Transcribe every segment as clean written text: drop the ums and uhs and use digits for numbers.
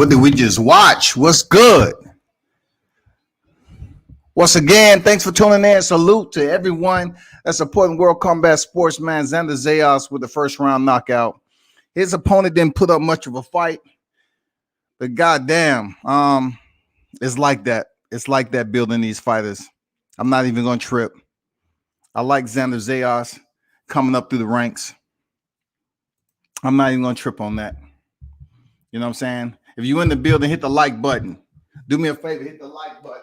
What did we just watch? What's good? Once again, thanks for tuning in. Salute to everyone that's supporting World Combat Sports, man. Xander Zayas with the first round knockout. His opponent didn't put up much of a fight, but goddamn, it's like that. It's like that building these fighters. I'm not even going to trip. I like Xander Zayas coming up through the ranks. I'm not even going to trip on that. You know what I'm saying? If you're in the building, hit the like button. Do me a favor, hit the like button.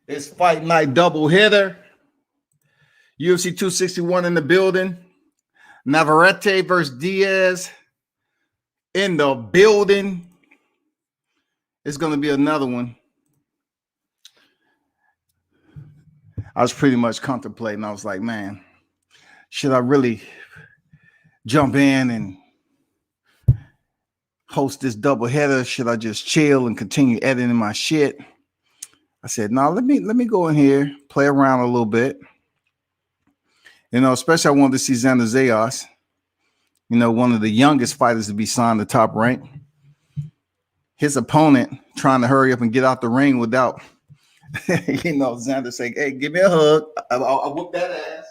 It's fight night doubleheader. UFC 261 in the building. Navarrete versus Diaz in the building. It's going to be another one. I was pretty much contemplating. I was like, man, should I really jump in and host this doubleheader? Should I just chill and continue editing my shit? I said, no, let me go in here, play around a little bit. You know, especially I wanted to see Xander Zayas, you know, one of the youngest fighters to be signed to Top Rank. His opponent trying to hurry up and get out the ring without, you know, Xander saying, hey, give me a hug. I'll whoop that ass.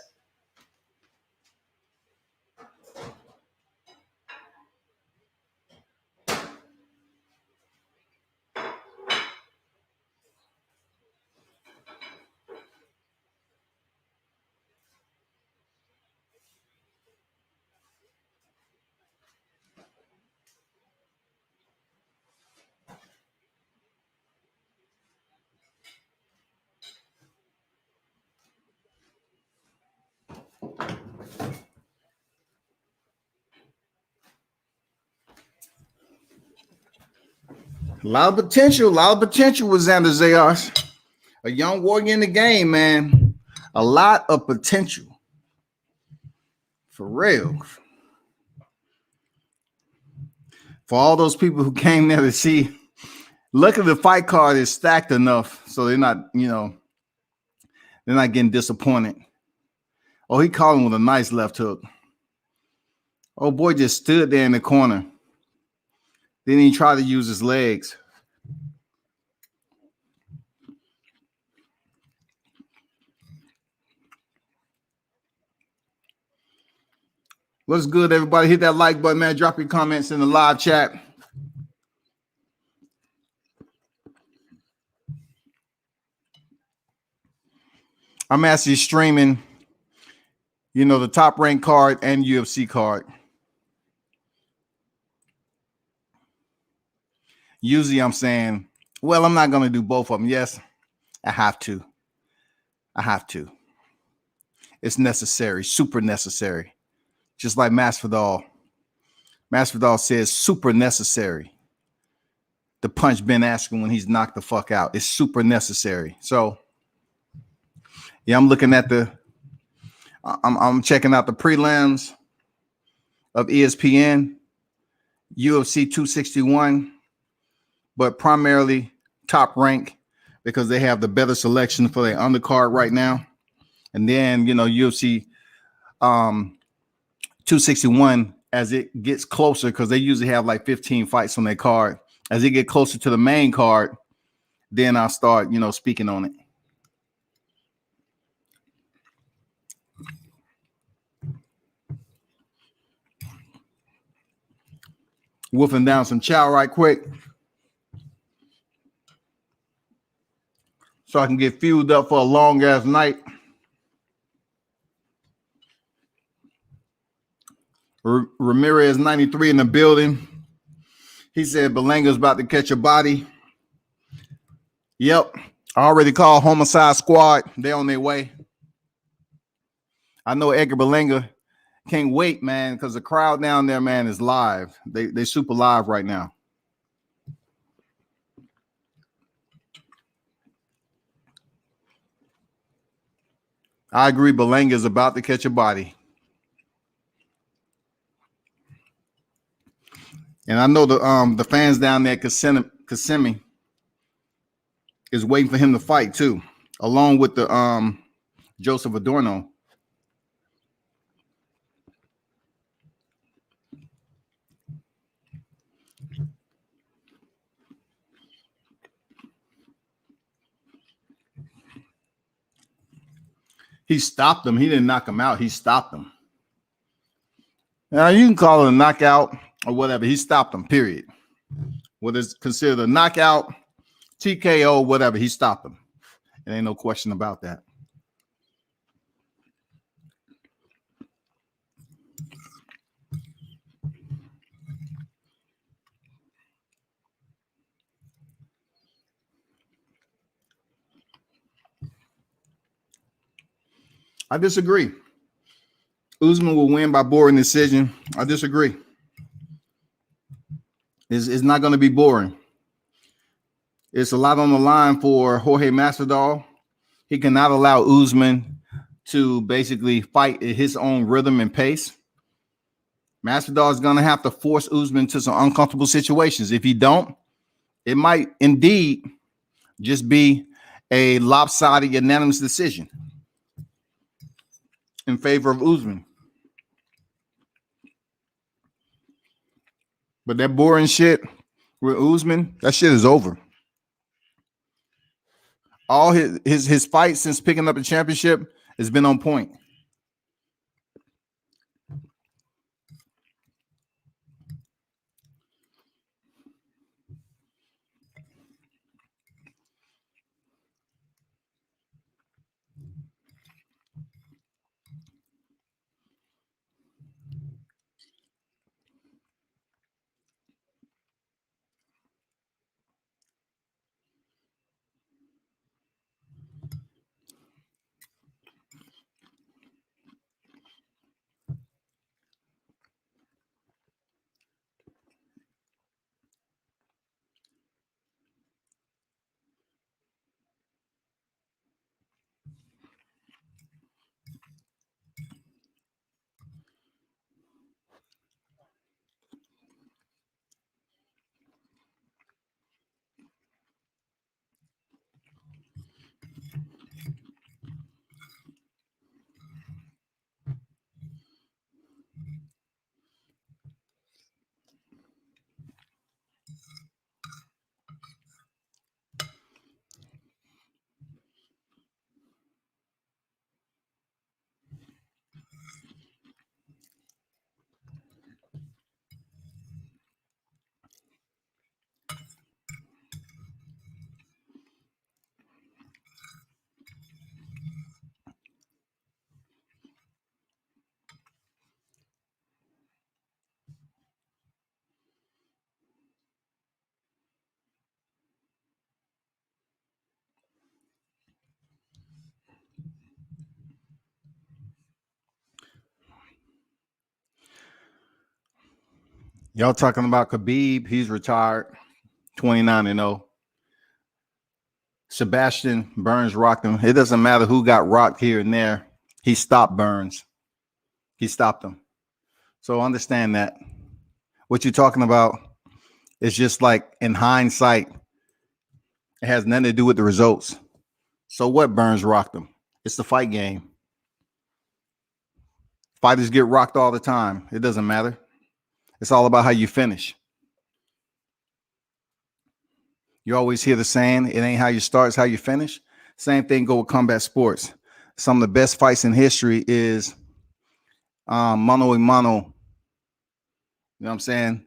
A lot of potential with Xander Zayas. A young warrior in the game, man. A lot of potential. For real. For all those people who came there to see, luckily the fight card is stacked enough so they're not, you know, they're not getting disappointed. Oh, he caught him with a nice left hook. Oh, boy just stood there in the corner. Then he tried to use his legs. What's good, everybody? Hit that like button, man. Drop your comments in the live chat. I'm actually streaming, you know, the Top Rank card and UFC card. Usually I'm saying, well, I'm not going to do both of them. Yes, I have to. It's necessary, super necessary. Just like Masvidal. Masvidal says super necessary. The punch Ben Askren when he's knocked the fuck out. It's super necessary. So, yeah, I'm looking at I'm checking out the prelims of ESPN, UFC 261. But primarily Top Rank because they have the better selection for their undercard right now. And then, you know, UFC 261 as it gets closer, because they usually have like 15 fights on their card. As it get closer to the main card, then I'll start, you know, speaking on it. Wolfing down some chow right quick, so I can get fueled up for a long ass night. Ramirez 93 in the building. He said Belanga's about to catch a body. Yep. I already called Homicide Squad. They're on their way. I know Edgar Berlanga can't wait, man, because the crowd down there, man, is live. They super live right now. I agree. Berlanga is about to catch a body. And I know the fans down there at Kissimmee is waiting for him to fight too, along with the Joseph Adorno. He stopped him. He didn't knock him out. He stopped him. Now, you can call it a knockout or whatever. He stopped him, period. What is considered a knockout, TKO, whatever. He stopped him. There ain't no question about that. I disagree. Usman will win by boring decision. I disagree. It's not going to be boring. It's a lot on the line for Jorge Masvidal. He cannot allow Usman to basically fight at his own rhythm and pace. Masvidal is going to have to force Usman to some uncomfortable situations. If he don't, it might indeed just be a lopsided unanimous decision in favor of Usman. But that boring shit with Usman, that shit is over. All his fights since picking up the championship has been on point. Y'all talking about Khabib, he's retired, 29-0. Sebastian Burns rocked him. It doesn't matter who got rocked here and there. He stopped Burns. He stopped him. So understand that. What you're talking about is just like in hindsight, it has nothing to do with the results. So what? Burns rocked him. It's the fight game. Fighters get rocked all the time. It doesn't matter. It's all about how you finish. You always hear the saying, it ain't how you start, it's how you finish. Same thing go with combat sports. Some of the best fights in history is mano a mano. You know what I'm saying?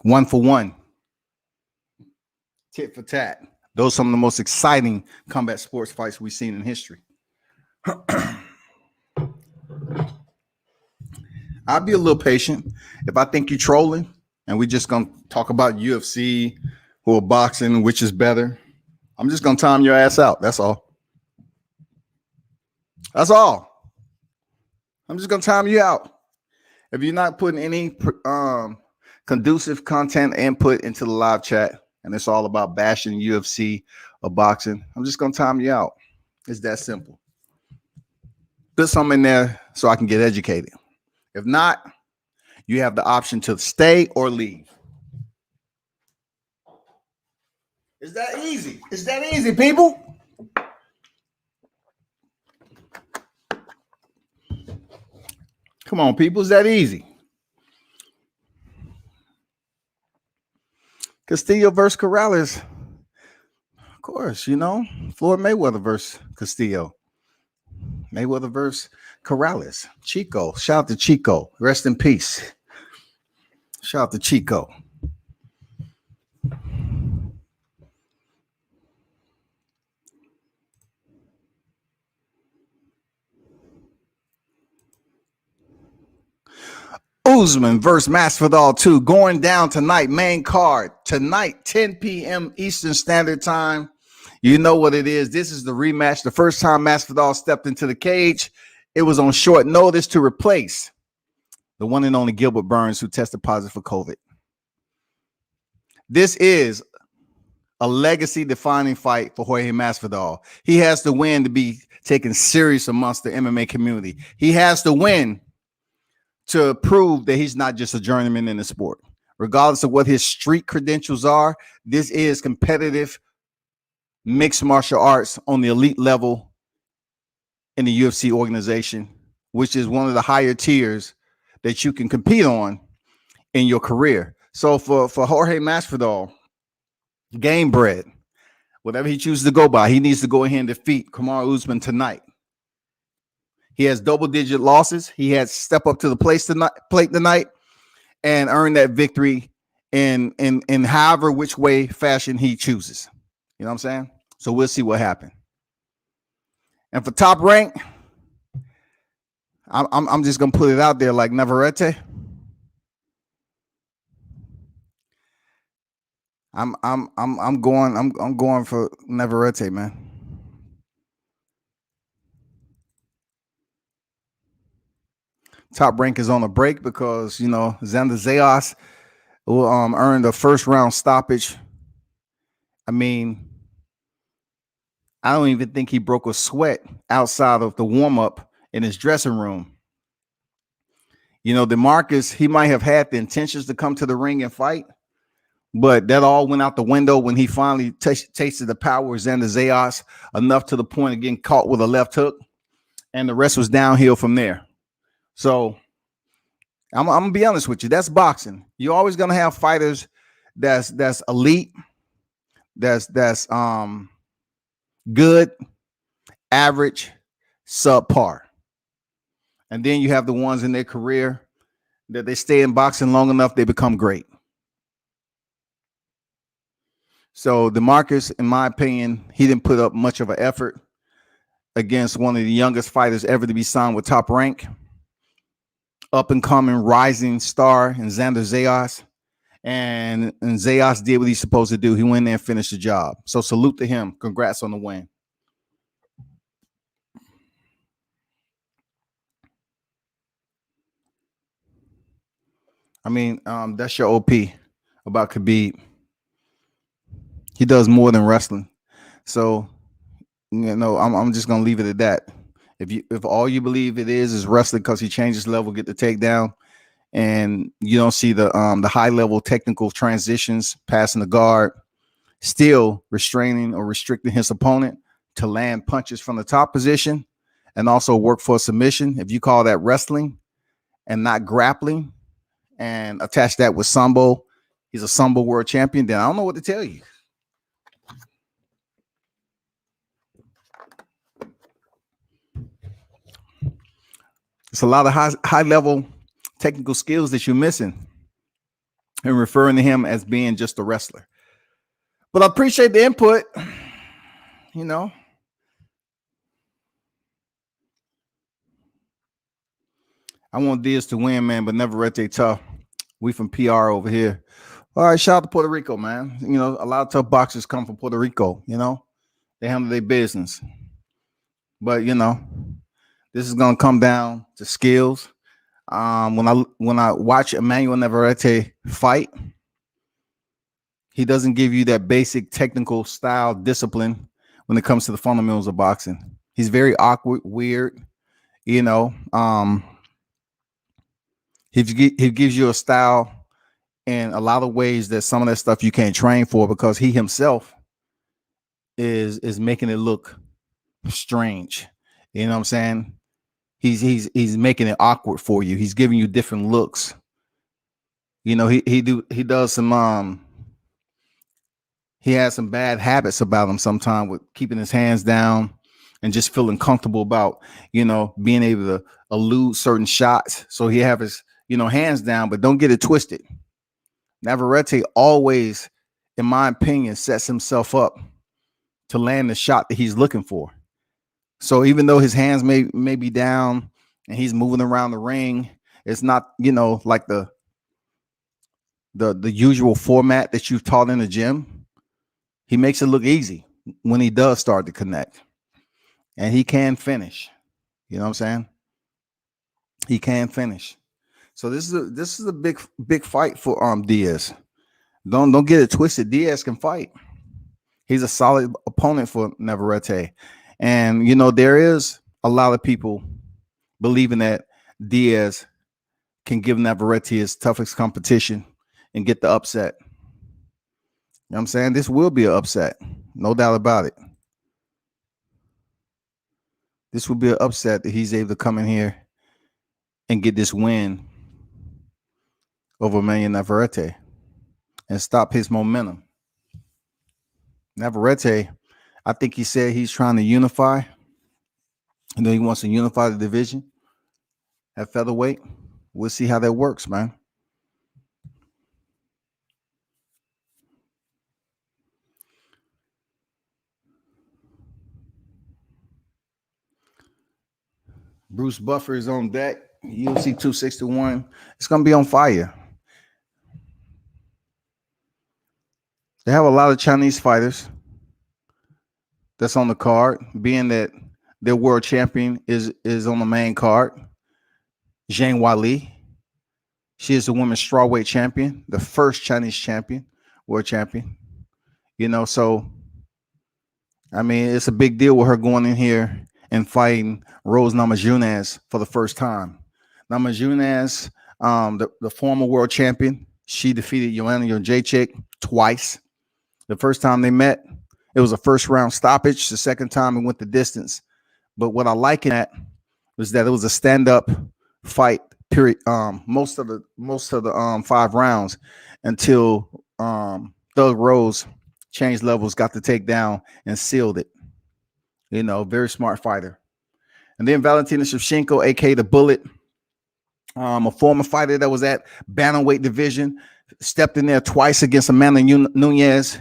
1 for 1. Tit for tat. Those are some of the most exciting combat sports fights we've seen in history. I'll be a little patient. If I think you're trolling and we're just going to talk about UFC or boxing, which is better, I'm just going to time your ass out. That's all. That's all. I'm just going to time you out. If you're not putting any conducive content input into the live chat and it's all about bashing UFC or boxing, I'm just going to time you out. It's that simple. Put something in there so I can get educated. If not, you have the option to stay or leave. It's that easy. It's that easy, people. Come on, people. It's that easy. Castillo versus Corrales. Of course, you know, Floyd Mayweather versus Castillo. Mayweather versus Corrales. Chico. Shout out to Chico. Rest in peace. Shout out to Chico. Usman versus Masvidal 2 going down tonight. Main card tonight, 10 p.m. Eastern Standard Time. You know what it is. This is the rematch. The first time Masvidal stepped into the cage, it was on short notice to replace the one and only Gilbert Burns, who tested positive for COVID. This is a legacy-defining fight for Jorge Masvidal. He has to win to be taken serious amongst the MMA community. He has to win to prove that he's not just a journeyman in the sport. Regardless of what his street credentials are, this is competitive mixed martial arts on the elite level in the UFC organization, which is one of the higher tiers that you can compete on in your career. So for Jorge Masvidal, game bread, whatever he chooses to go by, he needs to go ahead and defeat Kamaru Usman tonight. He has double-digit losses. He has to step up to the plate tonight and earn that victory in however which way fashion he chooses. You know what I'm saying? So we'll see what happens. And for top rank, I'm just gonna put it out there like Navarrete. I'm going for Navarrete, man. Top rank is on a break because, you know, Xander Zayas will earn the first round stoppage. I mean, I don't even think he broke a sweat outside of the warm-up in his dressing room. You know, DeMarcus, he might have had the intentions to come to the ring and fight, but that all went out the window when he finally tasted the power of Xander Zayas enough to the point of getting caught with a left hook, and the rest was downhill from there. So I'm gonna be honest with you. That's boxing. You're always gonna have fighters that's elite, that's good, average, subpar. And then you have the ones in their career that they stay in boxing long enough, they become great. So DeMarcus, in my opinion, he didn't put up much of an effort against one of the youngest fighters ever to be signed with Top Rank. Up and coming rising star in Xander Zayas. And Zayas did what he's supposed to do. He went there and finished the job. So salute to him. Congrats on the win. I mean, that's your OP about Khabib. He does more than wrestling. So, you know, I'm just gonna leave it at that. If all you believe it is wrestling because he changed his level, get the takedown, and you don't see the high level technical transitions, passing the guard, still restraining or restricting his opponent to land punches from the top position and also work for a submission. If you call that wrestling and not grappling and attach that with Sambo, he's a Sambo world champion, then I don't know what to tell you. It's a lot of high level technical skills that you're missing and referring to him as being just a wrestler. But I appreciate the input. You know, I want Diaz to win, man, but Navarrete tough. We from PR over here. All right, shout out to Puerto Rico, man. You know, a lot of tough boxers come from Puerto Rico. You know, they handle their business. But you know, this is gonna come down to skills. When I watch Emmanuel Navarrete fight, he doesn't give you that basic technical style discipline when it comes to the fundamentals of boxing. He's very awkward, weird. You know, he gives you a style in a lot of ways that some of that stuff you can't train for because he himself is making it look strange. You know what I'm saying? He's making it awkward for you. He's giving you different looks. You know, he does some he has some bad habits about him sometimes with keeping his hands down, and just feeling comfortable about, being able to elude certain shots. So he have his, hands down, but don't get it twisted. Navarrete always, in my opinion, sets himself up to land the shot that he's looking for. So even though his hands may be down and he's moving around the ring, it's not, like the usual format that you've taught in the gym. He makes it look easy when he does start to connect. And he can finish. You know what I'm saying? He can finish. So this is a big fight for Diaz. Don't get it twisted. Diaz can fight. He's a solid opponent for Navarrete. And there is a lot of people believing that Diaz can give Navarrete his toughest competition and get the upset. You know what I'm saying? This will be an upset. No doubt about it. This will be an upset that he's able to come in here and get this win over Emmanuel Navarrete and stop his momentum. Navarrete, I think he said he's trying to unify. He wants to unify the division at featherweight. We'll see how that works, man. Bruce Buffer is on deck. UFC 261. It's going to be on fire. They have a lot of Chinese fighters that's on the card, being that their world champion is on the main card. Zhang Weili. She is the women's strawweight champion, the first Chinese champion, world champion. So, I mean, it's a big deal with her going in here and fighting Rose Namajunas for the first time. Namajunas, the former world champion, she defeated Joanna Jędrzejczyk twice. The first time they met, it was a first round stoppage. The second time it went the distance. But what I like in that was that it was a stand-up fight period. Most of the 5 rounds until Thug Rose changed levels, got the takedown and sealed it. Very smart fighter. And then Valentina Shevchenko, aka the Bullet, a former fighter that was at bantamweight division, stepped in there twice against Amanda Nunes,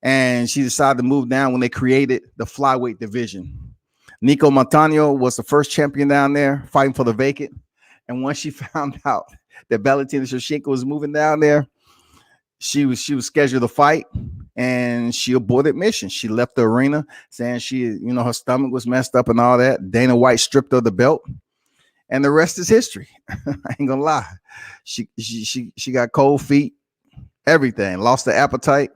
and she decided to move down when they created the flyweight division. Nico Montano was the first champion down there fighting for the vacant. And once she found out that Valentina Shevchenko was moving down there, she was scheduled to fight, and she aborted mission. She left the arena saying her stomach was messed up and all that. Dana White stripped her the belt, and the rest is history. I ain't gonna lie. She got cold feet, everything, lost the appetite,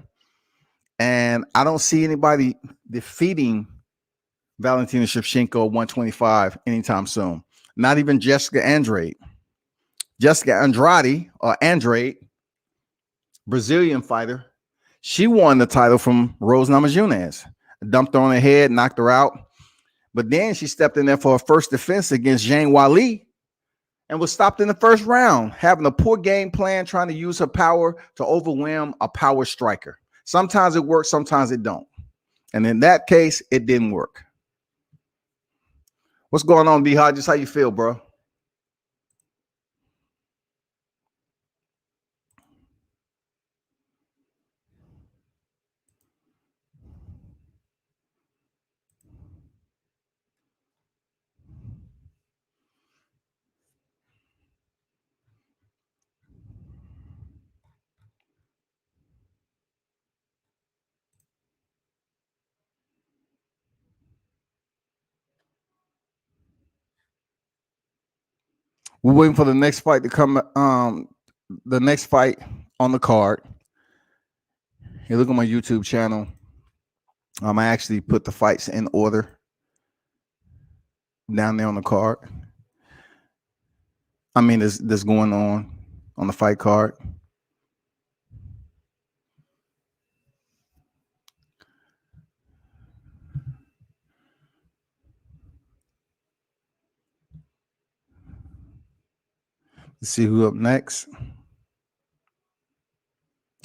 and I don't see anybody defeating Valentina Shevchenko 125 anytime soon. Not even Jessica Andrade. Jessica Andrade, Brazilian fighter, she won the title from Rose Namajunas. Dumped her on her head, knocked her out. But then she stepped in there for her first defense against Zhang Weili and was stopped in the first round, having a poor game plan, trying to use her power to overwhelm a power striker. Sometimes it works, sometimes it don't. And in that case, it didn't work. What's going on, D Hodges? How you feel, bro? We're waiting for the next fight to come. The next fight on the card. You look at my YouTube channel. I actually put the fights in order down there on the card. I mean, there's going on the fight card. Let's see who up next.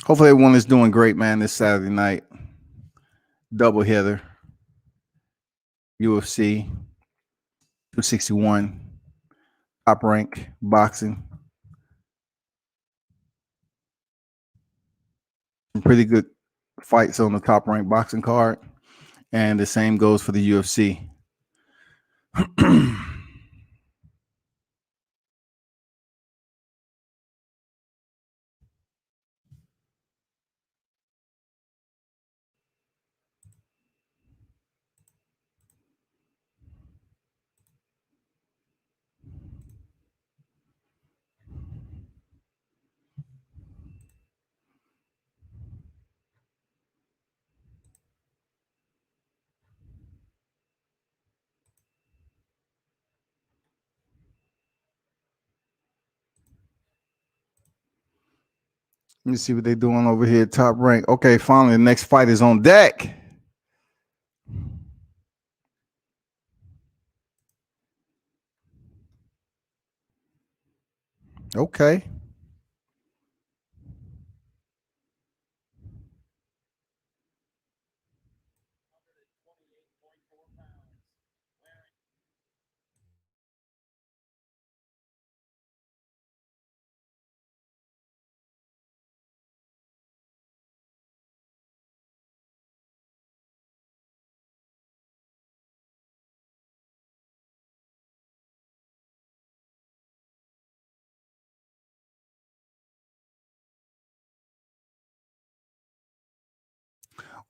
Hopefully everyone is doing great, man, this Saturday night. Doubleheader. UFC 261, top rank boxing. Some pretty good fights on the top rank boxing card, and the same goes for the UFC. Let me see what they're doing over here. Top rank. Okay, finally, the next fight is on deck. Okay.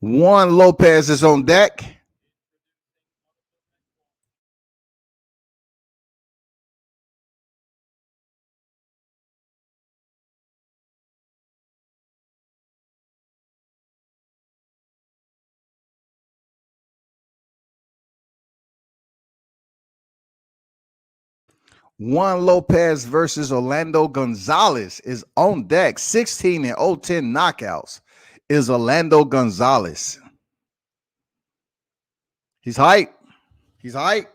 Juan Lopez is on deck. Juan Lopez versus Orlando Gonzalez is on deck. 16 and 0-10 knockouts is Orlando Gonzalez. He's hyped. He's hyped.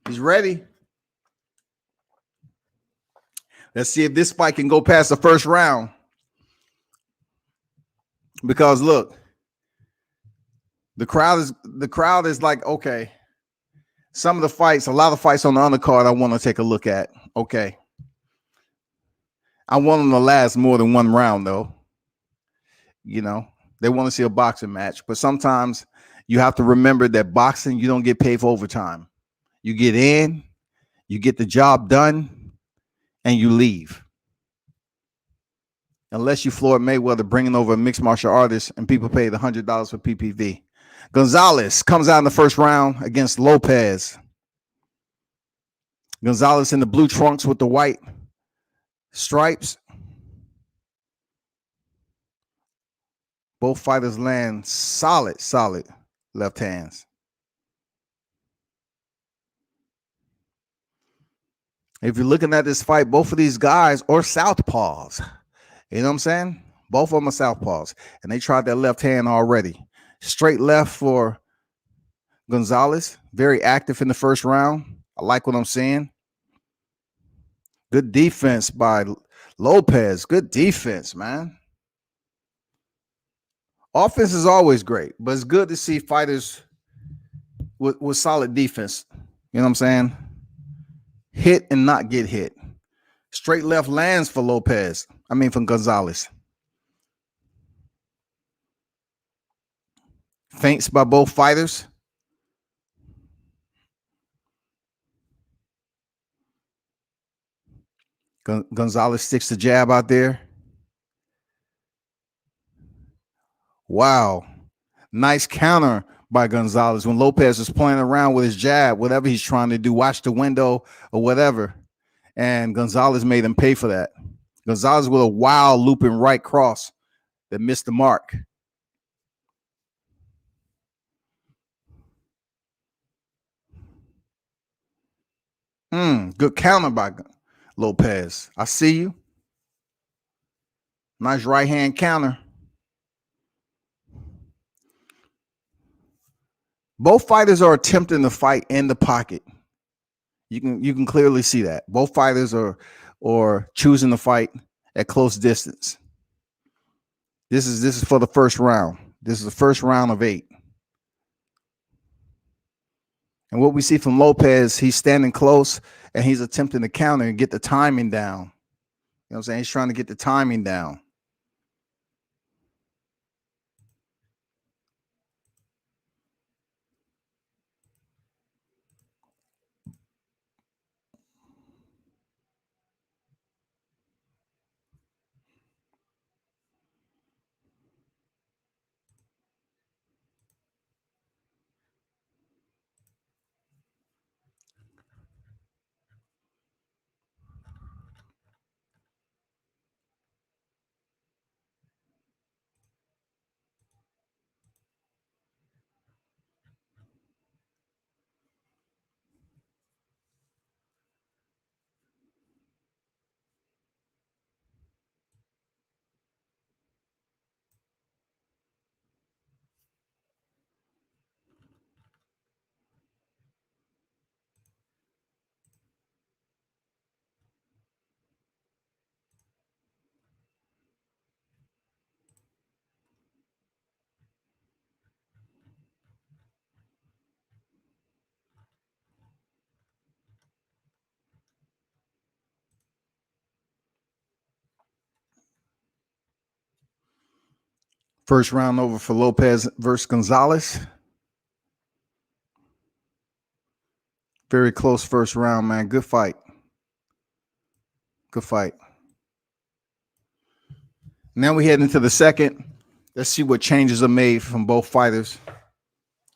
He's ready. Let's see if this fight can go past the first round. Because look, the crowd is like, okay. Some of the fights, a lot of fights on the undercard, I want to take a look at. Okay. I want them to last more than one round, though. You know, they want to see a boxing match. But sometimes you have to remember that boxing, you don't get paid for overtime. You get in, you get the job done, and you leave. Unless you Floyd Mayweather bringing over a mixed martial artist and people pay the $100 for PPV. Gonzalez comes out in the first round against Lopez. Gonzalez in the blue trunks with the white stripes. Both fighters land solid left hands. If you're looking at this fight, both of these guys are southpaws. You know what I'm saying? Both of them are southpaws. And they tried their left hand already. Straight left for Gonzalez. Very active in the first round. I like what I'm seeing. Good defense by Lopez. Good defense, man. Offense is always great, but it's good to see fighters with solid defense. You know what I'm saying? Hit and not get hit. Straight left lands for Lopez. I mean, from Gonzalez. Feints by both fighters. Gonzalez sticks the jab out there. Wow. Nice counter by Gonzalez when Lopez is playing around with his jab, whatever he's trying to do, watch the window or whatever. And Gonzalez made him pay for that. Gonzalez with a wild looping right cross that missed the mark. Good counter by Lopez. I see you. Nice right hand counter. Both fighters are attempting to fight in the pocket. You can clearly see that. Both fighters are choosing to fight at close distance. This is for the first round. This is the first round of 8. And what we see from Lopez, he's standing close and he's attempting to counter and get the timing down. You know what I'm saying? He's trying to get the timing down. First round over for Lopez versus Gonzalez. Very close first round, man. Good fight. Good fight. Now we head into the second. Let's see what changes are made from both fighters.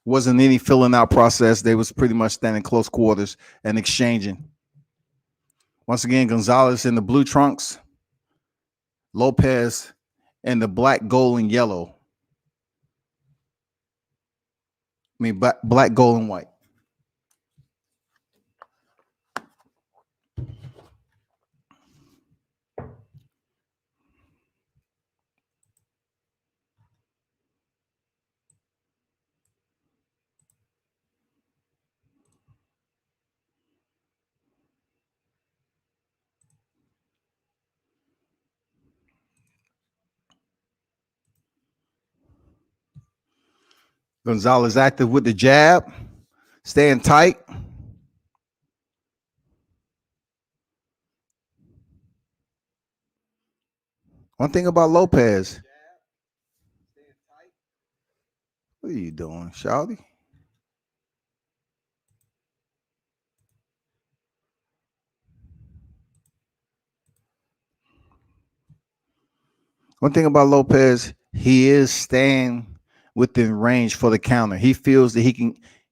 Wasn't any filling out process. They was pretty much standing close quarters and exchanging. Once again, Gonzalez in the blue trunks. Lopez in the black, gold, and yellow. I mean, black, gold, and white. Gonzalez active with the jab, staying tight. One thing about Lopez. What are you doing, Shawty? One thing about Lopez, he is staying within range for the counter. He feels that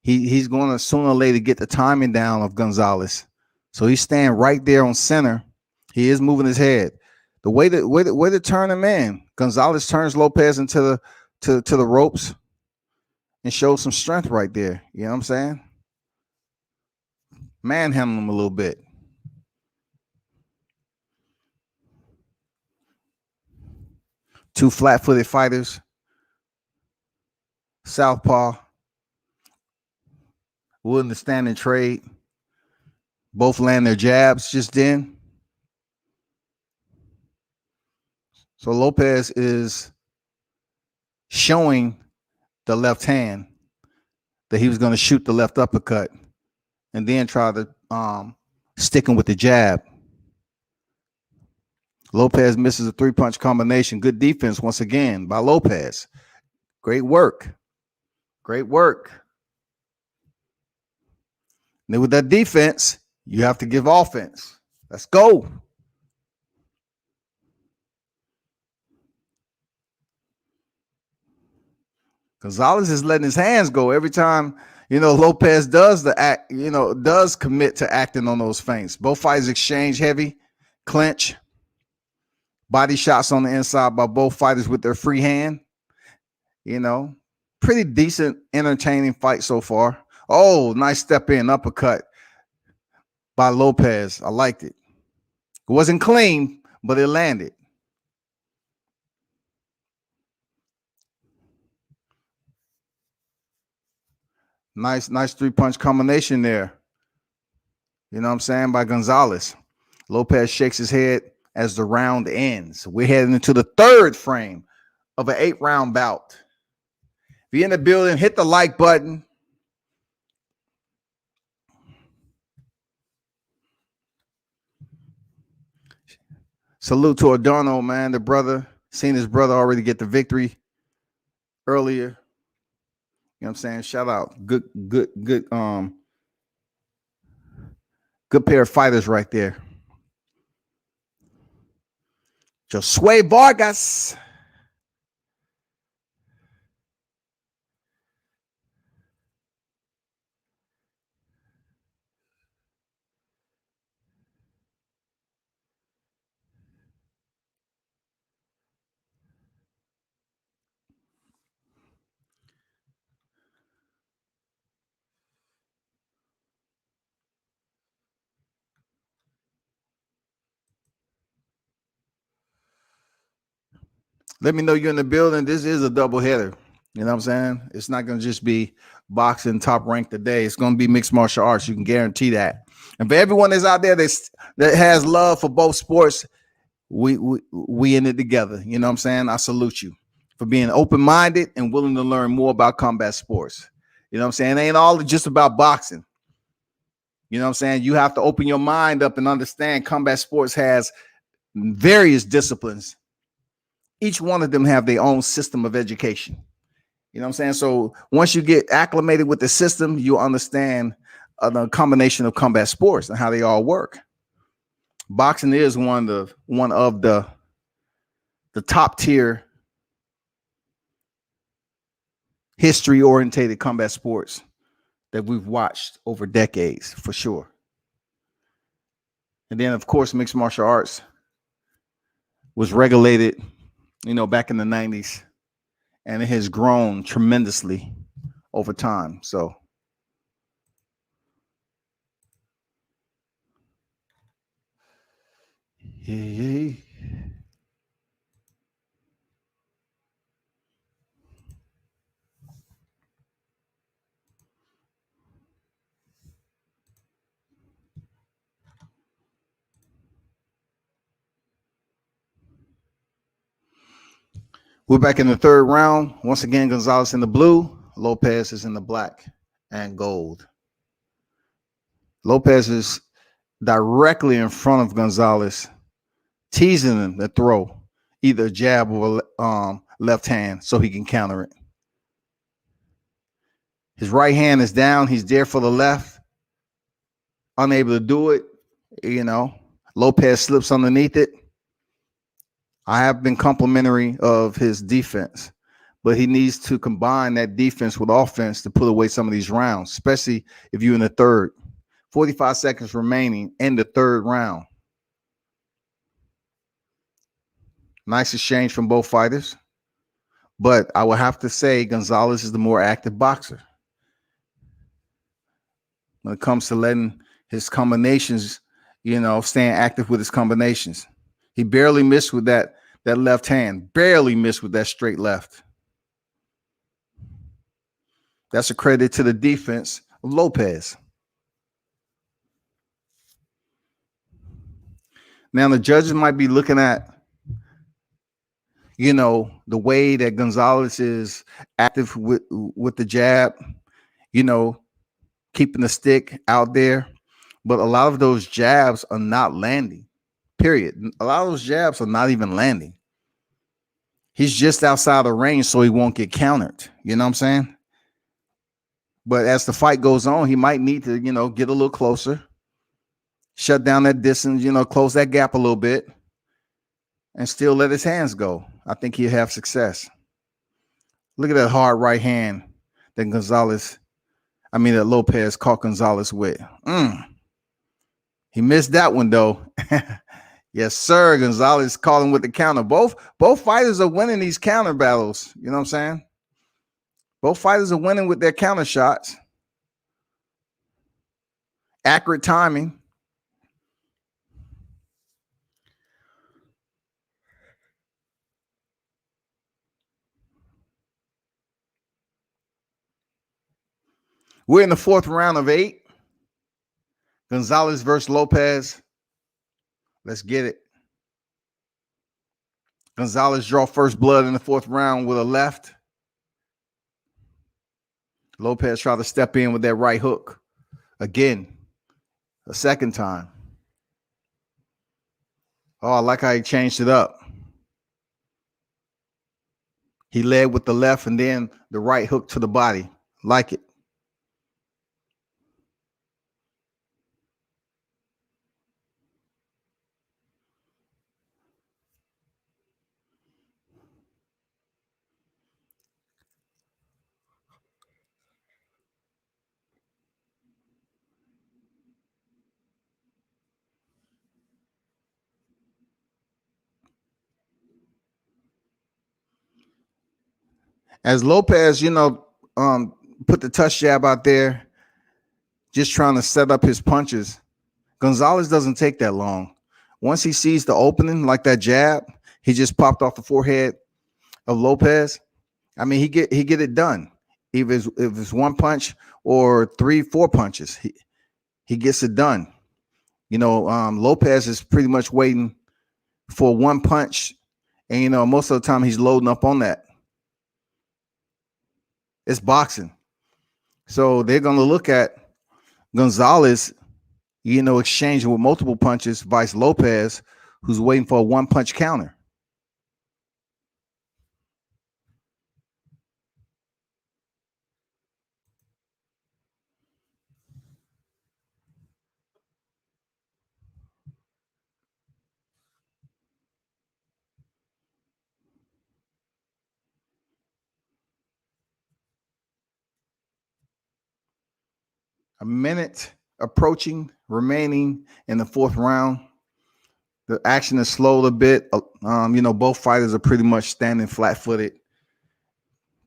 he's going to sooner or later get the timing down of Gonzalez. So he's staying right there on center. He is moving his head. The way to turn him in, Gonzalez turns Lopez into the ropes and shows some strength right there. You know what I'm saying? Manhandle him a little bit. Two flat-footed fighters. Southpaw. Willing to stand and trade. Both land their jabs just then. So Lopez is showing the left hand that he was going to shoot the left uppercut and then try to stick him with the jab. Lopez misses a three-punch combination. Good defense once again by Lopez. Great work. Great work. Then with that defense, you have to give offense. Let's go. Gonzalez is letting his hands go every time, Lopez does the act, does commit to acting on those feints. Both fighters exchange heavy, clinch, body shots on the inside by both fighters with their free hand. Pretty decent, entertaining fight so far. Oh, nice step in uppercut by Lopez. I liked it. It wasn't clean, but it landed. Nice three-punch combination there. You know what I'm saying? By Gonzalez. Lopez shakes his head as the round ends. We're heading into the third frame of an 8-round bout. If you're in the building, hit the like button. Salute to Adorno, man, the brother. Seen his brother already get the victory earlier. You know what I'm saying? Shout out. Good pair of fighters right there. Josue Vargas. Let me know you're in the building. This is a doubleheader. You know what I'm saying? It's not going to just be boxing top rank today. It's going to be mixed martial arts. You can guarantee that. And for everyone that's out there that has love for both sports, we in it together. You know what I'm saying? I salute you for being open-minded and willing to learn more about combat sports. You know what I'm saying? It ain't all just about boxing. You know what I'm saying? You have to open your mind up and understand combat sports has various disciplines. Each one of them have their own system of education. You know what I'm saying? So once you get acclimated with the system, you understand the combination of combat sports and how they all work. Boxing is one of the top tier history oriented combat sports that we've watched over decades, for sure. And then, of course, mixed martial arts was regulated, back in the 90s, and it has grown tremendously over time. So yeah. We're back in the third round. Once again, Gonzalez in the blue. Lopez is in the black and gold. Lopez is directly in front of Gonzalez, teasing him to throw either a jab or left hand so he can counter it. His right hand is down. He's there for the left. Unable to do it. Lopez slips underneath it. I have been complimentary of his defense, but he needs to combine that defense with offense to put away some of these rounds, especially if you're in the third. 45 seconds remaining in the third round. Nice exchange from both fighters, but I will have to say Gonzalez is the more active boxer when it comes to letting his combinations, staying active with his combinations. He barely missed with that left hand, barely missed with that straight left. That's a credit to the defense of Lopez. Now, the judges might be looking at, the way that Gonzalez is active with the jab, keeping the stick out there. But a lot of those jabs are not landing, period. A lot of those jabs are not even landing. He's just outside the range so he won't get countered. You know what I'm saying? But as the fight goes on, he might need to, get a little closer, shut down that distance, close that gap a little bit, and still let his hands go. I think he'll have success. Look at that hard right hand that that Lopez caught Gonzalez with. He missed that one, though. Yes, sir. Gonzalez caught him with the counter. Both fighters are winning these counter battles. You know what I'm saying? Both fighters are winning with their counter shots. Accurate timing. We're in the fourth round of 8. Gonzalez versus Lopez. Let's get it. Gonzalez draw first blood in the fourth round with a left. Lopez tried to step in with that right hook. Again, a second time. Oh, I like how he changed it up. He led with the left and then the right hook to the body. Like it. As Lopez, put the touch jab out there, just trying to set up his punches. Gonzalez doesn't take that long. Once he sees the opening, like that jab, he just popped off the forehead of Lopez. I mean, he get it done. If it's one punch or 3-4 punches, he gets it done. Lopez is pretty much waiting for one punch, and most of the time he's loading up on that. It's boxing, so they're gonna look at Gonzalez, exchanging with multiple punches, vice Lopez, who's waiting for a one punch counter. A minute remaining in the fourth round. The action is slowed a bit. Both fighters are pretty much standing flat-footed,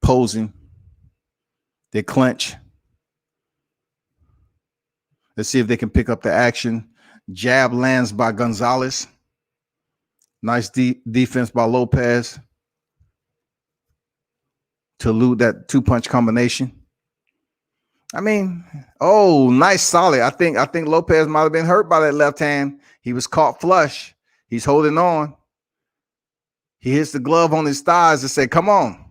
posing. They clinch. Let's see if they can pick up the action. Jab lands by Gonzalez. Nice defense by Lopez to elude that two-punch combination. I mean, nice solid. I think Lopez might have been hurt by that left hand. He was caught flush. He's holding on. He hits the glove on his thighs and say, "Come on,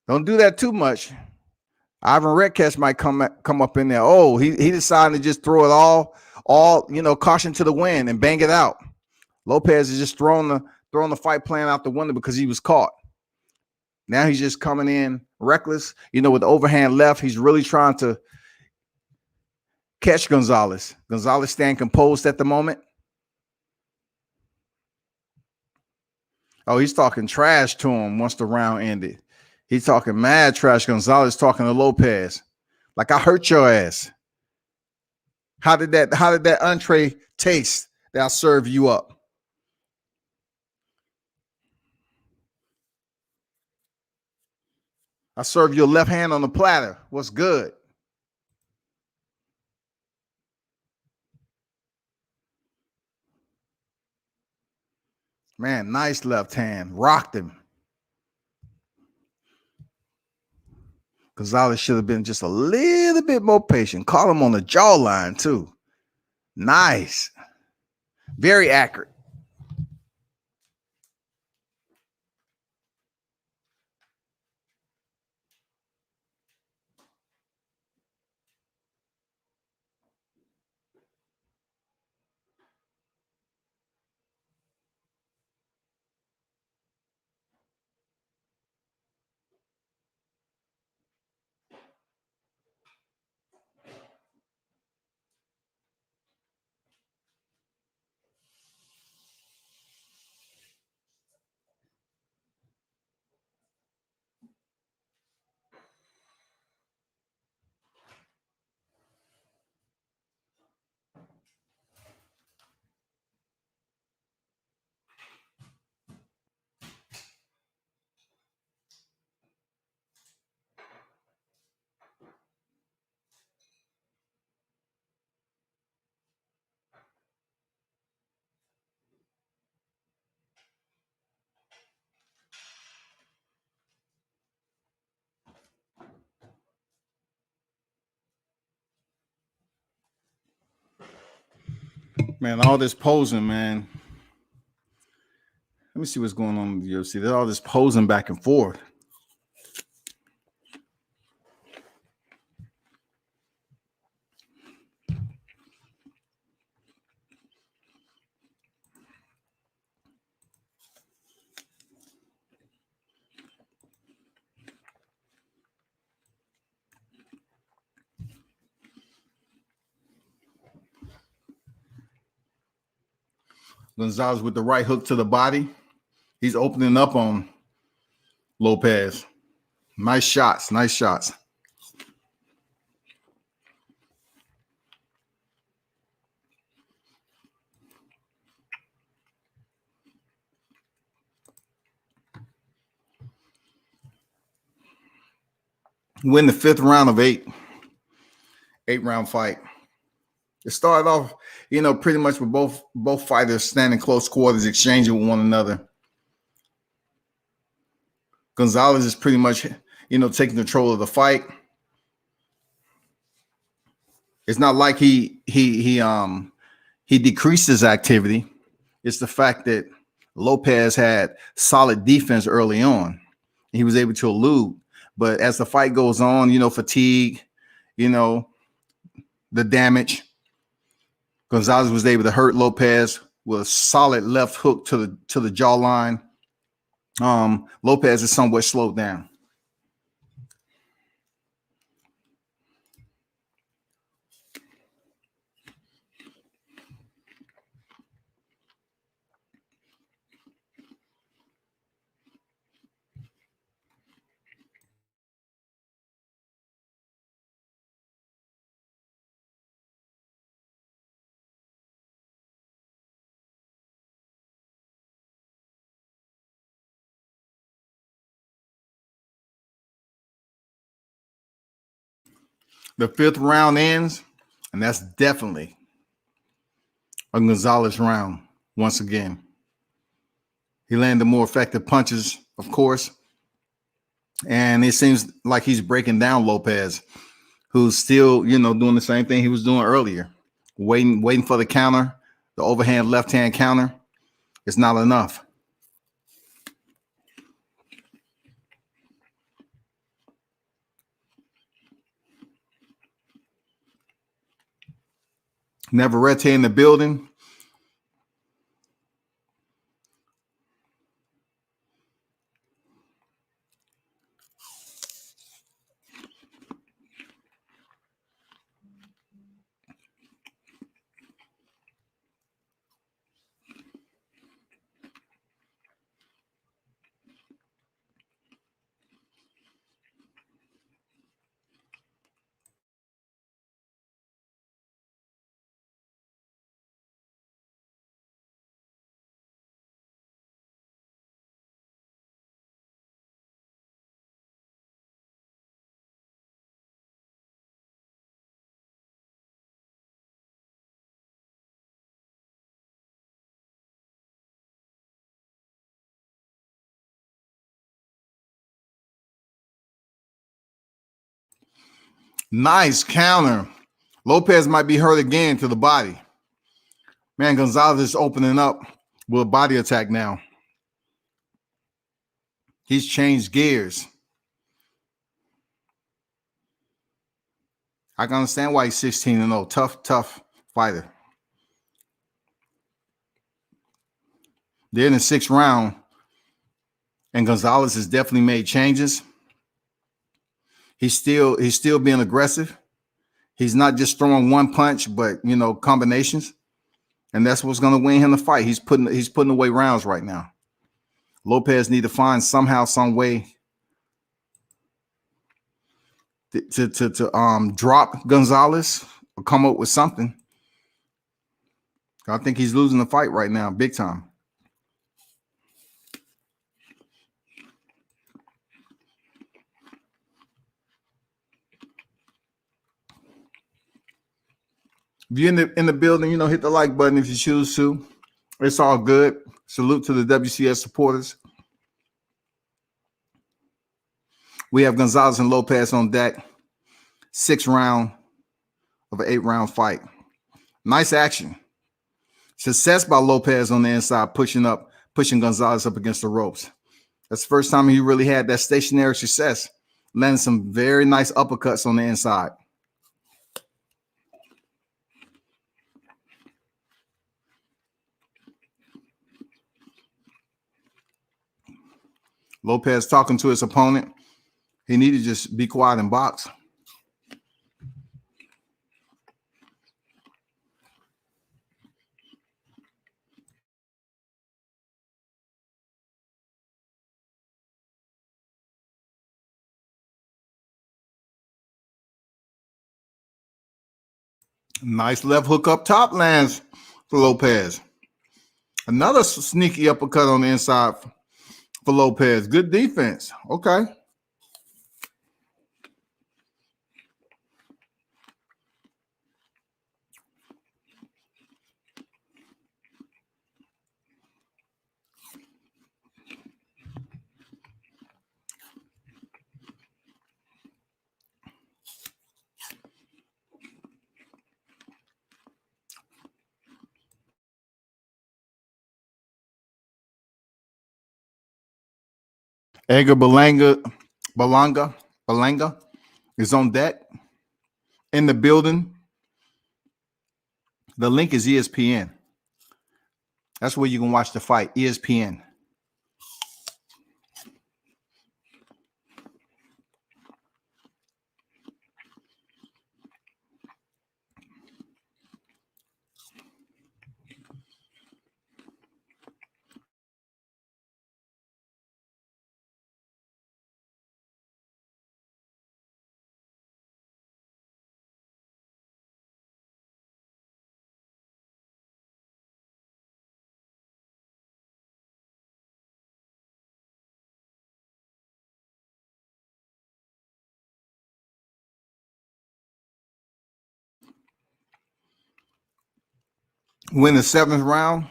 don't do that too much." Ivan Redcatch might come up in there. Oh, he decided to just throw it all caution to the wind and bang it out. Lopez is just throwing the fight plan out the window because he was caught. Now he's just coming in reckless, with the overhand left. He's really trying to catch Gonzalez. Gonzalez staying composed at the moment. Oh, he's talking trash to him once the round ended. He's talking mad trash. Gonzalez talking to Lopez. Like, I hurt your ass. How did that entree taste that I serve you up? I serve your left hand on the platter. What's good? Man, nice left hand. Rocked him. Gonzalez should have been just a little bit more patient. Call him on the jawline, too. Nice. Very accurate. Man, all this posing, man. Let me see what's going on with the UFC. There's all this posing back and forth. Gonzalez with the right hook to the body. He's opening up on Lopez. Nice shots. Nice shots. Win the 5th round of 8-round fight. It started off, pretty much with both fighters standing close quarters, exchanging with one another. Gonzalez is pretty much, taking control of the fight. It's not like he decreased his activity. It's the fact that Lopez had solid defense early on. He was able to elude. But as the fight goes on, fatigue, the damage, Gonzalez was able to hurt Lopez with a solid left hook to the jawline. Lopez is somewhat slowed down. The 5th round ends, and that's definitely a Gonzalez round once again. He landed more effective punches, of course, and it seems like he's breaking down Lopez, who's still, doing the same thing he was doing earlier, waiting for the counter, the overhand left-hand counter. It's not enough. Navarrete in the building. Nice counter. Lopez might be hurt again to the body. Man, Gonzalez is opening up with a body attack now. He's changed gears. I can understand why he's 16-0. Tough fighter. They're in the 6th round, and Gonzalez has definitely made changes. He's still being aggressive. He's not just throwing one punch, but combinations, and that's what's going to win him the fight. He's putting away rounds right now. Lopez need to find somehow, some way to drop Gonzalez or come up with something. I think he's losing the fight right now, big time. If you're in the building, hit the like button if you choose to. It's all good. Salute to the WCS supporters. We have Gonzalez and Lopez on deck. 6th round of an 8-round fight. Nice action. Success by Lopez on the inside, pushing Gonzalez up against the ropes. That's the first time he really had that stationary success, landing some very nice uppercuts on the inside. Lopez talking to his opponent. He needed to just be quiet and box. Nice left hook up top lands for Lopez. Another sneaky uppercut on the inside for Lopez. Good defense. Okay. Edgar Balanga is on deck in the building. The link is ESPN. That's where you can watch the fight, ESPN. Win the 7th round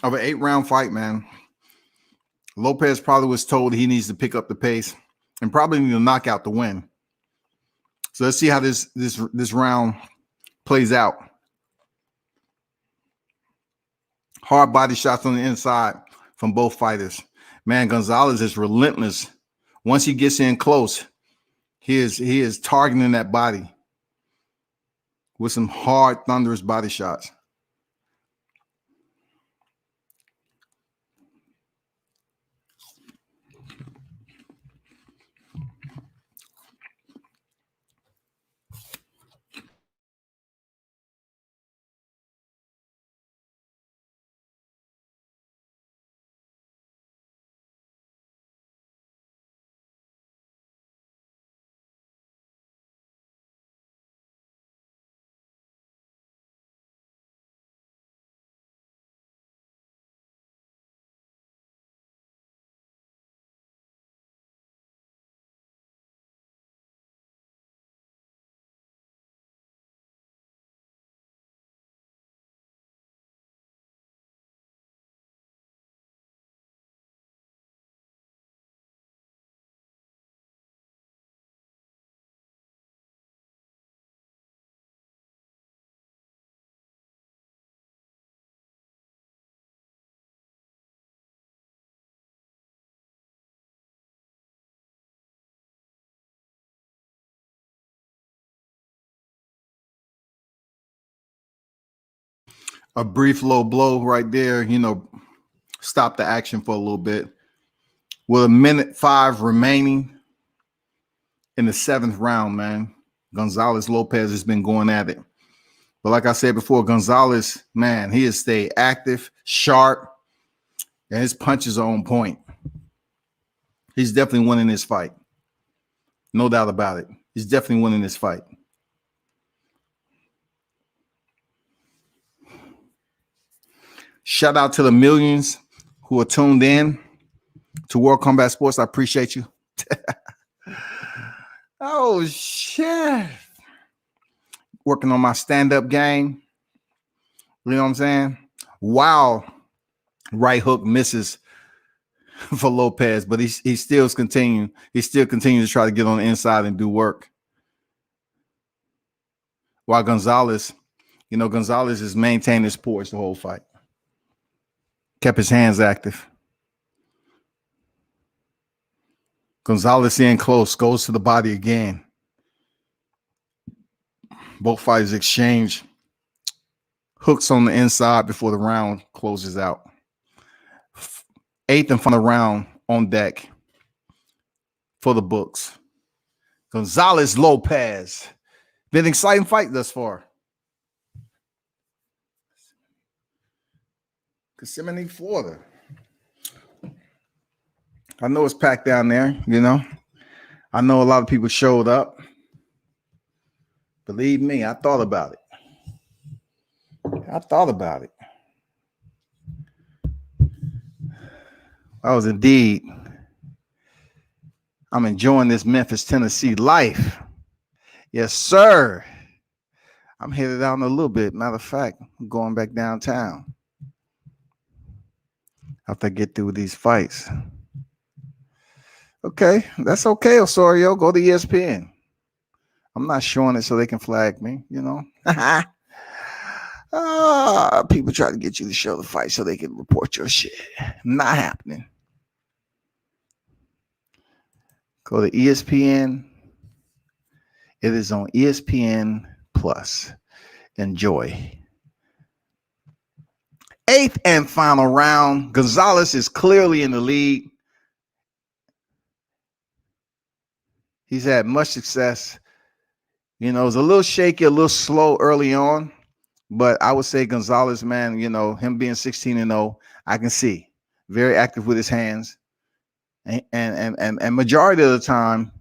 of an 8-round fight, man. Lopez probably was told he needs to pick up the pace and probably need to knock out the win. So let's see how this round plays out. Hard body shots on the inside from both fighters. Man, Gonzalez is relentless. Once he gets in close, he is targeting that body with some hard, thunderous body shots. A brief low blow right there, stop the action for a little bit. With 1:05 remaining in the 7th round, man, Gonzalez Lopez has been going at it. But like I said before, Gonzalez, man, he has stayed active, sharp, and his punches are on point. He's definitely winning this fight. No doubt about it. He's definitely winning this fight. Shout out to the millions who are tuned in to World Combat Sports. I appreciate you. Oh, shit. Working on my stand-up game. You know what I'm saying? Wow. Right hook misses for Lopez, but he still continuing. He still continues to try to get on the inside and do work. While Gonzalez is maintaining his poise the whole fight. Kept his hands active. Gonzalez in close, goes to the body again. Both fighters exchange hooks on the inside before the round closes out. 8th and final round on deck for the books. Gonzalez Lopez. Been an exciting fight thus far. Kissimmee, Florida. I know it's packed down there, I know a lot of people showed up. Believe me, I thought about it. I thought about it. I was indeed. I'm enjoying this Memphis, Tennessee life. Yes, sir. I'm headed out in a little bit. Matter of fact, I'm going back downtown after I get through with these fights. Okay, that's okay, Osorio. Go to ESPN. I'm not showing it so they can flag me, you know. People try to get you to show the fight so they can report your shit. Not happening. Go to ESPN. It is on ESPN Plus. Enjoy. 8th and final round. Gonzalez is clearly in the lead. He's had much success. You know, it was a little shaky, a little slow early on. But I would say Gonzalez, man, you know, him being 16-0, I can see. Very active with his hands. And majority of the time,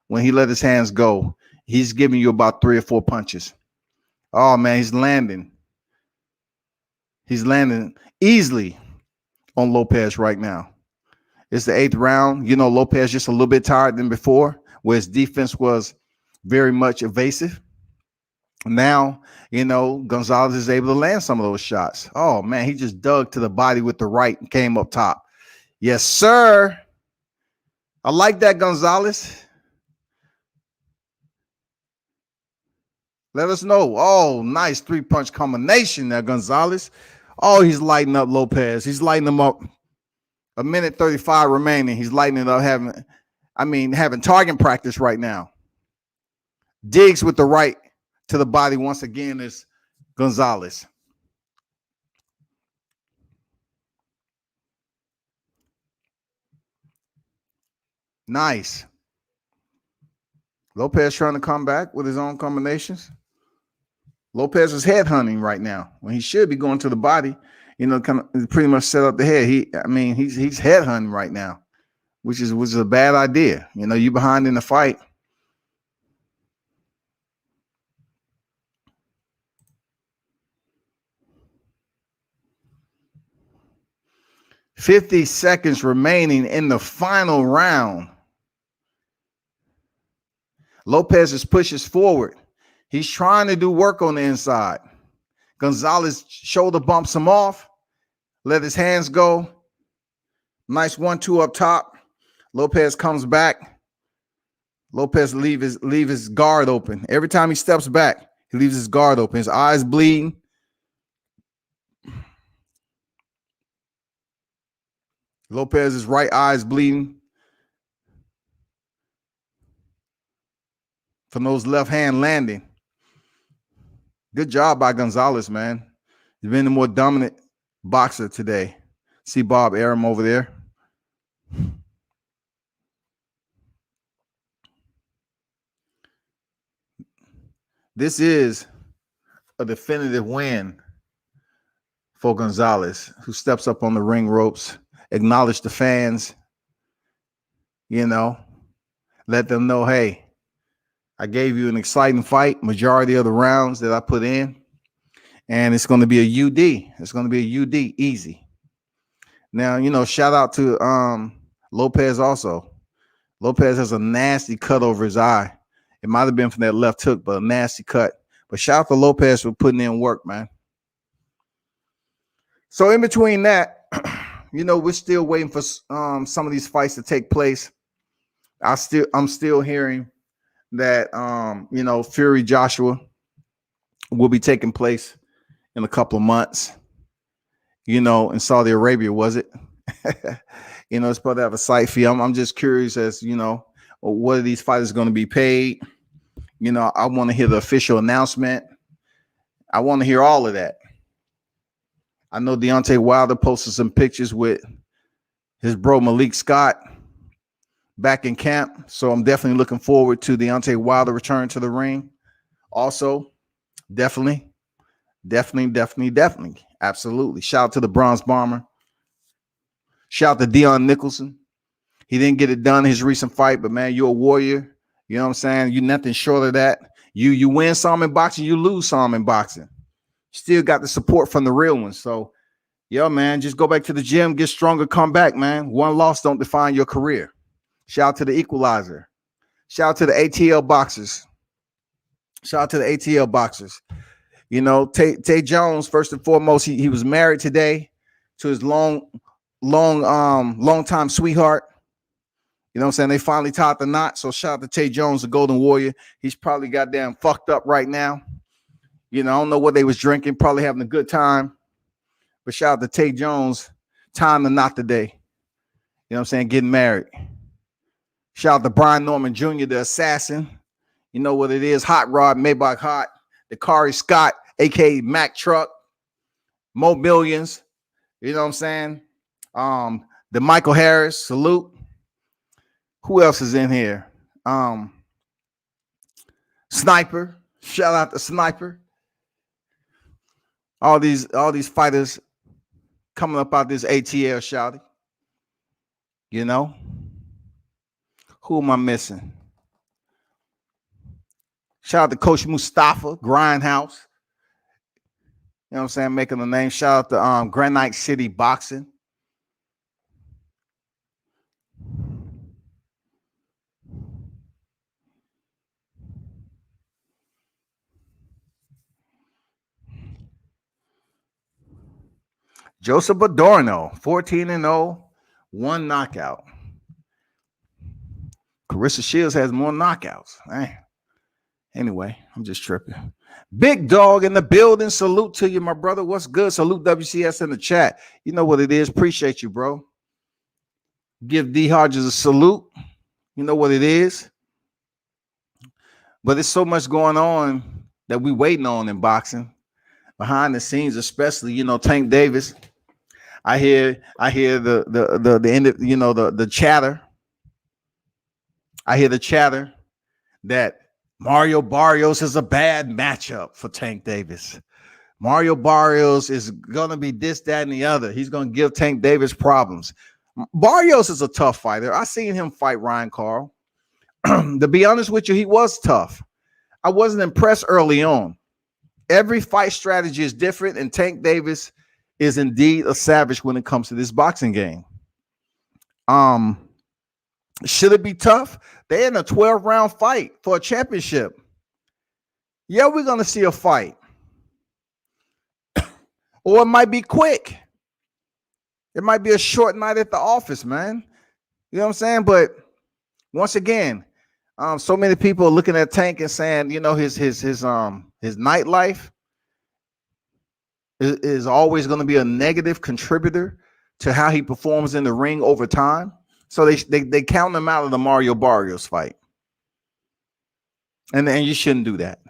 when he let his hands go, he's giving you about 3 or 4 punches. Oh, man, he's landing. He's landing easily on Lopez right now. It's the 8th round. You know, Lopez just a little bit tired than before, where his defense was very much evasive. Now, you know, Gonzalez is able to land some of those shots. Oh, man, he just dug to the body with the right and came up top. Yes, sir. I like that, Gonzalez. Let us know. Oh, nice 3-punch combination there, Gonzalez. Oh, he's lighting up Lopez. He's lighting him up. A minute 35 remaining. He's lighting it up, having target practice right now. Digs with the right to the body once again is Gonzalez. Nice. Lopez trying to come back with his own combinations. Lopez is head hunting right now when he should be going to the body. You know, kind of pretty much set up the head. He's head hunting right now, which is a bad idea. You know, you behind in the fight. $50 seconds remaining in the final round. Lopez pushes forward. He's trying to do work on the inside. Gonzalez shoulder bumps him off. Let his hands go. Nice 1-2 up top. Lopez comes back. Lopez leave his guard open. Every time he steps back, he leaves his guard open. His eyes bleeding. Lopez's right eye is bleeding from those left hand landing. Good job by Gonzalez, man. He's been the more dominant boxer today. See Bob Arum over there. This is a definitive win for Gonzalez, who steps up on the ring ropes, acknowledge the fans, you know, let them know, hey, I gave you an exciting fight, majority of the rounds that I put in, and it's going to be a UD. It's going to be a UD easy. Now, you know, shout out to Lopez also. Lopez has a nasty cut over his eye. It might have been from that left hook, but a nasty cut. But shout out to Lopez for putting in work, man. So in between that, you know, we're still waiting for some of these fights to take place. I'm still hearing that you know, Fury Joshua will be taking place in a couple of months. You know, in Saudi Arabia, was it? You know, it's supposed to have a site fee. I'm just curious as, you know, what are these fighters going to be paid? You know, I want to hear the official announcement. I want to hear all of that. I know Deontay Wilder posted some pictures with his bro Malik Scott back in camp. So I'm definitely looking forward to Deontay Wilder return to the ring. Also, definitely. Absolutely. Shout out to the Bronze Bomber. Shout out to Dion Nicholson. He didn't get it done in his recent fight, but man, you're a warrior. You know what I'm saying? You're nothing short of that. You win some in boxing, you lose some in boxing. Still got the support from the real ones. So, yo, man, just go back to the gym, get stronger, come back, man. One loss don't define your career. Shout out to the Equalizer. Shout out to the ATL boxers. Shout out to the ATL boxers. You know, Tay Jones, first and foremost, he was married today to his long time sweetheart. You know what I'm saying? They finally tied the knot. So shout out to Tay Jones, the Golden Warrior. He's probably goddamn fucked up right now. You know, I don't know what they was drinking, probably having a good time. But shout out to Tay Jones, tying the knot today. You know what I'm saying? Getting married. Shout out to Brian Norman Jr., the assassin. You know what it is. Hot Rod, Maybach Hot. The Kari Scott, a.k.a. Mac Truck. Mo Millions. You know what I'm saying? The Michael Harris, salute. Who else is in here? Sniper. Shout out to Sniper. All these fighters coming up out this ATL, shouty. You know? Who am I missing? Shout out to Coach Mustafa, Grindhouse. You know what I'm saying? Making a name. Shout out to Granite City Boxing. Joseph Adorno, 14-0, 1 knockout. Carissa Shields has more knockouts. Man. Anyway, I'm just tripping. Big Dog in the building. Salute to you, my brother. What's good? Salute WCS in the chat. You know what it is. Appreciate you, bro. Give D Hodges a salute. You know what it is. But there's so much going on that we waiting on in boxing. Behind the scenes, especially, you know, Tank Davis. I hear the end of, you know, the chatter. I hear the chatter that Mario Barrios is a bad matchup for Tank Davis. Mario Barrios is gonna be this, that, and the other. He's gonna give Tank Davis problems. Barrios is a tough fighter. I seen him fight Ryan Karl. To be honest with you, he was tough. I wasn't impressed early on. Every fight strategy is different, and Tank Davis is indeed a savage when it comes to this boxing game. Should it be tough? They're in a 12-round fight for a championship. Yeah, we're going to see a fight. Or it might be quick. It might be a short night at the office, man. You know what I'm saying? But once again, so many people are looking at Tank and saying, you know, his nightlife is always going to be a negative contributor to how he performs in the ring over time. So they count him out of the Mario Barrios fight. And you shouldn't do that.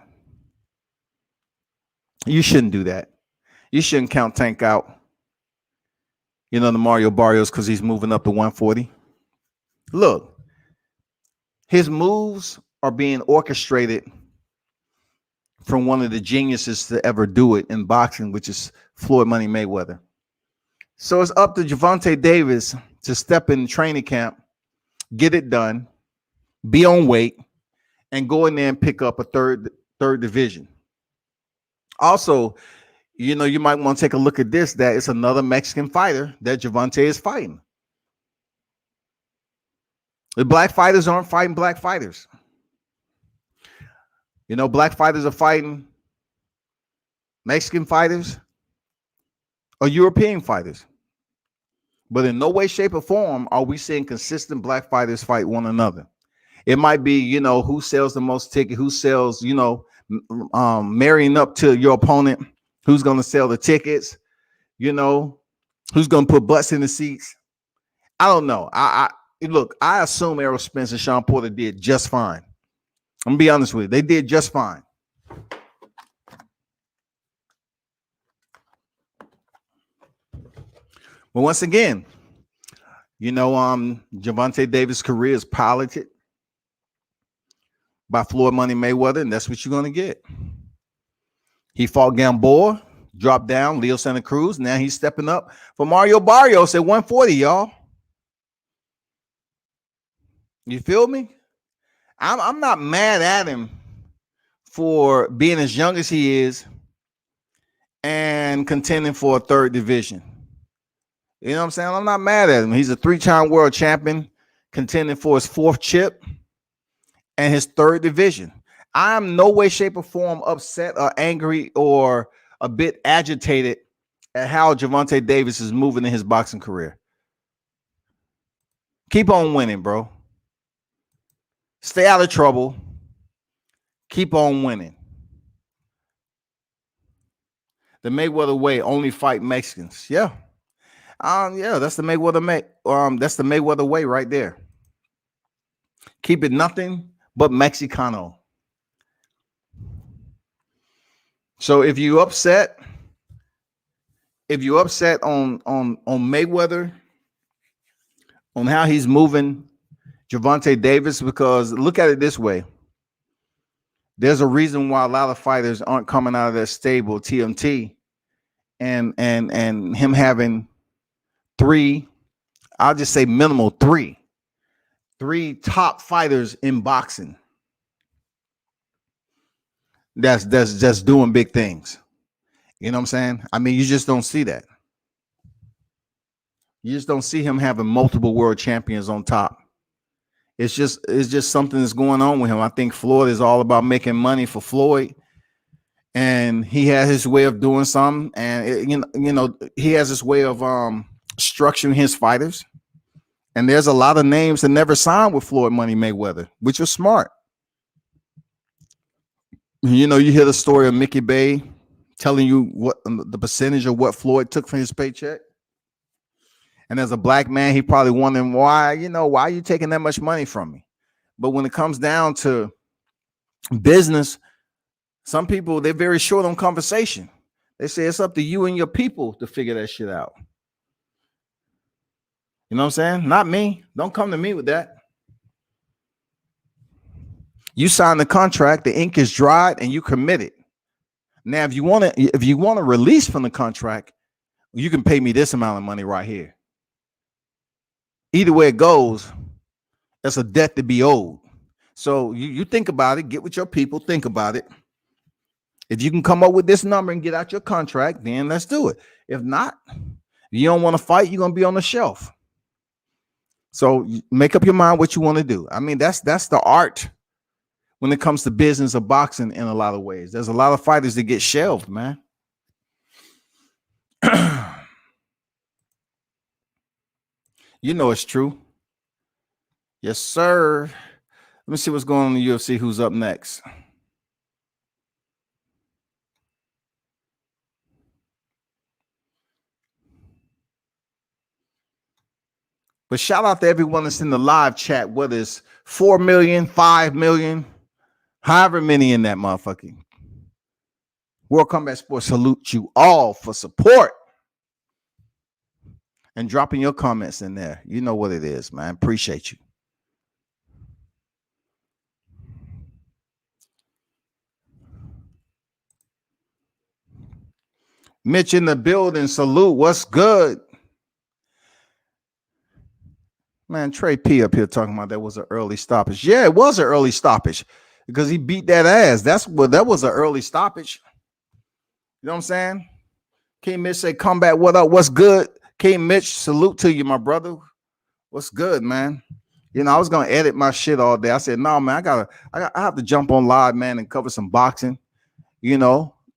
You shouldn't do that. You shouldn't count Tank out. You know, the Mario Barrios, because he's moving up to 140. Look, his moves are being orchestrated from one of the geniuses to ever do it in boxing, which is Floyd Money Mayweather. So it's up to Gervonta Davis to step in training camp, get it done, be on weight, and go in there and pick up a third division. Also, you know, you might want to take a look at this, that it's another Mexican fighter that Gervonta is fighting. The black fighters aren't fighting black fighters. You know, black fighters are fighting Mexican fighters or European fighters. But in no way, shape, or form are we seeing consistent black fighters fight one another. It might be, you know, who sells the most ticket, who sells, you know, marrying up to your opponent, who's going to sell the tickets, you know, who's going to put butts in the seats. I don't know. Look, I assume Errol Spence and Sean Porter did just fine. I'm going to be honest with you. They did just fine. But once again, you know, Gervonta Davis' career is piloted by Floyd Money Mayweather, and that's what you're going to get. He fought Gamboa, dropped down, Leo Santa Cruz. Now he's stepping up for Mario Barrios at 140, y'all. You feel me? I'm not mad at him for being as young as he is and contending for a third division. You know what I'm saying? I'm not mad at him. He's a 3-time world champion, contending for his 4th chip and his 3rd division. I'm no way, shape, or form upset or angry or a bit agitated at how Gervonta Davis is moving in his boxing career. Keep on winning, bro. Stay out of trouble. Keep on winning. The Mayweather way, only fight Mexicans. Yeah. Yeah, that's the Mayweather way right there. Keep it nothing but Mexicano. So if you upset on Mayweather, on how he's moving Gervonta Davis, because look at it this way. There's a reason why a lot of fighters aren't coming out of that stable, TMT, and him having 3, I'll just say minimal 3 top fighters in boxing that's just doing big things. You know what I'm saying? I mean, you just don't see that. You just don't see him having multiple world champions on top. It's just something that's going on with him. I think Floyd is all about making money for Floyd, and he has his way of doing something, and he has his way of structuring his fighters. And there's a lot of names that never signed with Floyd Money Mayweather, which was smart. You hear the story of Mickey Bay telling you what the percentage of what Floyd took from his paycheck. And as a black man, he probably wondering why are you taking that much money from me? But when it comes down to business, some people, they're very short on conversation. They say it's up to you and your people to figure that shit out. You know what I'm saying? Not me. Don't come to me with that. You signed the contract, the ink is dried, and you committed. Now, if you want to release from the contract, you can pay me this amount of money right here. Either way it goes, that's a debt to be owed. So you think about it, get with your people, think about it. If you can come up with this number and get out your contract, then let's do it. If not, you don't want to fight, you're going to be on the shelf. So make up your mind what you want to do. I mean, that's the art when it comes to business of boxing in a lot of ways. There's a lot of fighters that get shelved, man. It's true. Yes, sir. Let me see what's going on in the UFC. Who's up next? But shout out to everyone that's in the live chat, whether it's 4 million, 5 million, however many in that motherfucking. World Combat Sports salute you all for support and dropping your comments in there. You know what it is, man. Appreciate you. Mitch in the building, salute. What's good? Man, Trey P up here talking about that was an early stoppage. Yeah, it was an early stoppage because he beat that ass. That was an early stoppage. You know what I'm saying? King Mitch say, "Combat, what up? What's good?" King Mitch, salute to you, my brother. What's good, man? I was gonna edit my shit all day. I said, "No, man, I have to jump on live, man, and cover some boxing.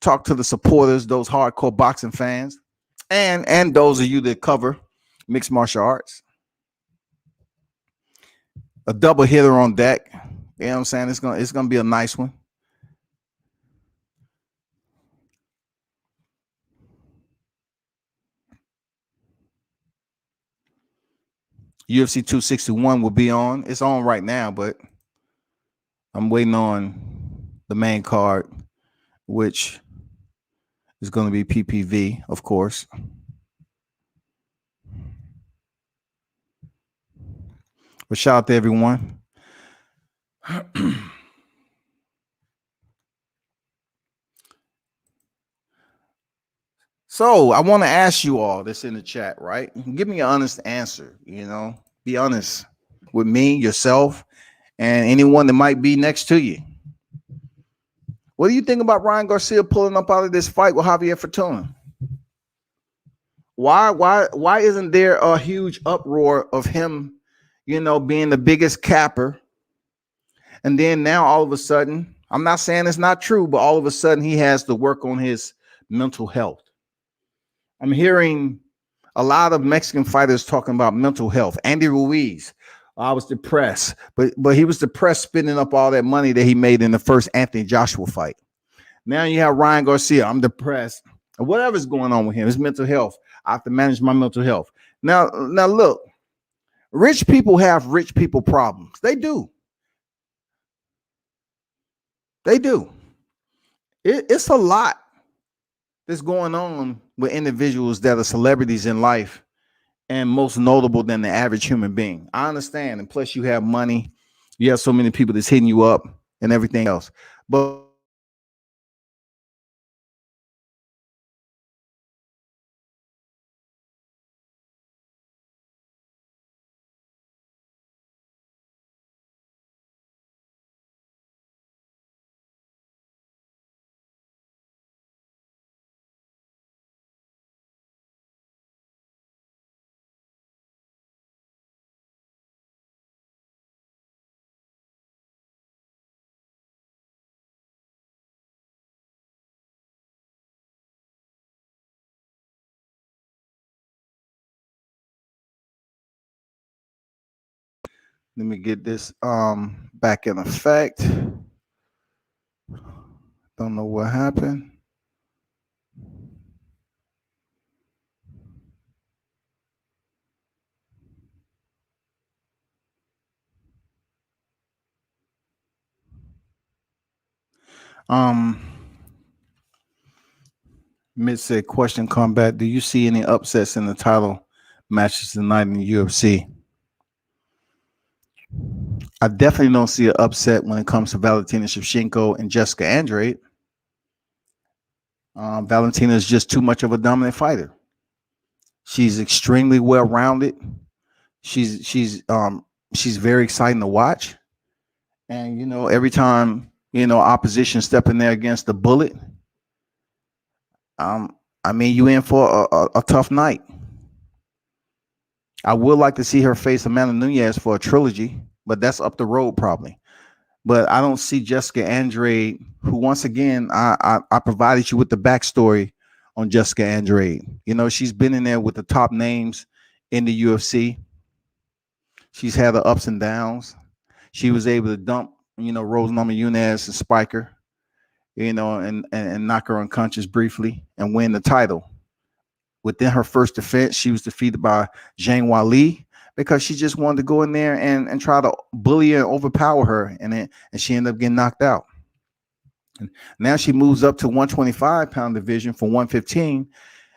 Talk to the supporters, those hardcore boxing fans, and those of you that cover mixed martial arts." A double hitter on deck. You know what I'm saying? It's gonna be a nice one. UFC 261 will be on. It's on right now, but I'm waiting on the main card, which is going to be PPV, of course. But shout out to everyone. So I want to ask you all this in the chat, right? Give me an honest answer, be honest with me, yourself, and anyone that might be next to you. What do you think about Ryan Garcia pulling up out of this fight with Javier Fortuna? Why isn't there a huge uproar of him, being the biggest capper? And then now all of a sudden, I'm not saying it's not true, but all of a sudden he has to work on his mental health. I'm hearing a lot of Mexican fighters talking about mental health. Andy Ruiz, I was depressed, but he was depressed spending up all that money that he made in the first Anthony Joshua fight. Now you have Ryan Garcia. I'm depressed. Whatever's going on with him, his mental health. I have to manage my mental health. Now look, rich people have rich people problems. They do. They do. It's a lot that's going on with individuals that are celebrities in life and most notable than the average human being. I understand. And plus you have money. You have so many people that's hitting you up and everything else. But let me get this back in effect. Don't know what happened. Mid said question combat. Do you see any upsets in the title matches tonight in the UFC? I definitely don't see an upset when it comes to Valentina Shevchenko and Jessica Andrade. Valentina is just too much of a dominant fighter. She's extremely well rounded. She's very exciting to watch. And every time opposition step in there against the bullet, you in for a tough night. I would like to see her face Amanda Nunes for a trilogy, but that's up the road probably. But I don't see Jessica Andrade, who once again, I provided you with the backstory on Jessica Andrade. She's been in there with the top names in the UFC. She's had her ups and downs. She was able to dump, Rose Namajunas and spike her, and knock her unconscious briefly and win the title. Within her first defense, she was defeated by Zhang Weili because she just wanted to go in there and try to bully and overpower her, and she ended up getting knocked out. And now she moves up to 125-pound division from 115,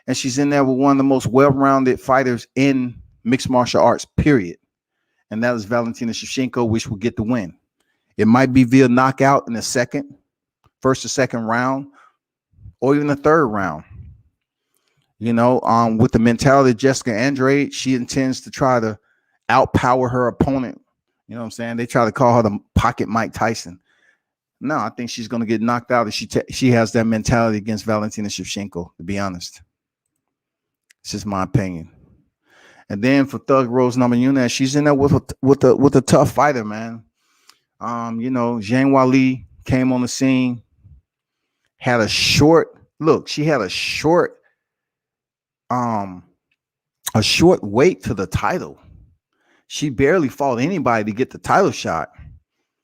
and she's in there with one of the most well-rounded fighters in mixed martial arts, period. And that is Valentina Shevchenko, which will get the win. It might be via knockout in the first or second round, or even the third round. With the mentality of Jessica Andrade, she intends to try to outpower her opponent. You know what I'm saying? They try to call her the pocket Mike Tyson. No, I think she's going to get knocked out if she has that mentality against Valentina Shevchenko, to be honest. It's just my opinion. And then for Thug Rose Namajunas, she's in there with a tough fighter, man. Zhang Weili came on the scene, had a short wait to the title. She barely fought anybody to get the title shot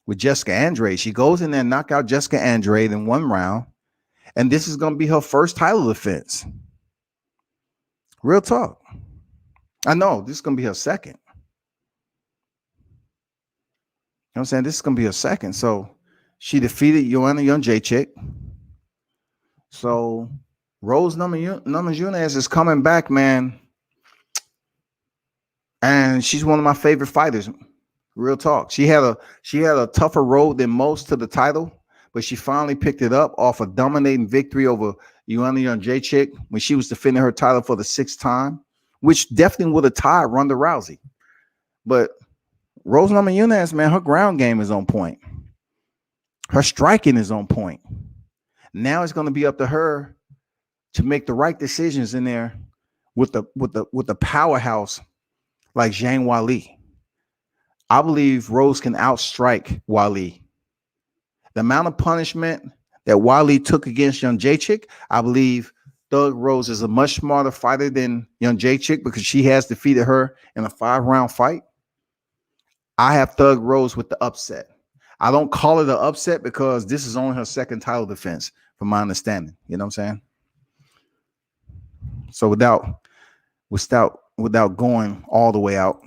with Jessica Andrade. She goes in there and knock out Jessica Andrade in one round, and this is going to be her first title defense. Real talk. I know this is going to be her second. You know what I'm saying? This is going to be her second. So she defeated Joanna Jędrzejczyk. So Rose Namajunas is coming back, man. And she's one of my favorite fighters. Real talk. She had a tougher road than most to the title, but she finally picked it up off a dominating victory over Joanna Jędrzejczyk when she was defending her title for the 6th time, which definitely would have tied Ronda Rousey. But Rose Namajunas, man, her ground game is on point. Her striking is on point. Now it's going to be up to her to make the right decisions in there with the powerhouse like Zhang Weili. I believe Rose can outstrike Weili. The amount of punishment that Weili took against Young Jacek, I believe Thug Rose is a much smarter fighter than Young Jacek because she has defeated her in a 5-round fight. I have Thug Rose with the upset. I don't call it an upset because this is only her second title defense, from my understanding. You know what I'm saying? So without going all the way out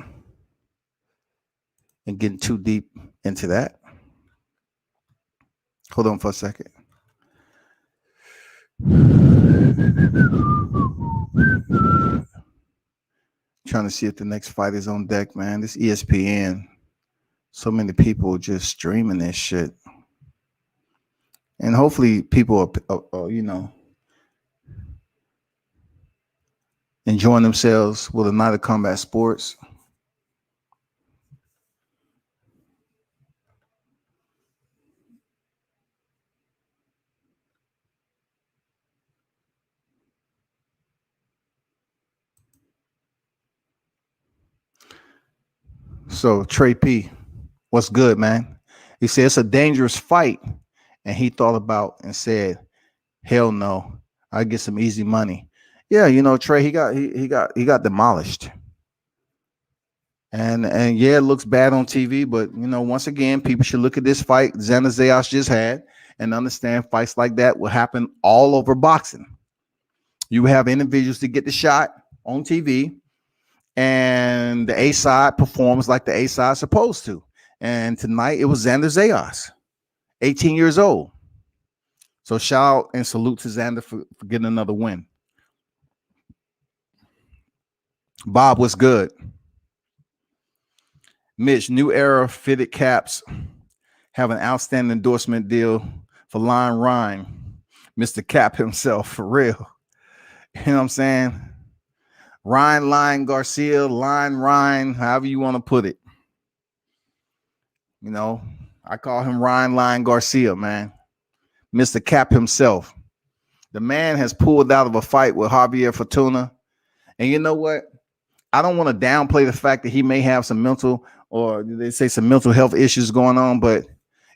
and getting too deep into that, hold on for a second. Trying to see if the next fight is on deck, man. This ESPN, so many people just streaming this shit. And hopefully people are enjoying themselves with a night of combat sports. So Trey P, what's good, man? He said it's a dangerous fight, and he thought about and said, "Hell no, I get some easy money." Yeah, Trey, he got demolished, and yeah, it looks bad on TV, but once again, people should look at this fight Xander Zayas just had and understand fights like that will happen all over boxing. You have individuals that get the shot on TV, and the A side performs like the A side is supposed to. And tonight it was Xander Zayas, 18 years old. So shout out and salute to Xander for getting another win. Bob, what's good? Mitch, New Era fitted caps have an outstanding endorsement deal for Lion Ryan, Mr. Cap himself, for real. You know what I'm saying? Lion Garcia, Ryan, however you want to put it. I call him Lion Garcia, man. Mr. Cap himself. The man has pulled out of a fight with Javier Fortuna. And you know what? I don't want to downplay the fact that he may have some mental, or they say some mental health issues going on, but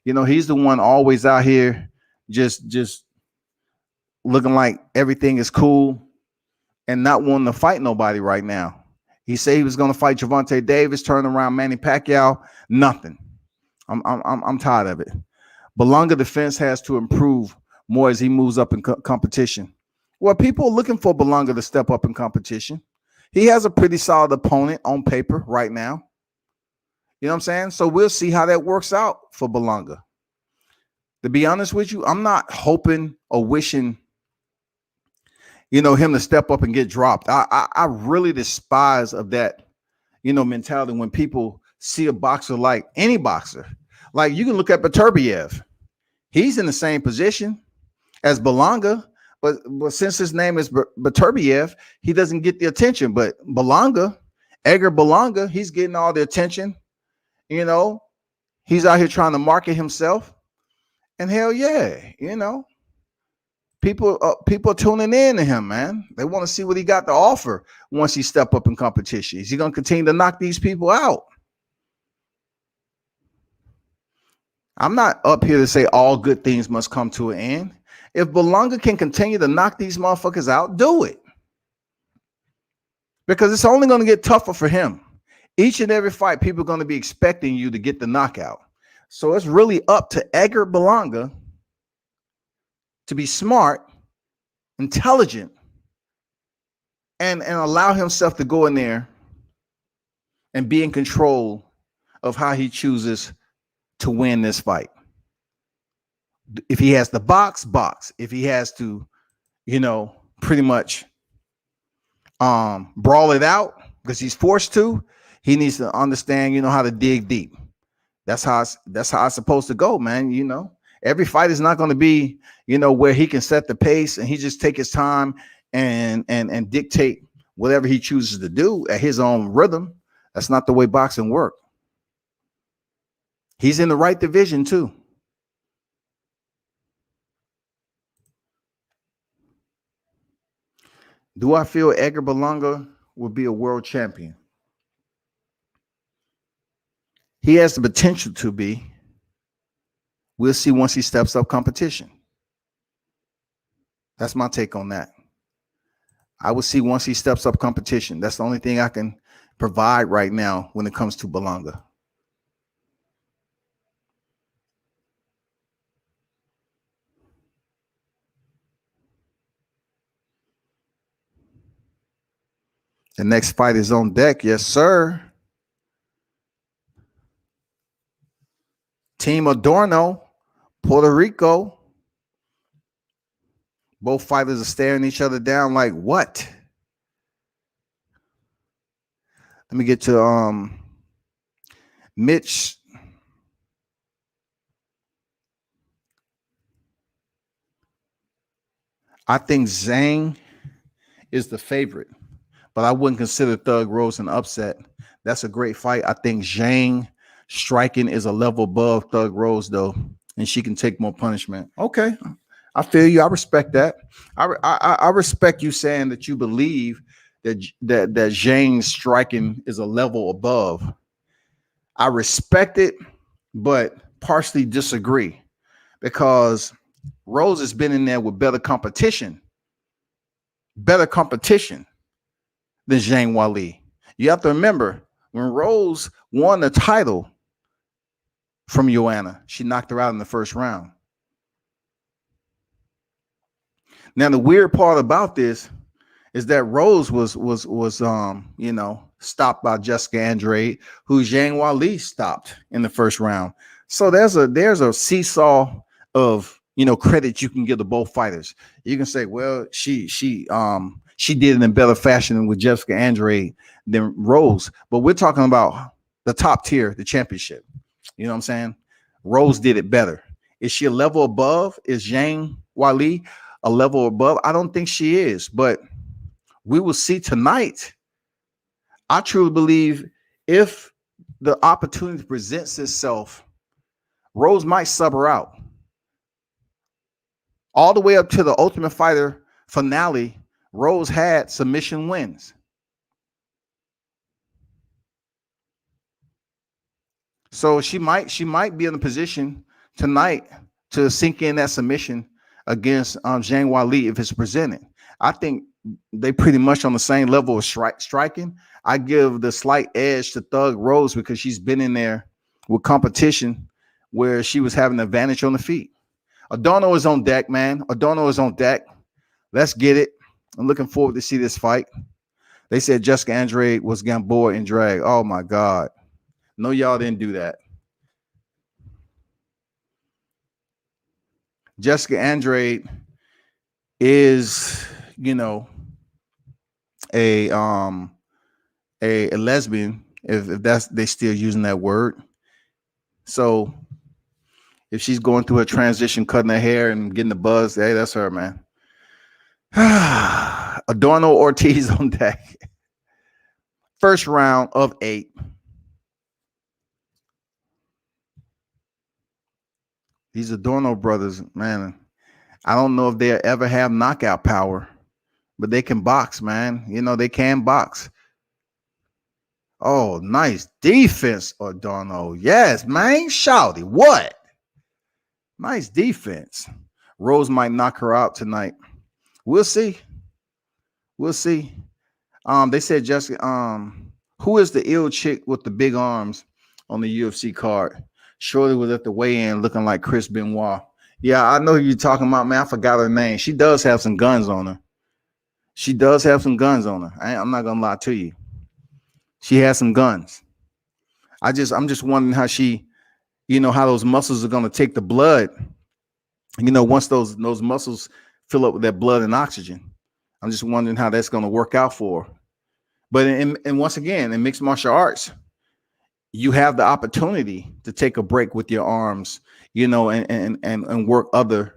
he's the one always out here just looking like everything is cool and not wanting to fight nobody right now. He said he was going to fight Gervonta Davis, turn around Manny Pacquiao, nothing. I'm tired of it. Berlanga defense has to improve more as he moves up in competition. Well, people are looking for Berlanga to step up in competition. He has a pretty solid opponent on paper right now. You know what I'm saying? So we'll see how that works out for Berlanga. To be honest with you, I'm not hoping or wishing, him to step up and get dropped. I really despise of that, mentality when people see a boxer like any boxer. Like you can look at Beterbiev. He's in the same position as Berlanga, but since his name is Beterbiev, he doesn't get the attention. But Edgar Berlanga, he's getting all the attention. He's out here trying to market himself. And hell yeah, people are tuning in to him, man. They want to see what he got to offer once he step up in competition. Is he going to continue to knock these people out? I'm not up here to say all good things must come to an end. If Berlanga can continue to knock these motherfuckers out, do it. Because it's only going to get tougher for him. Each and every fight, people are going to be expecting you to get the knockout. So it's really up to Edgar Berlanga to be smart, intelligent, and allow himself to go in there and be in control of how he chooses to win this fight. If he has to box. If he has to, pretty much brawl it out because he's forced to, he needs to understand, how to dig deep. That's how it's supposed to go, man. Every fight is not going to be, where he can set the pace and he just take his time and dictate whatever he chooses to do at his own rhythm. That's not the way boxing works. He's in the right division too. Do I feel Edgar Berlanga will be a world champion? He has the potential to be. We'll see once he steps up competition. That's my take on that. I will see once he steps up competition. That's the only thing I can provide right now when it comes to Berlanga. The next fight is on deck. Yes, sir. Team Adorno, Puerto Rico. Both fighters are staring each other down like, what? Let me get to Mitch. I think Zhang is the favorite, but I wouldn't consider Thug Rose an upset. That's a great fight. I think Zhang striking is a level above Thug Rose, though, and she can take more punishment. Okay, I feel you. I respect that. I respect you saying that you believe that Zhang's striking is a level above. I respect it, but partially disagree because Rose has been in there with better competition than Zhang Weili. You have to remember when Rose won the title from Joanna, she knocked her out in the first round. Now the weird part about this is that Rose was stopped by Jessica Andrade, who Zhang Weili stopped in the first round. So there's a seesaw of credit you can give to both fighters. You can say, well, she did it in better fashion with Jessica Andrade than Rose, but we're talking about the top tier, the championship. You know what I'm saying? Rose did it better. Is she a level above? Is Zhang Weili a level above? I don't think she is, but we will see tonight. I truly believe if the opportunity presents itself, Rose might sub her out. All the way up to the Ultimate Fighter finale, Rose had submission wins. So she might be in a position tonight to sink in that submission against Zhang Weili if it's presented. I think they pretty much on the same level of striking. I give the slight edge to Thug Rose because she's been in there with competition where she was having an advantage on the feet. Adorno is on deck, man. Adorno is on deck. Let's get it. I'm looking forward to see this fight. They said Jessica Andrade was Gamboa in drag. Oh, my God. No, y'all didn't do that. Jessica Andrade is, a lesbian, if that's they still using that word. So if she's going through a transition, cutting her hair and getting the buzz, hey, that's her, man. Adorno Ortiz on deck. First round of 8. These Adorno brothers, man, I don't know if they'll ever have knockout power, but they can box, man. They can box. Oh, nice defense, Adorno. Yes, man. Shouty. What? Nice defense. Rose might knock her out tonight. We'll see. We'll see. They said Jessica, who is the ill chick with the big arms on the UFC card? Shorty was at the weigh-in looking like Chris Benoit. Yeah, I know who you're talking about, man. I forgot her name. She does have some guns on her. I'm not gonna lie to you. She has some guns. I'm just wondering how she, how those muscles are gonna take the blood. Once those muscles fill up with that blood and oxygen. I'm just wondering how that's gonna work out for her. But and once again, in mixed martial arts, you have the opportunity to take a break with your arms, and work other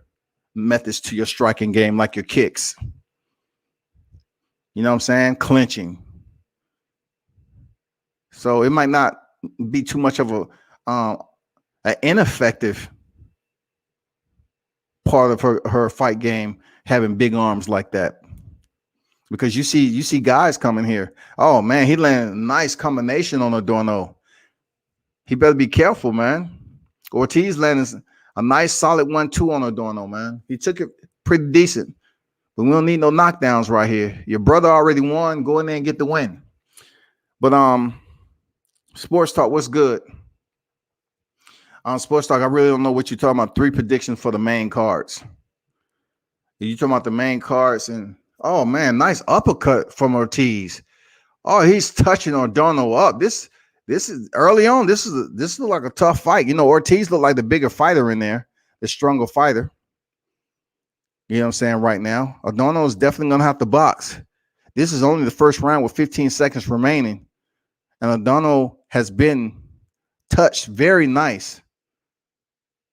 methods to your striking game, like your kicks. You know what I'm saying? Clinching. So it might not be too much of an ineffective part of her fight game, having big arms like that. Because you see guys coming here. Oh man, he landed a nice combination on Adorno. He better be careful, man. Ortiz landed a nice solid 1-2 on Adorno, man. He took it pretty decent. But we don't need no knockdowns right here. Your brother already won. Go in there and get the win. But Sports Talk, what's good? Sports Talk, I really don't know what you're talking about. 3 predictions for the main cards. You talking about the main cards, and oh man, nice uppercut from Ortiz. Oh, he's touching Adorno up. This is early on. This look like a tough fight. You know, Ortiz looked like the bigger fighter in there, the stronger fighter. You know what I'm saying right now? Adorno is definitely gonna have to box. This is only the first round with 15 seconds remaining, and Adorno has been touched very nice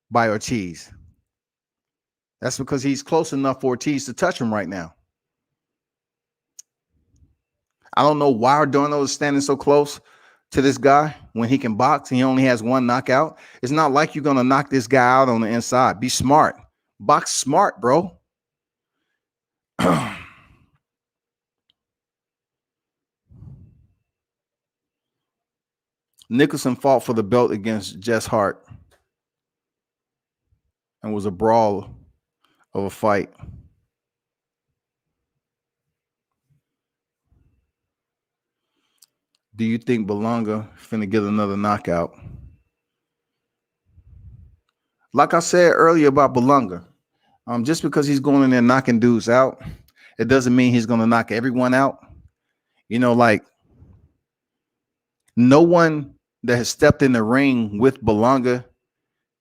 by Ortiz. That's because he's close enough for Ortiz to touch him right now. I don't know why Adorno is standing so close to this guy when he can box and he only has 1 knockout. It's not like you're going to knock this guy out on the inside. Be smart. Box smart, bro. Nicholson fought for the belt against Jess Hart and was a brawl of a fight. Do you think Belonga finna get another knockout? Like I said earlier about Belonga, just because he's going in there knocking dudes out, it doesn't mean he's going to knock everyone out. You know, like no one that has stepped in the ring with Belonga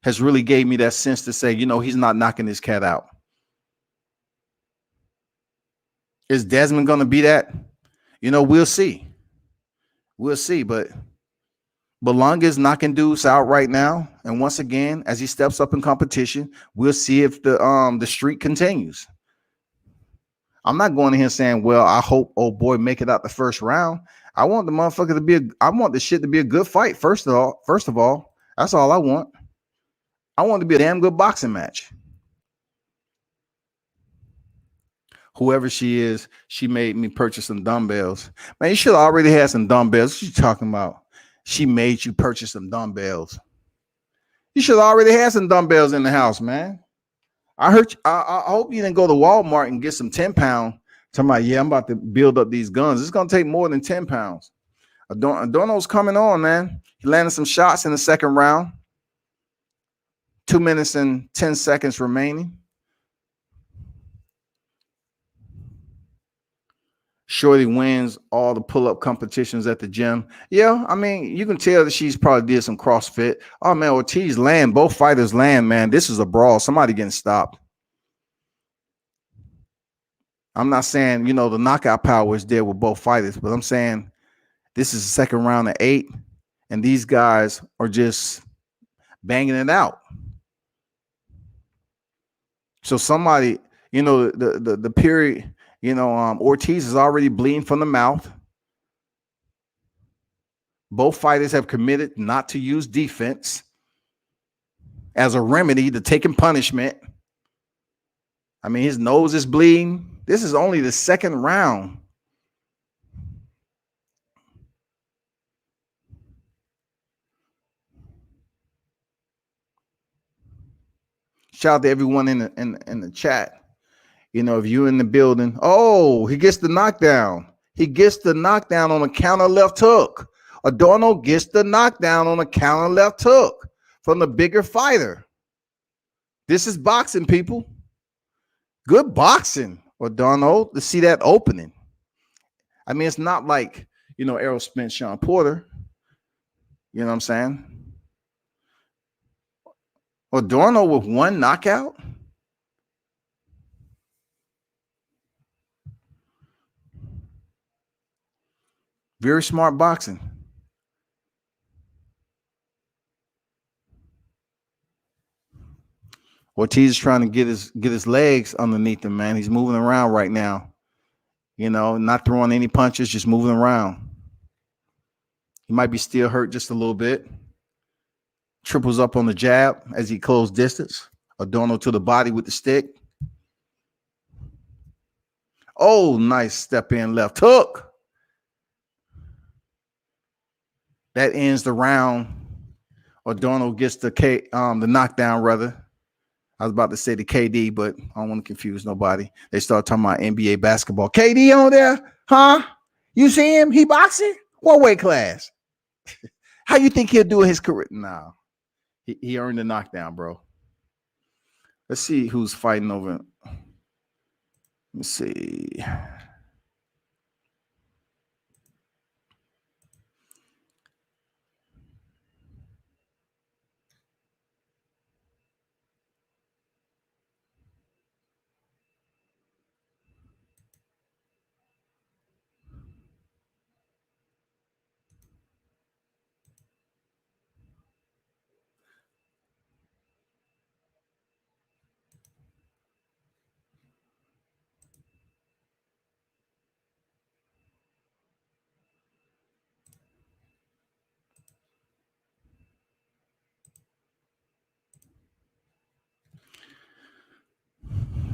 has really gave me that sense to say, you know, he's not knocking this cat out. Is Desmond going to be that? You know, we'll see. We'll see, but Belonga is knocking dudes out right now. And once again, as he steps up in competition, we'll see if the streak continues. I'm not going in here saying, well, I hope old boy make it out the first round. I want the motherfucker to be I want the shit to be a good fight. First of all, that's all I want. I want it to be a damn good boxing match. Whoever she is, she made me purchase some dumbbells. Man, you should have already had some dumbbells. What you talking about? She made you purchase some dumbbells. You should have already had some dumbbells in the house, man. I hope you didn't go to Walmart and get some 10-pound. Talking about, yeah, I'm about to build up these guns. It's going to take more than 10 pounds. Adorno's coming on, man. He landed some shots in the second round. 2 minutes and 10 seconds remaining. Shorty wins all the pull-up competitions at the gym. Yeah, I mean, you can tell that she's probably did some CrossFit. Oh, man, Ortiz land. Both fighters land, man. This is a brawl. Somebody getting stopped. I'm not saying, you know, the knockout power is there with both fighters, but I'm saying this is the second round of 8, and these guys are just banging it out. So somebody, you know, the period, you know, Ortiz is already bleeding from the mouth. Both fighters have committed not to use defense as a remedy to taking punishment. I mean, his nose is bleeding. This is only the second round. Shout out to everyone in the chat. You know, if you're in the building, oh, he gets the knockdown. He gets the knockdown on a counter left hook. Adorno gets the knockdown on a counter left hook from the bigger fighter. This is boxing, people. Good boxing, Adorno, to see that opening. I mean, it's not like, you know, Errol Spence, Sean Porter. You know what I'm saying? Adorno with 1 knockout. Very smart boxing. Ortiz is trying to get his legs underneath him, man. He's moving around right now. You know, not throwing any punches, just moving around. He might be still hurt just a little bit. Triples up on the jab as he closed distance. Adorno to the body with the stick. Oh, nice step in left hook. That ends the round. Adorno gets the knockdown, rather. I was about to say the KD, but I don't want to confuse nobody. They start talking about NBA basketball. KD on there? Huh? You see him? He boxing? What weight class? How you think he'll do in his career? Nah. He earned the knockdown, bro. Let's see who's fighting over. Let's see.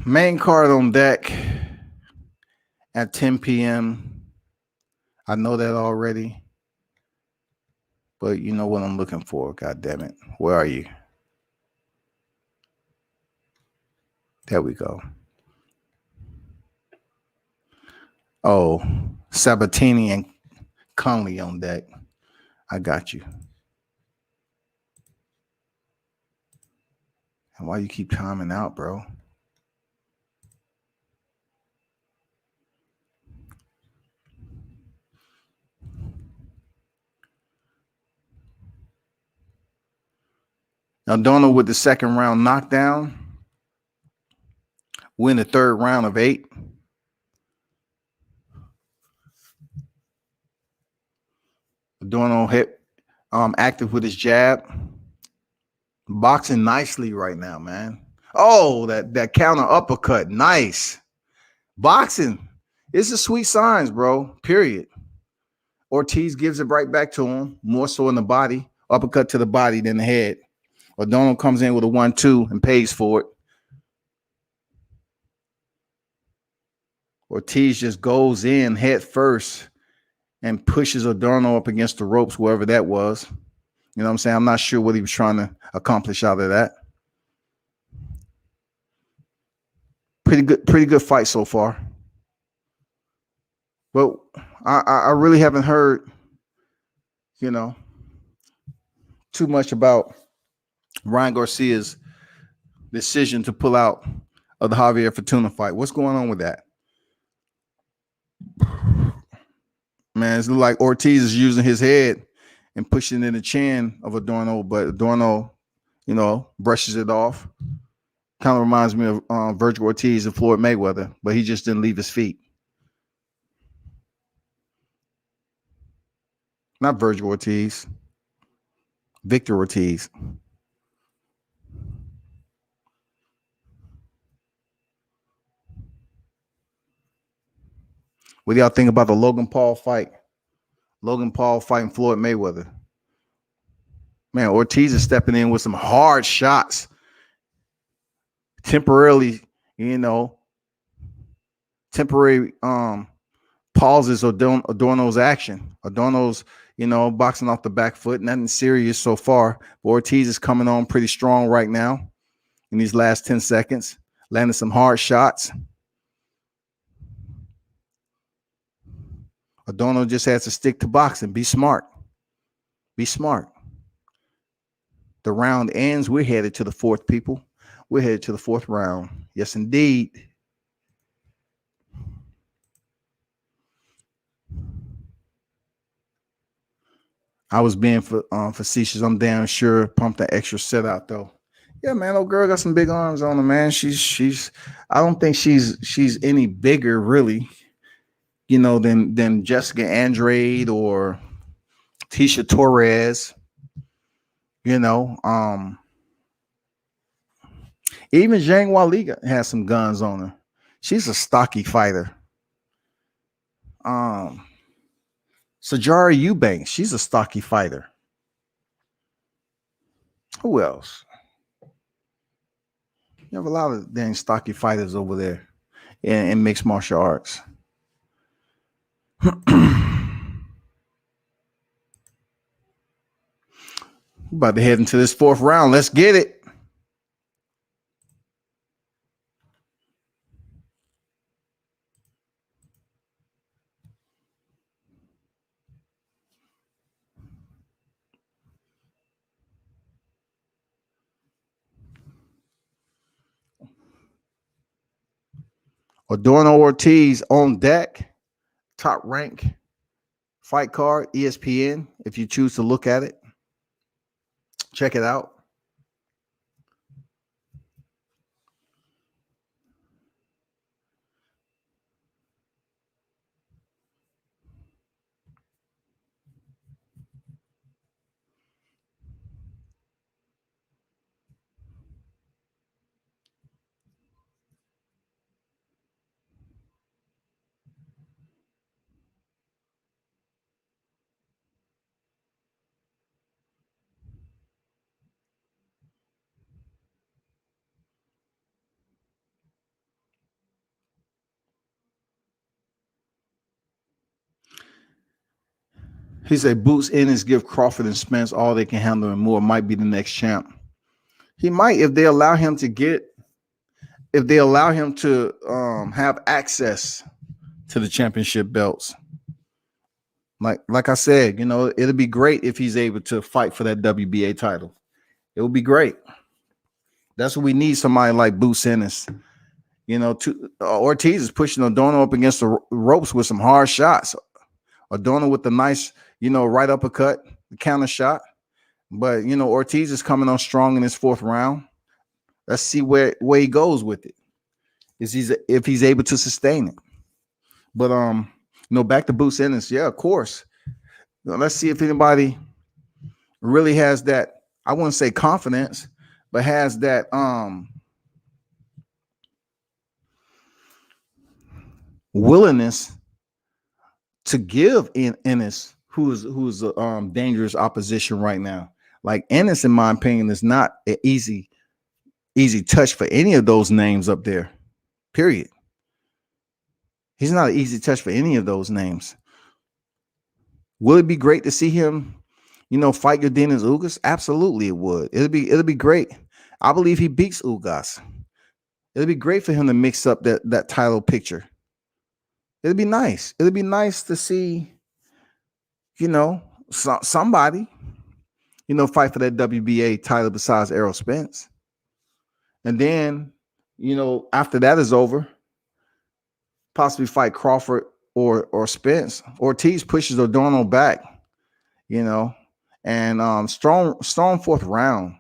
Main card on deck at 10 p.m. I know that already. But you know what I'm looking for. God damn it. Where are you? There we go. Oh, Sabatini and Connelly on deck. I got you. And why you keep timing out, bro? Now, Donald with the second round knockdown. Win the third round of 8. Donald hit active with his jab. Boxing nicely right now, man. Oh, that counter uppercut. Nice. Boxing. It's a sweet signs, bro. Period. Ortiz gives it right back to him, more so in the body. Uppercut to the body than the head. O'Donnell comes in with a 1-2 and pays for it. Ortiz just goes in head first and pushes O'Donnell up against the ropes, wherever that was. You know what I'm saying? I'm not sure what he was trying to accomplish out of that. Pretty good fight so far. But I really haven't heard, too much about Ryan Garcia's decision to pull out of the Javier Fortuna fight. What's going on with that? Man, it's like Ortiz is using his head and pushing in the chin of Adorno, but Adorno, brushes it off. Kind of reminds me of Virgil Ortiz and Floyd Mayweather, but he just didn't leave his feet. Not Virgil Ortiz. Victor Ortiz. What do y'all think about the Logan Paul fight? Logan Paul fighting Floyd Mayweather. Man, Ortiz is stepping in with some hard shots. Temporary pauses Adorno's action. Adorno's, boxing off the back foot. Nothing serious so far. But Ortiz is coming on pretty strong right now in these last 10 seconds. Landing some hard shots. Adorno just has to stick to boxing. Be smart. Be smart. The round ends. We're headed to the fourth, people. We're headed to the fourth round. Yes, indeed. I was being facetious. I'm damn sure pumped the extra set out though. Yeah, man, old girl got some big arms on her, man. She's I don't think she's any bigger really, than Jessica Andrade or Tisha Torres. Even Zhang Weili has some guns on her. She's a stocky fighter. Sajara Eubanks, she's a stocky fighter. Who else? You have a lot of dang stocky fighters over there. in mixed martial arts. About to head into this fourth round. Let's get it. Adorno Ortiz on deck. Top rank fight card, ESPN. If you choose to look at it, check it out. He said Boots Ennis give Crawford and Spence all they can handle and more. Might be the next champ. He might if they allow him to have access to the championship belts. Like I said, it'll be great if he's able to fight for that WBA title. It will be great. That's what we need, somebody like Boots Ennis. Ortiz is pushing Adorno up against the ropes with some hard shots. Adorno with the nice, right uppercut, the counter shot. But, Ortiz is coming on strong in his fourth round. Let's see where he goes with it. If he's able to sustain it. But, back to Boots Ennis. Yeah, of course. Let's see if anybody really has that, I wouldn't say confidence, but has that willingness to give Ennis, who's dangerous opposition right now. Like Ennis, in my opinion, is not an easy touch for any of those names up there. Period. He's not an easy touch for any of those names. Will it be great to see him, fight Yordenis Ugas? Absolutely, it would. It'll be great. I believe he beats Ugas. It'll be great for him to mix up that title picture. It'll be nice. It'll be nice to see, somebody, fight for that WBA title besides Errol Spence. And then, after that is over, possibly fight Crawford or Spence. Ortiz pushes Adorno back, and strong fourth round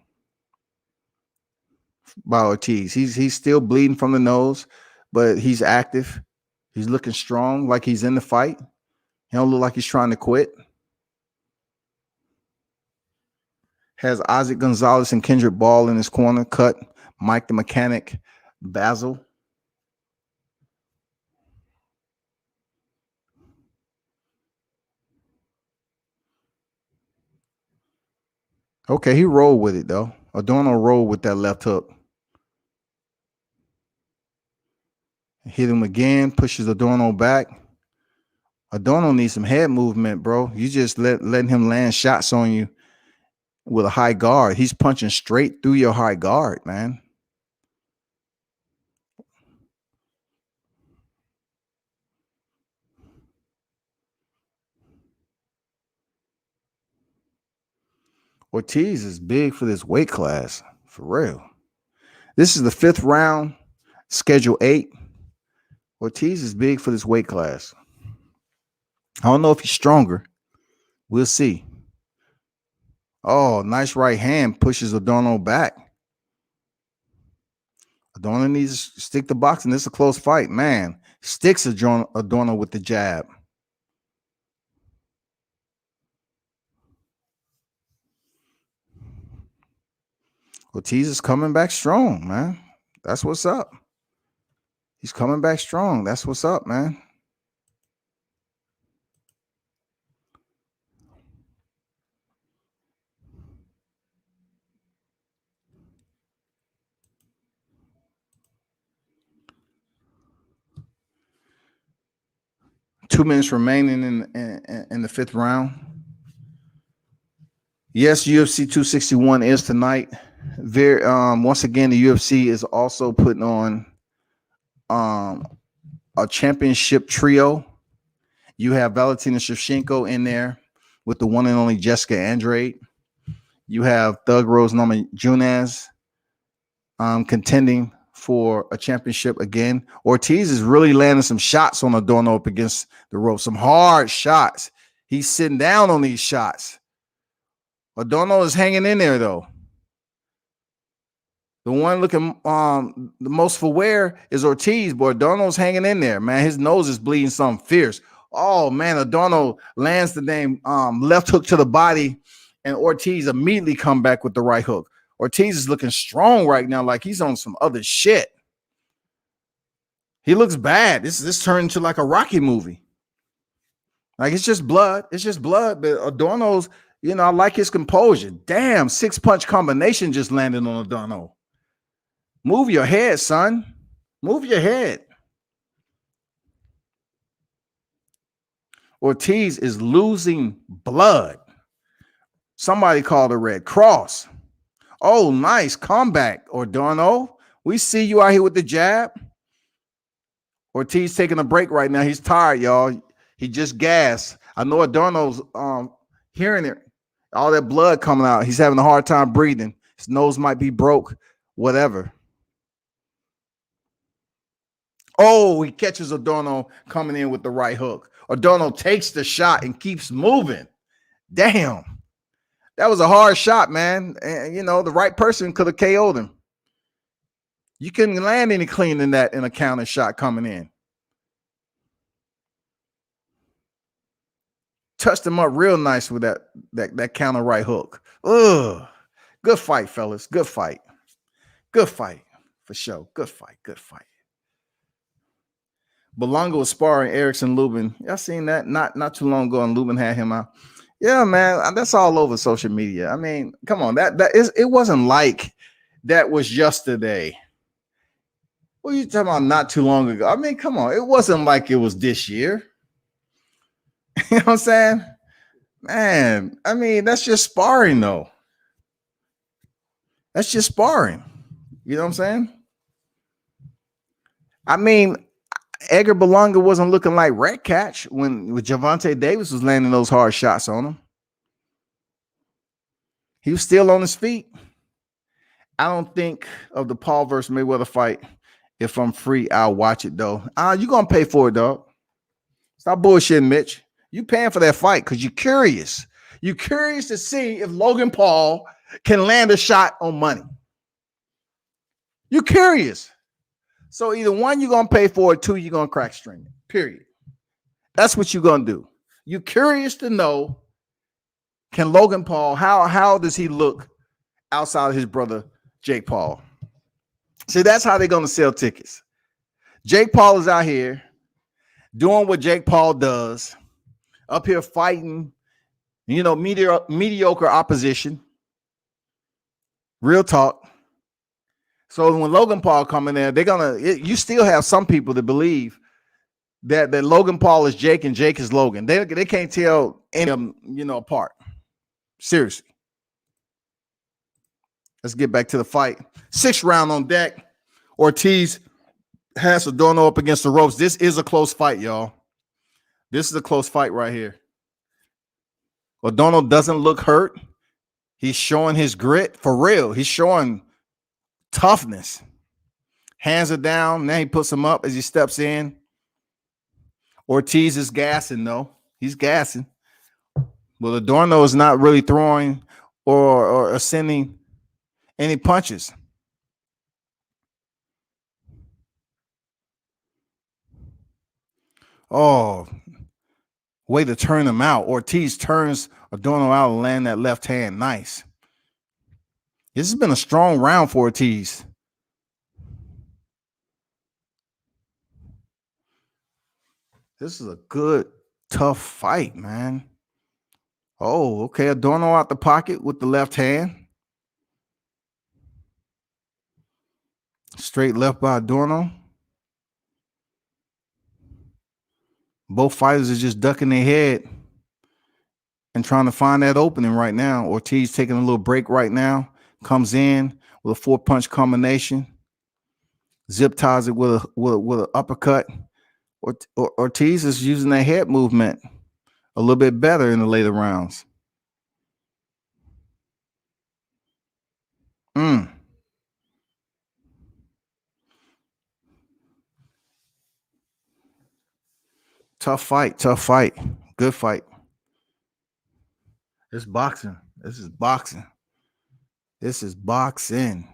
by Ortiz. He's still bleeding from the nose, but he's active. He's looking strong, like he's in the fight. He don't look like he's trying to quit. Has Isaac Gonzalez and Kendrick Ball in his corner. Cut Mike the Mechanic Basil. Okay, he rolled with it, though. Adorno rolled with that left hook. Hit him again, pushes Adorno back. Adorno needs some head movement, bro. You just letting him land shots on you with a high guard. He's punching straight through your high guard, man. Ortiz is big for this weight class, for real. This is the fifth round, schedule 8. Ortiz is big for this weight class. I don't know if he's stronger. We'll see. Oh, nice right hand pushes Adorno back. Adorno needs to stick to boxing. This is a close fight, man. Sticks Adorno with the jab. Ortiz is coming back strong, man. That's what's up. He's coming back strong. That's what's up, man. 2 minutes remaining in the 5th round. Yes, UFC 261 is tonight. Very once again, the UFC is also putting on a championship trio. You have Valentina Shevchenko in there with the one and only Jessica Andrade. You have Thug Rose Namajunas contending for a championship again. Ortiz is really landing some shots on Adorno up against the rope, some hard shots. He's sitting down on these shots. Adorno is hanging in there though. The one looking the most for wear is Ortiz, but Adorno's hanging in there, man. His nose is bleeding something fierce. Oh man, Adorno lands the name left hook to the body, and Ortiz immediately come back with the right hook. Ortiz is looking strong right now, like he's on some other shit. He looks bad. This turned into like a Rocky movie. Like it's just blood. It's just blood. But Adorno's, you know, I like his composure. Damn, 6-punch combination just landed on Adorno. Move your head, son. Move your head. Ortiz is losing blood. Somebody called a Red Cross. Oh, nice comeback, Adorno. We see you out here with the jab. Ortiz taking a break right now. He's tired, y'all. He just gassed. I know Adorno's hearing it. All that blood coming out. He's having a hard time breathing. His nose might be broke. Whatever. Oh, he catches Adorno coming in with the right hook. Adorno takes the shot and keeps moving. Damn. That was a hard shot, man. And, you know, the right person could have KO'd him. You couldn't land any cleaner than that in a counter shot coming in. Touched him up real nice with that counter right hook. Ugh. Good fight, fellas. Good fight. Good fight. For sure. Good fight. Good fight. Belonga was sparring Erickson Lubin. Y'all seen that? Not too long ago, and Lubin had him out. Yeah, man, that's all over social media. I mean, come on, it wasn't like that was yesterday. What are you talking about? Not too long ago. I mean, come on, it wasn't like it was this year. You know what I'm saying? Man, I mean, that's just sparring, though. That's just sparring. You know what I'm saying? I mean, Edgar Berlanga wasn't looking like rat catch when Gervonta Davis was landing those hard shots on him. He was still on his feet. I don't think of the Paul versus Mayweather fight. If I'm free, I'll watch it, though. You're going to pay for it, dog. Stop bullshitting, Mitch. You paying for that fight because you're curious. You're curious to see if Logan Paul can land a shot on money. You're curious. So either one, you're going to pay for it, two, you're going to crack string it, period. That's what you're going to do. You're curious to know, can Logan Paul, how does he look outside of his brother, Jake Paul? See, that's how they're going to sell tickets. Jake Paul is out here doing what Jake Paul does, up here fighting, you know, mediocre opposition. Real talk. So when Logan Paul come in there, you still have some people that believe that Logan Paul is Jake and Jake is Logan. They can't tell any of them, you know, apart. Seriously. Let's get back to the fight. 6th round on deck. Ortiz has Adorno up against the ropes. This is a close fight, y'all. This is a close fight right here. Adorno doesn't look hurt. He's showing his grit for real. He's showing toughness. Hands are down. Now he puts him up as he steps in. Ortiz is gassing, though. He's gassing. Well, Adorno is not really throwing or sending any punches. Oh, way to turn him out. Ortiz turns Adorno out and land that left hand. Nice. This has been a strong round for Ortiz. This is a good, tough fight, man. Oh, okay. Adorno out the pocket with the left hand. Straight left by Adorno. Both fighters are just ducking their head and trying to find that opening right now. Ortiz taking a little break right now. Comes in with a 4-punch combination. Zip ties it with an uppercut. Ortiz is using that head movement a little bit better in the later rounds. Tough fight. Good fight. It's boxing. This is boxing.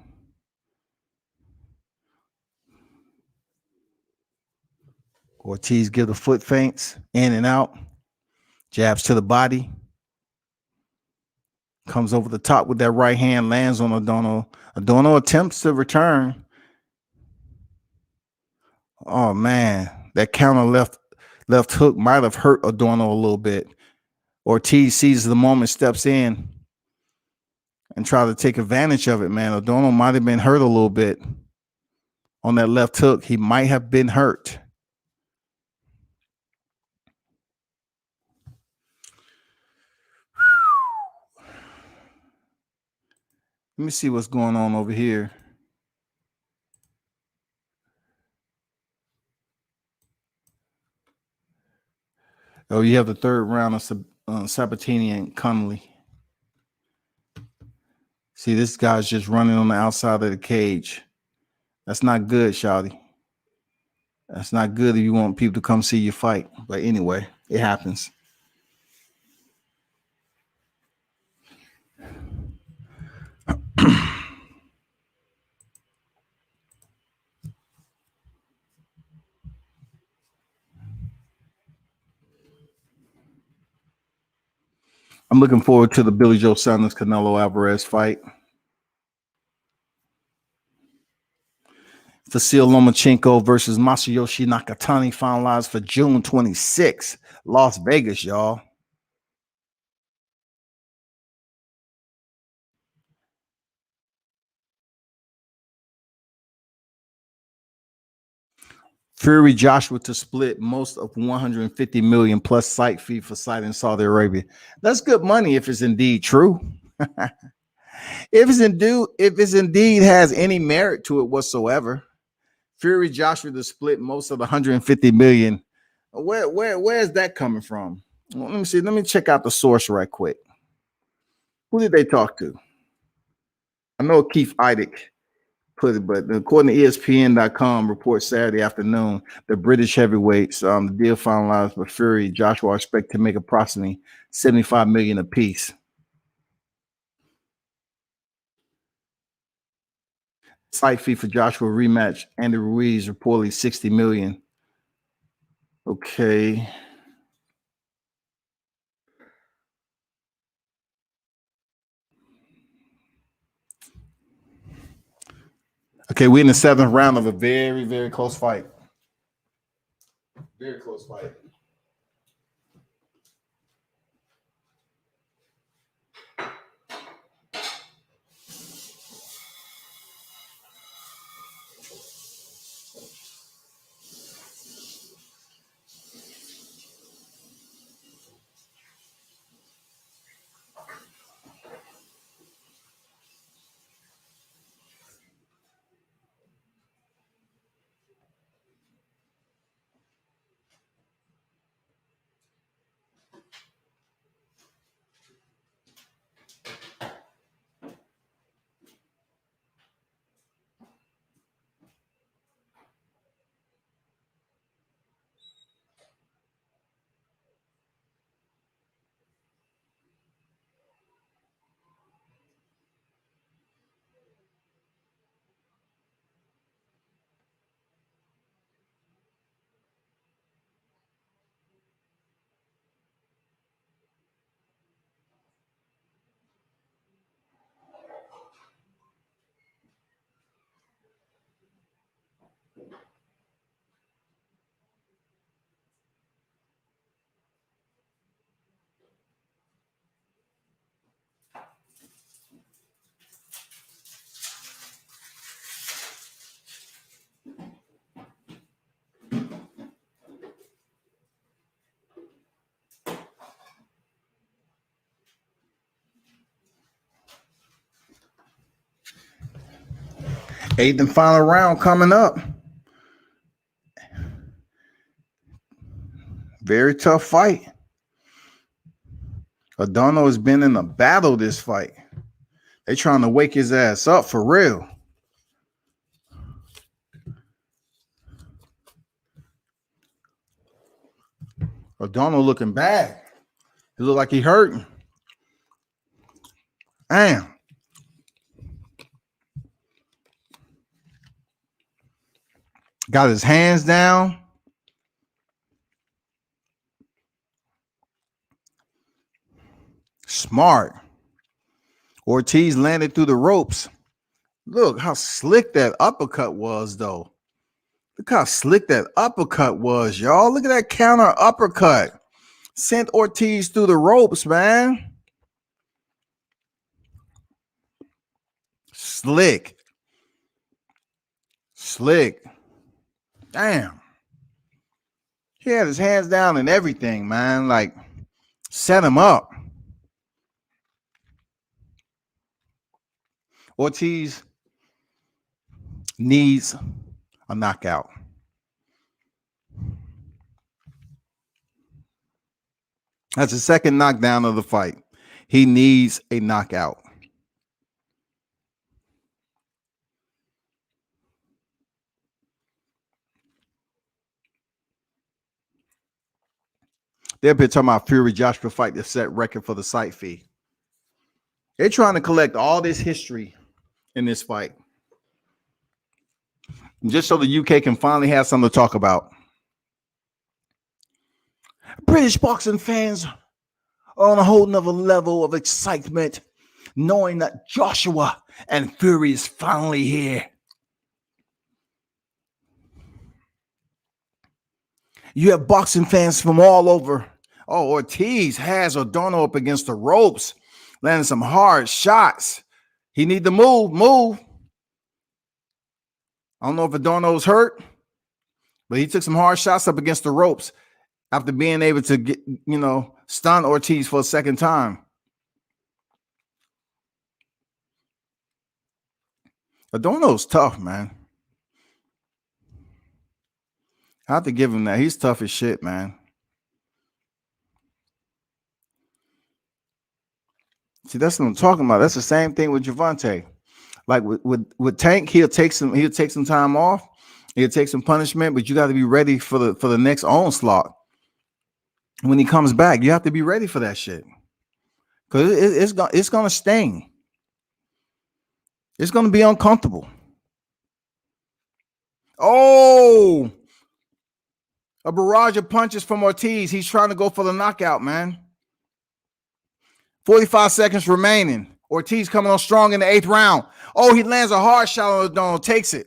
Ortiz give the foot feints in and out. Jabs to the body. Comes over the top with that right hand, lands on Adorno. Adorno attempts to return. Oh, man. That counter left hook might have hurt Adorno a little bit. Ortiz seizes the moment, steps in, and try to take advantage of it, man. Adorno might have been hurt a little bit on that left hook. He might have been hurt. Let me see what's going on over here. Oh, you have the third round of Sabatini and Connelly. See, this guy's just running on the outside of the cage. That's not good, Shawty. That's not good if you want people to come see you fight. But anyway, it happens. I'm looking forward to the Billy Joe Saunders Canelo Alvarez fight. Vasil Lomachenko versus Masayoshi Nakatani finalized for June 26th, Las Vegas, y'all. Fury Joshua to split most of 150 million plus site fee for site in Saudi Arabia. That's good money if it's indeed true. if it's indeed has any merit to it whatsoever. Fury Joshua to split most of the 150 million. Where is that coming from? Well, let me see. Let me check out the source right quick. Who did they talk to? I know Keith Idek put it, but according to ESPN.com, reports Saturday afternoon, the British heavyweights, the deal finalized with Fury Joshua expect to make approximately $75 million apiece. Site fee for Joshua rematch Andy Ruiz reportedly $60 million. Okay. Okay, we're in the 7th round of a very, very close fight. Very close fight. Eighth and final round coming up. Very tough fight. Adorno has been in a battle this fight. They trying to wake his ass up for real. Adorno looking bad. He look like he hurting. Damn. Got his hands down. Smart. Ortiz landed through the ropes. Look how slick that uppercut was, though. Look how slick that uppercut was, y'all. Look at that counter uppercut. Sent Ortiz through the ropes, man. Slick. Slick. Damn. He had his hands down and everything, man. Like, set him up. Ortiz needs a knockout. That's the second knockdown of the fight. He needs a knockout. They've been talking about Fury Joshua fight to set record for the site fee. They're trying to collect all this history in this fight, just so the UK can finally have something to talk about. British boxing fans are on a whole nother level of excitement, knowing that Joshua and Fury is finally here. You have boxing fans from all over. Oh, Ortiz has Adorno up against the ropes, landing some hard shots. He need to move. I don't know if Adorno's hurt, but he took some hard shots up against the ropes after being able to get, stun Ortiz for a second time. Adorno's tough, man. I have to give him that. He's tough as shit, man. See, that's what I'm talking about. That's the same thing with Gervonta. Like with Tank, he'll take some time off. He'll take some punishment, but you got to be ready for the next onslaught. When he comes back, you have to be ready for that shit. Because it's gonna sting. It's gonna be uncomfortable. Oh, a barrage of punches from Ortiz. He's trying to go for the knockout, man. 45 seconds remaining. Ortiz coming on strong in the 8th round. Oh, he lands a hard shot on Adorno, takes it.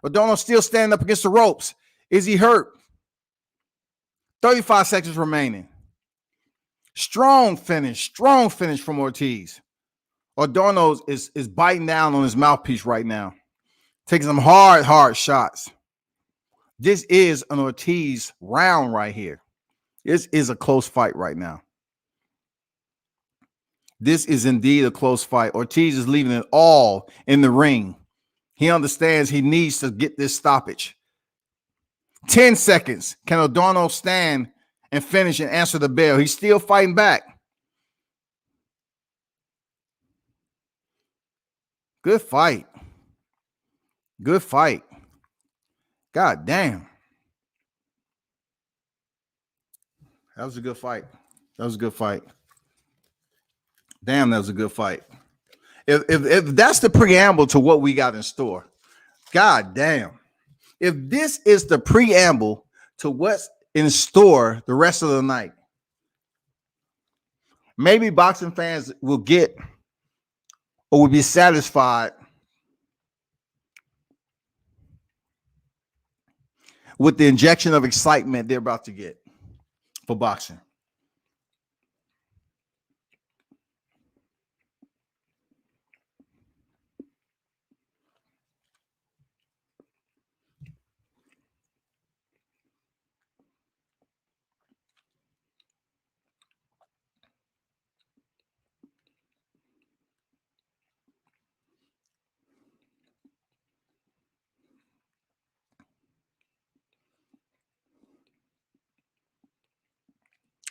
Adorno still standing up against the ropes. Is he hurt? 35 seconds remaining. Strong finish from Ortiz. Adorno is biting down on his mouthpiece right now. Taking some hard shots. This is an Ortiz round right here. This is a close fight right now. This is indeed a close fight. Ortiz is leaving it all in the ring. He understands he needs to get this stoppage. 10 seconds. Can Adorno stand and finish and answer the bell? He's still fighting back. Good fight. Good fight. God damn. That was a good fight. That was a good fight. Damn, that was a good fight. If that's the preamble to what we got in store, god damn. If this is the preamble to what's in store the rest of the night, maybe boxing fans will get or will be satisfied with the injection of excitement they're about to get for boxing.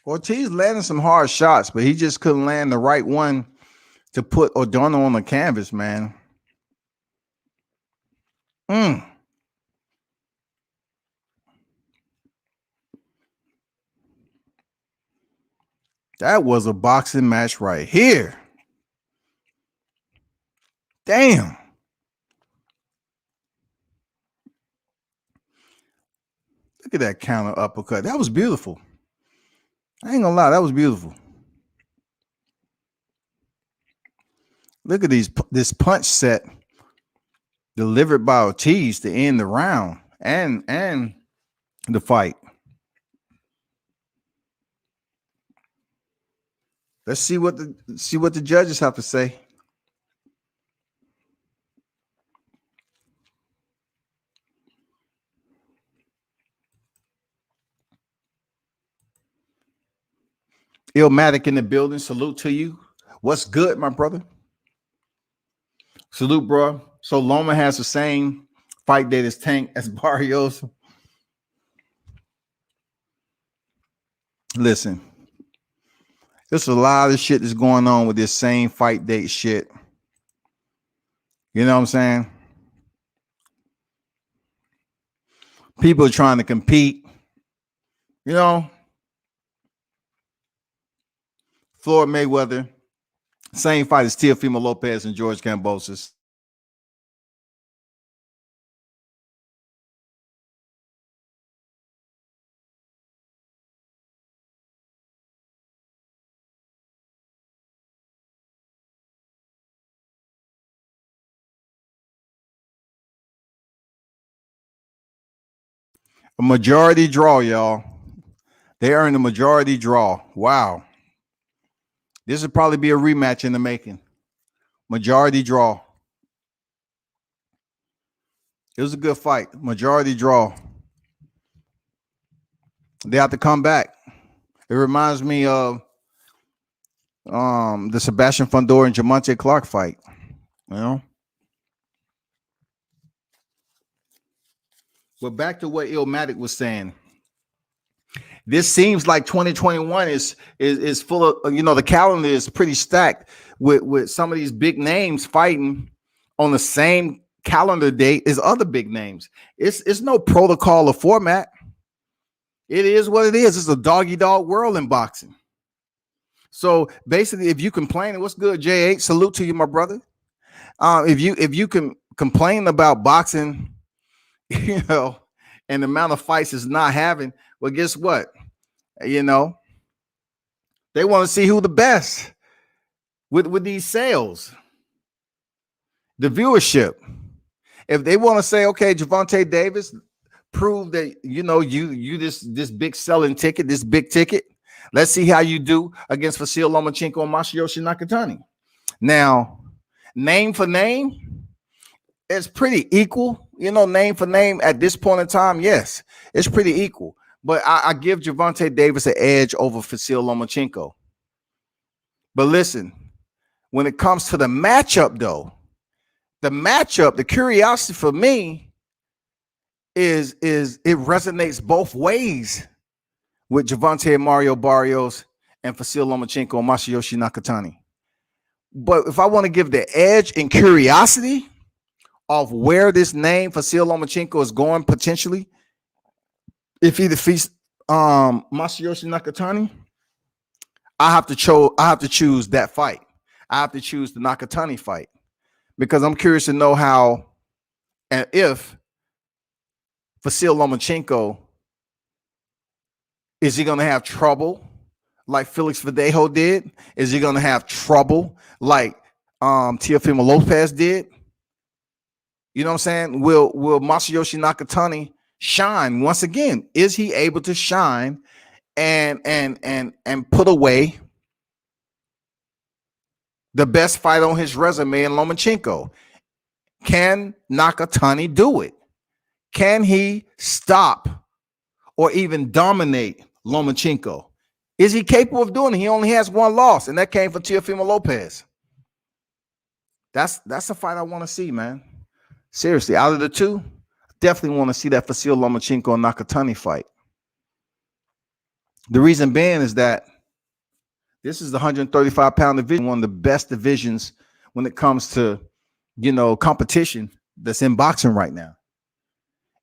Ortiz landing some hard shots, but he just couldn't land the right one to put Ordona on the canvas, man. Look That was a boxing match right here. Damn. Look at that counter uppercut. That was beautiful. I ain't gonna lie, that was beautiful. Look at this punch set delivered by Ortiz to end the round and the fight. Let's see what the judges have to say. Illmatic in the building. Salute to you. What's good, my brother? Salute, bro. So Loma has the same fight date as Tank as Barrios. Listen, there's a lot of shit that's going on with this same fight date shit. You know what I'm saying? People are trying to compete. You know, Floyd Mayweather, same fight as Teofimo Lopez and George Kambosos. A majority draw, y'all. They earned a majority draw. Wow. This would probably be a rematch in the making. Majority draw. It was a good fight. Majority draw. They have to come back. It reminds me of the Sebastian Fundora and Jamonte Clark fight. You know? But back to what Illmatic was saying. This seems like 2021 is full of, you know, the calendar is pretty stacked with some of these big names fighting on the same calendar date as other big names. It's no protocol or format. It is what it is. It's a dog-eat-dog world in boxing. So basically, if you complain, what's good, J8? Salute to you, my brother. If you can complain about boxing, you know, and the amount of fights is not having, well, guess what? You know, they want to see who the best with these sales, the viewership. If they want to say, okay, Gervonta Davis, prove that you know you this big selling ticket, this big ticket. Let's see how you do against Vasil Lomachenko and Masayoshi Nakatani. Now, name for name, it's pretty equal. You know, name for name at this point in time, yes, it's pretty equal. But I give Gervonta Davis an edge over Vasil Lomachenko. But listen, when it comes to the matchup, though, the curiosity for me is it resonates both ways with Gervonta Mario Barrios and Vasil Lomachenko and Masayoshi Nakatani. But if I want to give the edge and curiosity of where this name Vasil Lomachenko is going potentially, if he defeats Masayoshi Nakatani, I have to choose that fight. I have to choose the Nakatani fight because I'm curious to know how and if Vasil Lomachenko, is he going to have trouble like Felix Verdejo did? Is he going to have trouble like Teofimo Lopez did? You know what I'm saying? Will Masayoshi Nakatani shine once again? Is he able to shine and put away the best fight on his resume in Lomachenko? Can Nakatani do it? Can he stop or even dominate Lomachenko? Is he capable of doing it? He only has one loss, and that came from Teofimo Lopez. That's a fight I want to see, man. Seriously, out of the two, definitely want to see that Vasil Lomachenko and Nakatani fight. The reason being is that this is the 135-pound division, one of the best divisions when it comes to, competition that's in boxing right now.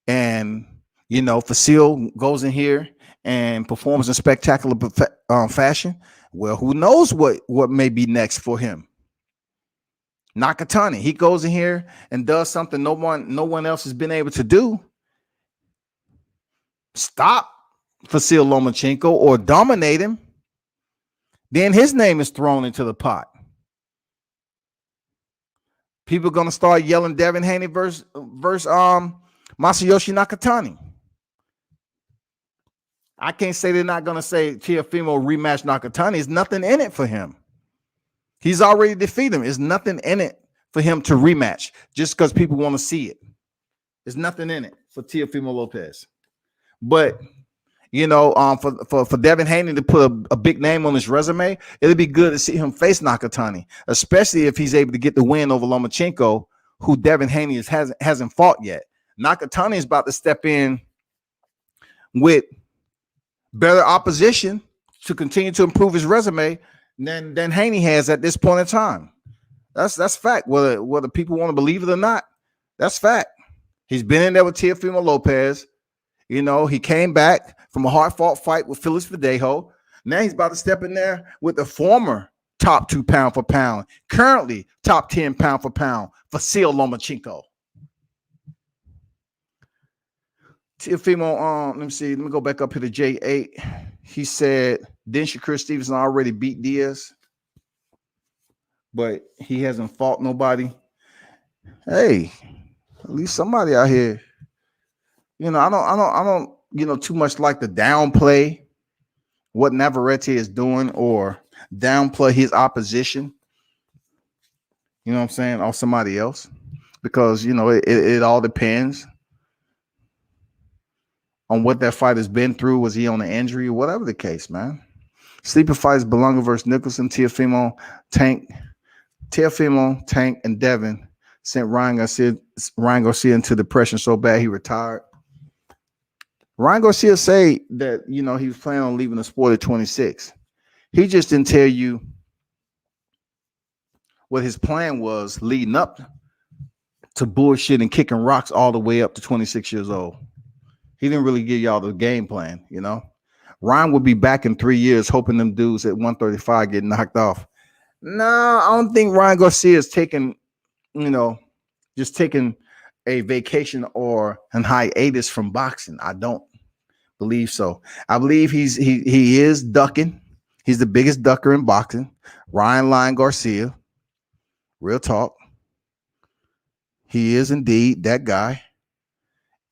And, Fasil goes in here and performs in spectacular fashion. Well, who knows what may be next for him? Nakatani, he goes in here and does something no one else has been able to do. Stop Vasil Lomachenko or dominate him. Then his name is thrown into the pot. People are gonna start yelling Devin Haney versus Masayoshi Nakatani. I can't say they're not gonna say Teofimo rematch Nakatani. There's nothing in it for him. He's already defeated him. There's nothing in it for him to rematch just because people want to see it. There's nothing in it for Teofimo Lopez. But for Devin Haney to put a big name on his resume, it'd be good to see him face Nakatani, especially if he's able to get the win over Lomachenko, who Devin Haney hasn't fought yet. Nakatani is about to step in with better opposition to continue to improve his resume than Haney has at this point in time. That's fact. Whether people want to believe it or not, that's fact. He's been in there with Teofimo Lopez. He came back from a hard-fought fight with Felix Verdejo. Now he's about to step in there with the former top 2 pound for pound, currently top 10 pound for pound, Vasil Lomachenko. Teofimo, let me see. Let me go back up here to J8. He said, didn't Shakur Stevenson already beat Diaz? But he hasn't fought nobody. Hey, at least somebody out here. I don't too much like to downplay what Navarrete is doing or downplay his opposition. You know what I'm saying? Or somebody else. Because, it all depends on what that fight has been through. Was he on an injury? Whatever the case, man. Sleeper fights Belunga versus Nicholson, Teofimo, Tank, and Devin sent Ryan Garcia into depression so bad he retired. Ryan Garcia say that, he was planning on leaving the sport at 26. He just didn't tell you what his plan was leading up to bullshit and kicking rocks all the way up to 26 years old. He didn't really give y'all the game plan, Ryan will be back in 3 years hoping them dudes at 135 get knocked off. No, I don't think Ryan Garcia is taking, just taking a vacation or an hiatus from boxing. I don't believe so. I believe he is ducking. He's the biggest ducker in boxing. Ryan Lion Garcia. Real talk. He is indeed that guy.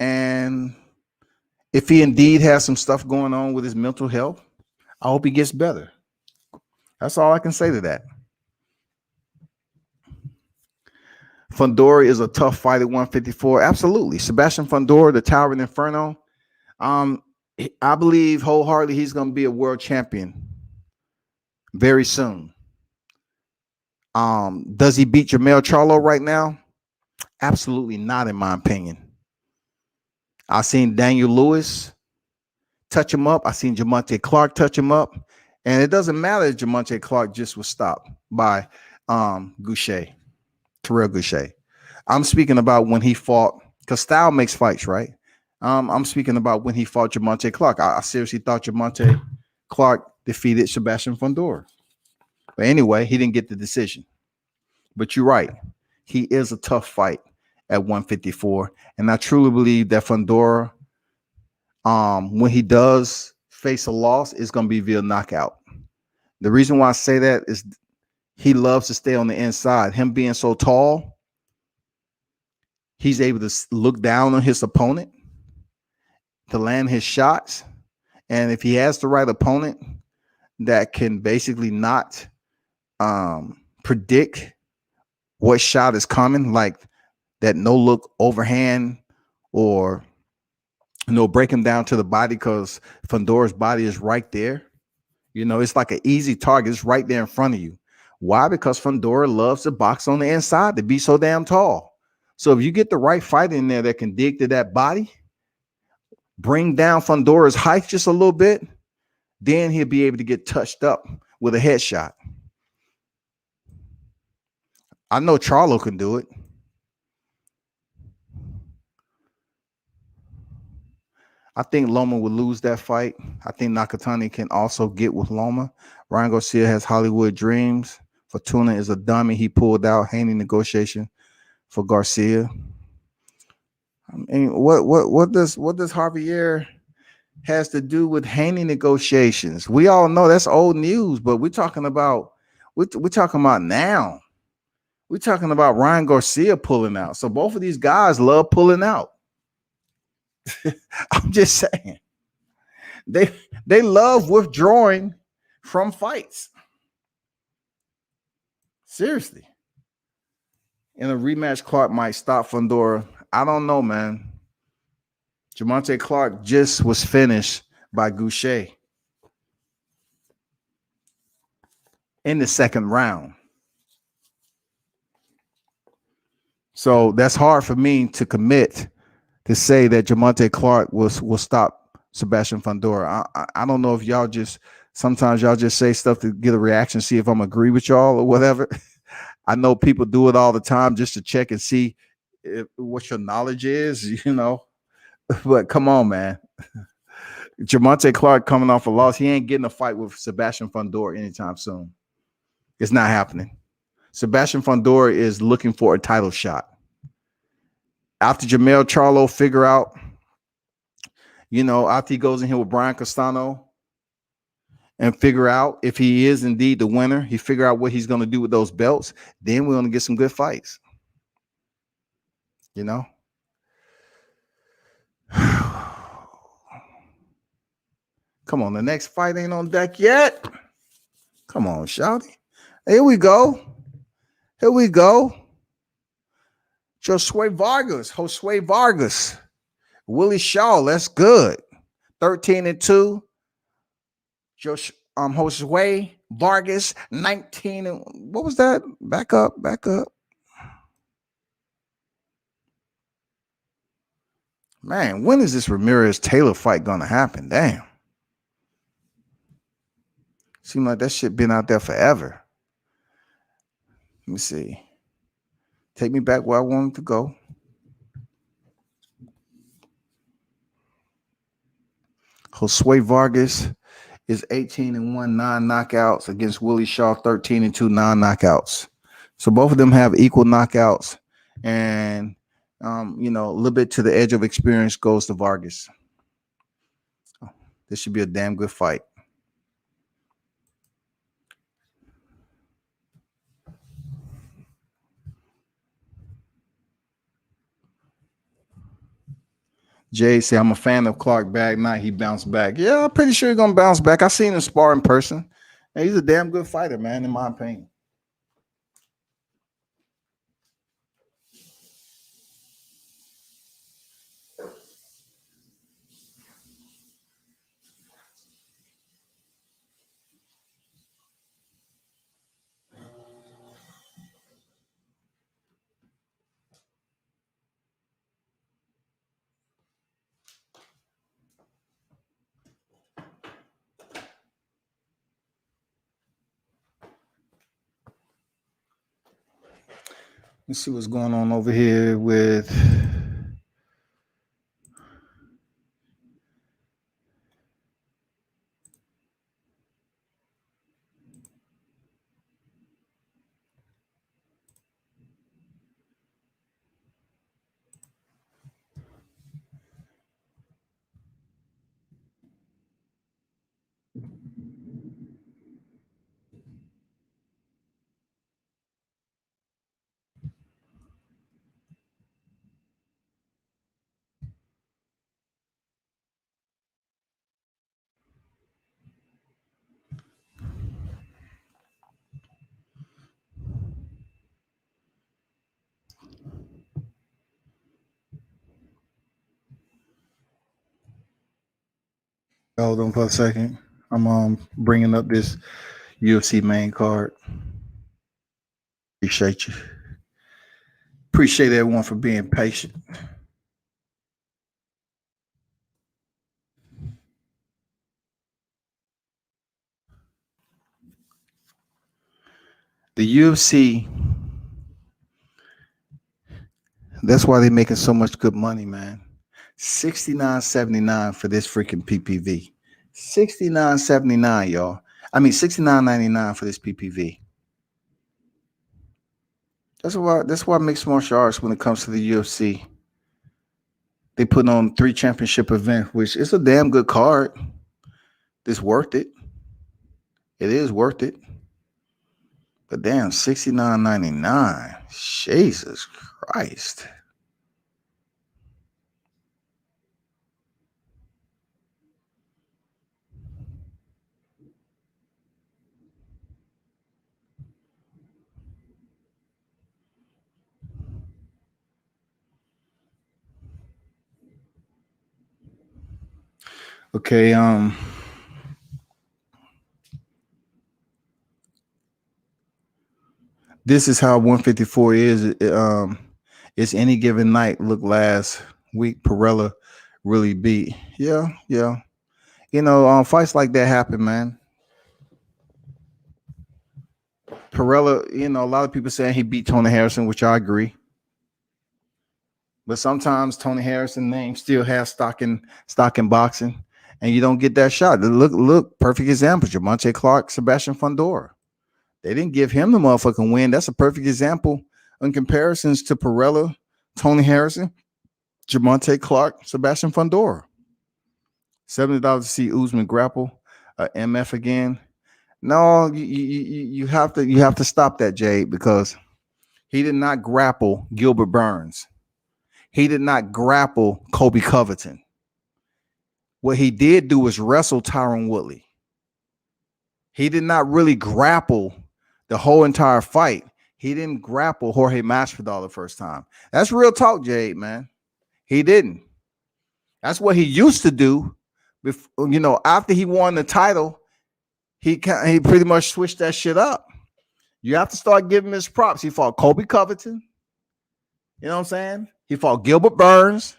And if he indeed has some stuff going on with his mental health, I hope he gets better. That's all I can say to that. Fundora is a tough fight at 154. Absolutely. Sebastian Fundora, the Towering Inferno. I believe wholeheartedly he's going to be a world champion very soon. Does he beat Jermell Charlo right now? Absolutely not, in my opinion. I've seen Daniel Lewis touch him up. I've seen Jamonte Clark touch him up. And it doesn't matter if Jamonte Clark just was stopped by Goucher, Terrell Goucher. I'm speaking about when he fought, because style makes fights, right? I'm speaking about when he fought Jamonte Clark. I seriously thought Jamonte Clark defeated Sebastian Fundora. But anyway, he didn't get the decision. But you're right. He is a tough fight at 154. And I truly believe that Fundora, when he does face a loss, it's going to be via knockout. The reason why I say that is he loves to stay on the inside. Him being so tall, he's able to look down on his opponent to land his shots. And if he has the right opponent that can basically not predict what shot is coming, like that no look overhand or break him down to the body, because Fundora's body is right there. It's like an easy target. It's right there in front of you. Why? Because Fundora loves to box on the inside, to be so damn tall. So if you get the right fighter in there that can dig to that body, bring down Fundora's height just a little bit, then he'll be able to get touched up with a headshot. I know Charlo can do it. I think Loma would lose that fight. I think Nakatani can also get with Loma. Ryan Garcia has Hollywood dreams. Fortuna is a dummy. He pulled out Haney negotiation for Garcia. I mean, what does Javier has to do with Haney negotiations? We all know that's old news, but we're talking about now. We're talking about Ryan Garcia pulling out. So both of these guys love pulling out. I'm just saying. They love withdrawing from fights. Seriously. In a rematch, Clark might stop Fundora. I don't know, man. Jamonte Clark just was finished by Goucher in the second round. So that's hard for me to commit to say that Jamonte Clark will stop Sebastian Fundora. I don't know if y'all just sometimes y'all just say stuff to get a reaction, see if I'm agree with y'all or whatever. I know people do it all the time just to check and see what your knowledge is, you know. But come on, man. Jamonte Clark coming off a loss. He ain't getting a fight with Sebastian Fundora anytime soon. It's not happening. Sebastian Fundora is looking for a title shot. After Jamel Charlo figure out, you know, after he goes in here with Brian Castano and figure out if he is indeed the winner, he figure out what he's going to do with those belts, then we're going to get some good fights. You know? Come on, the next fight ain't on deck yet. Come on, shawty. Here we go. Here we go. Josue Vargas. Willie Shaw, that's good. 13-2. Josue Vargas, 19. What was that? Back up. Man, when is this Ramirez-Taylor fight going to happen? Damn. Seems like that shit been out there forever. Let me see. Take me back where I wanted to go. Josue Vargas is 18-1, 9 knockouts against Willie Shaw, 13-2, 9 knockouts. So both of them have equal knockouts, and you know, a little bit to the edge of experience goes to Vargas. This should be a damn good fight. Jay say, I'm a fan of Clark back. Night he bounced back. Yeah, I'm pretty sure he's gonna bounce back. I seen him spar in person. And he's a damn good fighter, man, in my opinion. Let's see what's going on over here with hold on for a second. I'm bringing up this UFC main card. Appreciate you. Appreciate everyone for being patient. The UFC, that's why they're making so much good money, man. $69.79 for this freaking PPV. $69.79, y'all. I mean $69.99 for this PPV. That's why mixed martial arts, when it comes to the UFC, they put on 3 championship events, which is a damn good card. It's worth it. It is worth it. But damn, $69.99. Jesus Christ. Okay, this is how 154 is. It's any given night. Look, last week Perella really beat. Yeah. You know, fights like that happen, man. Perella, you know, a lot of people saying he beat Tony Harrison, which I agree. But sometimes Tony Harrison name still has stock in boxing, and you don't get that shot. Look, perfect example. Gervonta Clark, Sebastian Fundora. They didn't give him the motherfucking win. That's a perfect example in comparisons to Perella, Tony Harrison, Gervonta Clark, Sebastian Fundora. $70 to see Usman grapple MF again. No, you have to stop that, Jade, because he did not grapple Gilbert Burns. He did not grapple Kobe Covington. What he did do was wrestle Tyron Woodley. He did not really grapple the whole entire fight. He didn't grapple Jorge Masvidal the first time. That's real talk, Jade, man. He didn't. That's what he used to do. Before, you know, after he won the title, he pretty much switched that shit up. You have to start giving him his props. He fought Kobe Covington. You know what I'm saying? He fought Gilbert Burns.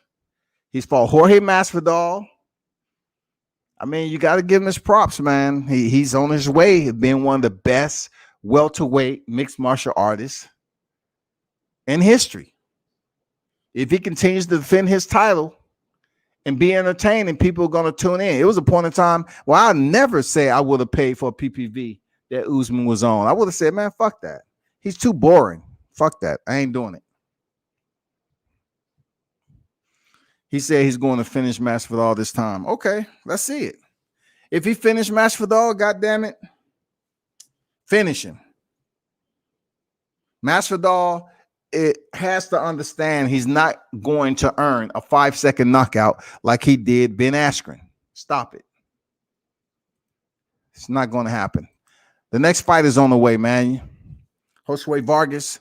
He's fought Jorge Masvidal. I mean, you got to give him his props, man. He's on his way of being one of the best welterweight mixed martial artists in history. If he continues to defend his title and be entertaining, people are going to tune in. It was a point in time where I never say I would have paid for a PPV that Usman was on. I would have said, man, fuck that. He's too boring. Fuck that. I ain't doing it. He said he's going to finish Masvidal this time. Okay, let's see it. If he finished Masvidal, goddamn it, finish him. Masvidal, it has to understand he's not going to earn a 5-second knockout like he did Ben Askren. Stop it. It's not going to happen. The next fight is on the way, man. Josue Vargas.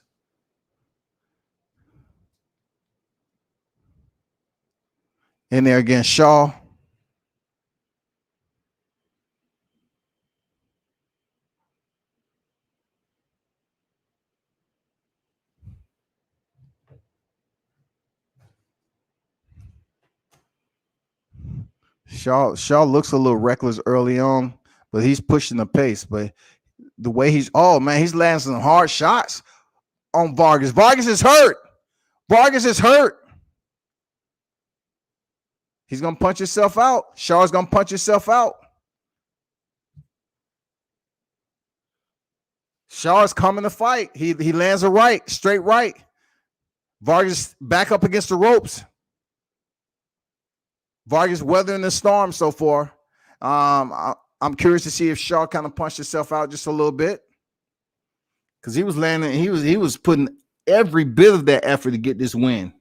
In there against Shaw. Shaw looks a little reckless early on, but he's pushing the pace. But the way he's landing some hard shots on Vargas. Vargas is hurt. He's gonna punch himself out. Shaw's gonna punch himself out. Shaw is coming to fight. He lands a right, straight right. Vargas back up against the ropes. Vargas weathering the storm so far. I'm curious to see if Shaw kind of punched himself out just a little bit, because he was landing. He was putting every bit of that effort to get this win.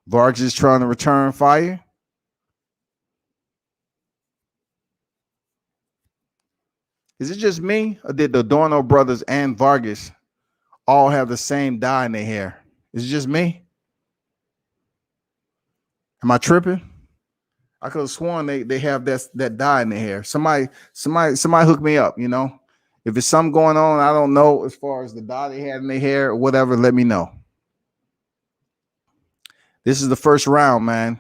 Vargas is trying to return fire. Is it just me, or did the Adorno brothers and Vargas all have the same dye in their hair? Is it just me? Am I tripping? I could have sworn they have that dye in their hair. Somebody hook me up, you know? If it's something going on, I don't know, as far as the dye they had in their hair or whatever, let me know. This is the first round, man.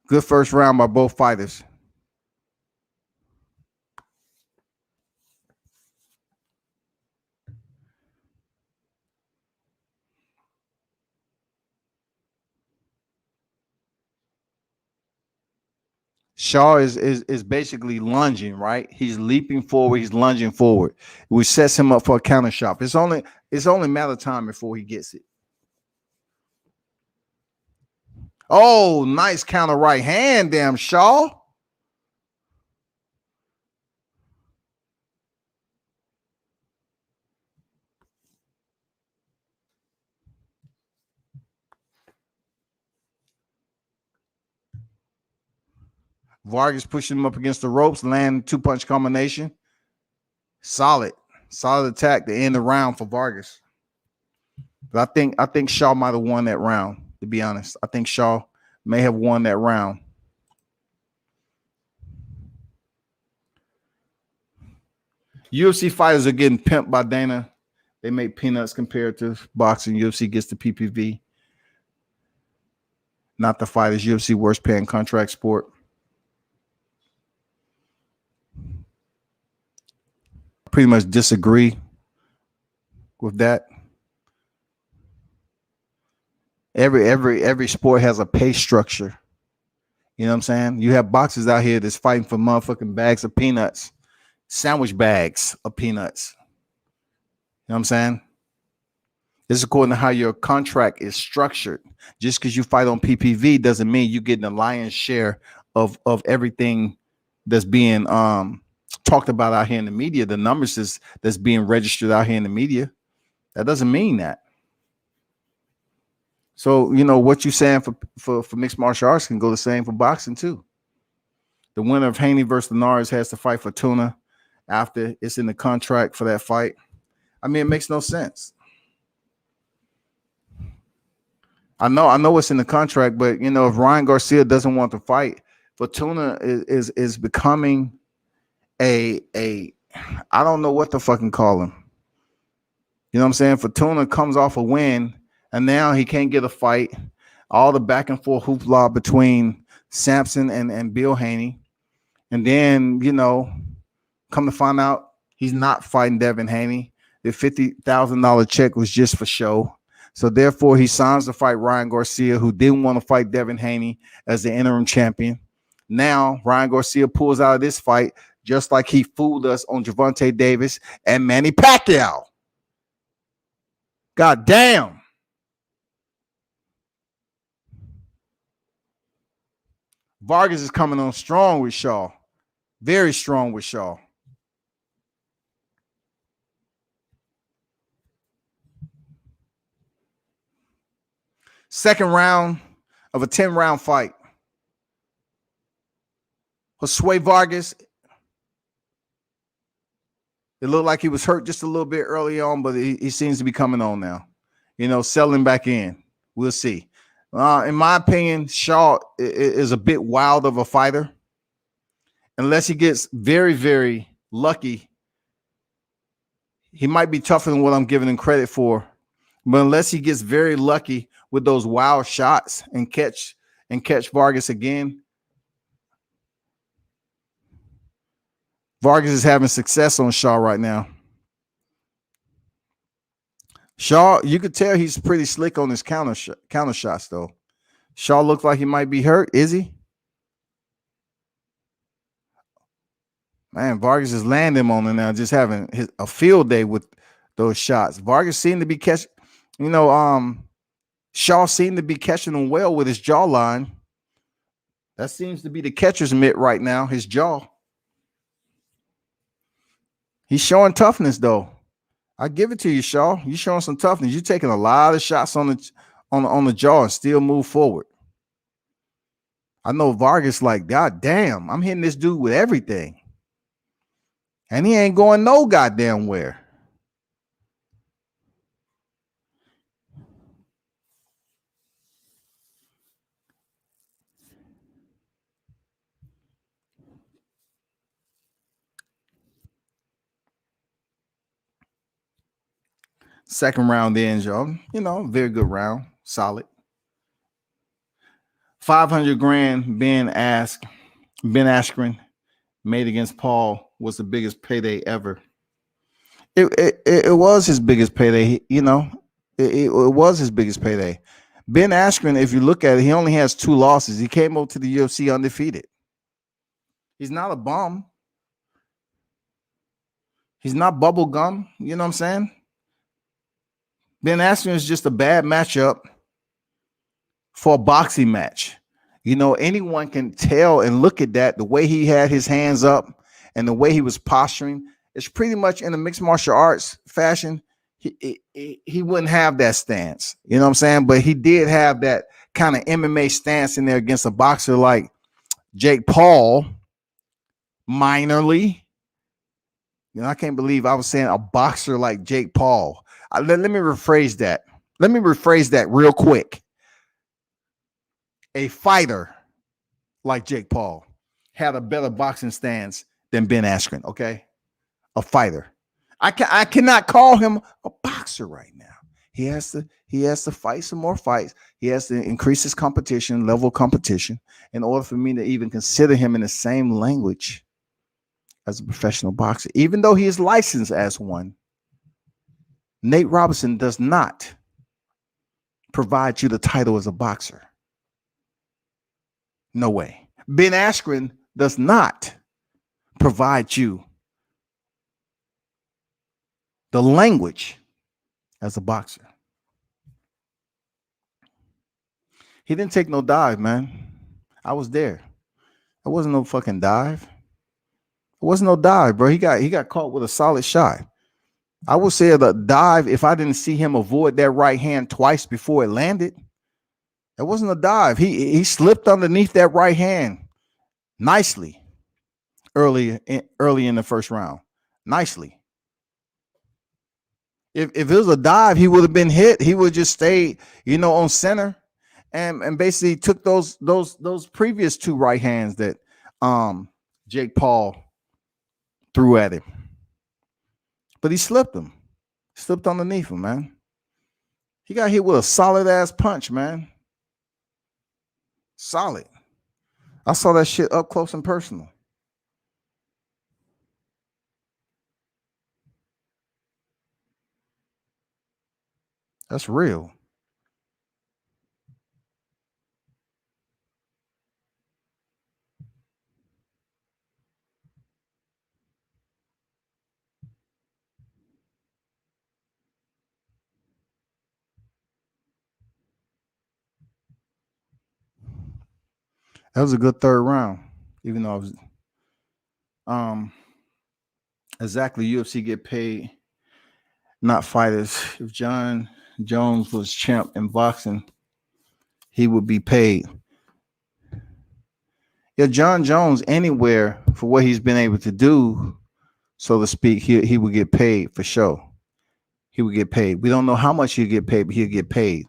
Good first round by both fighters. Shaw is basically lunging, right? He's leaping forward, he's lunging forward, which sets him up for a counter shot. It's only a matter of time before he gets it. Oh, nice counter right hand, damn Shaw. Vargas pushing him up against the ropes, land 2-punch combination. Solid attack to end the round for Vargas. But I think Shaw might have won that round, to be honest. I think Shaw may have won that round. UFC fighters are getting pimped by Danaa. They make peanuts compared to boxing. UFC gets the PPV. Not the fighters. UFC worst paying contract sport. Pretty much disagree with that. Every sport has a pay structure. You know what I'm saying? You have boxers out here that's fighting for motherfucking bags of peanuts, sandwich bags of peanuts. You know what I'm saying? This is according to how your contract is structured. Just because you fight on PPV doesn't mean you're getting a lion's share of everything that's being talked about out here in the media. The numbers that's being registered out here in the media. That doesn't mean that. So, you know, what you're saying for mixed martial arts can go the same for boxing too. The winner of Haney versus Linares has to fight for Tuna after it's in the contract for that fight. I mean, it makes no sense. I know what's in the contract, but you know, if Ryan Garcia doesn't want to fight, Fortuna is becoming a I don't know what to fucking call him. You know what I'm saying? Fortuna comes off a win, and now he can't get a fight. All the back and forth hoopla between Sampson and Bill Haney, and then you know, come to find out he's not fighting Devin Haney. The $50,000 check was just for show. So therefore, he signs to fight Ryan Garcia, who didn't want to fight Devin Haney as the interim champion. Now, Ryan Garcia pulls out of this fight, just like he fooled us on Gervonta Davis and Manny Pacquiao. God damn. Vargas is coming on strong with Shaw. Very strong with Shaw. Second round of a 10-round fight. Josue Vargas, it looked like he was hurt just a little bit early on, but he seems to be coming on now. You know, selling back in. We'll see. In my opinion, Shaw is a bit wild of a fighter. Unless he gets very, very lucky, he might be tougher than what I'm giving him credit for. But unless he gets very lucky with those wild shots and catch Vargas again, Vargas is having success on Shaw right now. Shaw, you could tell he's pretty slick on his counter shots, though. Shaw looks like he might be hurt. Is he? Man, Vargas is landing him on it now, just having a field day with those shots. Vargas seemed to be catching, you know, Shaw seemed to be catching him well with his jawline. That seems to be the catcher's mitt right now, his jaw. He's showing toughness, though. I give it to you, Shaw. You're showing some toughness. You're taking a lot of shots on the jaw and still move forward. I know Vargas like, God damn, I'm hitting this dude with everything. And he ain't going no goddamn where. Second round ends, y'all. You know, very good round. Solid. 500 grand Ben Askren made against Paul was the biggest payday ever. It was his biggest payday. It was his biggest payday. Ben Askren, if you look at it, he only has 2 losses. He came over to the UFC undefeated. He's not a bum. He's not bubble gum. You know what I'm saying? Ben Askren is just a bad matchup for a boxing match. Anyone can tell and look at that, the way he had his hands up and the way he was posturing. It's pretty much in a mixed martial arts fashion. He wouldn't have that stance. You know what I'm saying? But he did have that kind of MMA stance in there against a boxer like Jake Paul, minorly. I can't believe I was saying a boxer like Jake Paul. Let me rephrase that. Let me rephrase that real quick. A fighter like Jake Paul had a better boxing stance than Ben Askren, okay? A fighter. I cannot call him a boxer right now. He has to fight some more fights. He has to increase his level of competition, in order for me to even consider him in the same language as a professional boxer. Even though he is licensed as one, Nate Robinson does not provide you the title as a boxer. No way. Ben Askren does not provide you the language as a boxer. He didn't take no dive, man. I was there. It wasn't no fucking dive. It wasn't no dive, bro. He got caught with a solid shot. I would say the dive, if I didn't see him avoid that right hand twice before it landed, it wasn't a dive. He slipped underneath that right hand nicely early in the first round. Nicely. If it was a dive, he would have been hit. He would just stay, on center, and basically took those previous 2 right hands that Jake Paul threw at him. But he slipped underneath him, man. He got hit with a solid ass punch, man. Solid. I saw that shit up close and personal. That's real. That was a good 3rd round, even though I was exactly UFC get paid, not fighters. If John Jones was champ in boxing, he would be paid. Yeah, John Jones, anywhere for what he's been able to do, so to speak, he would get paid for sure. He would get paid. We don't know how much he'll get paid, but he'll get paid.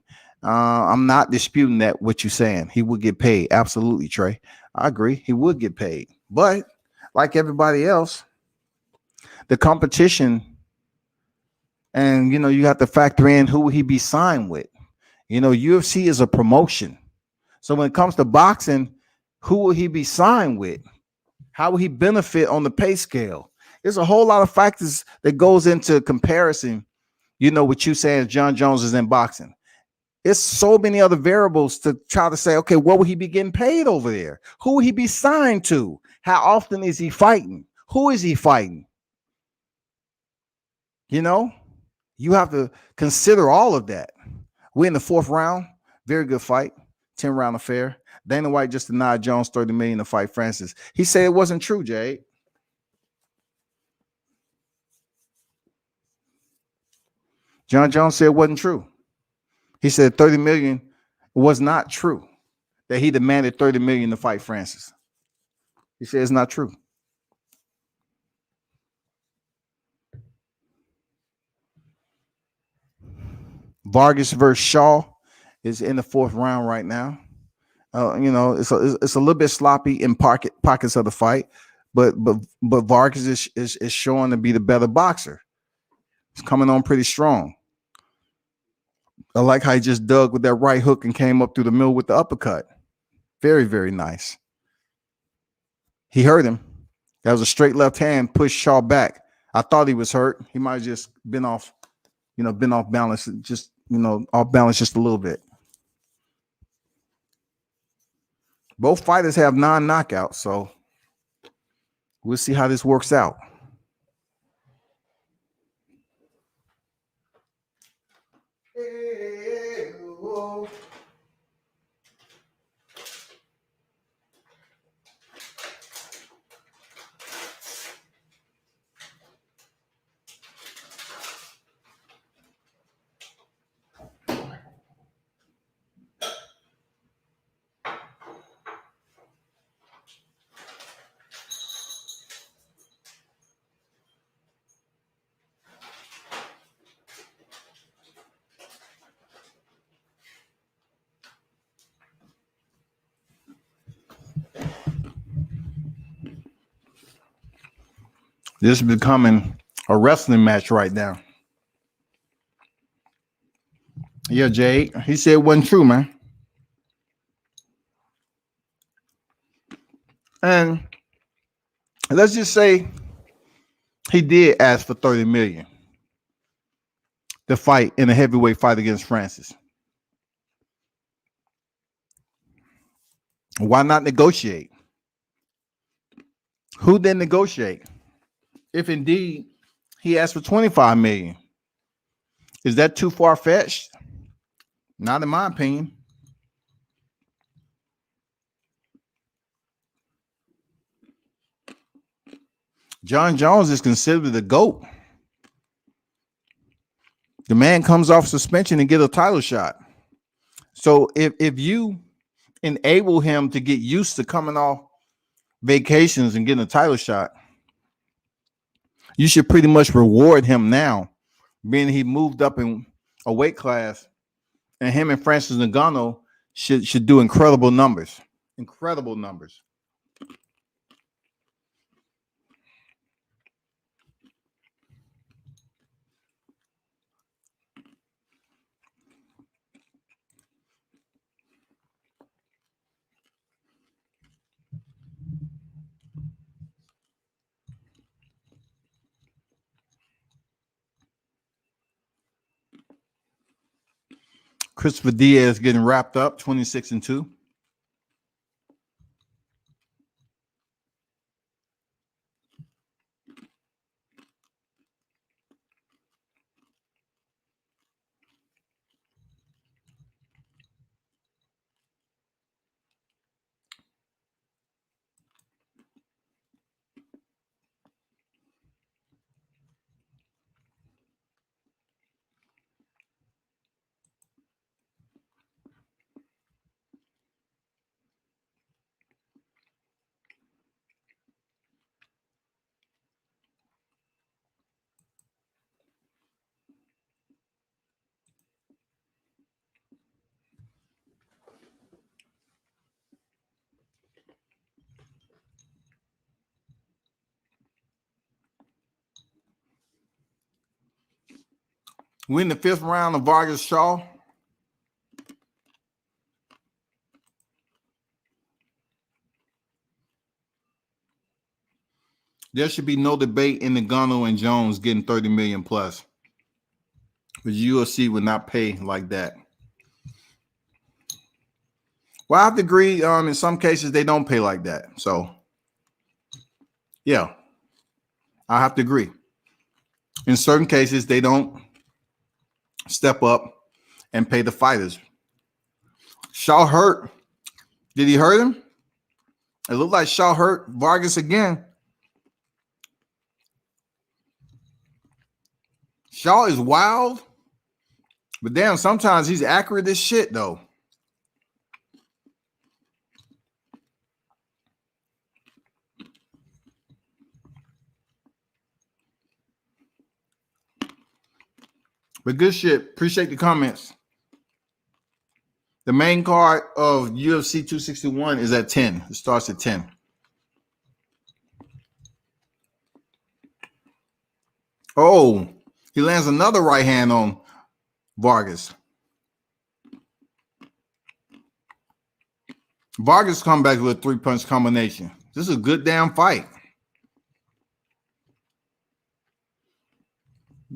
I'm not disputing that what you're saying. He would get paid. Absolutely, Trey. I agree. He would get paid. But like everybody else, the competition, and you have to factor in who will he be signed with. UFC is a promotion. So when it comes to boxing, who will he be signed with? How will he benefit on the pay scale? There's a whole lot of factors that goes into comparison. What you saying John Jones is in boxing. It's so many other variables to try to say, okay, what will he be getting paid over there? Who will he be signed to? How often is he fighting? Who is he fighting? You have to consider all of that. We're in the 4th round. Very good fight. 10-round affair. Dana White just denied Jones $30 million to fight Francis. He said it wasn't true, Jade. John Jones said it wasn't true. He said $30 million was not true, that he demanded $30 million to fight Francis. He said it's not true. Vargas versus Shaw is in the 4th round right now. It's a little bit sloppy in pockets of the fight, but Vargas is showing to be the better boxer. It's coming on pretty strong. I like how he just dug with that right hook and came up through the middle with the uppercut. Very, very nice. He hurt him. That was a straight left hand, pushed Shaw back. I thought he was hurt. He might have just been off, been off balance, just, off balance just a little bit. Both fighters have non-knockouts, so we'll see how this works out. This is becoming a wrestling match right now. Yeah, Jay. He said it wasn't true, man. And let's just say he did ask for 30 million to fight in a heavyweight fight against Francis. Why not negotiate? Who then negotiate? If indeed he asked for 25 million, is that too far-fetched? Not in my opinion. John Jones is considered the GOAT. The man comes off suspension and get a title shot. So if you enable him to get used to coming off vacations and getting a title shot, you should pretty much reward him now, being he moved up in a weight class, and him and Francis Ngannou should do incredible numbers. Incredible numbers. Christopher Diaz getting wrapped up, 26-2. We in the 5th round of Vargas Shaw. There should be no debate in Ngannou and Jones getting 30 million plus. But UFC would not pay like that. Well, I have to agree. In some cases, they don't pay like that. So, yeah, I have to agree. In certain cases, they don't step up and pay the fighters. Shaw hurt. Did he hurt him? It looked like Shaw hurt Vargas again. Shaw is wild, but damn, sometimes he's accurate as shit, though. But good shit. Appreciate the comments. The main card of UFC 261 is at 10. It starts at 10. Oh, he lands another right hand on Vargas. Vargas come back with a 3-punch combination. This is a good damn fight.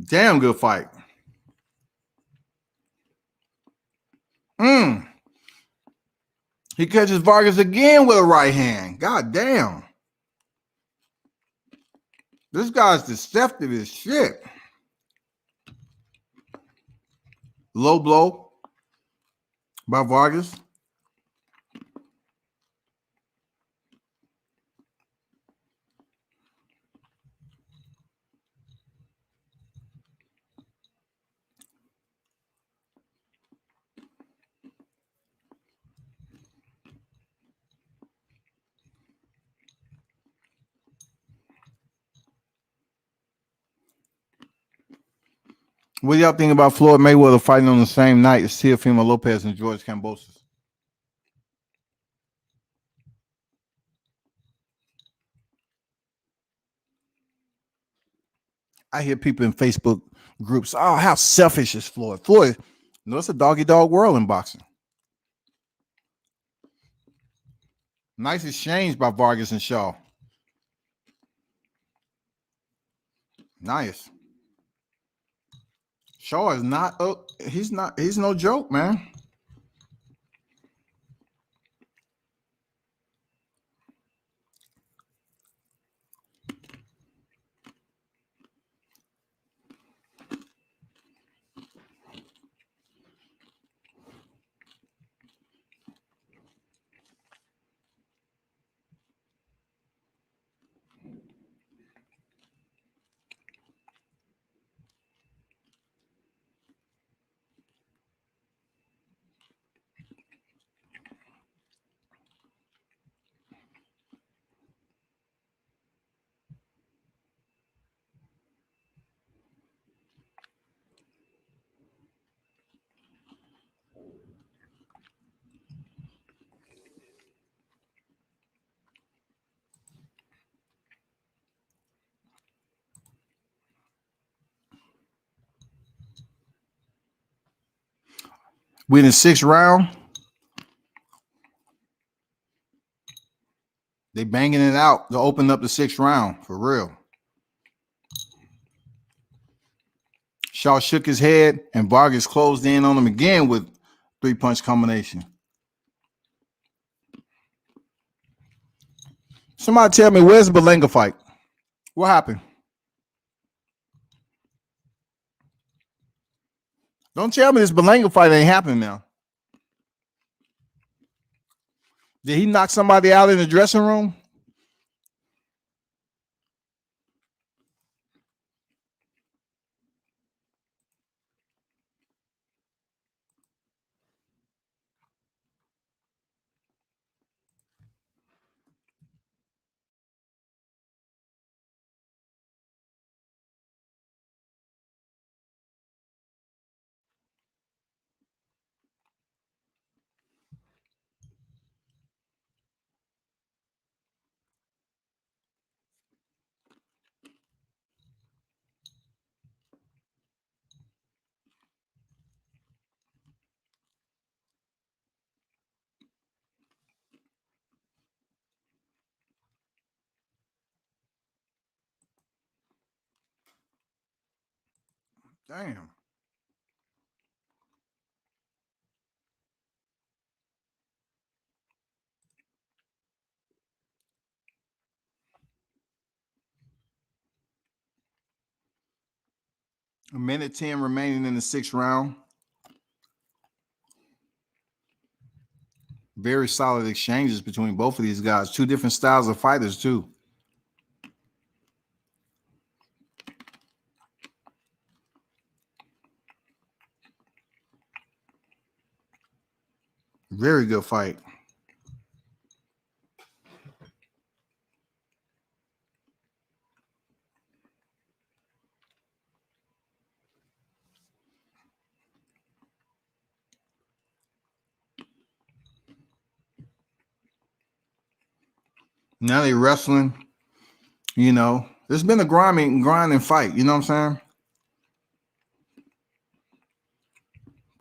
Damn good fight. He catches Vargas again with a right hand. God damn. This guy's deceptive as shit. Low blow by Vargas. What do y'all think about Floyd Mayweather fighting on the same night as Teofimo Lopez and George Kambosos? I hear people in Facebook groups, oh, how selfish is Floyd? Floyd, no, it's a dog-eat-dog world in boxing. Nice exchange by Vargas and Shaw. Nice. Shaw is not, he's no joke, man. We in the 6th round. They banging it out to open up the 6th round for real. Shaw shook his head and Vargas closed in on him again with 3-punch combination. Somebody tell me, where's the Berlanga fight? What happened? Don't tell me this Berlanga fight ain't happening now. Did he knock somebody out in the dressing room? Damn. A minute 10 remaining in the 6th round. Very solid exchanges between both of these guys. 2 different styles of fighters, too. Very good fight. Now they wrestling. You know, there's been a grinding fight. You know what I'm saying?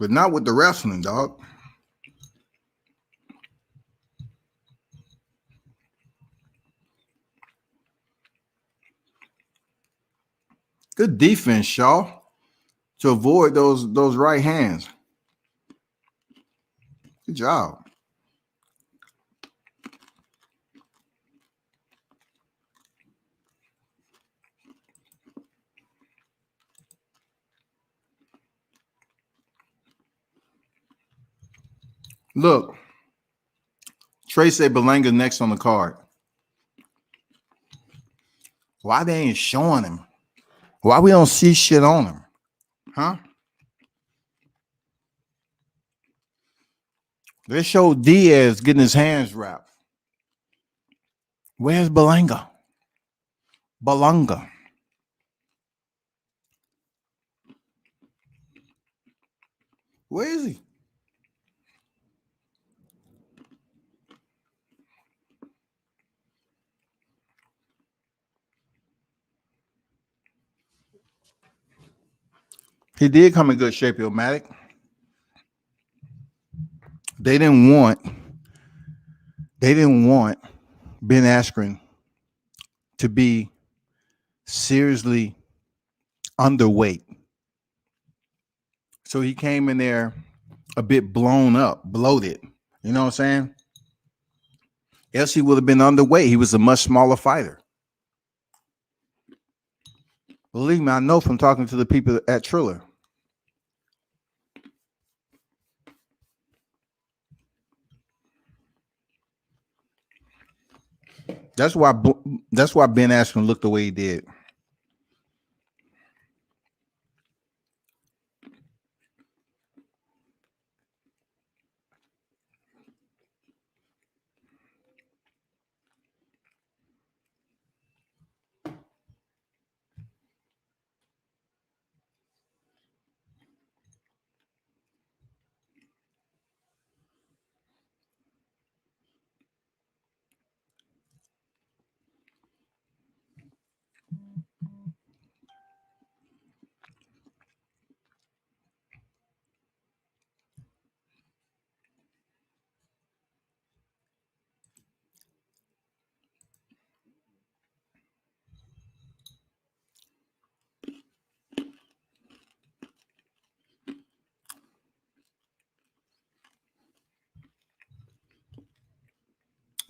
But not with the wrestling, dog. Good defense, Shaw, to avoid those right hands. Good job. Look, Trace Belanga next on the card. Why they ain't showing him? Why we don't see shit on him? Huh? They showed Diaz getting his hands wrapped. Where's Belanga? Belanga. Where is he? He did come in good shape, Illmatic. They didn't want Ben Askren to be seriously underweight. So he came in there a bit blown up, bloated. You know what I'm saying? Else he would have been underweight. He was a much smaller fighter. Believe me, I know from talking to the people at Triller. That's why Ben Askren looked the way he did.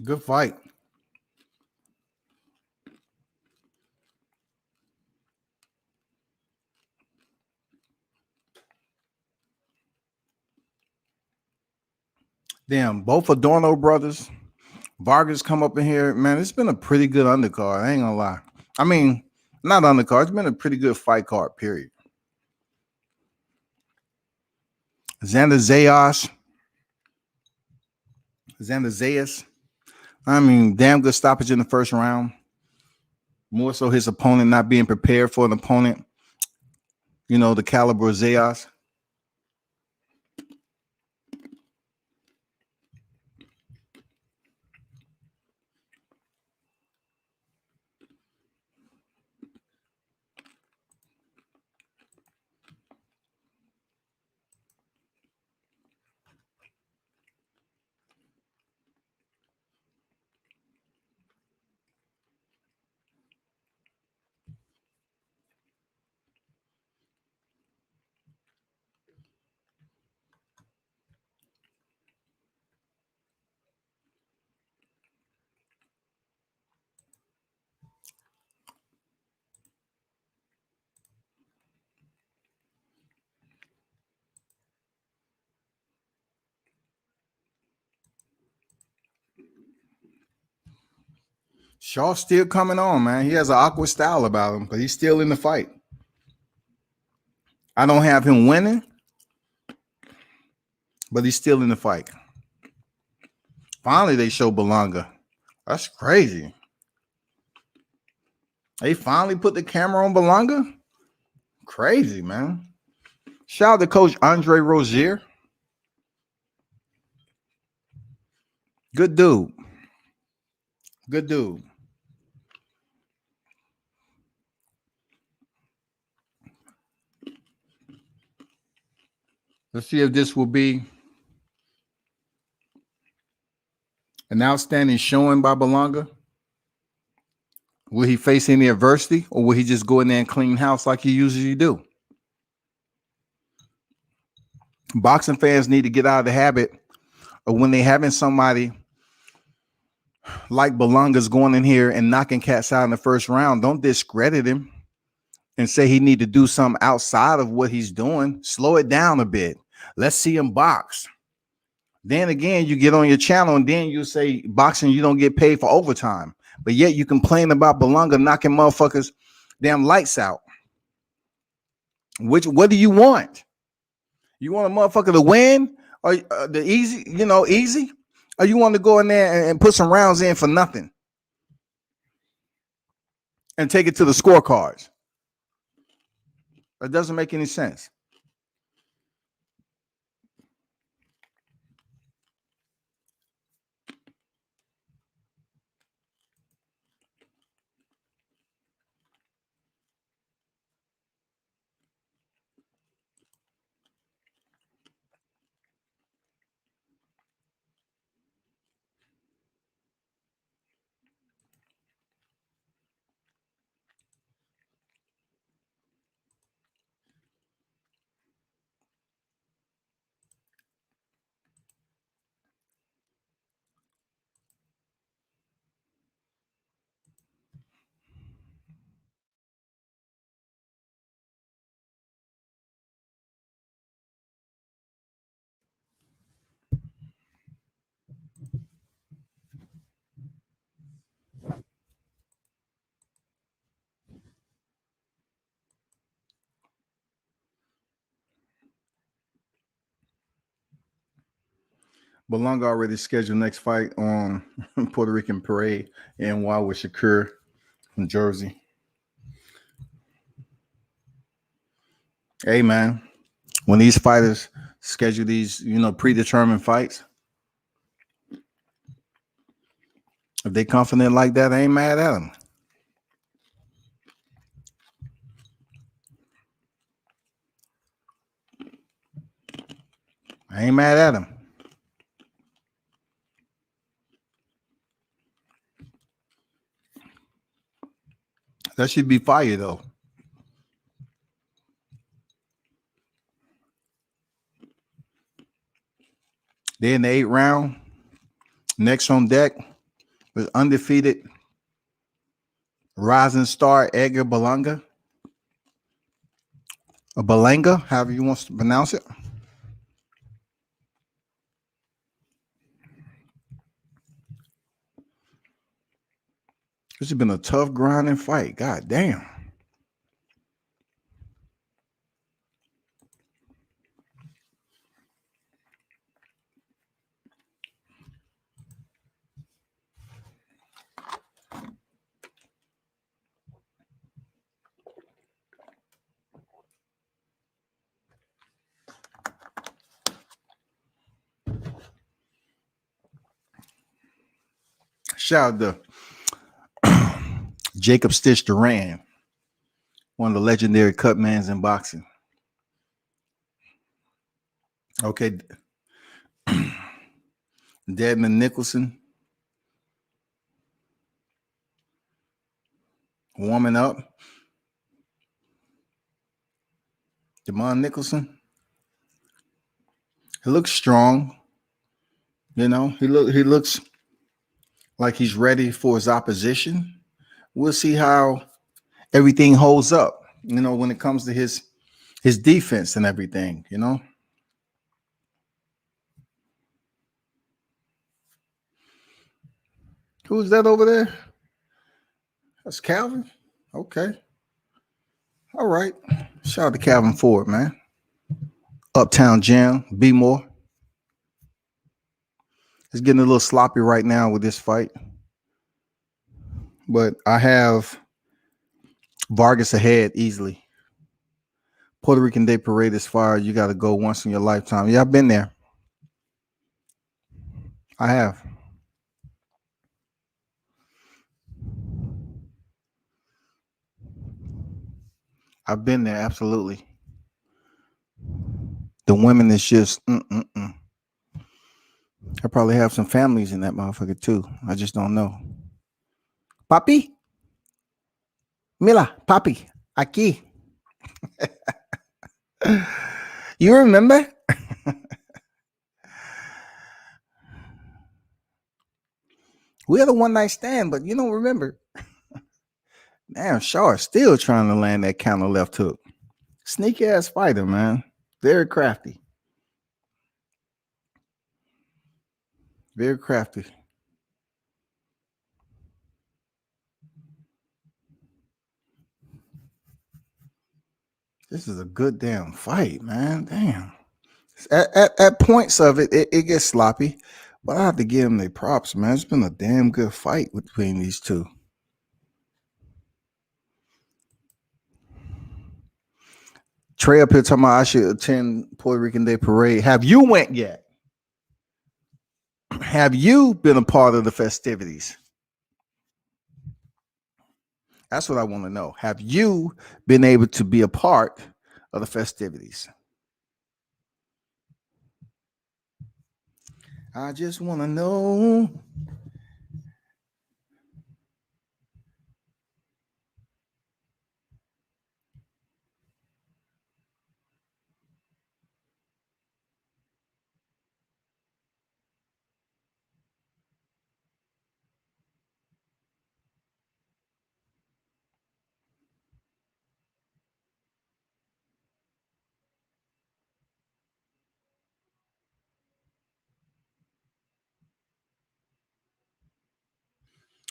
Good fight. Damn, both Adorno brothers, Vargas come up in here. Man, it's been a pretty good undercard. I ain't gonna lie. I mean, not undercard. It's been a pretty good fight card, period. Xander Zayas. I mean, damn good stoppage in the first round. More so his opponent not being prepared for an opponent, you know, the caliber of Zayas. Shaw's still coming on, man. He has an awkward style about him, but he's still in the fight. I don't have him winning, but he's still in the fight. Finally, they show Belanga. That's crazy. They finally put the camera on Belanga? Crazy, man. Shout out to Coach Andre Rozier. Good dude. Good dude. Let's see if this will be an outstanding showing by Belanga. Will he face any adversity, or will he just go in there and clean house like he usually do? Boxing fans need to get out of the habit of when they having somebody like Berlanga's going in here and knocking cats out in the first round. Don't discredit him and say he need to do something outside of what he's doing. Slow it down a bit. Let's see him box. Then again, you get on your channel and then you say boxing, you don't get paid for overtime. But yet you complain about Berlanga knocking motherfuckers damn lights out. What do you want? You want a motherfucker to win, or the easy, easy? Or you want to go in there and put some rounds in for nothing and take it to the scorecards? That doesn't make any sense. Berlanga already scheduled next fight on Puerto Rican Parade and with Shakur from Jersey. Hey, man, when these fighters schedule these, predetermined fights, if they confident like that, I ain't mad at them. I ain't mad at them. That should be fire, though. They're in the 8th round. Next on deck was undefeated rising star Edgar Berlanga. Or Berlanga, however you want to pronounce it. This has been a tough, grinding fight. God damn. Shout out to Jacob Stitch Duran, one of the legendary cutmans in boxing. Okay. Desmond Nicholson warming up. Demond Nicholson. He looks strong. He looks like he's ready for his opposition. We'll see how everything holds up, when it comes to his defense and everything, Who's that over there? That's Calvin. Okay. All right. Shout out to Calvin Ford, man. Uptown Jam, be more. It's getting a little sloppy right now with this fight. But I have Vargas ahead easily. Puerto Rican Day Parade is fire. You got to go once in your lifetime. Yeah, I've been there. I have. I've been there, absolutely. The women is just, I probably have some families in that motherfucker too. I just don't know. Papi? Mila, papi, aquí. You remember? We had a one night stand, but you don't remember. Damn, Shaw still trying to land that counter left hook. Sneaky ass fighter, man. Very crafty. Very crafty. This is a good damn fight, man. Damn. At points of it gets sloppy, but I have to give them their props, man. It's been a damn good fight between these two. Trey up here talking about I should attend Puerto Rican Day Parade. Have you went yet? Have you been a part of the festivities? That's what I want to know. Have you been able to be a part of the festivities? I just want to know.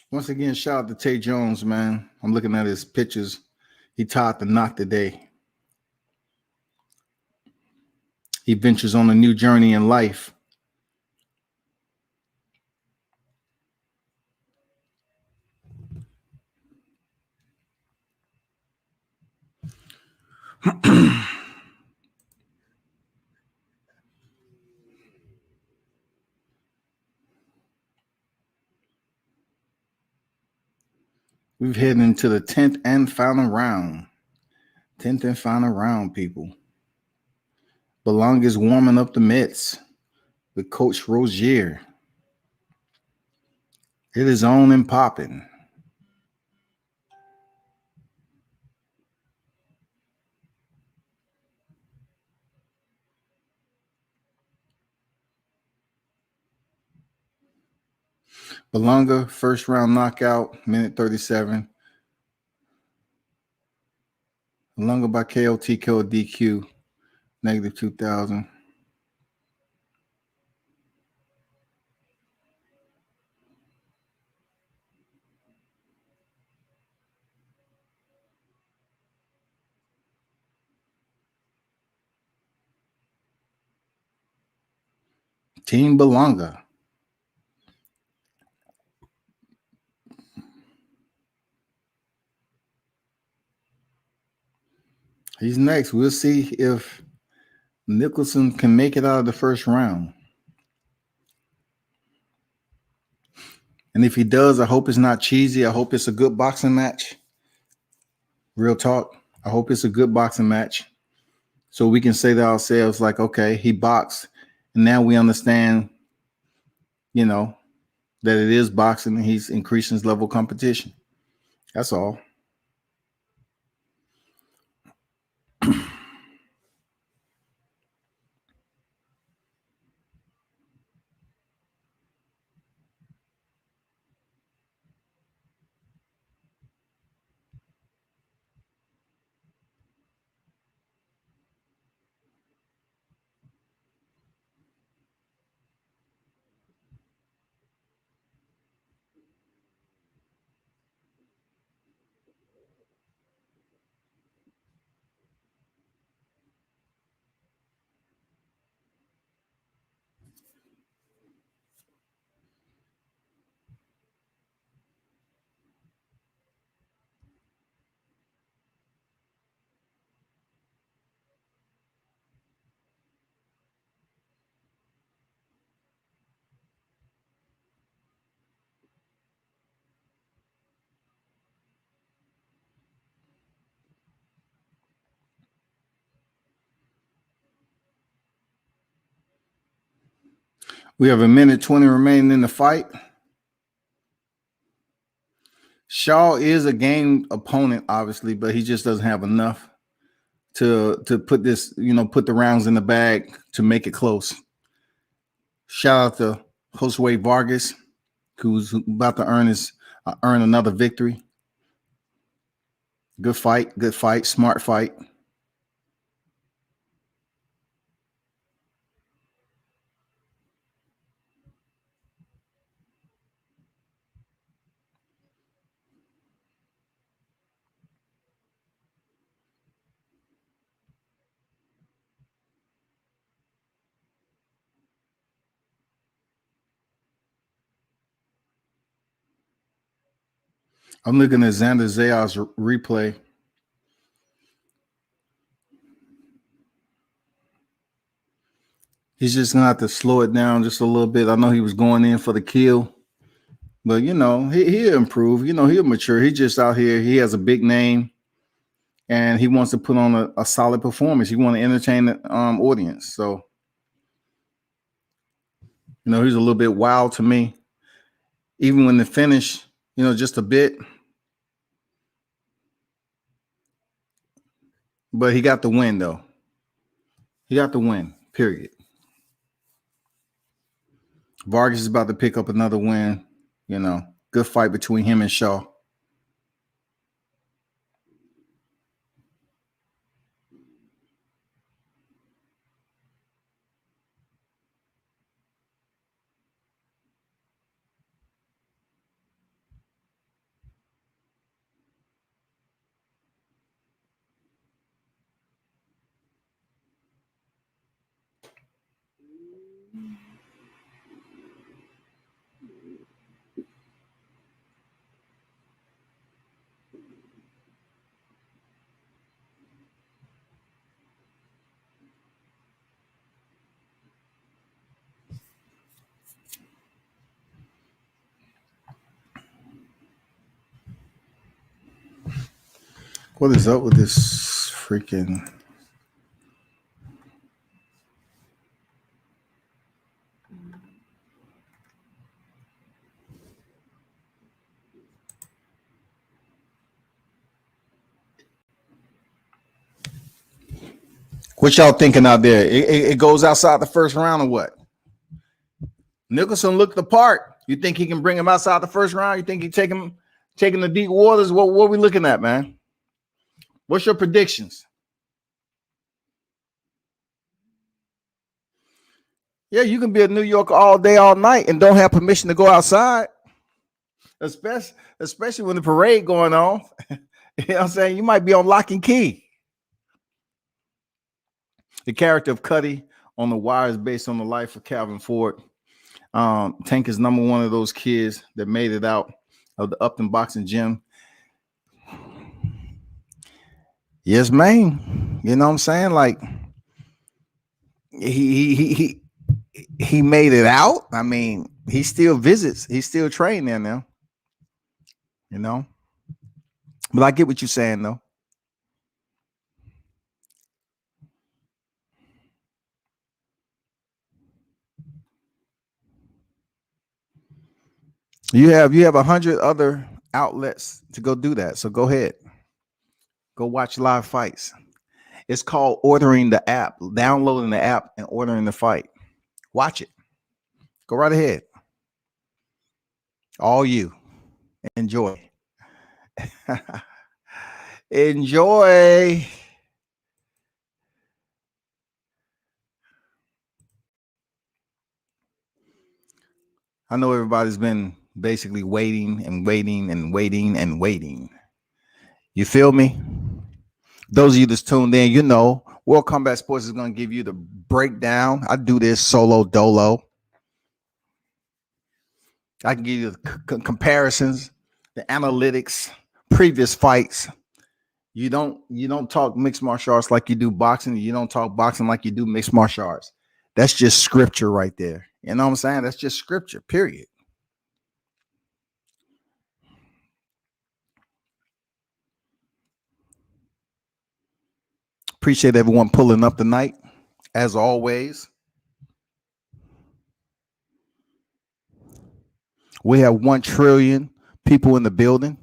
Once again, shout out to Tay Jones, man. I'm looking at his pictures. He tied the knot today. He ventures on a new journey in life. We've headed into the 10th and final round. 10th and final round, people. Belong is warming up the mitts with Coach Rozier. It is on and popping. Belonga, first round knockout, minute 37. Belonga by KO, TKO, DQ, negative 2,000. Team Belonga. He's next. We'll see if Nicholson can make it out of the first round. And if he does, I hope it's not cheesy. I hope it's a good boxing match. Real talk. I hope it's a good boxing match. So we can say to ourselves, like, okay, he boxed. And now we understand, you know, that it is boxing and he's increasing his level of competition. That's all. We have a minute 20 remaining in the fight. Shaw is a game opponent, obviously, but he just doesn't have enough to put this, put the rounds in the bag to make it close. Shout out to Jose Vargas, who's about to earn another victory. Good fight, smart fight. I'm looking at Xander Zayas replay. He's just gonna have to slow it down just a little bit. I know he was going in for the kill, but he'll improve. He'll mature. He's just out here. He has a big name, and he wants to put on a solid performance. He wants to entertain the audience. So, he's a little bit wild to me. Even when the finish, just a bit. But he got the win, though. He got the win, period. Vargas is about to pick up another win. Good fight between him and Shaw. What is up with this freaking... What y'all thinking out there? It goes outside the first round or what? Nicholson looked the part. You think he can bring him outside the first round? You think he taking the deep waters? What are we looking at, man? What's your predictions? Yeah, you can be in New York all day, all night, and don't have permission to go outside. Especially when the parade going on. You know what I'm saying? You might be on lock and key. The character of Cuddy on The Wire is based on the life of Calvin Ford. Tank is number one of those kids that made it out of the Upton boxing gym. Yes, man. You know what I'm saying? Like he made it out. I mean, he still visits. He's still training there now. But I get what you're saying, though. You have 100 other outlets to go do that. So go ahead. Go watch live fights. It's called ordering the app, downloading the app and ordering the fight. Watch it. Go right ahead. All you. Enjoy. Enjoy. I know everybody's been basically waiting and waiting and waiting and waiting. You feel me? Those of you that's tuned in, World Combat Sports is going to give you the breakdown. I do this solo dolo. I can give you the comparisons, the analytics, previous fights. You don't talk mixed martial arts like you do boxing. You don't talk boxing like you do mixed martial arts. That's just scripture right there. You know what I'm saying? That's just scripture, period. Appreciate everyone pulling up tonight, as always. We have 1 trillion people in the building.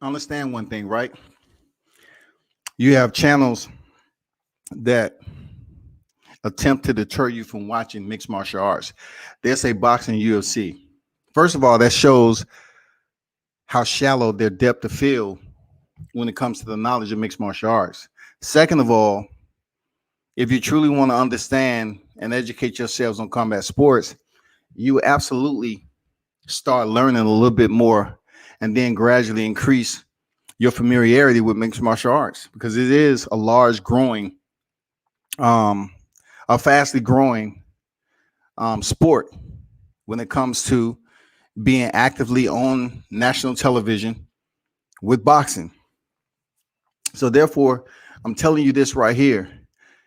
Understand one thing, right? You have channels that attempt to deter you from watching mixed martial arts. They say boxing, UFC. First of all, that shows how shallow their depth of field when it comes to the knowledge of mixed martial arts. Second of all, if you truly want to understand and educate yourselves on combat sports, you absolutely start learning a little bit more and then gradually increase your familiarity with mixed martial arts, because it is a large growing, a fastly growing sport when it comes to being actively on national television with boxing. So therefore, I'm telling you this right here.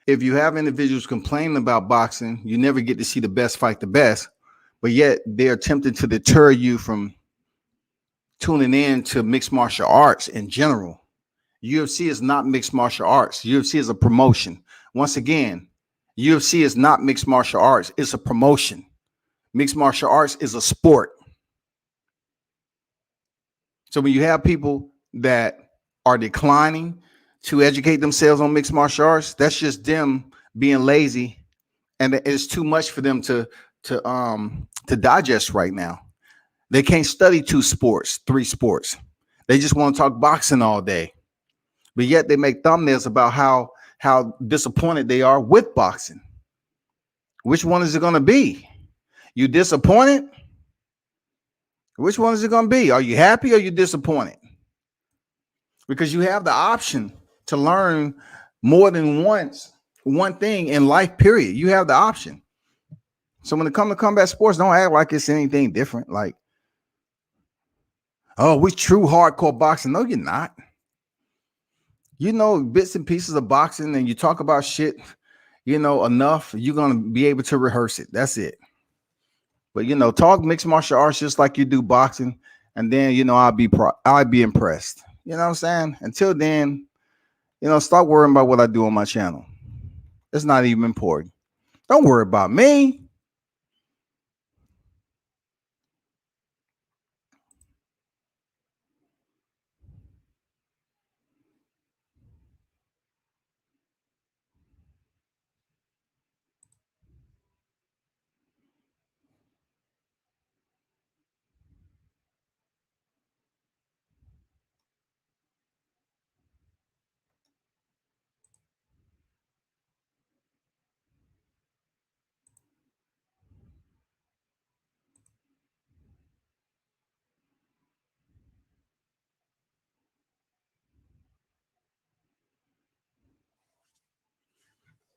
If you have individuals complaining about boxing, you never get to see the best fight the best, but yet they're attempting to deter you from tuning in to mixed martial arts in general. UFC is not mixed martial arts. UFC is a promotion. Once again, UFC is not mixed martial arts. It's a promotion. Mixed martial arts is a sport. So when you have people that are declining to educate themselves on mixed martial arts, that's just them being lazy, and it's too much for them to digest right now. They can't study 2 sports, 3 sports. They just want to talk boxing all day. But yet they make thumbnails about how disappointed they are with boxing. Which one is it going to be? You disappointed? Which one is it going to be? Are you happy or are you disappointed? Because you have the option to learn more than one thing in life, period. You have the option. So when it comes to combat sports, don't act like it's anything different. Like, oh, we true hardcore boxing. No, you're not. You know bits and pieces of boxing and you talk about shit, enough, you're going to be able to rehearse it. That's it. But, talk mixed martial arts just like you do boxing. And then, I'll be impressed. You know what I'm saying? Until then, stop worrying about what I do on my channel. It's not even important. Don't worry about me.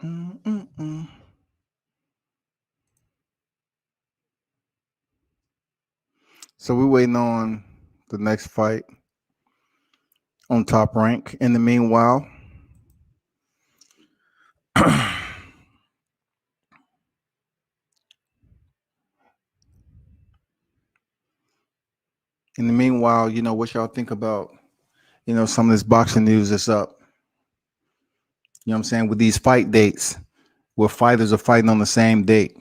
Mm-mm-mm. So we're waiting on the next fight on Top Rank. In the meanwhile, what y'all think about, some of this boxing news that's up. You know what I'm saying? With these fight dates where fighters are fighting on the same date.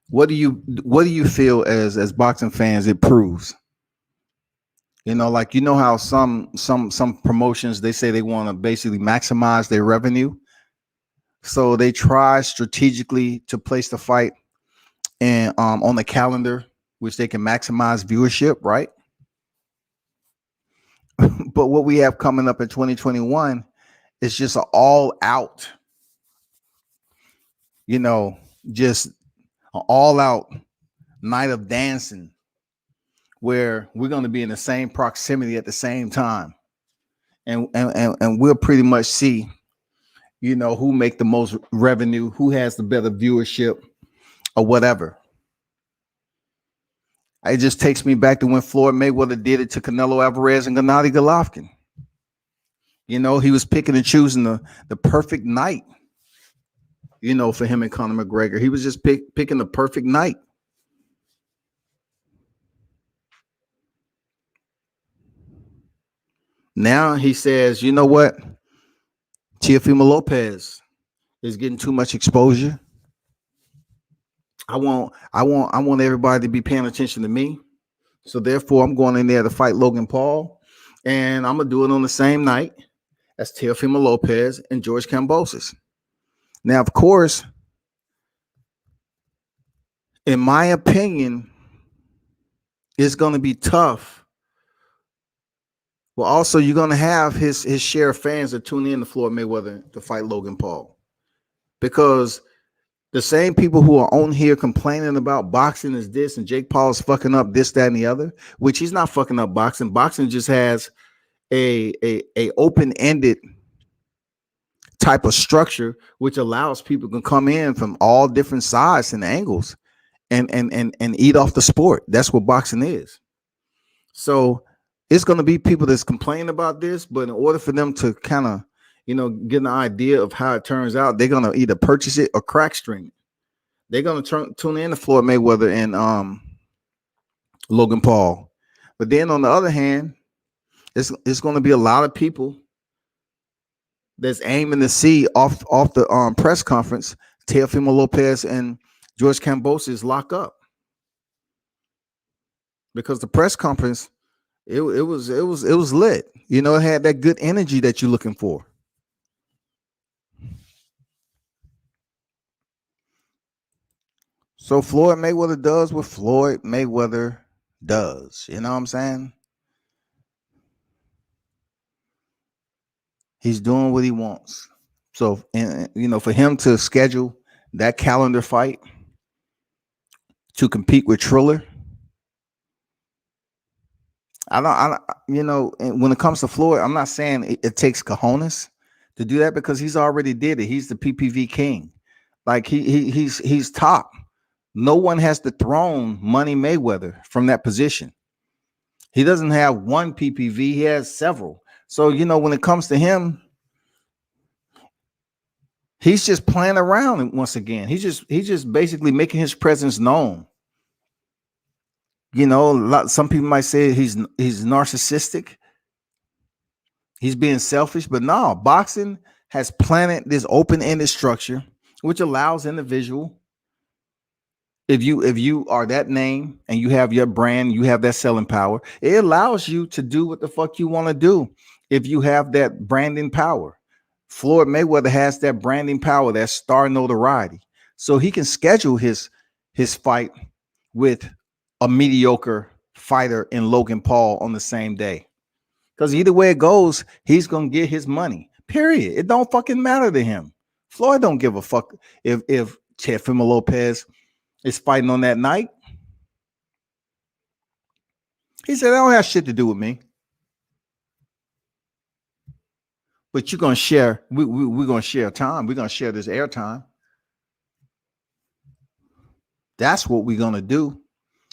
What do you feel as boxing fans it proves? How some promotions, they say they want to basically maximize their revenue. So they try strategically to place the fight and on the calendar, which they can maximize viewership, right? But what we have coming up in 2021 is just an all out, just an all out night of dancing where we're going to be in the same proximity at the same time. And we'll pretty much see, who make the most revenue, who has the better viewership or whatever. It just takes me back to when Floyd Mayweather did it to Canelo Alvarez and Gennady Golovkin. He was picking and choosing the perfect night, for him and Conor McGregor. He was just picking the perfect night. Now he says, you know what? Teofimo Lopez is getting too much exposure. I want everybody to be paying attention to me. So therefore, I'm going in there to fight Logan Paul. And I'm going to do it on the same night as Teofimo Lopez and George Kambosos. Now, of course, in my opinion, it's going to be tough. Well, also, you're going to have his share of fans that tune in to Floyd Mayweather to fight Logan Paul. Because the same people who are on here complaining about boxing is this and Jake Paul is fucking up this, that, and the other, which he's not fucking up boxing. Boxing just has a open-ended type of structure, which allows people to come in from all different sides and angles and eat off the sport. That's what boxing is. So it's going to be people that's complaining about this, but in order for them to kind of, get an idea of how it turns out, they're going to either purchase it or crack stream it. They're going to tune in to Floyd Mayweather and Logan Paul. But then on the other hand, it's going to be a lot of people that's aiming to see off the press conference Teofimo Lopez and George Kambosos lock up. Because the press conference, it was lit. It had that good energy that you're looking for. So Floyd Mayweather does what Floyd Mayweather does. You know what I'm saying? He's doing what he wants. So, for him to schedule that calendar fight to compete with Triller, I don't, when it comes to Floyd, I'm not saying it takes cojones to do that because he's already did it. He's the PPV king. Like he's top. No one has dethroned Money Mayweather from that position. He doesn't have one PPV. He has several. So, when it comes to him, he's just playing around once again. He's just basically making his presence known. Some people might say he's narcissistic. He's being selfish, but no, boxing has planted this open-ended structure, which allows individual. If you are that name and you have your brand, you have that selling power, it allows you to do what the fuck you want to do if you have that branding power. Floyd Mayweather has that branding power, that star notoriety. So he can schedule his fight with a mediocre fighter in Logan Paul on the same day. Because either way it goes, he's going to get his money, period. It don't fucking matter to him. Floyd don't give a fuck if Teofimo Lopez is fighting on that night. He said, that don't have shit to do with me. But you're going to share, we're going to share time. We're going to share this airtime. That's what we're going to do.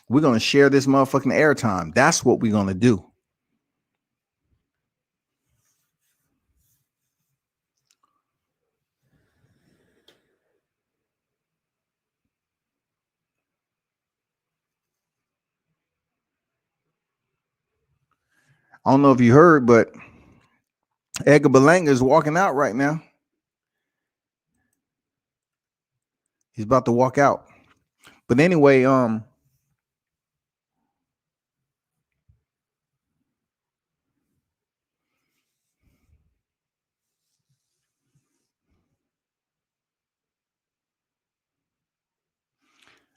We're going to share this motherfucking airtime. That's what we're going to do. I don't know if you heard, but Edgar Berlanga is walking out right now. He's about to walk out. But anyway, I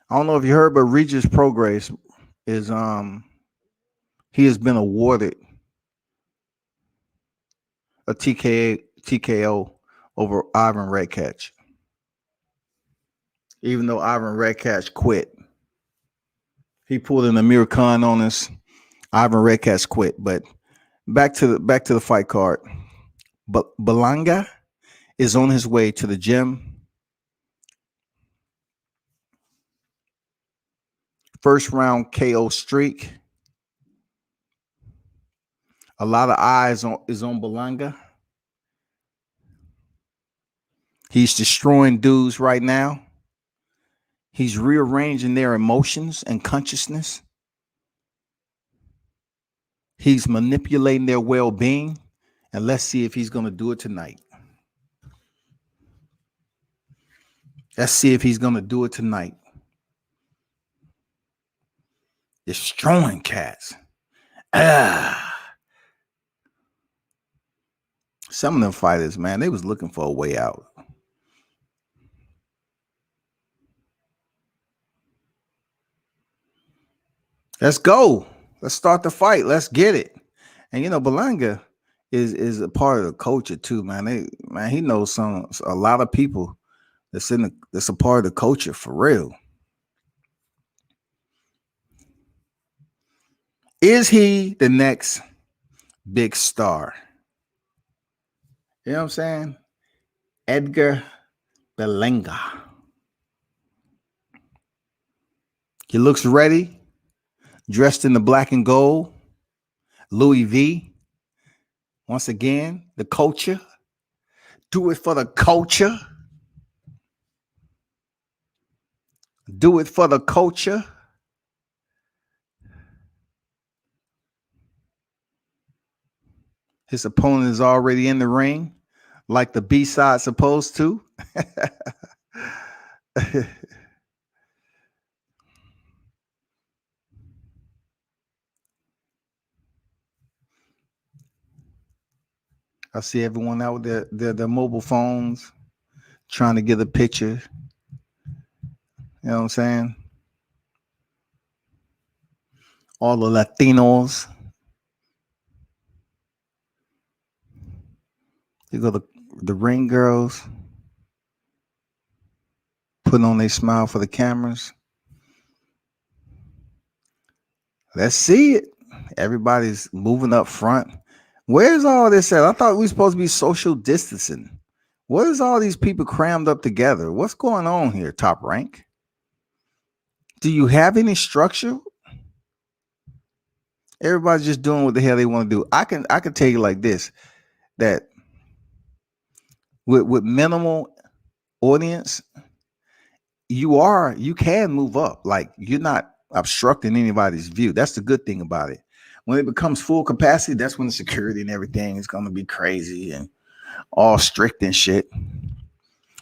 don't know if you heard, but Regis Prograis is he has been awarded a TKO over Ivan Redkach. Even though Ivan Redkach quit. He pulled an Amir Khan on us. Ivan Redkach quit. But back to the fight card. But Berlanga is on his way to the gym. First round KO streak. A lot of eyes is on Berlanga. He's destroying dudes right now. He's rearranging their emotions and consciousness. He's manipulating their well-being. And let's see if he's going to do it tonight. Let's see if he's going to do it tonight. Destroying cats. Some of them fighters, man, they was looking for a way out. Let's go. Let's start the fight. Let's get it. And you know, Berlanga is a part of the culture too, man. He knows a lot of people that's a part of the culture for real. Is he the next big star? You know what I'm saying? Edgar Berlanga. He looks ready, dressed in the black and gold. Louis V. Once again, the culture. Do it for the culture. Do it for the culture. His opponent is already in the ring, like the B-side supposed to. I see everyone out with their mobile phones trying to get a picture. You know what I'm saying? All the Latinos. You go the ring girls putting on their smile for the cameras. Let's see it. Everybody's moving up front. Where's all this at? I thought we were supposed to be social distancing. What is all these people crammed up together? What's going on here, Top Rank? Do you have any structure? Everybody's just doing what the hell they want to do. I can tell you like this, that with minimal audience, you can move up. Like, you're not obstructing anybody's view. That's the good thing about it. When it becomes full capacity, that's when the security and everything is going to be crazy and all strict and shit.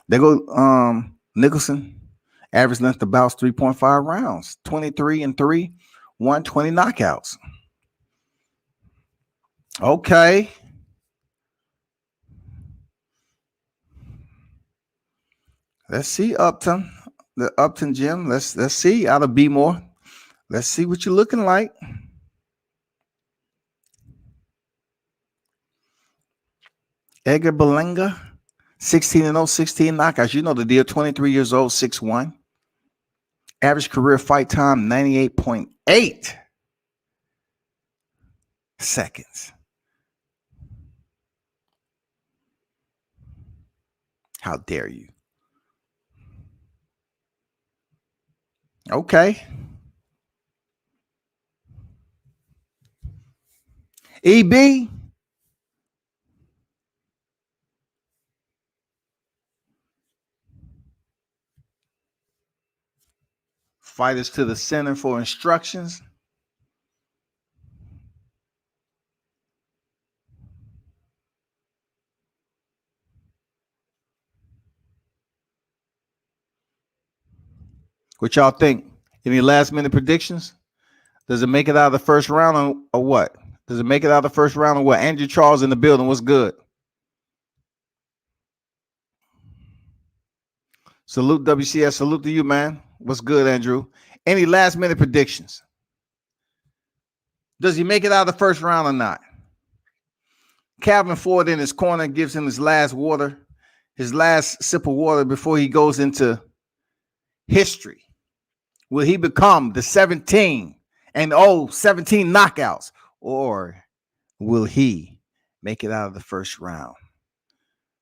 They go Nicholson, average length of bouts 3.5 rounds, 23-3, 120 knockouts. Okay. Let's see Upton, the Upton gym. Let's see out of B-more. Let's see what you're looking like. Edgar Berlanga, 16-0, 16 knockouts. You know the deal, 23 years old, 6'1". Average career fight time, 98.8 seconds. How dare you? Okay. EB. Fighters to the center for instructions. What y'all think? Any last minute predictions? Does it make it out of the first round or what? Does it make it out of the first round or what? Andrew Charles in the building. What's good? Salute WCS. Salute to you, man. What's good, Andrew? Any last minute predictions? Does he make it out of the first round or not? Calvin Ford in his corner gives him his last sip of water before he goes into history. Will he become the 17 knockouts? Or will he make it out of the first round?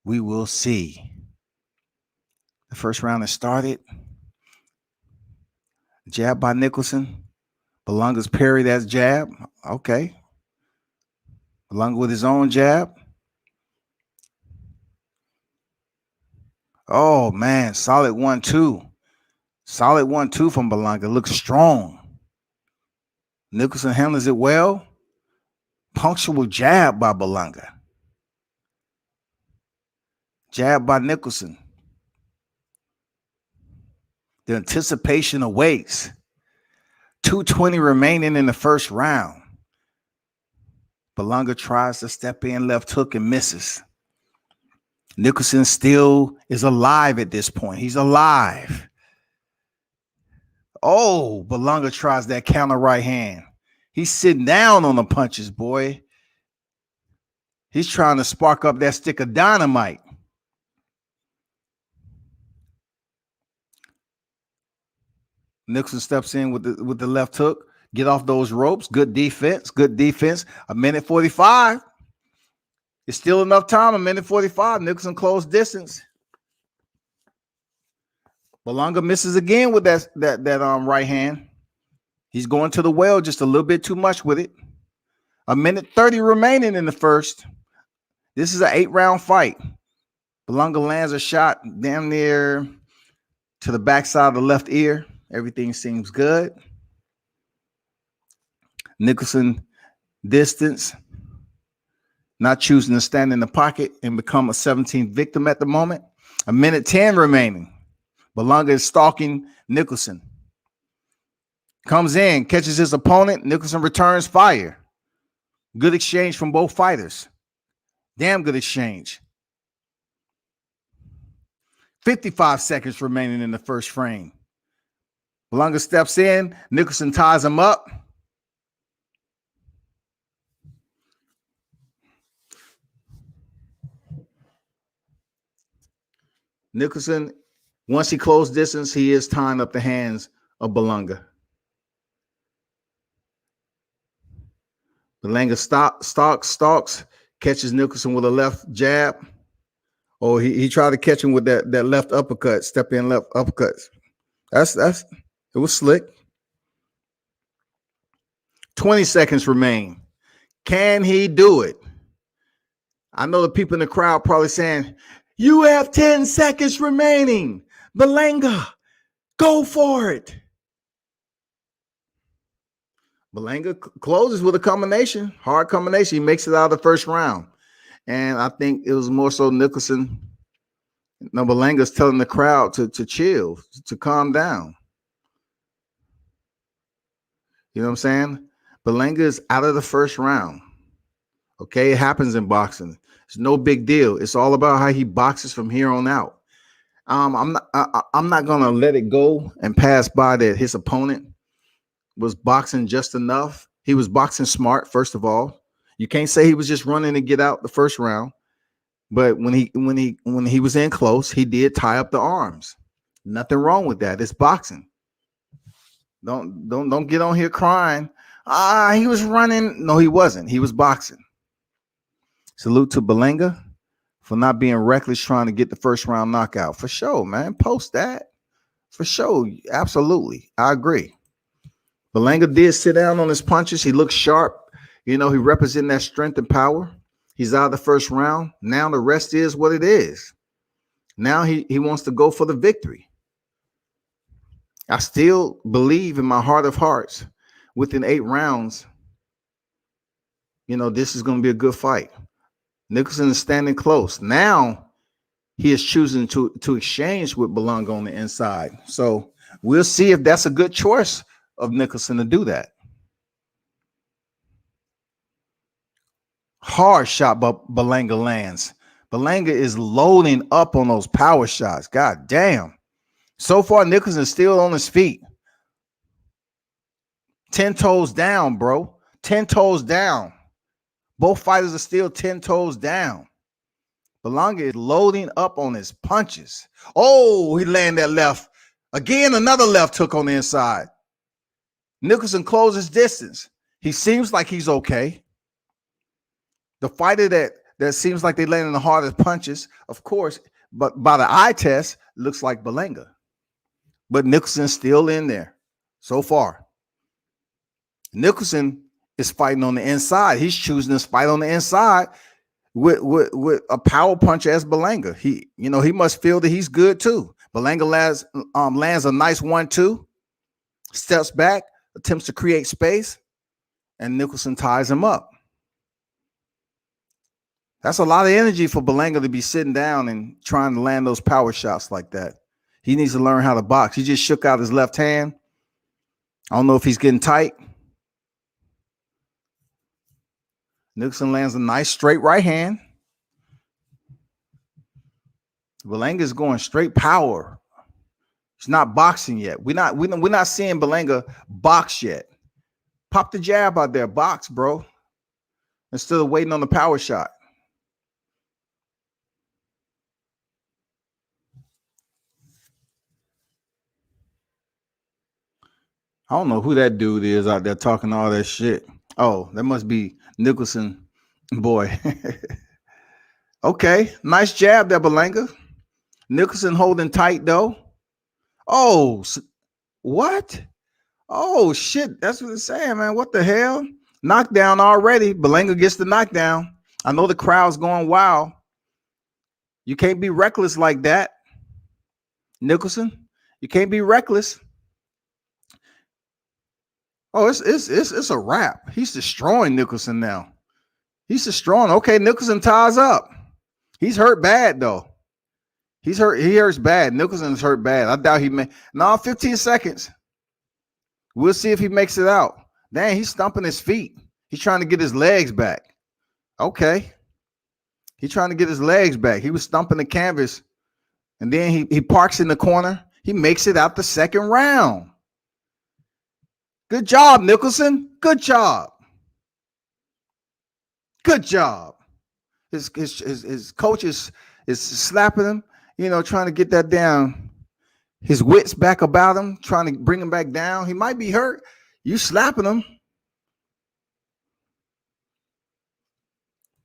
We will see. The first round has started. Jab by Nicholson. Berlanga's parried that jab. Okay. Berlanga with his own jab. Oh, man. Solid 1-2. Solid 1-2 from Berlanga. Looks strong. Nicholson handles it well. Punctual jab by Berlanga. Jab by Nicholson. The anticipation awaits. 2:20 remaining in the first round. Berlanga tries to step in, left hook, and misses. Nicholson still is alive at this point. He's alive. Oh, Berlanga tries that counter right hand. He's sitting down on the punches, boy. He's trying to spark up that stick of dynamite. Nicholson steps in with the left hook. Get off those ropes. Good defense. Good defense. 1:45. It's still enough time. 1:45. Nicholson close distance. Berlanga misses again with that right hand. He's going to the well just a little bit too much with it. 1:30 remaining in the first. This is an 8-round fight. Berlanga lands a shot damn near to the backside of the left ear. Everything seems good. Nicholson distance, not choosing to stand in the pocket and become a 17th victim at the moment. 1:10 remaining. Berlanga is stalking Nicholson. Comes in, catches his opponent. Nicholson returns fire. Good exchange from both fighters. Damn good exchange. 55 seconds remaining in the first frame. Berlanga steps in. Nicholson ties him up. Nicholson, once he closed distance, he is tying up the hands of Berlanga. Berlanga stalks, catches Nicholson with a left jab. Oh, he tried to catch him with that left uppercut, step in left uppercuts. It was slick. 20 seconds remain. Can he do it? I know the people in the crowd probably saying, you have 10 seconds remaining. Berlanga, go for it. Berlanga closes with a combination, hard combination. He makes it out of the first round. And I think it was more so Nicholson. No, Berlanga's telling the crowd to chill, to calm down. You know what I'm saying? Berlanga is out of the first round. Okay, it happens in boxing. It's no big deal. It's all about how he boxes from here on out. I'm not gonna let it go and pass by that his opponent was boxing just enough. He was boxing smart, first of all. You can't say he was just running to get out the first round. But when he was in close, he did tie up the arms. Nothing wrong with that. It's boxing. Don't get on here crying. He was running. No, he wasn't. He was boxing. Salute to Berlanga for not being reckless trying to get the first round knockout. For sure, man. Post that. For sure. Absolutely. I agree. Berlanga did sit down on his punches. He looked sharp. You know, he represented that strength and power. He's out of the first round. Now the rest is what it is. Now he wants to go for the victory. I still believe in my heart of hearts, within 8 rounds, you know, this is going to be a good fight. Nicholson is standing close. Now he is choosing to exchange with Berlanga on the inside. So we'll see if that's a good choice of Nicholson to do that. Hard shot, but Berlanga lands. Berlanga is loading up on those power shots. God damn. So far, Nicholson is still on his feet. 10 toes down, bro. 10 toes down. Both fighters are still 10 toes down. Berlanga is loading up on his punches. Oh, he landed that left. Again, another left hook on the inside. Nicholson closes distance. He seems like he's okay. The fighter that seems like they landing the hardest punches, of course, but by the eye test, looks like Berlanga. But Nicholson's still in there so far. Nicholson is fighting on the inside. He's choosing to fight on the inside with a power puncher as Berlanga. He must feel that he's good too. Berlanga lands a nice 1-2, steps back, attempts to create space, and Nicholson ties him up. That's a lot of energy for Berlanga to be sitting down and trying to land those power shots like that. He needs to learn how to box. He just shook out his left hand. I don't know if he's getting tight. Nicholson lands a nice straight right hand. Belanga's going straight power. It's not boxing yet. We're not seeing Belanga box yet. Pop the jab out there, box, bro. Instead of waiting on the power shot. I don't know who that dude is out there talking all that shit. Oh, that must be Nicholson, boy. Okay, nice jab there, Belanga. Nicholson holding tight though. Oh, what? Oh shit, that's what it's saying, man. What the hell? Knockdown already. Belanga gets the knockdown. I know the crowd's going wild. You can't be reckless like that, Nicholson. You can't be reckless. Oh, it's a wrap. He's destroying Nicholson now. He's destroying. Okay, Nicholson ties up. He's hurt bad though. He's hurt. He hurts bad. Nicholson's hurt bad. I doubt he may. No, 15 seconds. We'll see if he makes it out. Dang, he's stumping his feet. He's trying to get his legs back. Okay. He's trying to get his legs back. He was stumping the canvas. And then he parks in the corner. He makes it out the second round. Good job, Nicholson. Good job. Good job. His coach is slapping him, trying to get that down. His wits back about him, trying to bring him back down. He might be hurt. You slapping him.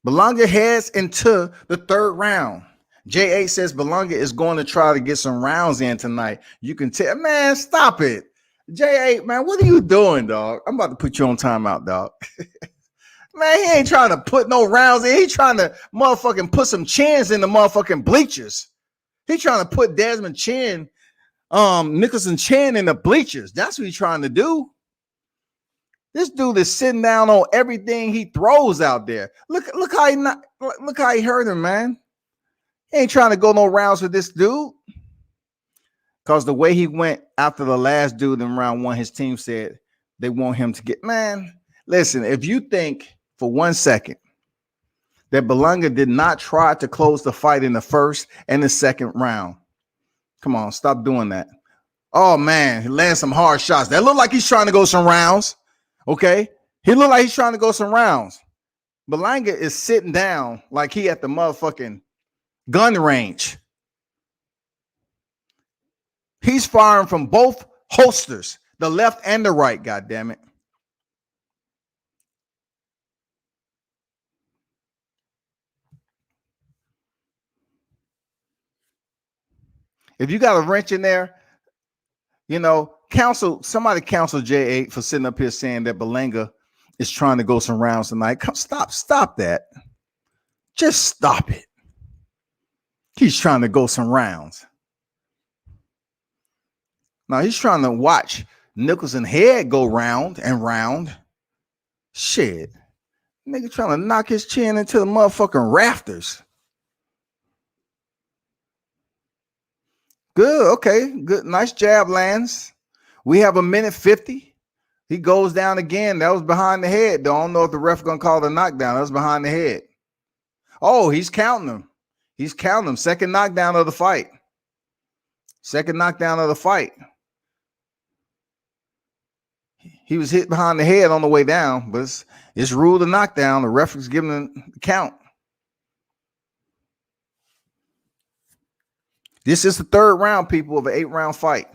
Belanga heads into the third round. J8 says Belanga is going to try to get some rounds in tonight. You can tell, man, stop it. J8, man, what are you doing, dog? I'm about to put you on timeout, dog. Man, he ain't trying to put no rounds in. He trying to motherfucking put some chins in the motherfucking bleachers. He trying to put Desmond Chin, Nicholson Chin in the bleachers. That's what he's trying to do. This dude is sitting down on everything he throws out there. Look how he hurt him, man. He ain't trying to go no rounds with this dude. Because the way he went after the last dude in round one, his team said they want him to get, man. Listen, if you think for 1 second that Belanga did not try to close the fight in the first and the second round, come on, stop doing that. Oh, man, he landed some hard shots. That looked like he's trying to go some rounds, okay? He looked like he's trying to go some rounds. Belanga is sitting down like he at the motherfucking gun range. He's firing from both holsters, the left and the right, goddammit. If you got a wrench in there, somebody counsel J8 for sitting up here saying that Belanga is trying to go some rounds tonight. Stop that. Just stop it. He's trying to go some rounds. Now he's trying to watch Nicholson head go round and round. Shit. Nigga trying to knock his chin into the motherfucking rafters. Good. Okay. Good. Nice jab lands. We have 1:50. He goes down again. That was behind the head. I don't know if the ref gonna call the knockdown. That was behind the head. Oh, he's counting him. He's counting him. Second knockdown of the fight. Second knockdown of the fight. He was hit behind the head on the way down, but it's ruled a knockdown. The ref is giving him the count. This is the third round, people, of an 8-round fight.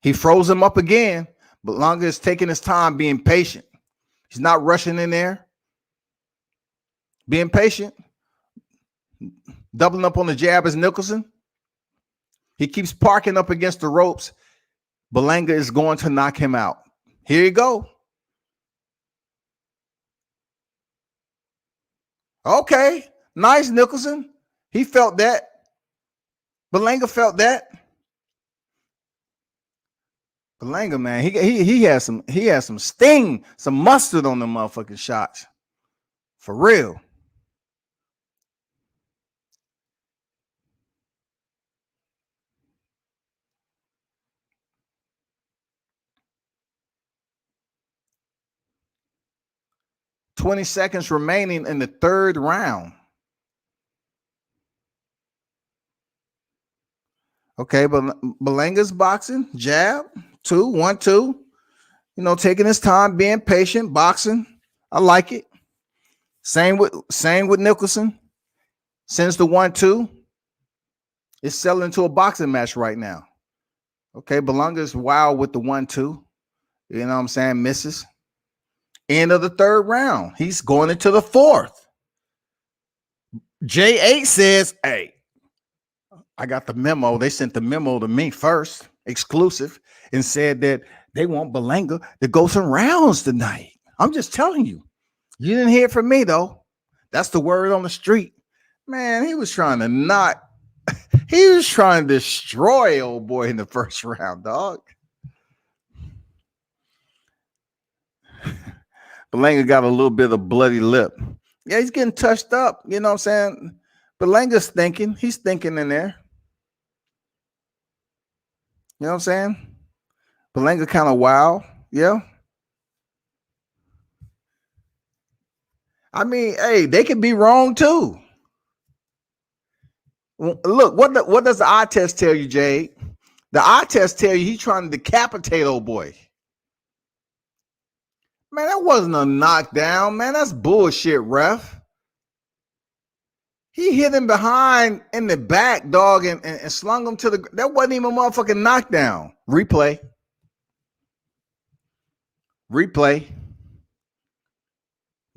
He froze him up again, but Belanga is taking his time, being patient. He's not rushing in there. Being patient. Doubling up on the jab as Nicholson. He keeps parking up against the ropes. Belanga is going to knock him out. Here you go. Okay. Nice, Nicholson. He felt that. Belanga felt that. Belanga, man, he has some sting, some mustard on the motherfucking shots. For real. $20 seconds remaining in the third round. Okay, but Berlanga's boxing, jab, 2, 1, 2. You know, taking his time, being patient, boxing. I like it. Same with Nicholson. Since the 1-2, it's selling into a boxing match right now. Okay, Berlanga's wild with the 1-2. You know what I'm saying? Misses. End of the third round. He's going into the fourth. J8 says, hey, I got the memo. They sent the memo to me first, exclusive, and said that they want Berlanga to go some rounds tonight. I'm just telling you. You didn't hear it from me, though. That's the word on the street. Man, he was trying to destroy old boy in the first round, dog. Berlanga got a little bit of bloody lip. Yeah, he's getting touched up. You know what I'm saying? Berlanga's thinking. He's thinking in there. You know what I'm saying? Berlanga kind of wild. Yeah. I mean, hey, they could be wrong too. Look, what does the eye test tell you, Jade? The eye test tell you he's trying to decapitate old boy. Man, that wasn't a knockdown, man. That's bullshit, ref. He hit him behind in the back, dog, and slung him to the... That wasn't even a motherfucking knockdown. Replay.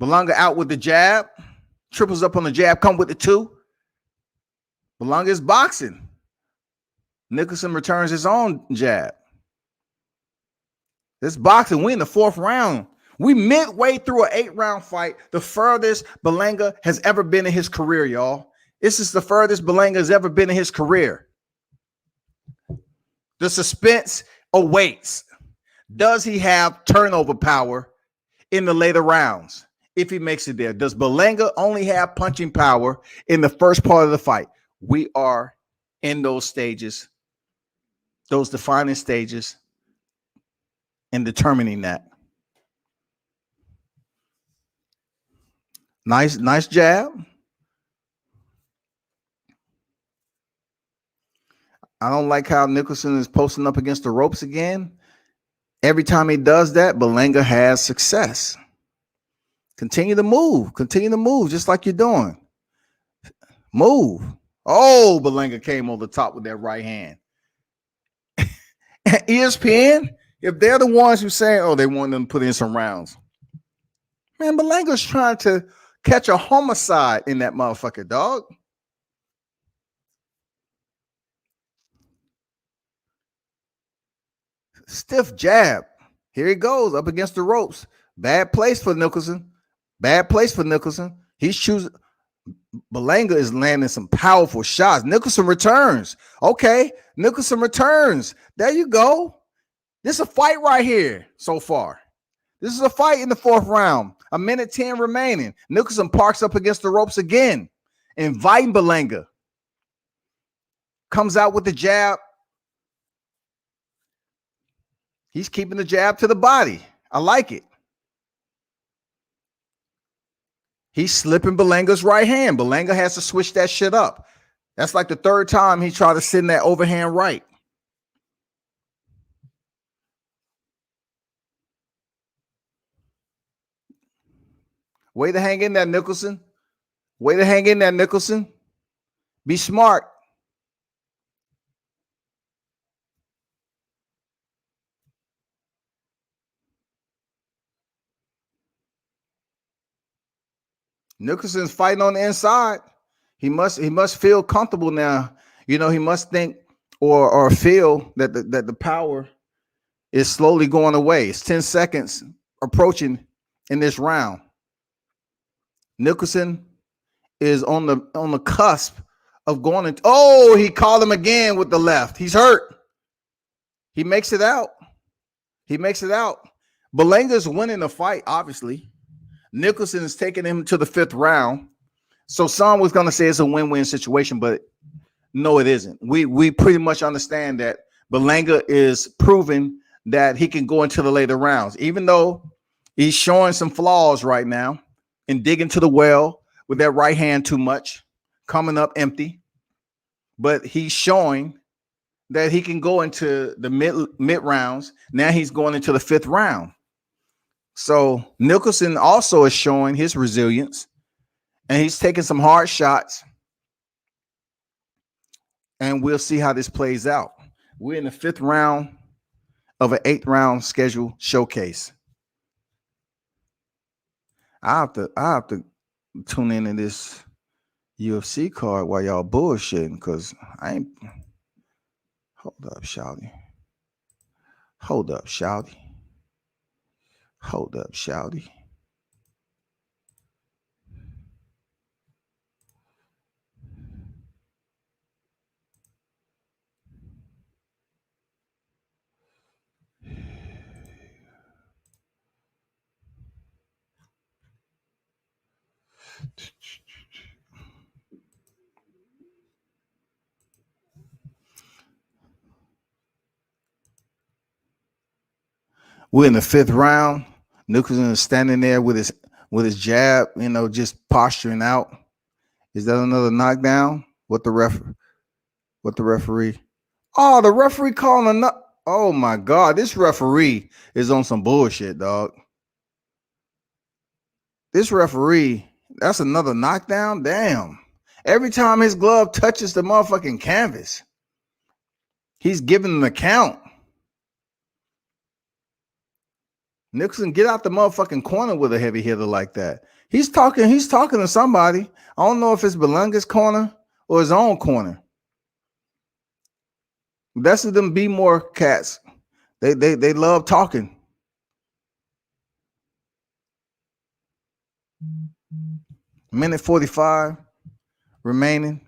Berlanga out with the jab. Triples up on the jab. Come with the 2. Berlanga is boxing. Nicholson returns his own jab. This boxing. We in the 4th round. We midway through an 8-round fight, the furthest Berlanga has ever been in his career, y'all. This is the furthest Berlanga has ever been in his career. The suspense awaits. Does he have turnover power in the later rounds if he makes it there? Does Berlanga only have punching power in the first part of the fight? We are in those stages, those defining stages, in determining that. Nice jab. I don't like how Nicholson is posting up against the ropes again. Every time he does that, Berlanga has success. Continue to move. Continue to move just like you're doing. Move. Oh, Berlanga came over the top with that right hand. ESPN, if they're the ones who say, oh, they want them to put in some rounds. Man, Berlanga's trying to catch a homicide in that motherfucker, dog. Stiff jab. Here he goes up against the ropes. Bad place for Nicholson. Bad place for Nicholson. He's choosing. Berlanga is landing some powerful shots. Nicholson returns. Okay. Nicholson returns. There you go. This is a fight right here so far. This is a fight in the 4th round. 1:10 remaining. Nicholson parks up against the ropes again, inviting Berlanga. Comes out with the jab. He's keeping the jab to the body. I like it. He's slipping Berlanga's right hand. Berlanga has to switch that shit up. That's like the 3rd time he tried to send that overhand right. Way to hang in there, Nicholson. Way to hang in there, Nicholson. Be smart. Nicholson's fighting on the inside. He must feel comfortable now. You know, he must think or feel that the power is slowly going away. It's 10 seconds approaching in this round. Nicholson is on the cusp of going into. Oh, he called him again with the left. He's hurt. He makes it out. Berlanga's winning the fight, obviously. Nicholson is taking him to the 5th round. So some was going to say it's a win-win situation, but no, it isn't. We pretty much understand that Berlanga is proving that he can go into the later rounds, even though he's showing some flaws right now and digging to the well with that right hand too much, coming up empty. But he's showing that he can go into the mid rounds. Now he's going into the 5th round. So Nicholson also is showing his resilience, and he's taking some hard shots. And we'll see how this plays out. We're in the 5th round of an 8th round schedule showcase. I have to tune into this UFC card while y'all bullshitting, because I ain't. Hold up, shouty. Hold up, shouty. Hold up, shouty. We're in the 5th round. Nicholson is standing there with his jab, just posturing out. Is that another knockdown? What the referee? Oh, the referee calling a oh my God, this referee is on some bullshit, dog. This referee, that's another knockdown. Damn. Every time his glove touches the motherfucking canvas, he's giving an account. Nicholson, get out the motherfucking corner with a heavy hitter like that. He's talking to somebody. I don't know if it's Belanga's corner or his own corner. That's them be more cats. They love talking. Minute 45 remaining.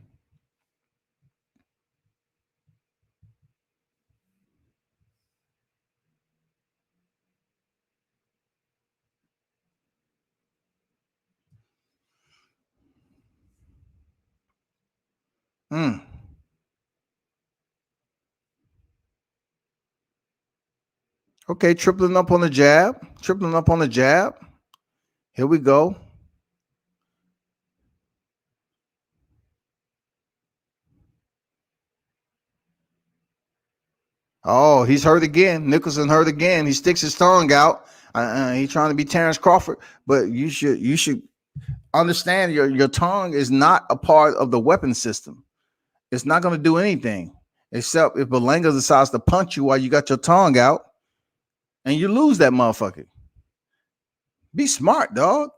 Okay, tripling up on the jab. Here we go. Oh, he's hurt again. Nicholson hurt again. He sticks his tongue out. He's trying to be Terrence Crawford, but you should understand your tongue is not a part of the weapon system. It's not going to do anything except if Berlanga decides to punch you while you got your tongue out, and you lose that motherfucker. Be smart, dog.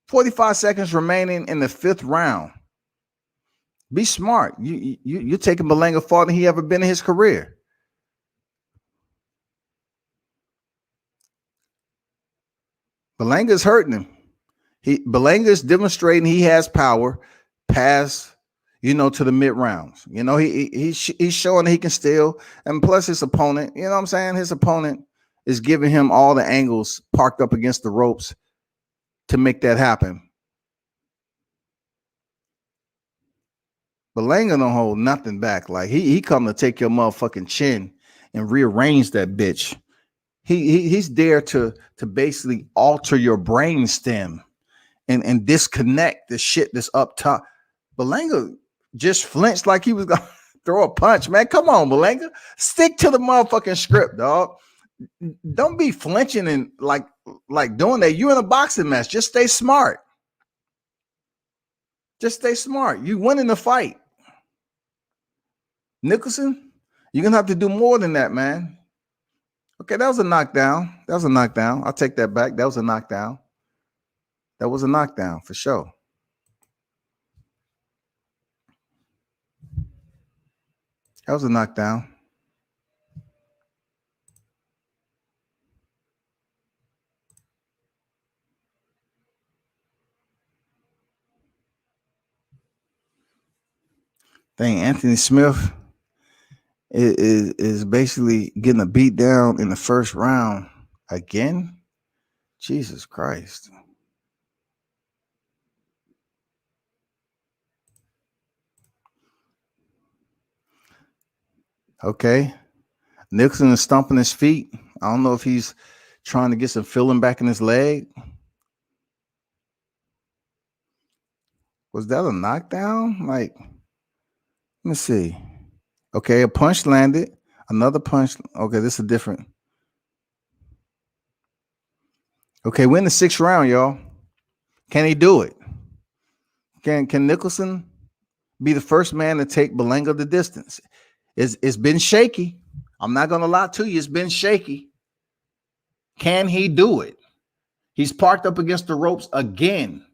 45 seconds remaining in the 5th round. Be smart. You're taking Berlanga farther than he ever been in his career. Belanga's hurting him. Belanga's demonstrating he has power past, to the mid rounds. He's showing he can still, and plus his opponent, you know what I'm saying? His opponent is giving him all the angles parked up against the ropes to make that happen. Berlanga don't hold nothing back. Like he come to take your motherfucking chin and rearrange that bitch. He's there to basically alter your brain stem and disconnect the shit that's up top. Berlanga just flinched like he was gonna throw a punch, man. Come on, Berlanga. Stick to the motherfucking script, dog. Don't be flinching and like doing that. You in a boxing match. Just stay smart. You winning the fight. Nicholson, you're gonna have to do more than that, man. Okay, that was a knockdown. I'll take that back. That was a knockdown. For sure. That was a knockdown. Dang, Anthony Smith is basically getting a beat down in the 1st round again. Jesus Christ. Okay. Nicholson is stomping his feet. I don't know if he's trying to get some feeling back in his leg. Was that a knockdown? Like, let me see. Okay, a punch landed. Another punch. Okay, this is a different. Okay, we're in the 6th round, y'all. Can he do it? Can Nicholson be the first man to take Berlanga the distance? It's been shaky. I'm not gonna lie to you. It's been shaky. Can he do it? He's parked up against the ropes again.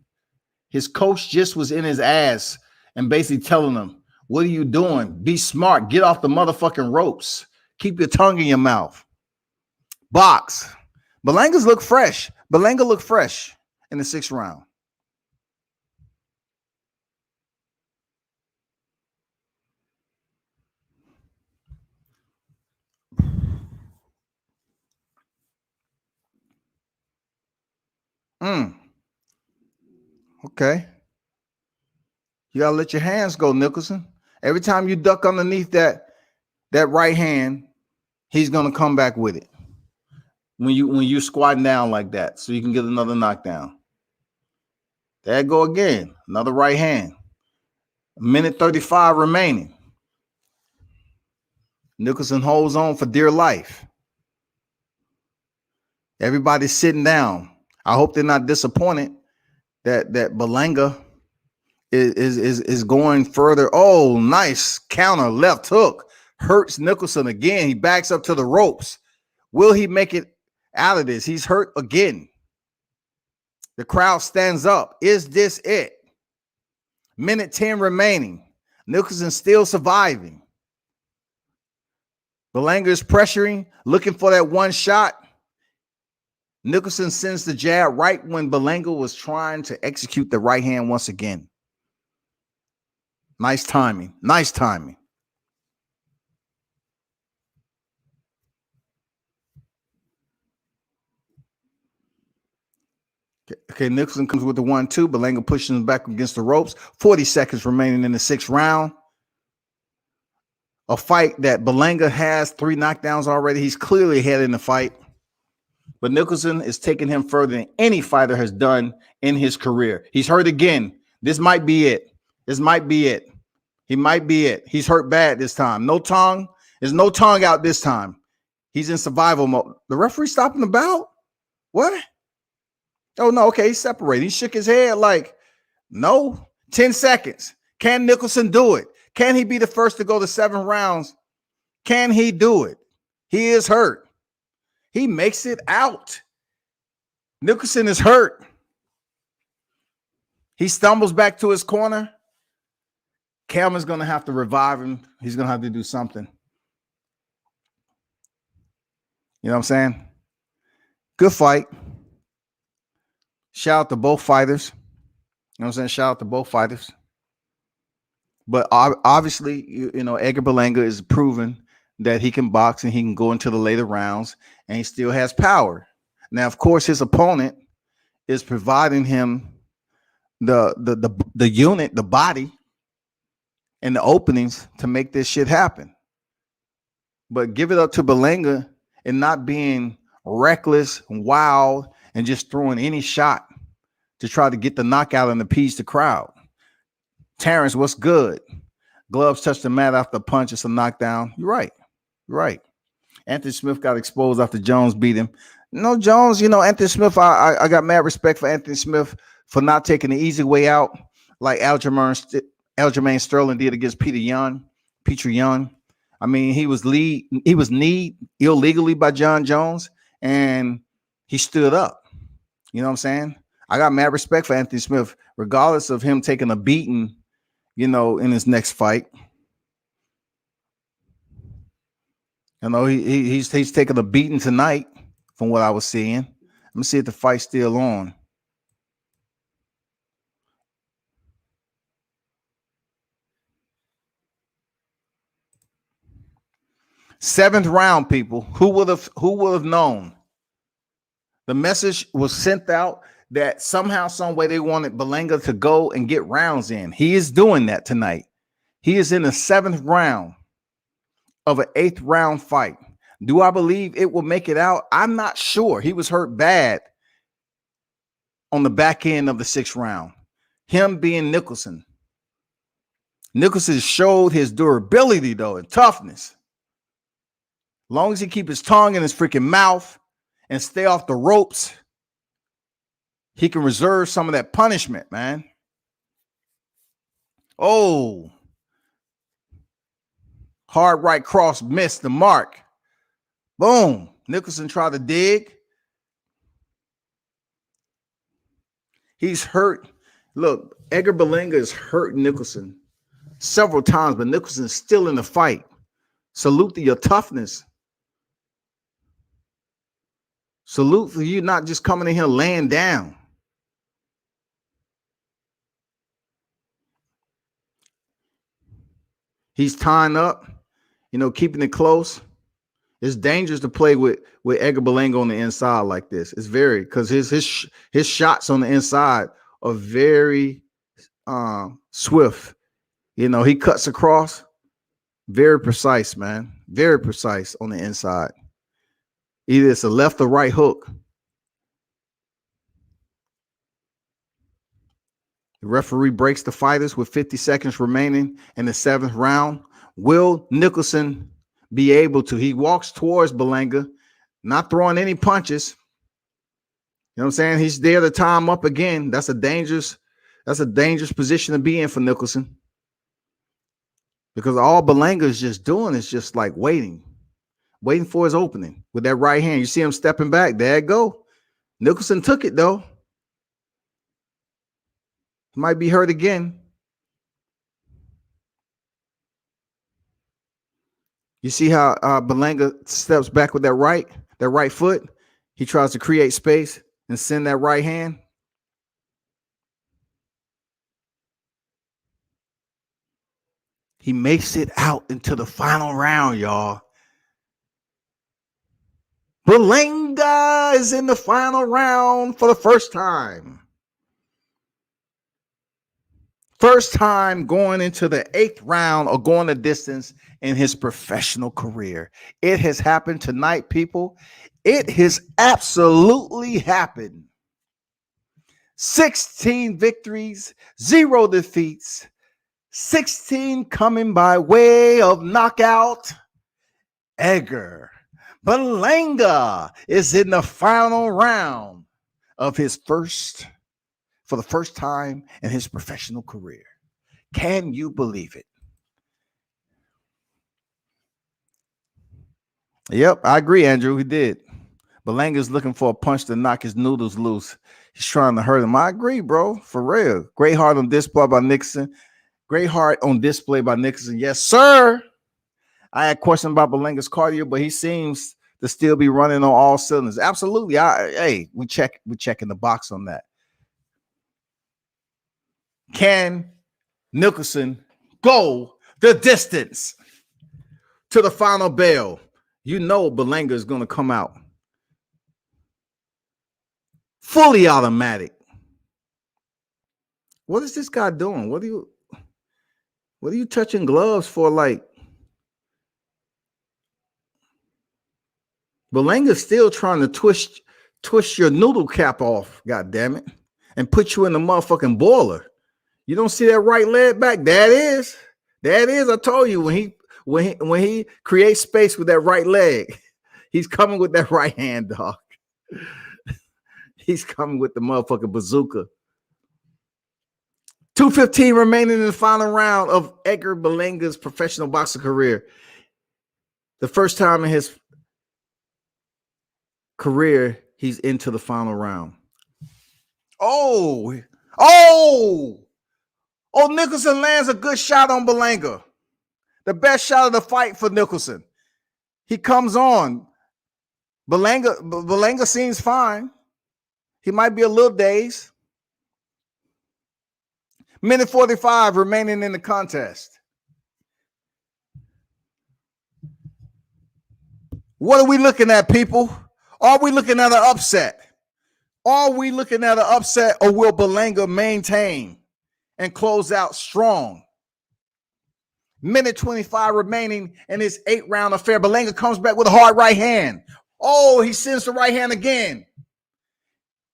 His coach just was in his ass and basically telling him, what are you doing? Be smart. Get off the motherfucking ropes. Keep your tongue in your mouth. Box. Berlanga's look fresh. Berlanga looked fresh in the 6th round. Okay. You gotta let your hands go, Nicholson. Every time you duck underneath that right hand, he's gonna come back with it. When you squatting down like that, so you can get another knockdown. There go again. Another right hand. 1:35 remaining. Nicholson holds on for dear life. Everybody's sitting down. I hope they're not disappointed that Berlanga is going further. Oh, nice counter left hook. Hurts Nicholson again. He backs up to the ropes. Will he make it out of this? He's hurt again. The crowd stands up. Is this it? 1:10 remaining. Nicholson still surviving. Berlanga is pressuring, looking for that one shot. Nicholson sends the jab right when Berlanga was trying to execute the right hand once again. Nice timing. Nice timing. Okay, Nicholson comes with the 1-2. Berlanga pushes him back against the ropes. 40 seconds remaining in the 6th round. A fight that Berlanga has 3 knockdowns already. He's clearly ahead in the fight. But Nicholson is taking him further than any fighter has done in his career. He's hurt again. This might be it. This might be it. He might be it. He's hurt bad this time. No tongue. There's no tongue out this time. He's in survival mode. The referee stopping the bout? What? Oh, no. Okay, he's separated. He shook his head like, no. 10 seconds. Can Nicholson do it? Can he be the first to go to 7 rounds? Can he do it? He is hurt. He makes it out. Nicholson is hurt. He stumbles back to his corner. Cameron's going to have to revive him. He's going to have to do something. You know what I'm saying? Good fight. Shout out to both fighters. You know what I'm saying? Shout out to both fighters. But obviously, you know, Edgar Berlanga is proven that he can box and he can go into the later rounds and he still has power. Now, of course, his opponent is providing him the unit, the body, and the openings to make this shit happen. But give it up to Berlanga and not being reckless, wild, and just throwing any shot to try to get the knockout and appease the crowd. Terrence, what's good? Gloves touched the mat after a punch. It's a knockdown. You're right. You're right. Anthony Smith got exposed after Jones beat him. No, Jones, you know, Anthony Smith, I got mad respect for Anthony Smith for not taking the easy way out like Aljamain Sterling did against Petr Yan. I mean, he was kneed illegally by John Jones, and he stood up. You know what I'm saying? I got mad respect for Anthony Smith, regardless of him taking a beating, you know, in his next fight. You know, he's taking a beating tonight from what I was seeing. Let me see if the fight's still on. Seventh round, people. Who would have known? The message was sent out that somehow, some way they wanted Berlanga to go and get rounds in. He is doing that tonight. He is in the 7th round of an 8th round fight. Do I believe it will make it out? I'm not sure. He was hurt bad on the back end of the 6th round. Him being Nicholson. Nicholson showed his durability, though, and toughness. As long as he keep his tongue in his freaking mouth and stay off the ropes, he can reserve some of that punishment, man. Oh. Hard right cross missed the mark. Boom. Nicholson tried to dig. He's hurt. Look, Edgar Berlanga is hurt Nicholson several times, but Nicholson's still in the fight. Salute to your toughness. Salute for you not just coming in here laying down. He's tying up, keeping it close. It's dangerous to play with Edgar Berlanga on the inside like this. It's very, because his shots on the inside are very swift. He cuts across. Very precise, man. Very precise on the inside. Either it's a left or right hook. The referee breaks the fighters with 50 seconds remaining in the 7th round. Will Nicholson be able to? He walks towards Berlanga, not throwing any punches. You know what I'm saying? He's there to tie him up again. That's a dangerous position to be in for Nicholson. Because all Berlanga is just doing is just like waiting for his opening with that right hand. You see him stepping back. There it go. Nicholson took it, though. He might be hurt again. You see how Berlanga steps back with that right foot. He tries to create space and send that right hand. He makes it out into the final round, y'all. Berlanga is in the final round for the first time. First time going into the 8th round or going the distance in his professional career. It has happened tonight, people. It has absolutely happened. 16 victories, 0 defeats, 16 coming by way of knockout. Edgar Berlanga is in the final round of for the first time in his professional career. Can you believe it? Yep, I agree, Andrew. He did. Berlanga's looking for a punch to knock his noodles loose. He's trying to hurt him. I agree, bro. For real. Great heart on display by Nixon. Great heart on display by Nixon. Yes, sir. I had questions about Berlanga's cardio, but he seems to still be running on all cylinders. Absolutely. We checking the box on that. Can Nicholson go the distance to the final bell? Berlanga is going to come out fully automatic. What is this guy doing? What are you touching gloves for? Like, Berlanga's still trying to twist your noodle cap off, god damn it, and put you in the motherfucking boiler. You don't see that right leg back? That is. I told you, when he creates space with that right leg, he's coming with that right hand, dog. He's coming with the motherfucking bazooka. 2:15 remaining in the final round of Edgar Berlanga's professional boxing career. The first time in his career he's into the final round. Nicholson lands a good shot on Berlanga. The best shot of the fight for Nicholson. He comes on. Berlanga seems fine. He might be a little dazed. Minute 45 remaining in the contest. What are we looking at, people? Are we looking at an upset? Or will Berlanga maintain and close out strong? Minute 25 remaining in his 8-round affair. Berlanga comes back with a hard right hand. He sends the right hand again.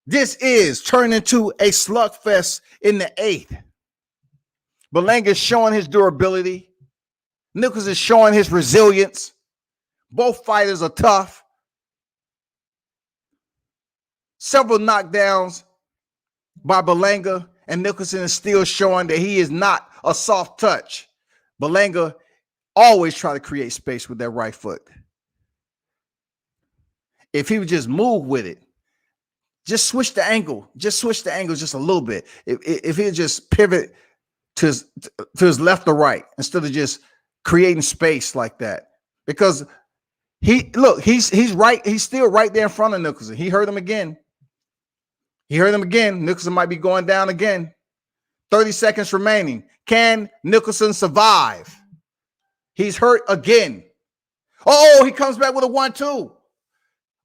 This is turning into a slugfest in the 8th. Berlanga is showing his durability. Nichols is showing his resilience. Both fighters are tough. Several knockdowns by Berlanga, and Nicholson is still showing that he is not a soft touch. Berlanga always try to create space with that right foot. If he would just move with it, just switch the angle, just a little bit. If he would just pivot to his left or right instead of just creating space like that, because he's right. He's still right there in front of Nicholson. He heard him again. Nicholson might be going down again. 30 seconds remaining. Can Nicholson survive? He's hurt again. Oh, he comes back with a 1-2.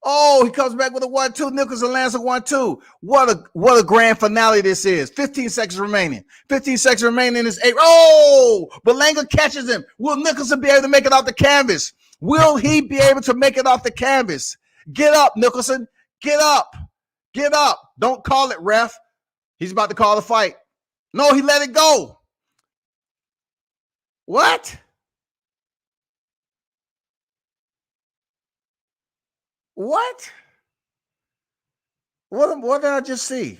Oh, he comes back with a 1-2. Nicholson lands a 1-2. What a grand finale this is. 15 seconds remaining. 15 seconds remaining is 8. Oh, Berlanga catches him. Will Nicholson be able to make it off the canvas? Will he be able to make it off the canvas? Get up, Nicholson. Get up. Get up. Don't call it, ref. He's about to call the fight. No, he let it go. What? What? What did I just see?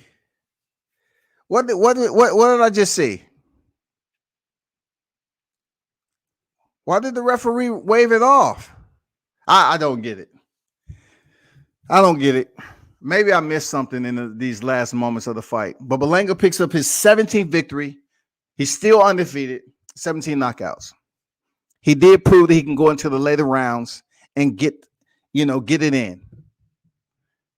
What did I just see? Why did the referee wave it off? I don't get it. I don't get it. Maybe I missed something in these last moments of the fight. But Berlanga picks up his 17th victory. He's still undefeated, 17 knockouts. He did prove that he can go into the later rounds and get it in.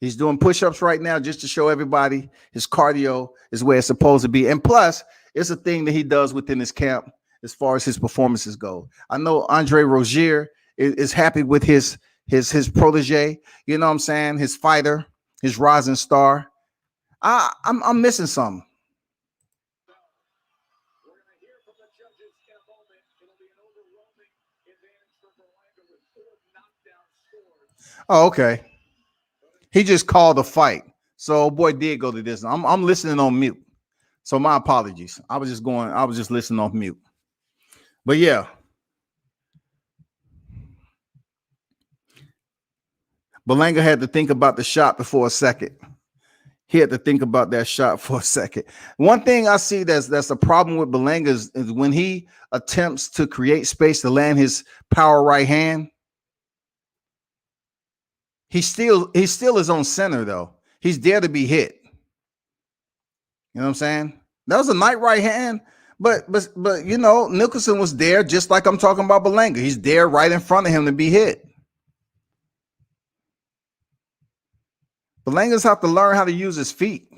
He's doing push-ups right now just to show everybody his cardio is where it's supposed to be. And plus, it's a thing that he does within his camp as far as his performances go. I know Andre Rozier is happy with his protege, you know what I'm saying? His fighter, his rising star. I'm missing something. Oh, okay. He just called a fight. So boy did go to this. I'm listening on mute. So my apologies. I was just listening off mute. But yeah. Berlanga had to think about the shot before a second. He had to think about that shot for a second. One thing I see that's a problem with Berlanga is when he attempts to create space to land his power right hand. He's still his own center though. He's there to be hit. You know what I'm saying? That was a nice right hand, but Nicholson was there just like I'm talking about Berlanga. He's there right in front of him to be hit. Berlanga's have to learn how to use his feet.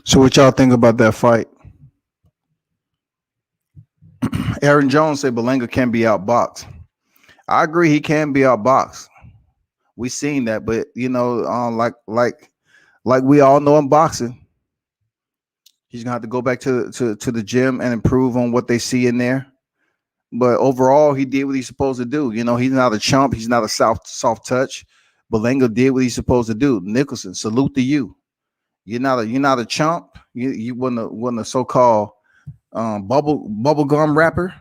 So what y'all think about that fight? Aaron Jones said Berlanga can be outboxed. I agree, he can be outboxed. We seen that, but you know, like we all know in boxing, he's gonna have to go back to the gym and improve on what they see in there. But overall, he did what he's supposed to do. You know, he's not a chump. He's not a soft touch. Berlanga did what he's supposed to do. Nicholson, salute to you. You're not a chump. You wasn't a so-called bubblegum rapper.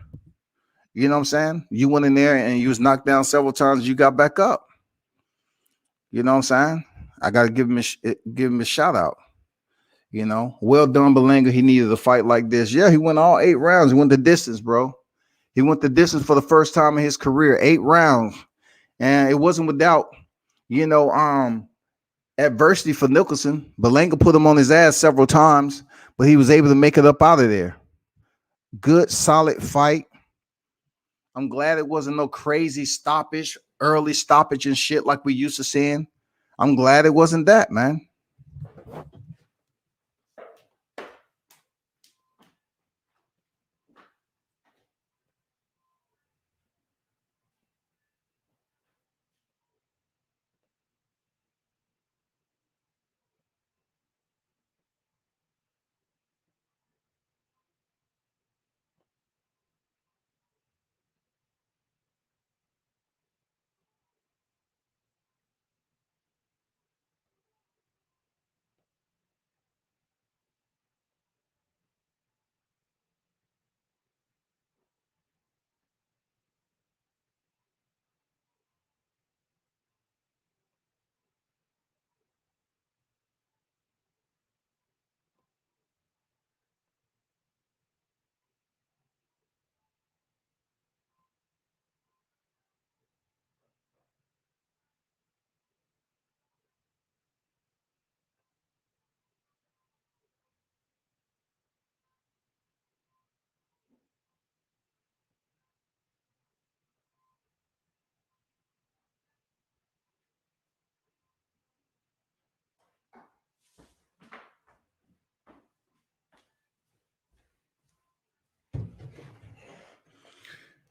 You know what I'm saying? You went in there and you was knocked down several times. You got back up. You know what I'm saying? I got to give him a shout out. You know, well done, Berlanga. He needed a fight like this. Yeah, he went all 8 rounds. He went the distance, bro. He went the distance for the first time in his career, 8 rounds, and it wasn't without, you know, adversity for Nicholson. Berlanga put him on his ass several times, but he was able to make it up out of there. Good, solid fight. I'm glad it wasn't no crazy stoppage, early stoppage and shit like we used to seeing. I'm glad it wasn't that, man.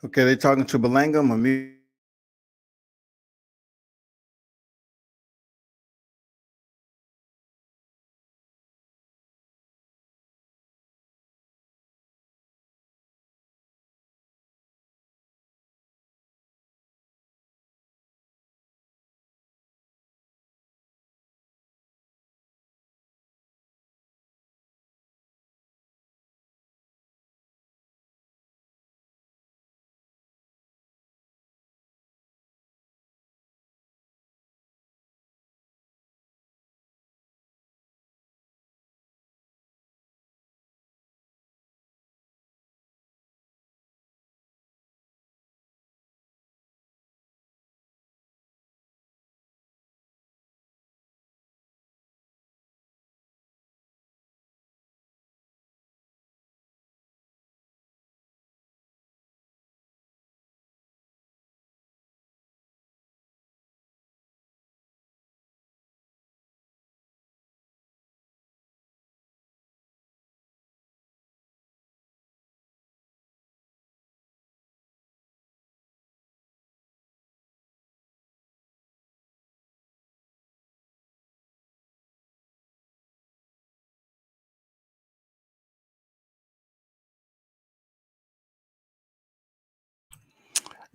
Okay, they talking to Berlanga.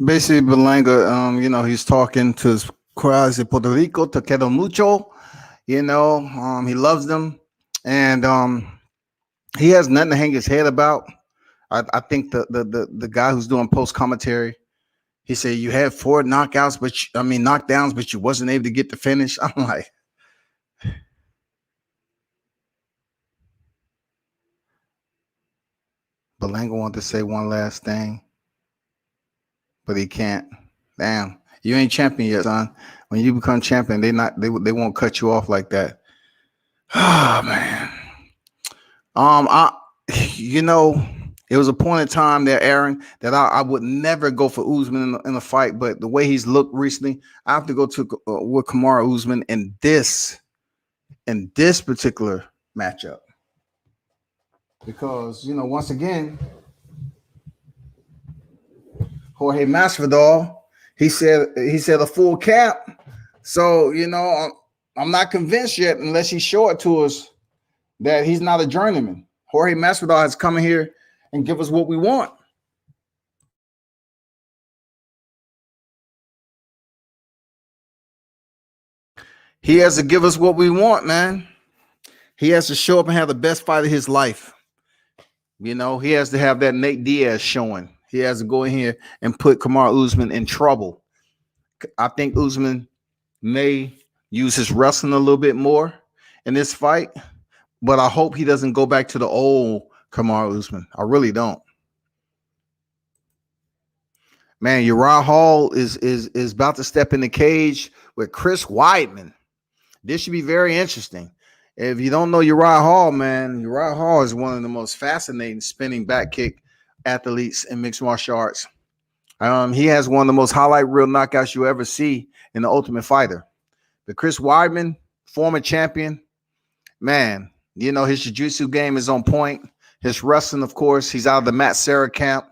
Basically, Berlanga, you know, he's talking to his crowds in Puerto Rico, te quiero mucho. You know, he loves them, and he has nothing to hang his head about. I think the guy who's doing post commentary, he said you had 4 knockouts, but knockdowns, but you wasn't able to get the finish. I'm like, Berlanga wanted to say one last thing, but he can't. Damn, you ain't champion yet, son. When you become champion, they won't cut you off like that. Oh man. I you know, it was a point in time there, Aaron, that I would never go for Usman in a fight, but the way he's looked recently, I have to go to with Kamaru Usman in this particular matchup. Because, once again, Jorge Masvidal, he said a full cap. So, I'm not convinced yet unless he show it to us that he's not a journeyman. Jorge Masvidal has come in here and give us what we want. He has to give us what we want, man. He has to show up and have the best fight of his life. He has to have that Nate Diaz showing. He has to go in here and put Kamaru Usman in trouble. I think Usman may use his wrestling a little bit more in this fight, but I hope he doesn't go back to the old Kamaru Usman. I really don't. Man, Uriah Hall is about to step in the cage with Chris Weidman. This should be very interesting. If you don't know Uriah Hall, man, Uriah Hall is one of the most fascinating spinning back kick athletes in mixed martial arts. He has one of the most highlight reel knockouts you ever see in The Ultimate Fighter. But Chris Weidman, former champion, man, his jiu-jitsu game is on point. His wrestling, of course, he's out of the Matt Serra camp.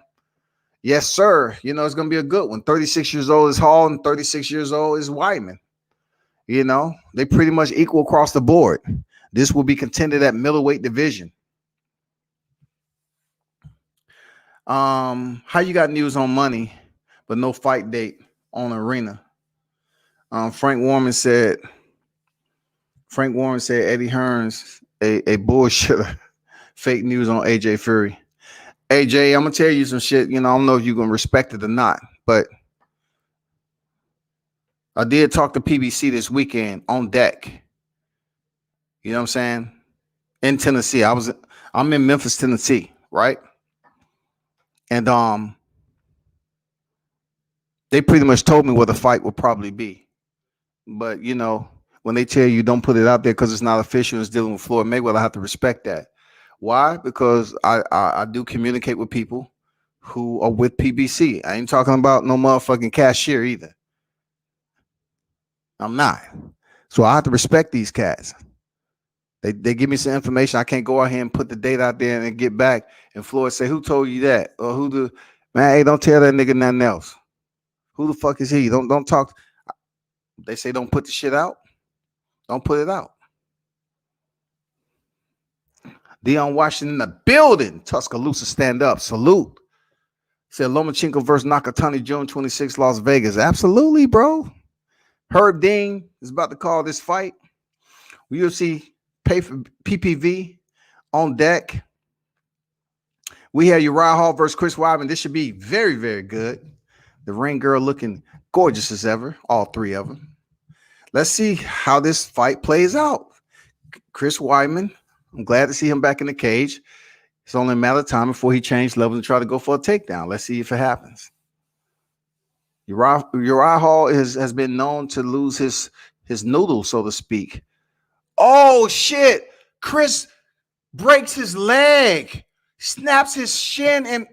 Yes, sir. It's going to be a good one. 36 years old is Hall and 36 years old is Weidman. They pretty much equal across the board. This will be contended at middleweight division. How you got news on money, but no fight date on arena? Frank Warren said Eddie Hearns a bullshitter. Fake news on AJ Fury. AJ, I'm gonna tell you some shit. I don't know if you're gonna respect it or not, but I did talk to PBC this weekend on deck. You know what I'm saying? In Tennessee. I'm in Memphis, Tennessee, right? And they pretty much told me what the fight would probably be. But when they tell you don't put it out there because it's not official, it's dealing with Floyd Mayweather, I have to respect that. Why? Because I do communicate with people who are with PBC. I ain't talking about no motherfucking cashier either. I'm not. So I have to respect these cats. They give me some information. I can't go out here and put the date out there and get back. And Floyd say, who told you that? Or man, hey, don't tell that nigga nothing else. Who the fuck is he? Don't talk. They say don't put the shit out. Don't put it out. Dion Washington in the building. Tuscaloosa, stand up. Salute. Said Lomachenko versus Nakatani, June 26, Las Vegas. Absolutely, bro. Herb Dean is about to call this fight. UFC pay for PPV on deck. We have Uriah Hall versus Chris Weidman. This should be very, very good. The ring girl looking gorgeous as ever. All three of them. Let's see how this fight plays out. Chris Weidman, I'm glad to see him back in the cage. It's only a matter of time before he changed levels and try to go for a takedown. Let's see if it happens. Uriah Hall has been known to lose his noodle, so to speak. Oh, shit. Chris breaks his leg, snaps his shin, and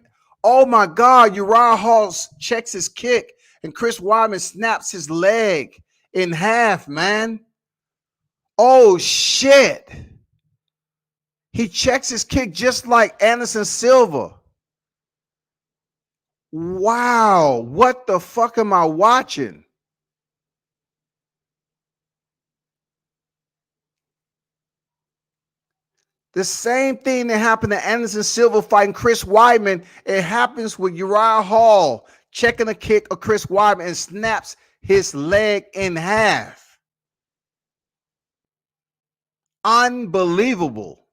oh, my God, Uriah Hall checks his kick, and Chris Weidman snaps his leg in half, man. Oh, shit. He checks his kick just like Anderson Silva. Wow. What the fuck am I watching? The same thing that happened to Anderson Silva fighting Chris Weidman, it happens with Uriah Hall checking a kick of Chris Weidman and snaps his leg in half. Unbelievable.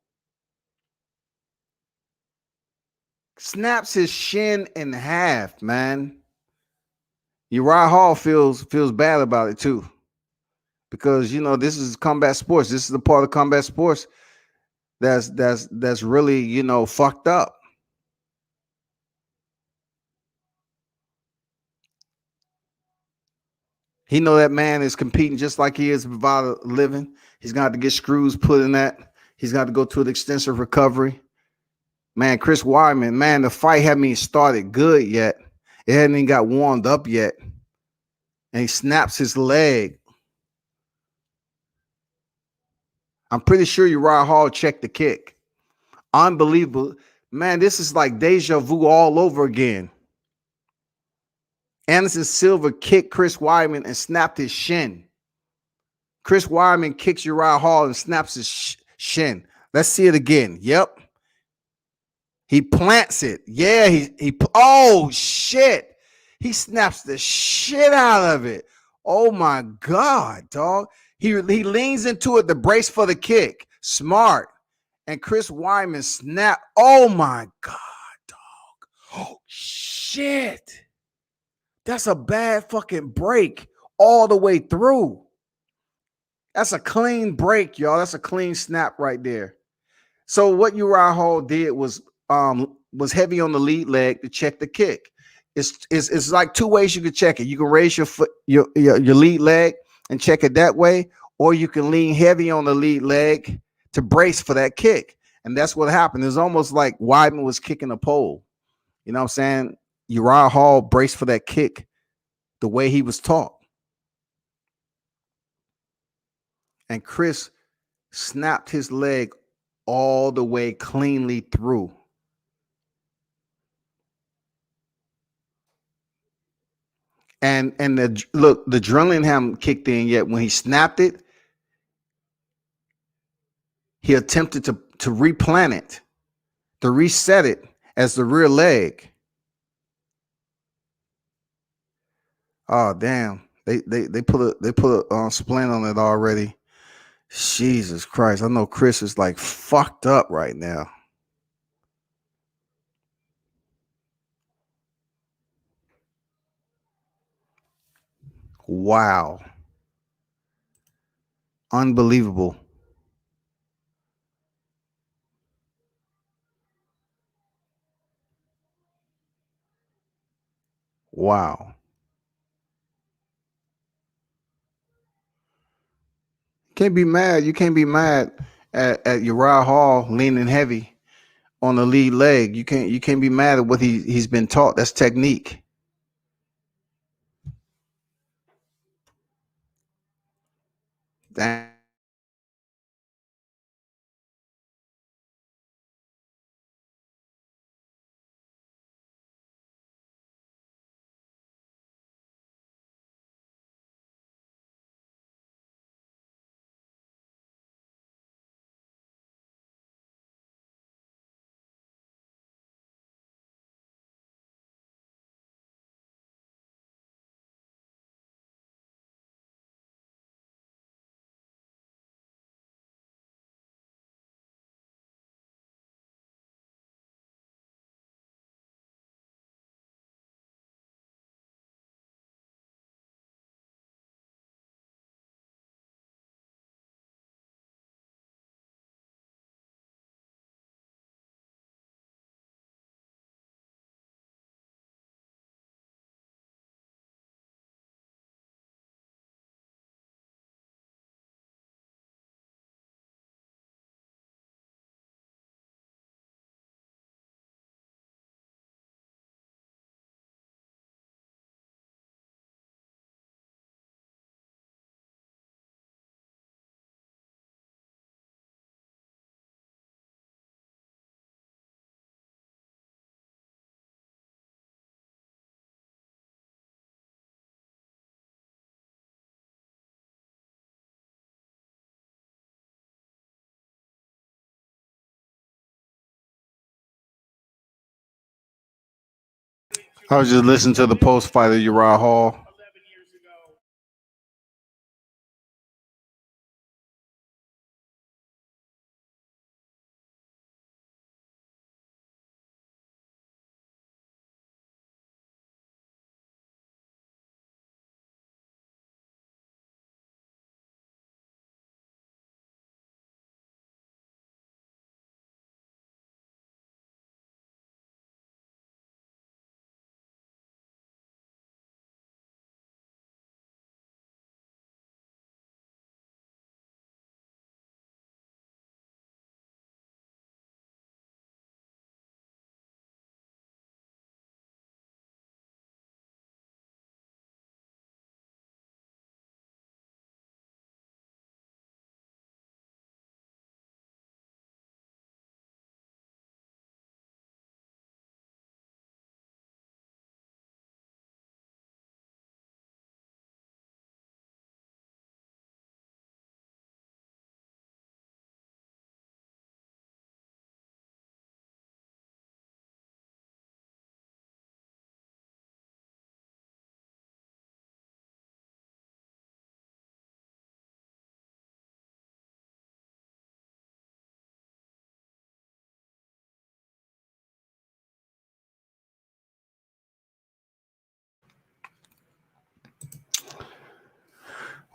Snaps his shin in half, man. Uriah Hall feels bad about it too. Because this is combat sports. This is the part of combat sports that's really, fucked up. He know that man is competing just like he is to provide a living. He's got to get screws put in that. He's got to go through an extensive recovery. Man, Chris Weidman, man, the fight hadn't even started good yet. It hadn't even got warmed up yet. And he snaps his leg. I'm pretty sure Uriah Hall checked the kick. Unbelievable. Man, this is like deja vu all over again. Anderson Silva kicked Chris Weidman and snapped his shin. Chris Weidman kicks Uriah Hall and snaps his shin. Let's see it again. Yep. He plants it. Yeah, oh shit. He snaps the shit out of it. Oh my God, dog. He leans into it to brace for the kick. Smart. And Chris Weidman snap. Oh my God, dog. Oh shit. That's a bad fucking break all the way through. That's a clean break, y'all. That's a clean snap right there. So what Uriah Hall did was heavy on the lead leg to check the kick. It's like two ways you can check it. You can raise your foot, your lead leg and check it that way, or you can lean heavy on the lead leg to brace for that kick. And that's what happened. It's almost like Weidman was kicking a pole. You know what I'm saying? Uriah Hall braced for that kick the way he was taught. And Chris snapped his leg all the way cleanly through. And the adrenaline hadn't kicked in yet. When he snapped it, he attempted to replant it, to reset it as the rear leg. Oh damn! They put a splint on it already. Jesus Christ! I know Chris is like fucked up right now. Wow! Unbelievable! Wow! Can't be mad. You can't be mad at Uriah Hall leaning heavy on the lead leg. You can't be mad at what he's been taught. That's technique. Damn. I was just listening to the post fight of Uriah Hall.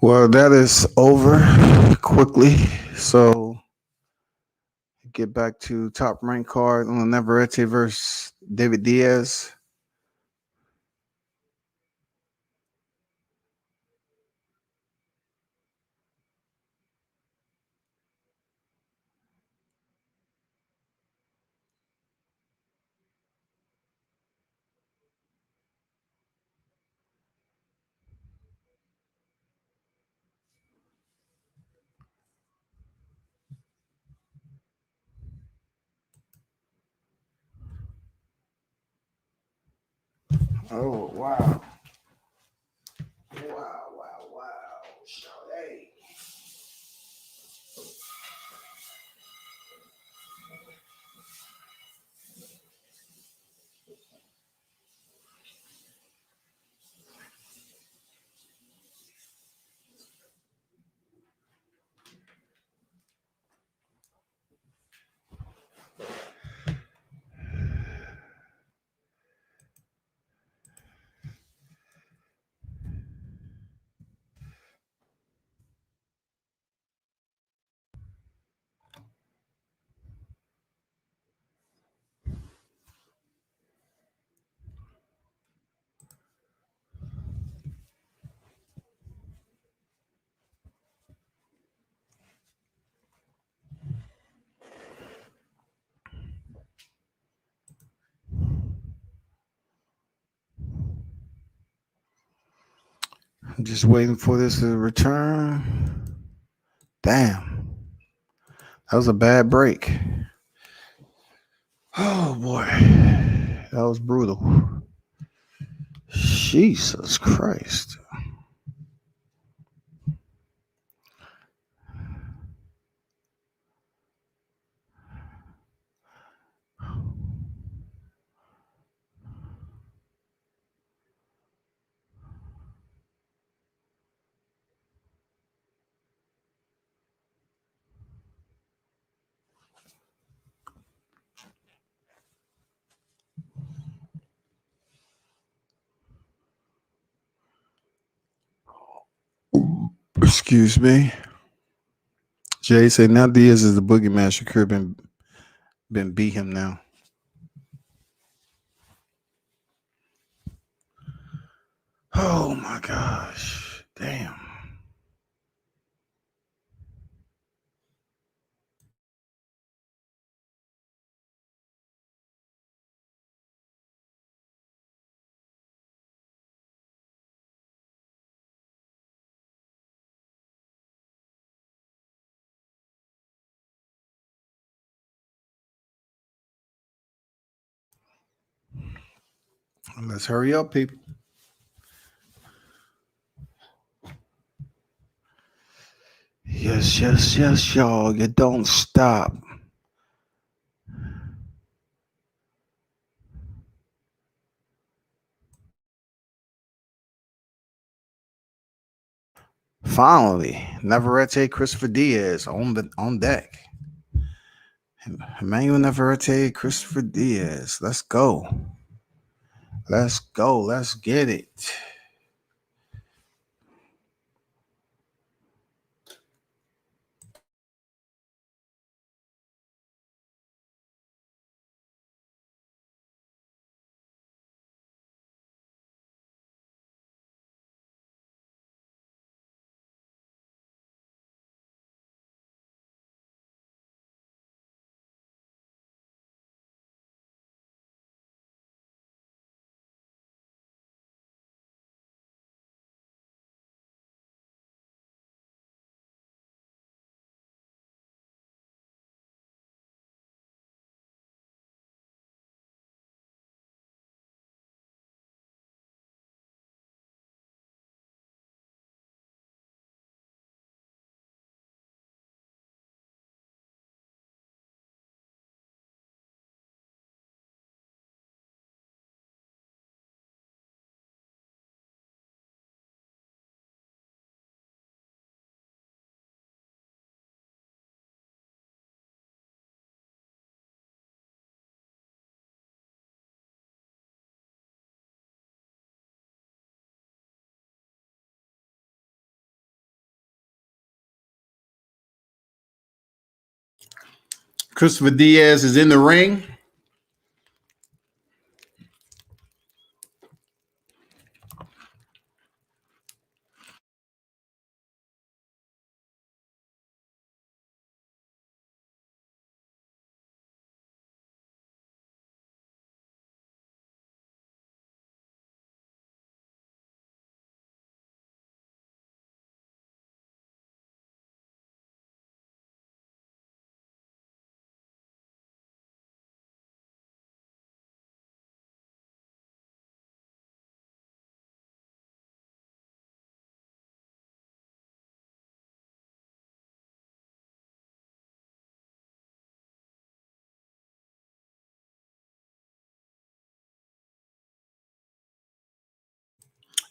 Well, that is over quickly. So get back to top rank card on Navarrete versus David Diaz. Oh, wow. Wow. Hey. I'm just waiting for this to return. Damn. That was a bad break. Oh boy. That was brutal. Jesus Christ. Excuse me. Jay said now Diaz is the boogeyman. Shakur been beat him now. Oh my gosh. Damn. Let's hurry up, people. Yes, y'all. You don't stop. Finally, Navarrete, Christopher Diaz on deck. Emmanuel Navarrete, Christopher Diaz. Let's go. Let's get it. Christopher Diaz is in the ring.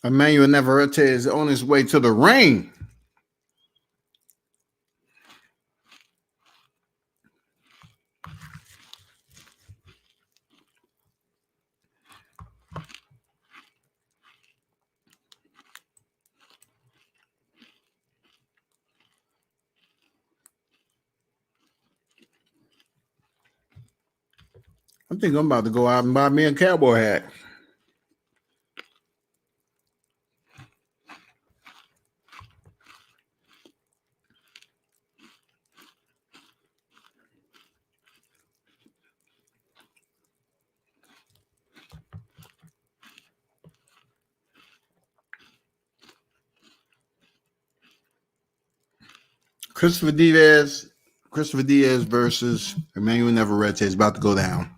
Emmanuel Navarrete is on his way to the ring. I think I'm about to go out and buy me a cowboy hat. Christopher Diaz versus Emmanuel Navarrete is about to go down.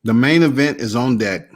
The main event is on deck.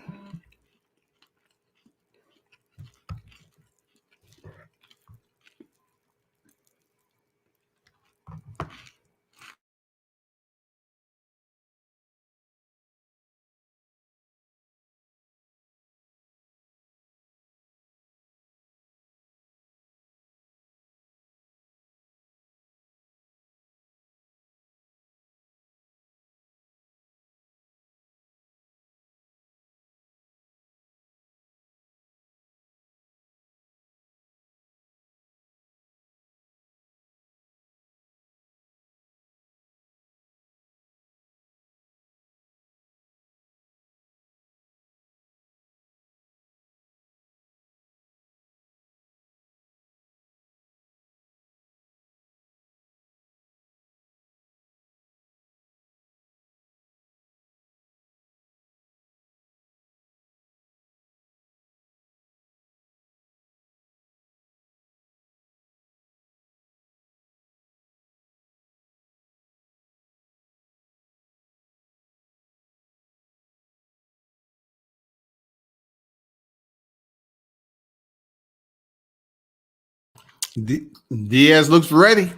Diaz looks ready.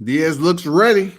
Diaz looks ready.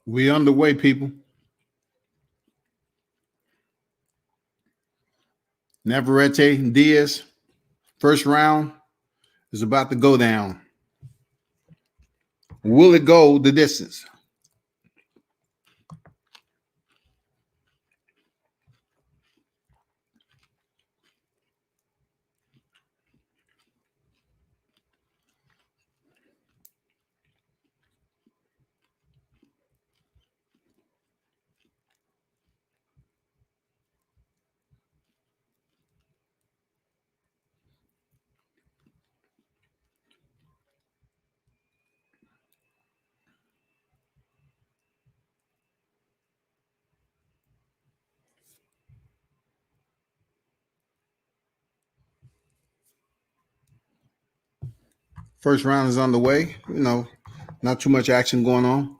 We underway, people. Navarrete and Diaz, first round is about to go down. Will it go the distance? First round is underway. You know, not too much action going on.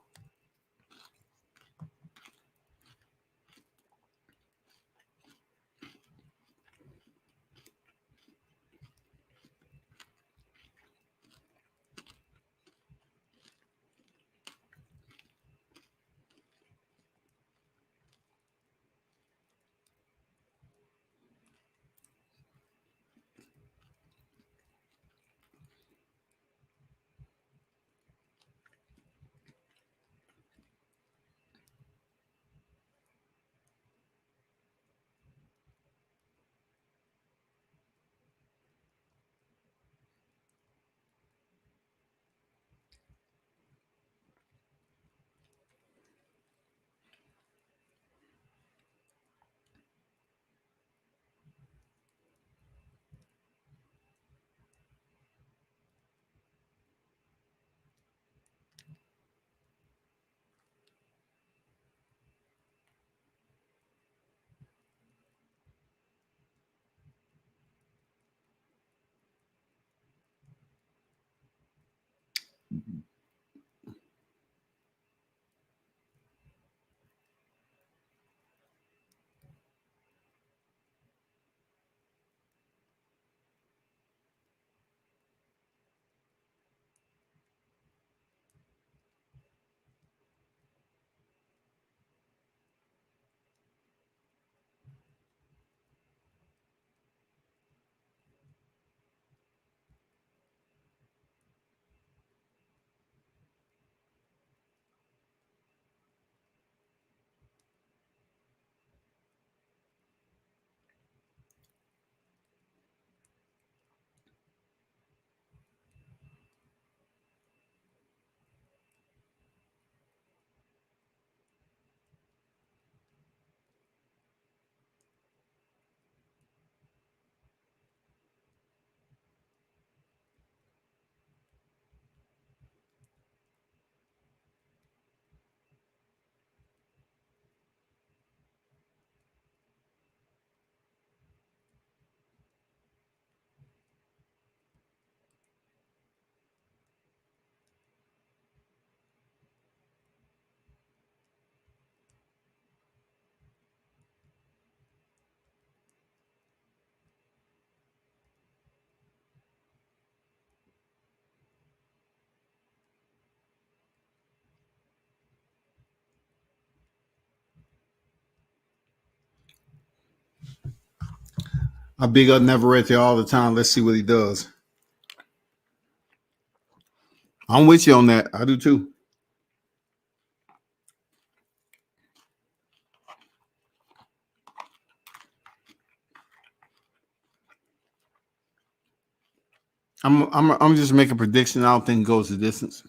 I big up Navarrete all the time. Let's see what he does. I'm with you on that. I do too. I'm just making a prediction. I don't think it goes the distance.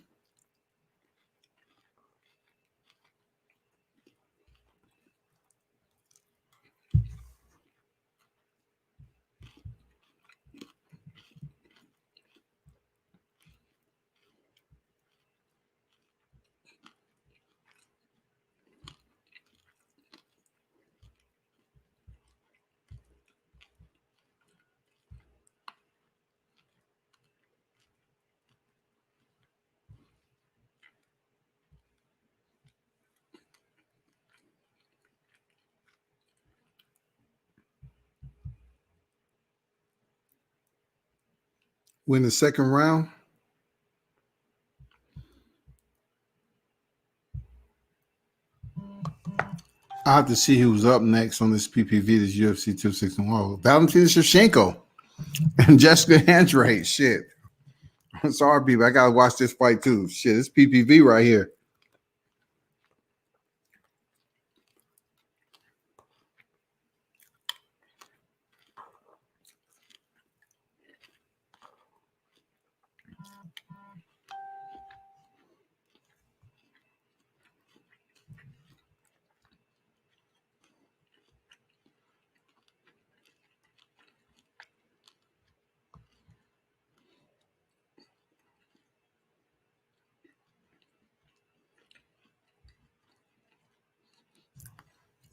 Win the second round. I have to see who's up next on this PPV, this UFC 261. Valentina Shevchenko and Jessica Andrade. Shit. I'm sorry, people. I gotta watch this fight too. Shit, it's PPV right here.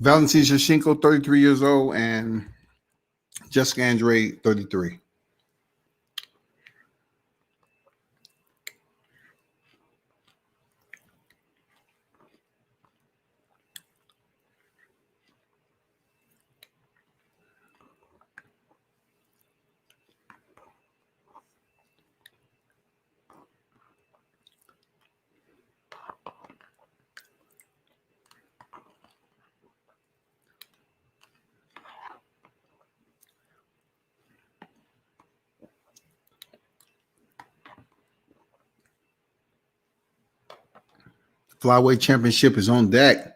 Valentina Shevchenko, 33 years old, and Jessica Andrade, 33. Flyweight championship is on deck.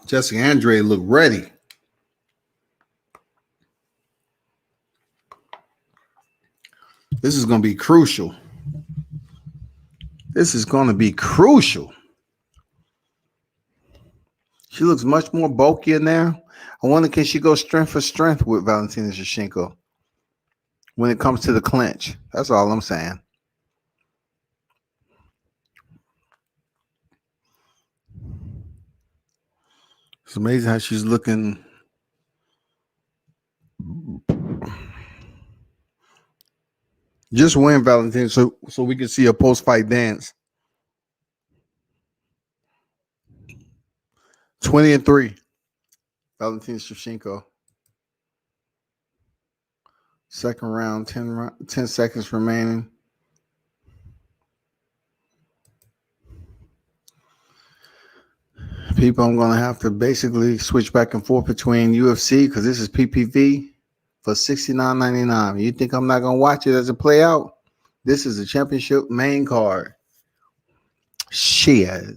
Jessica Andrade look ready. This is going to be crucial. This is going to be crucial. She looks much more bulkier now. I wonder, can she go strength for strength with Valentina Shevchenko when it comes to the clinch? That's all I'm saying. It's amazing how she's looking. Just win, Valentina, so we can see a post-fight dance. 20-3. Valentina Shevchenko. Second round, 10 seconds remaining. People, I'm going to have to basically switch back and forth between UFC because this is PPV for $69.99. You think I'm not going to watch it as it play out? This is the championship main card. Shit.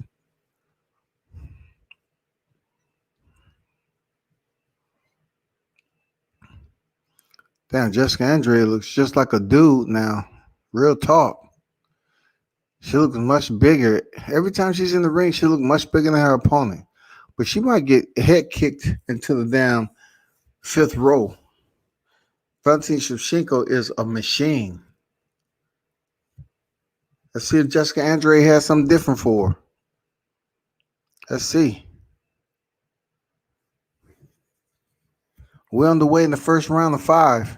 Damn, Jessica Andrade looks just like a dude now. Real talk. She looks much bigger. Every time she's in the ring, she looks much bigger than her opponent. But she might get head kicked into the damn fifth row. Valentina Shevchenko is a machine. Let's see if Jessica Andrade has something different for her. Let's see. We're on the way in the first round of 5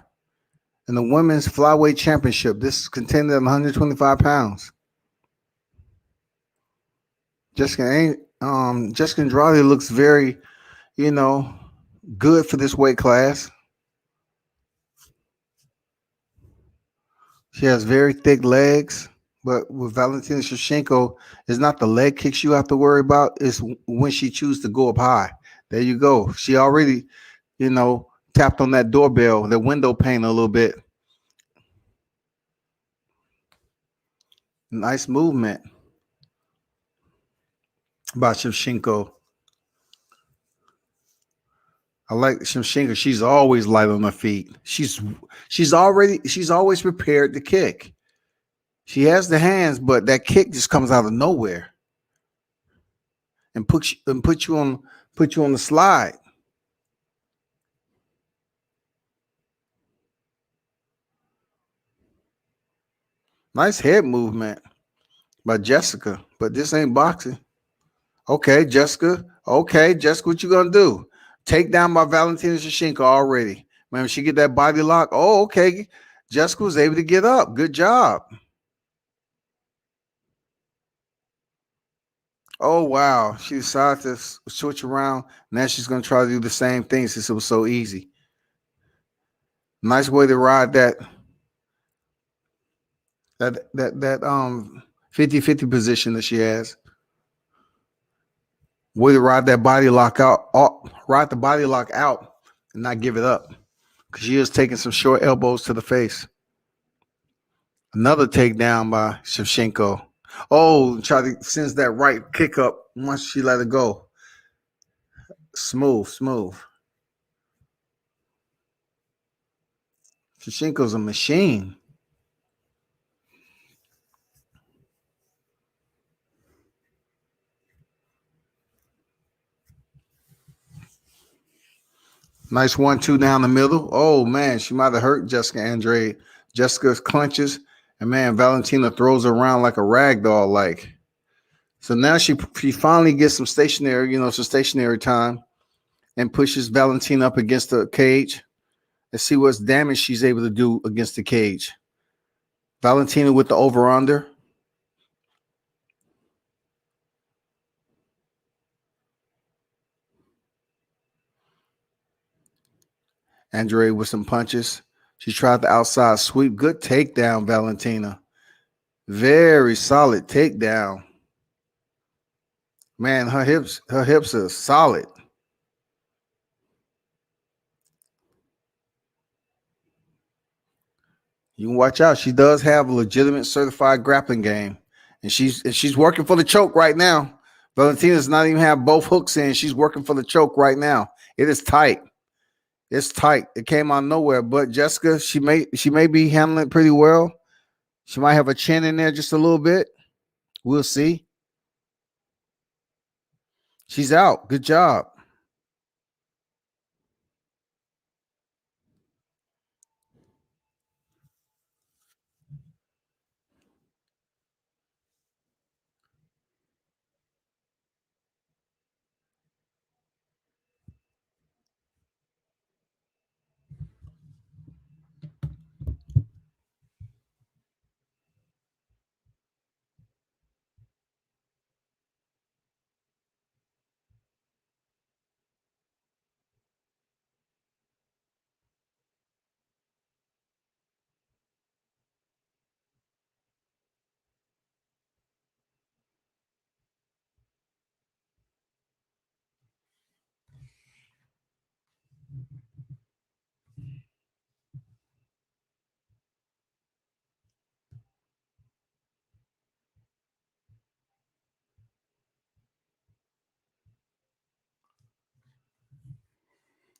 in the women's flyweight championship. This is contended at 125 pounds. Jessica Andrade looks very, good for this weight class. She has very thick legs, but with Valentina Shevchenko, it's not the leg kicks you have to worry about. It's when she chooses to go up high. There you go. She already, tapped on that doorbell, the window pane a little bit. Nice movement by Shevchenko. I like Shevchenko. She's always light on her feet. She's always prepared to kick. She has the hands, but that kick just comes out of nowhere and put you on the slide. Nice head movement by Jessica, but this ain't boxing. Okay, Jessica. Okay, Jessica, what you gonna do? Take down by Valentina Shevchenko already. Man, she get that body lock. Oh, okay. Jessica was able to get up. Good job. Oh, wow. She decided to switch around. Now she's going to try to do the same thing since it was so easy. Nice way to ride that 50-50 position that she has. Way to ride that body lock out. Ride the body lock out and not give it up. Because she is taking some short elbows to the face. Another takedown by Shevchenko. Oh, try to sense that right kick up once she let it go. Smooth. Shevchenko's a machine. Nice 1-2 down the middle. Oh, man, she might have hurt Jessica Andrade. Jessica clenches, and, man, Valentina throws her around like a rag doll. So now she finally gets some stationary time and pushes Valentina up against the cage. Let's see what damage she's able to do against the cage. Valentina with the over-under. Andrade with some punches. She tried the outside sweep. Good takedown, Valentina. Very solid takedown. Man, her hips are solid. You can watch out. She does have a legitimate certified grappling game, and she's working for the choke right now. Valentina's not even have both hooks in. She's working for the choke right now. It is tight. It's tight. It came out of nowhere. But Jessica, she may be handling it pretty well. She might have a chin in there just a little bit. We'll see. She's out. Good job.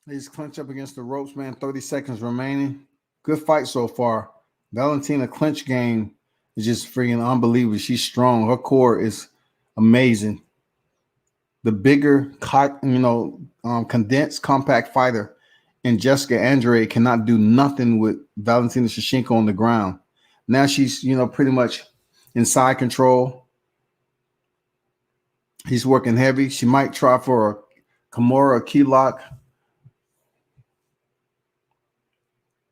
They just clinch up against the ropes, man. 30 seconds remaining. Good fight so far. Valentina clinch game is just freaking unbelievable. She's strong. Her core is amazing. The bigger, condensed, compact fighter and Jessica Andrade cannot do nothing with Valentina Shevchenko on the ground. Now she's, pretty much inside control. He's working heavy. She might try for a Kamaru key lock,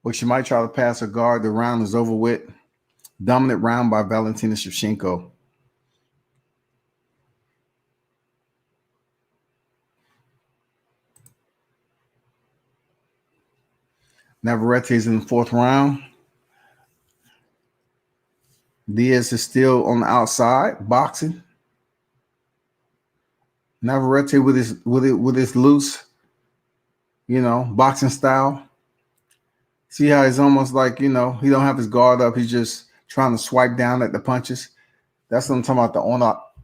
or she might try to pass her guard. The round is over with. Dominant round by Valentina Shevchenko. Navarrete is in the fourth round. Diaz is still on the outside, boxing. Navarrete with his loose, boxing style. See how he's almost like, he don't have his guard up. He's just trying to swipe down at the punches. That's what I'm talking about, the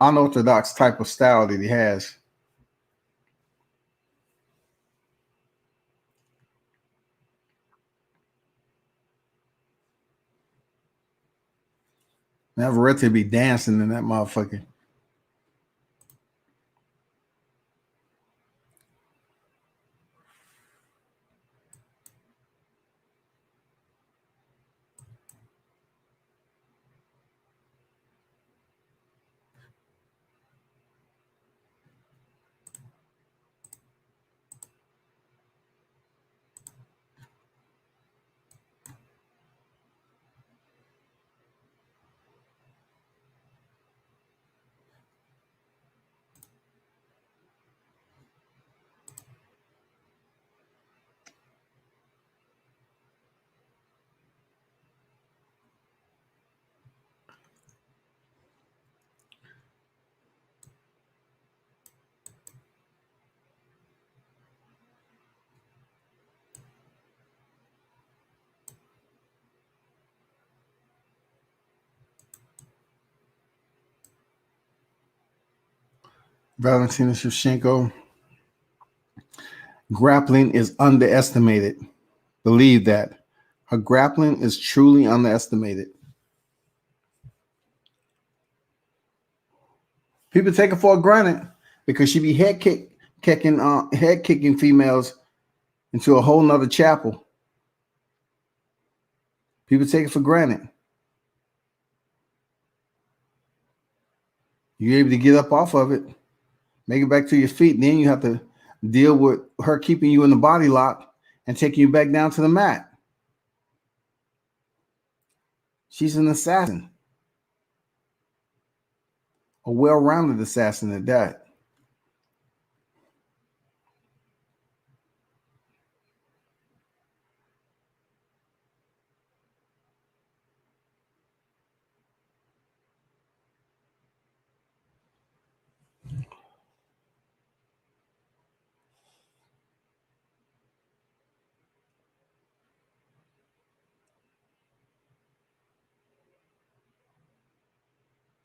unorthodox type of style that he has. Navarrete be dancing in that motherfucker. Valentina Shevchenko. Grappling is underestimated. Believe that. Her grappling is truly underestimated. People take her for granted because she be head kicking females into a whole nother chapel. People take it for granted. You're able to get up off of it, make it back to your feet. Then you have to deal with her keeping you in the body lock and taking you back down to the mat. She's an assassin. A well-rounded assassin at that.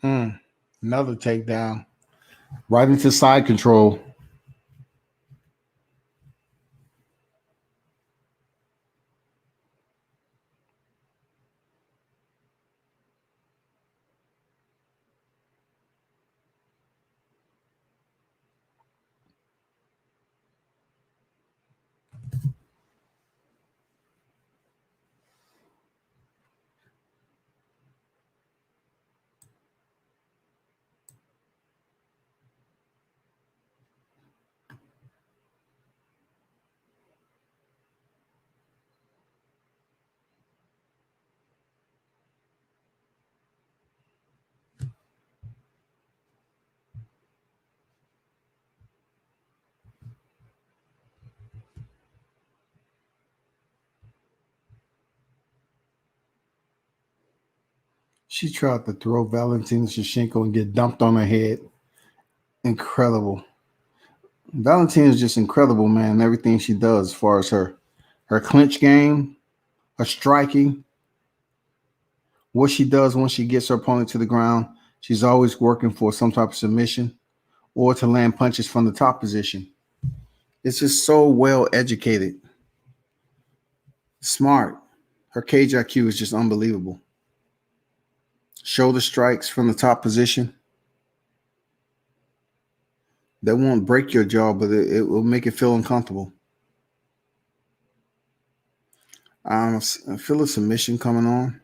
Another takedown. Right into side control. She tried to throw Valentina Shevchenko and get dumped on her head. Incredible. Valentina is just incredible, man. Everything she does as far as her clinch game, her striking, what she does when she gets her opponent to the ground. She's always working for some type of submission or to land punches from the top position. It's just so well educated. Smart. Her cage IQ is just unbelievable. Shoulder strikes from the top position. That won't break your jaw, but it will make it feel uncomfortable. I feel a submission coming on.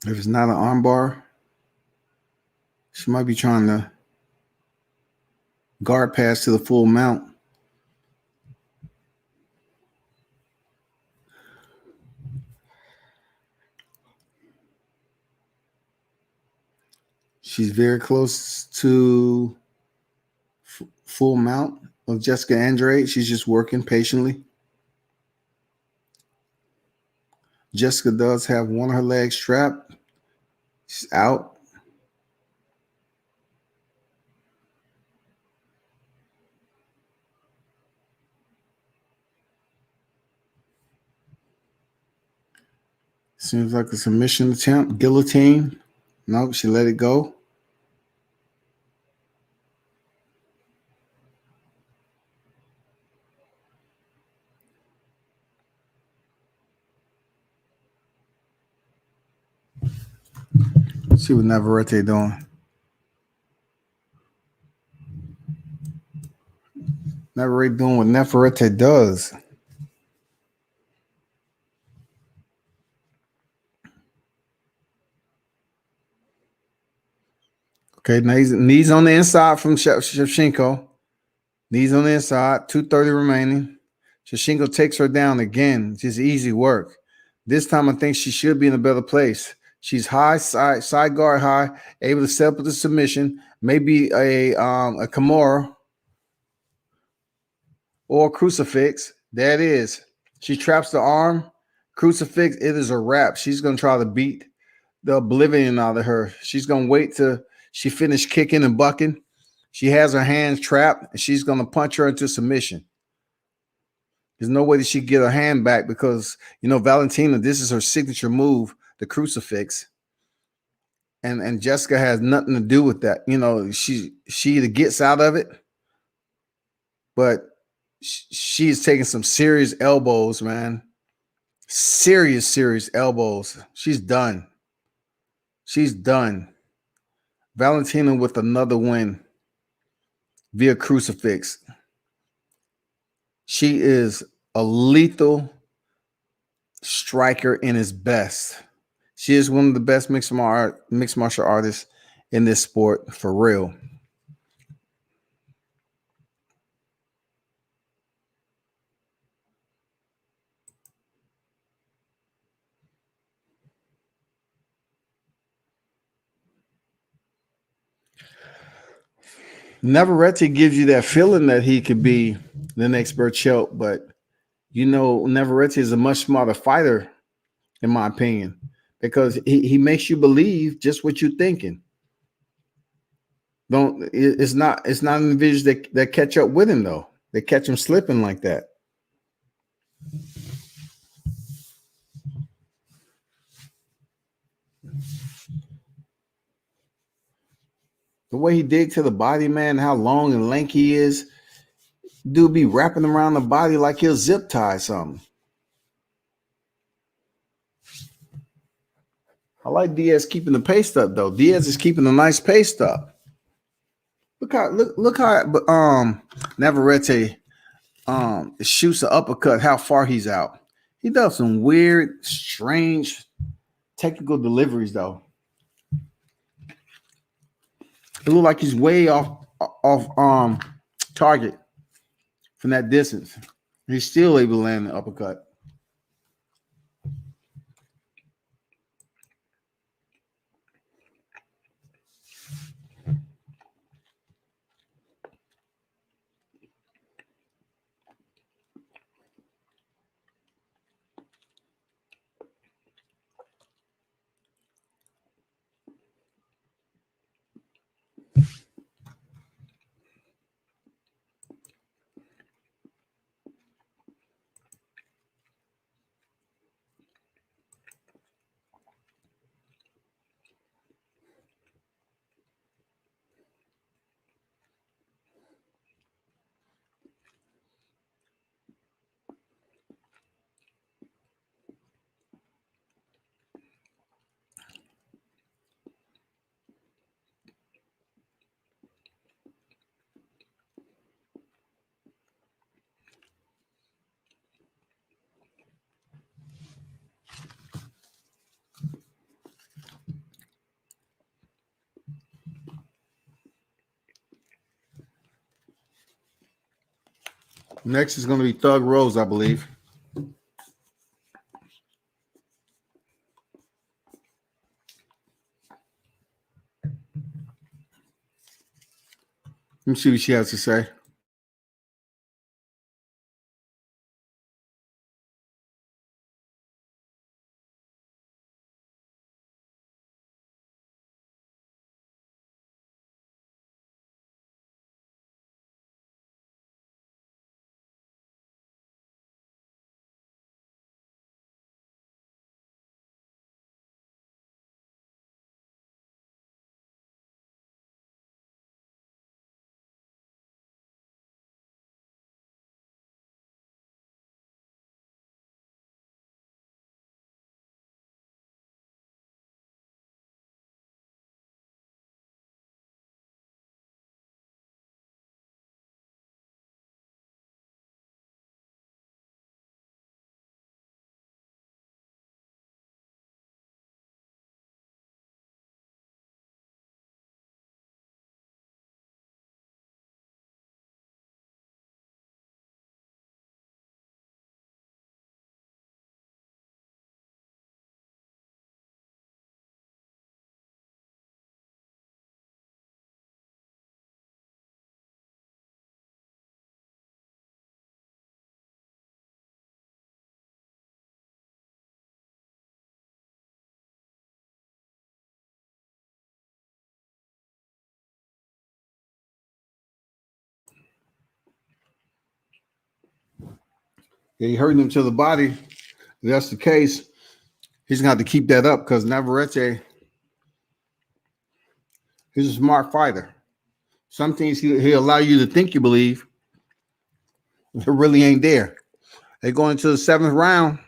If it's not an armbar, she might be trying to guard pass to the full mount. She's very close to full mount of Jessica Andrade. She's just working patiently. Jessica does have one of her legs strapped. She's out. Seems like a submission attempt. Guillotine. Nope, she let it go. Let's see what Navarrete doing. Navarrete doing what Navarrete does. Okay, knees on the inside from Shevchenko. Knees on the inside, 2:30 remaining. Shevchenko takes her down again. Just easy work. This time I think she should be in a better place. She's high, side guard high, able to set up with the submission, maybe a Kamaru or a crucifix. There it is. She traps the arm, crucifix. It is a wrap. She's going to try to beat the oblivion out of her. She's going to wait till she finished kicking and bucking. She has her hands trapped, and she's going to punch her into submission. There's no way that she can get her hand back because, Valentina, this is her signature move, the crucifix. And Jessica has nothing to do with that. She either gets out of it, but she's taking some serious elbows, man. Serious elbows. She's done. She's done. Valentina with another win via crucifix. She is a lethal striker in his best. She is one of the best mixed martial artists in this sport, for real. Navarrete gives you that feeling that he could be the next Burchelt, but Navarrete is a much smarter fighter, in my opinion, because he makes you believe just what you're thinking. It's not individuals that catch up with him though. They catch him slipping like that. The way he dig to the body, man, how long and lanky he is. Dude be wrapping around the body like he'll zip tie something. I like Diaz keeping the pace up, though. Diaz is keeping a nice pace up. Look how Navarrete shoots the uppercut, how far he's out. He does some weird, strange technical deliveries, though. It looks like he's way off target from that distance. He's still able to land the uppercut. Next is going to be Thug Rose, I believe. Let me see what she has to say. Yeah, he hurting him to the body. If that's the case, he's going to have to keep that up because Navarrete, he's a smart fighter. Some things he'll allow you to think you believe, it really ain't there. They go into the 7th round.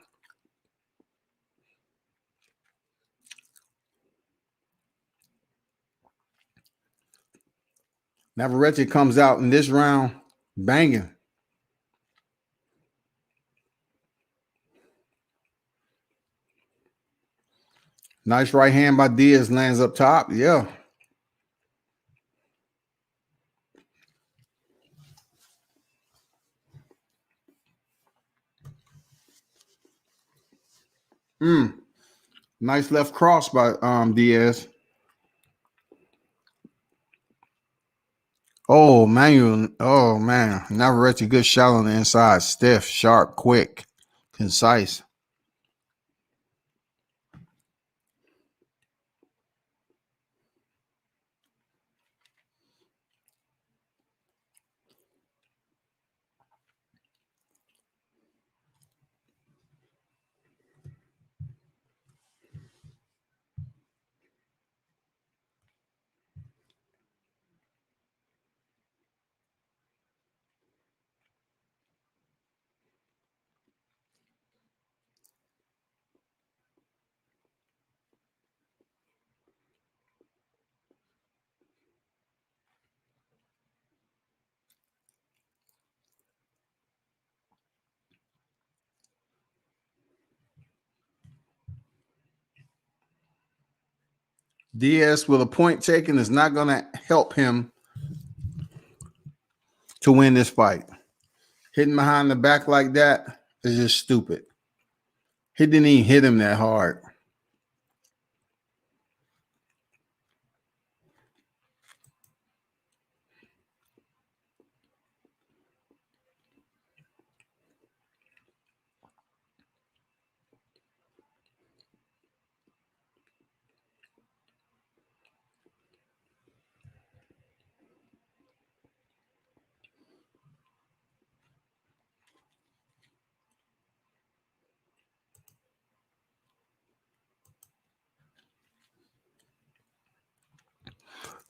Navarrete comes out in this round banging. Nice right hand by Diaz, lands up top. Yeah. Nice left cross by Diaz. Oh man, Navarrete, good shot on the inside. Stiff, sharp, quick, concise. Diaz with a point taken is not going to help him to win this fight. Hitting behind the back like that is just stupid. He didn't even hit him that hard.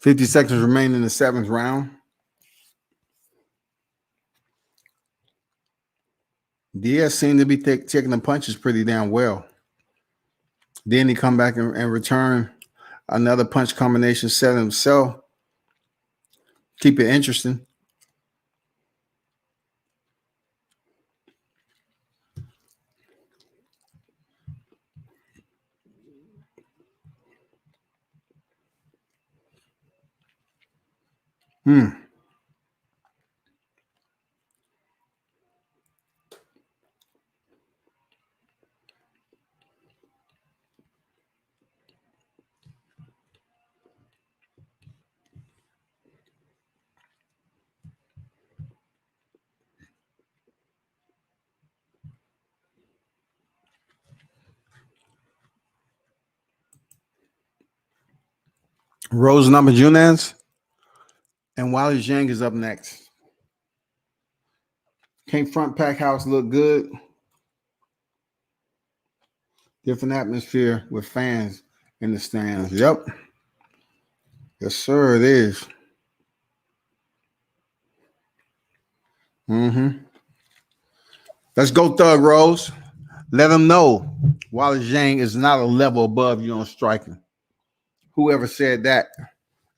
$50 seconds remain in the 7th round. Diaz seemed to be taking the punches pretty damn well. Then he come back and return another punch combination, set himself. Keep it interesting. Rose Namajunas and Weili Zhang is up next. Can't front pack house look good? Different atmosphere with fans in the stands. Yep. Yes, sir, it is. Let's go, Thug Rose. Let them know Weili Zhang is not a level above you on striking. Whoever said that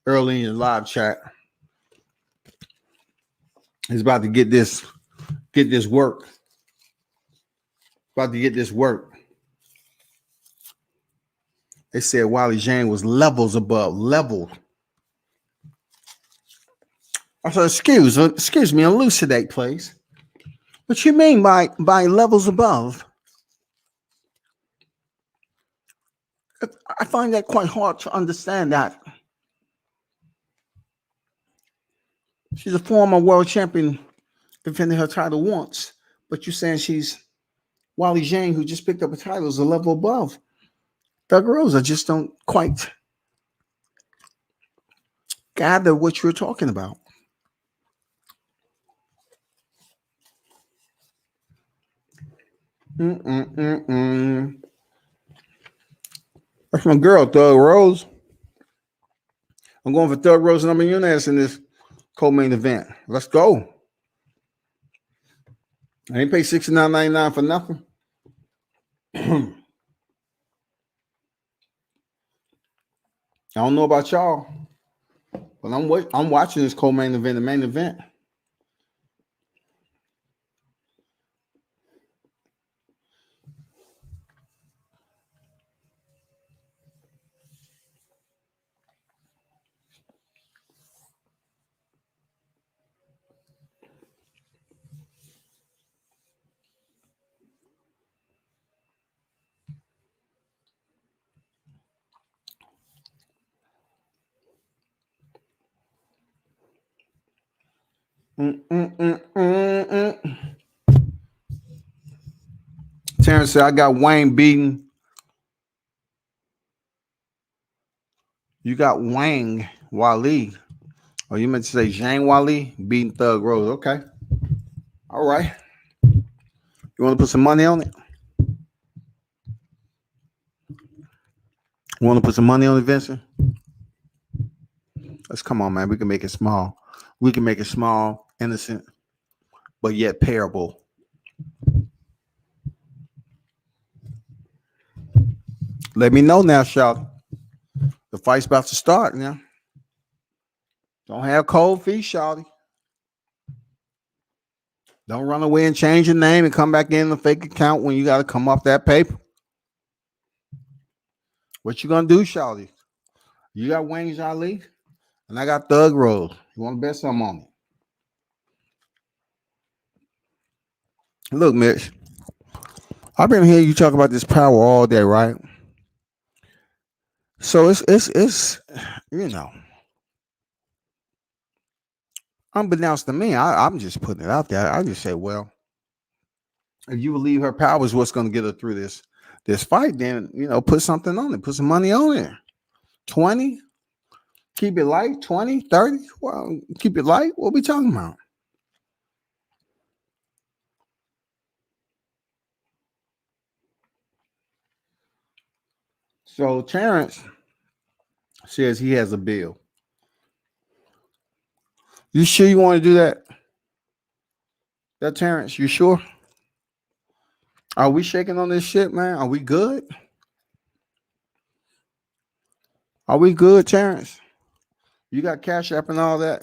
early in your live chat is about to get this work. About to get this work. They said Weili Zhang was levels above. Level. I said, excuse me, elucidate, please. What you mean by levels above? I find that quite hard to understand that. She's a former world champion defending her title once, but you're saying she's Weili Zhang, who just picked up a title, is a level above Thug Rose. I just don't quite gather what you're talking about. That's my girl, Thug Rose. I'm going for Thug Rose and Namajunas in this co-main event. Let's go. I ain't paid $69.99 for nothing. I don't know about y'all, but I'm watching this co-main event, the main event. Terrence said, I got Wayne beaten. You got Wang Weili. Or you meant to say Zhang Weili beating Thug Rose. Okay. All right. You want to put some money on it? You want to put some money on it, Vincent? Let's come on, man. We can make it small. We can make it small, innocent, but yet payable. Let me know now, shout. The fight's about to start now. Don't have cold feet, shawty. Don't run away and change your name and come back in the fake account when you got to come off that paper. What you gonna do, shawty? You got Wayne Ali, and I got Thug Rose. You want to bet something on it? Look, Mitch, I've been hearing you talk about this power all day, right? So it's you know, unbeknownst to me, I'm just putting it out there. I just say, well, if you believe her power is what's going to get her through this fight, then put something on it, put some money on it. 20, keep it light, 20, 30. Well, keep it light. What we talking about? So Terrence says he has a bill. You sure you want to do that? That Terrence, you sure? Are we shaking on this shit, man? Are we good? Are we good, Terrence? You got Cash App and all that?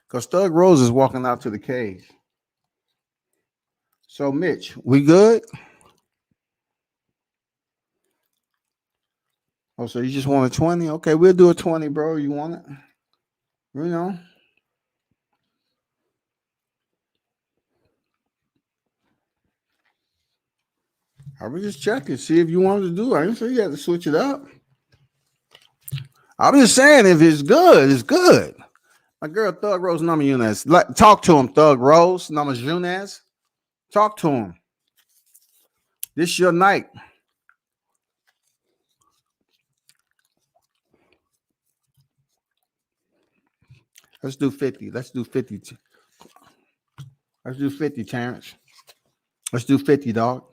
Because Thug Rose is walking out to the cage. So, Mitch, we good? Oh, so you just want a 20? Okay, we'll do a 20, bro. You want it? I was just checking, see if you wanted to do it. I didn't say you had to switch it up. I'm just saying, if it's good, it's good. My girl, Thug Rose Namajunas. Talk to him, Thug Rose Namajunas. Talk to him. This your night. Let's do 50. Let's do 50. Let's do 50, Terrence. Let's do 50, dog.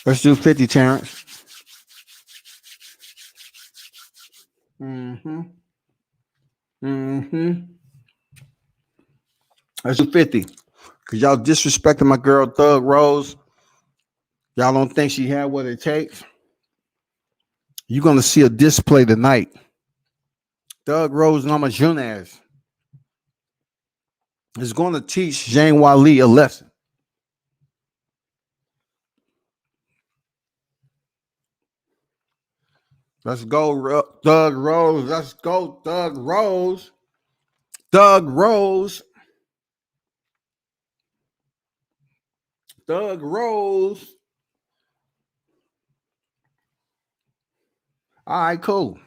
Let's do 50, Terrence. Mm-hmm. Mm-hmm. Let's do 50. Because y'all disrespecting my girl, Thug Rose. Y'all don't think she had what it takes. You're going to see a display tonight. Thug Rose Namajunas is going to teach Zhang Weili a lesson. Let's go, Thug Rose. Let's go, Thug Rose. Thug Rose. Thug Rose. All right, cool.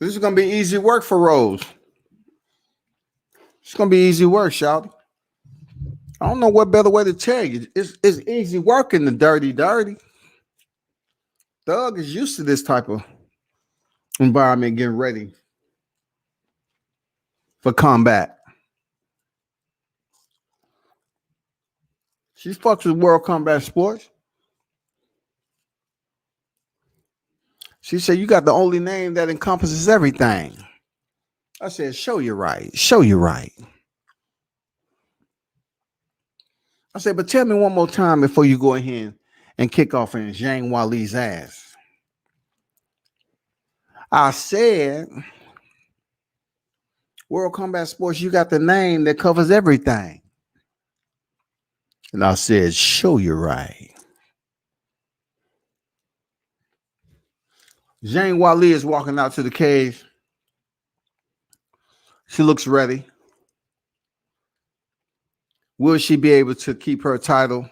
This is going to be easy work for Rose. It's going to be easy work, shout. I don't know what better way to tell you. It's easy work in the dirty. Thug is used to this type of environment, getting ready for combat. She fucks with World Combat Sports. She said, you got the only name that encompasses everything. I said, show you right. Show you right. I said, but tell me one more time before you go ahead and kick off in Zhang Weili's ass. I said, World Combat Sports, you got the name that covers everything. And I said, show you right. Zhang Weili is walking out to the cage. She looks ready. Will she be able to keep her title?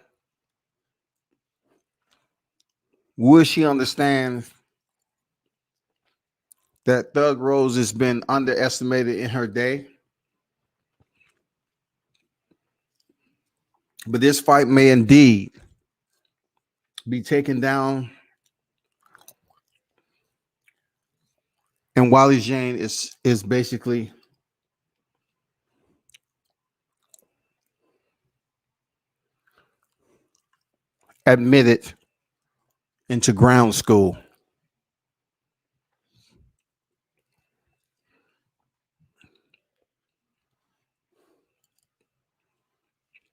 Will she understand that Thug Rose has been underestimated in her day? But this fight may indeed be taken down. And Weili Zhang is basically admitted into ground school.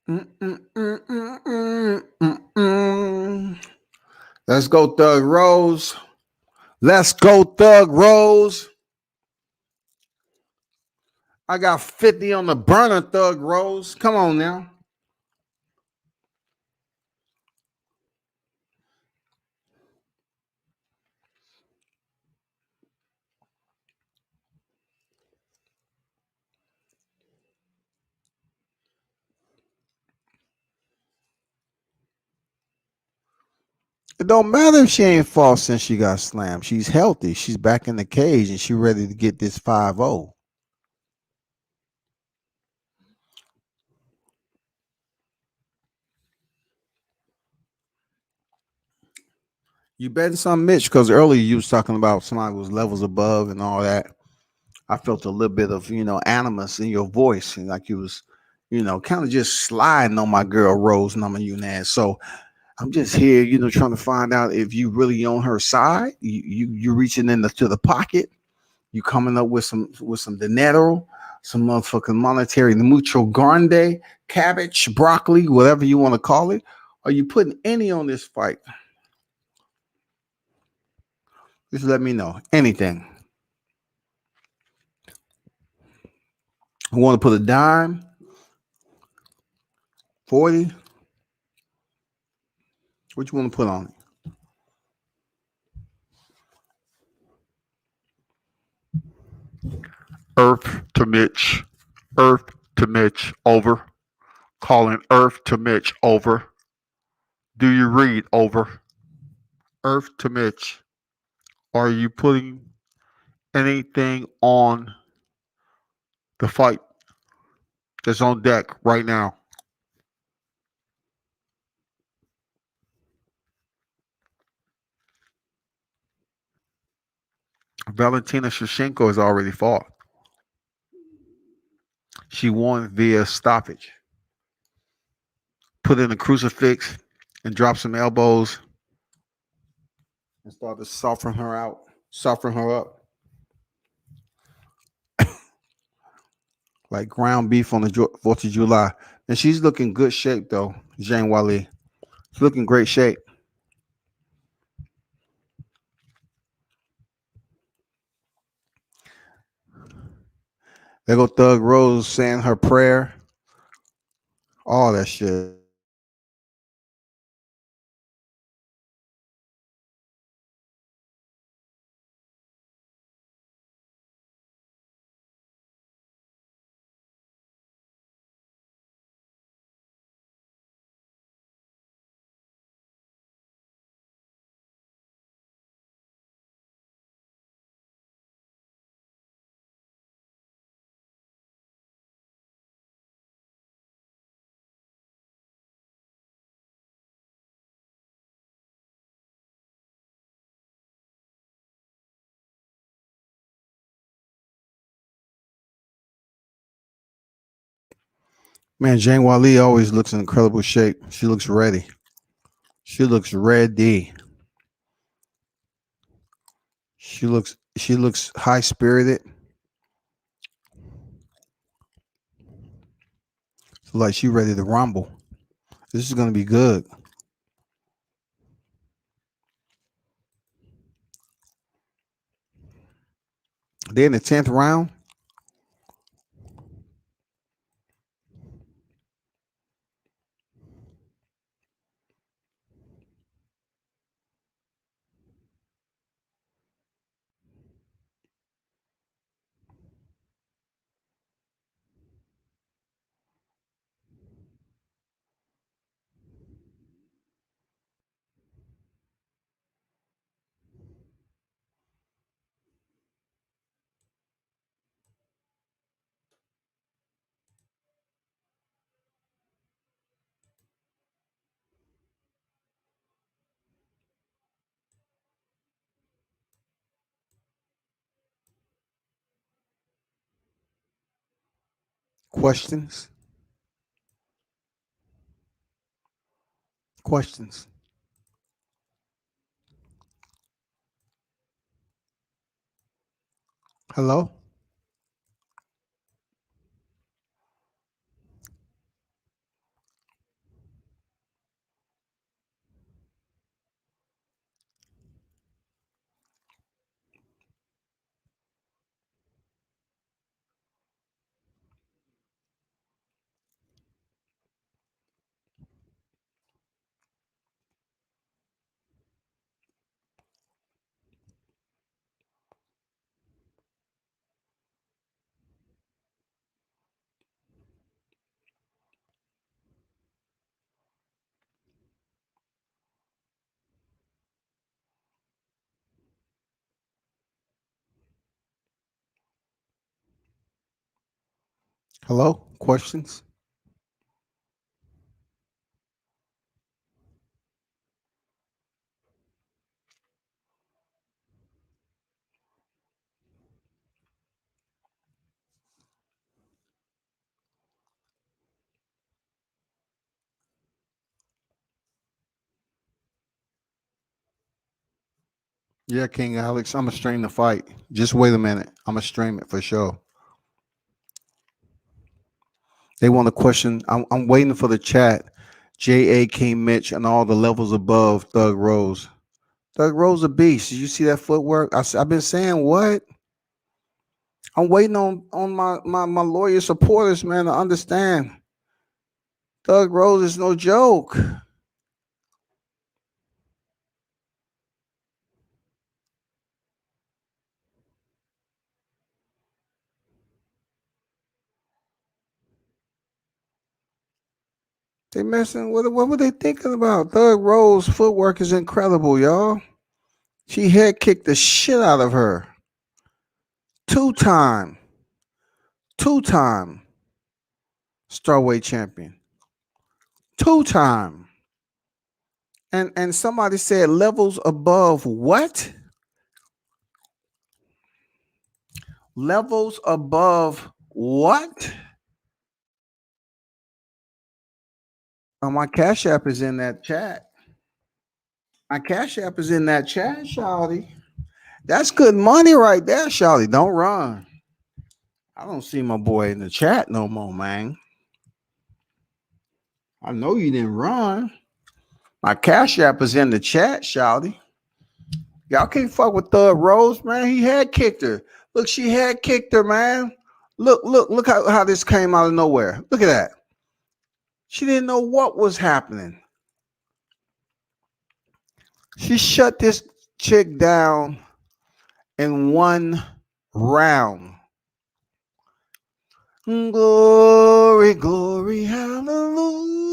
Let's go, Thug Rose. Let's go, Thug Rose. I got 50 on the burner, Thug Rose. Come on now. It don't matter if she ain't fought since she got slammed. She's healthy. She's back in the cage and she ready to get this 5-0. You betting some, Mitch? Because earlier you was talking about somebody was levels above and all that. I felt a little bit of, animus in your voice, and like you was, kind of just sliding on my girl Rose Namajunas. So I'm just here, trying to find out if you really on her side. You reaching to the pocket. You coming up with some dinero, some motherfucking monetary mucho grande, cabbage, broccoli, whatever you want to call it. Are you putting any on this fight? Just let me know. Anything. I want to put a dime, 40. What you want to put on it? Earth to Mitch. Earth to Mitch. Over. Calling Earth to Mitch. Over. Do you read? Over. Earth to Mitch. Are you putting anything on the fight that's on deck right now? Valentina Shevchenko has already fought. She won via stoppage. Put in a crucifix and drop some elbows and start to soften her up. Like ground beef on the 4th of July. And she's looking good shape, though, Zhang Weili. She's looking great shape. There go Thug Rose saying her prayer. All that shit. Man, Zhang Weili always looks in incredible shape. She looks ready. She looks ready. She looks high spirited. Like she ready to rumble. This is gonna be good. They're in the 10th round. Questions? Questions? Hello? Hello? Questions? Yeah, King Alex. I'm gonna stream the fight. Just wait a minute. I'm gonna stream it for sure. They want a question. I'm waiting for the chat. J.A. King Mitch and all the levels above Thug Rose. Thug Rose a beast. Did you see that footwork? I've been saying what? I'm waiting on my lawyer supporters, man, to understand. Thug Rose is no joke. They messing with it. What were they thinking about? Thug Rose footwork is incredible, y'all. She head kicked the shit out of her. Two-time strawweight champion. Two-time. And somebody said levels above what? Levels above what? My Cash App is in that chat. My Cash App is in that chat, Shawty. That's good money right there, Shawty. Don't run. I don't see my boy in the chat no more, man. I know you didn't run. My Cash App is in the chat, Shawty. Y'all can't fuck with Thug Rose, man. He had kicked her. Look, she had kicked her, man. Look how this came out of nowhere. Look at that. She didn't know what was happening. She shut this chick down in one round. Glory, glory, hallelujah.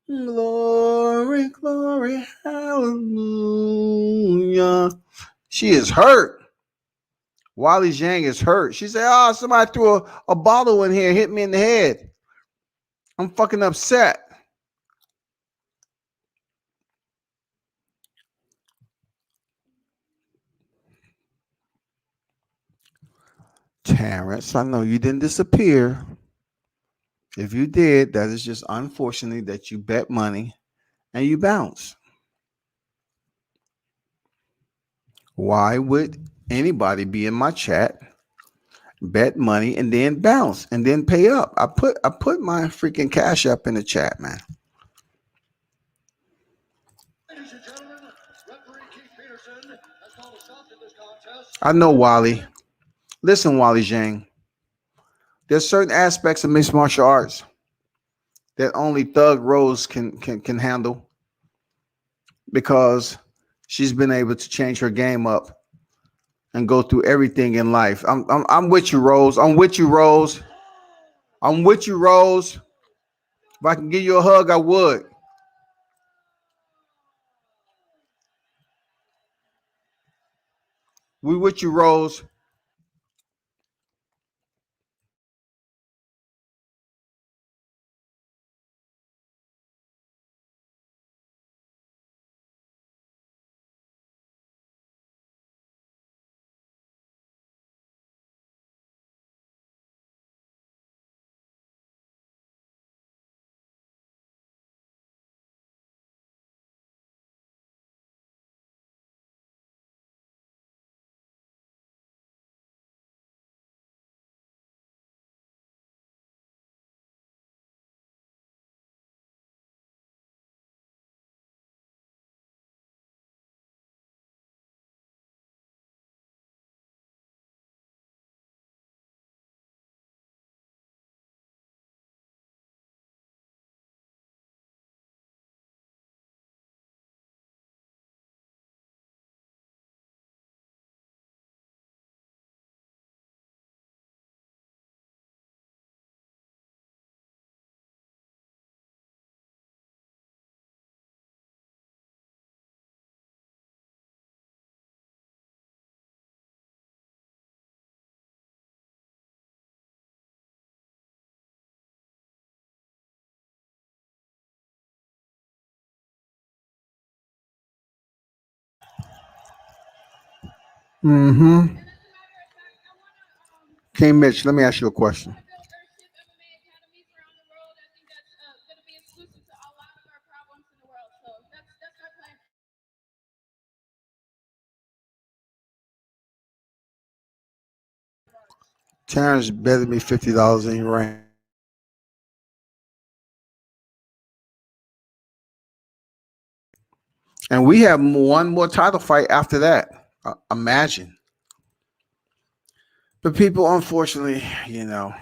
Glory, glory, hallelujah. She is hurt. Weili Zhang is hurt. She said, oh, somebody threw a bottle in here, hit me in the head. I'm fucking upset. Terrence, I know you didn't disappear. If you did, that is just unfortunate that you bet money and you bounce. Why would anybody be in my chat, bet money, and then bounce and then pay up? I put my freaking Cash App in the chat, man. I know, Wally. Listen, Weili Zhang. There's certain aspects of mixed martial arts that only Thug Rose can handle because she's been able to change her game up and go through everything in life. I'm with you, Rose. I'm with you, Rose. I'm with you, Rose. If I can give you a hug, I would. We with you, Rose. Mm-hmm. King Mitch, let me ask you a question. Terrence betted me $50 in your rank. And we have one more title fight after that. Imagine. But people, unfortunately, you know.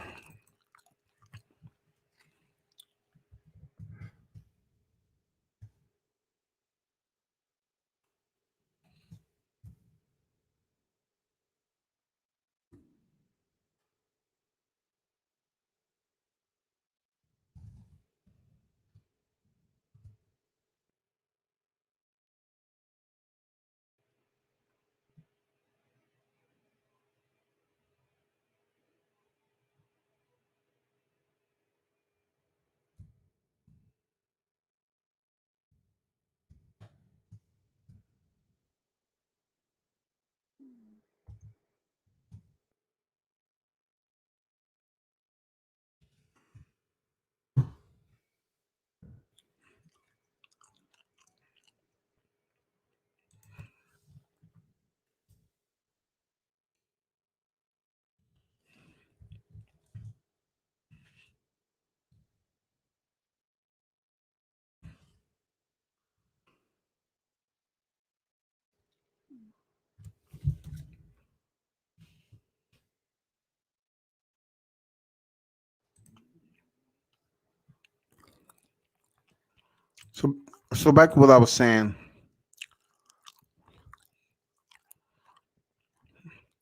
So back to what I was saying.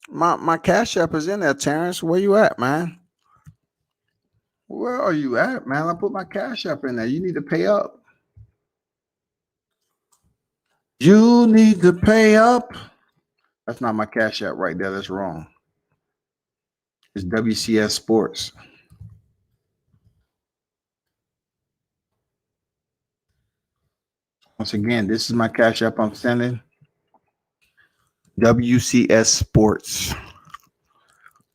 My Cash App is in there, Terrence. Where you at, man? Where are you at, man? I put my Cash App in there. You need to pay up. You need to pay up. That's not my Cash App right there. That's wrong. It's WCS Sports. Once again, this is my Cash App I'm sending. WCS Sports.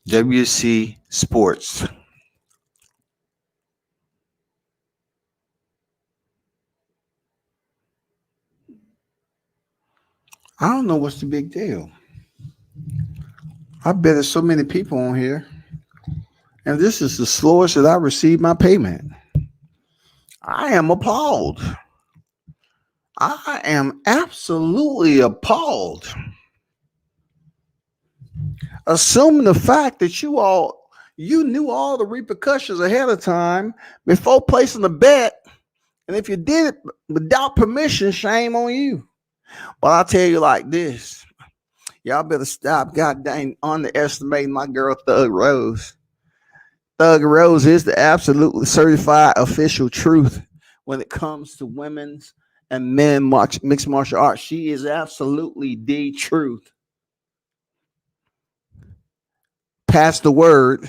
WC Sports. I don't know what's the big deal. I bet there's so many people on here. And this is the slowest that I received my payment. I am appalled. I am absolutely appalled. Assuming the fact that you knew all the repercussions ahead of time before placing the bet. And if you did it without permission, shame on you. But I'll tell you like this. Y'all better stop goddamn underestimating my girl Thug Rose. Thug Rose is the absolutely certified official truth when it comes to women's and men mixed martial arts. She is absolutely the truth. Pass the word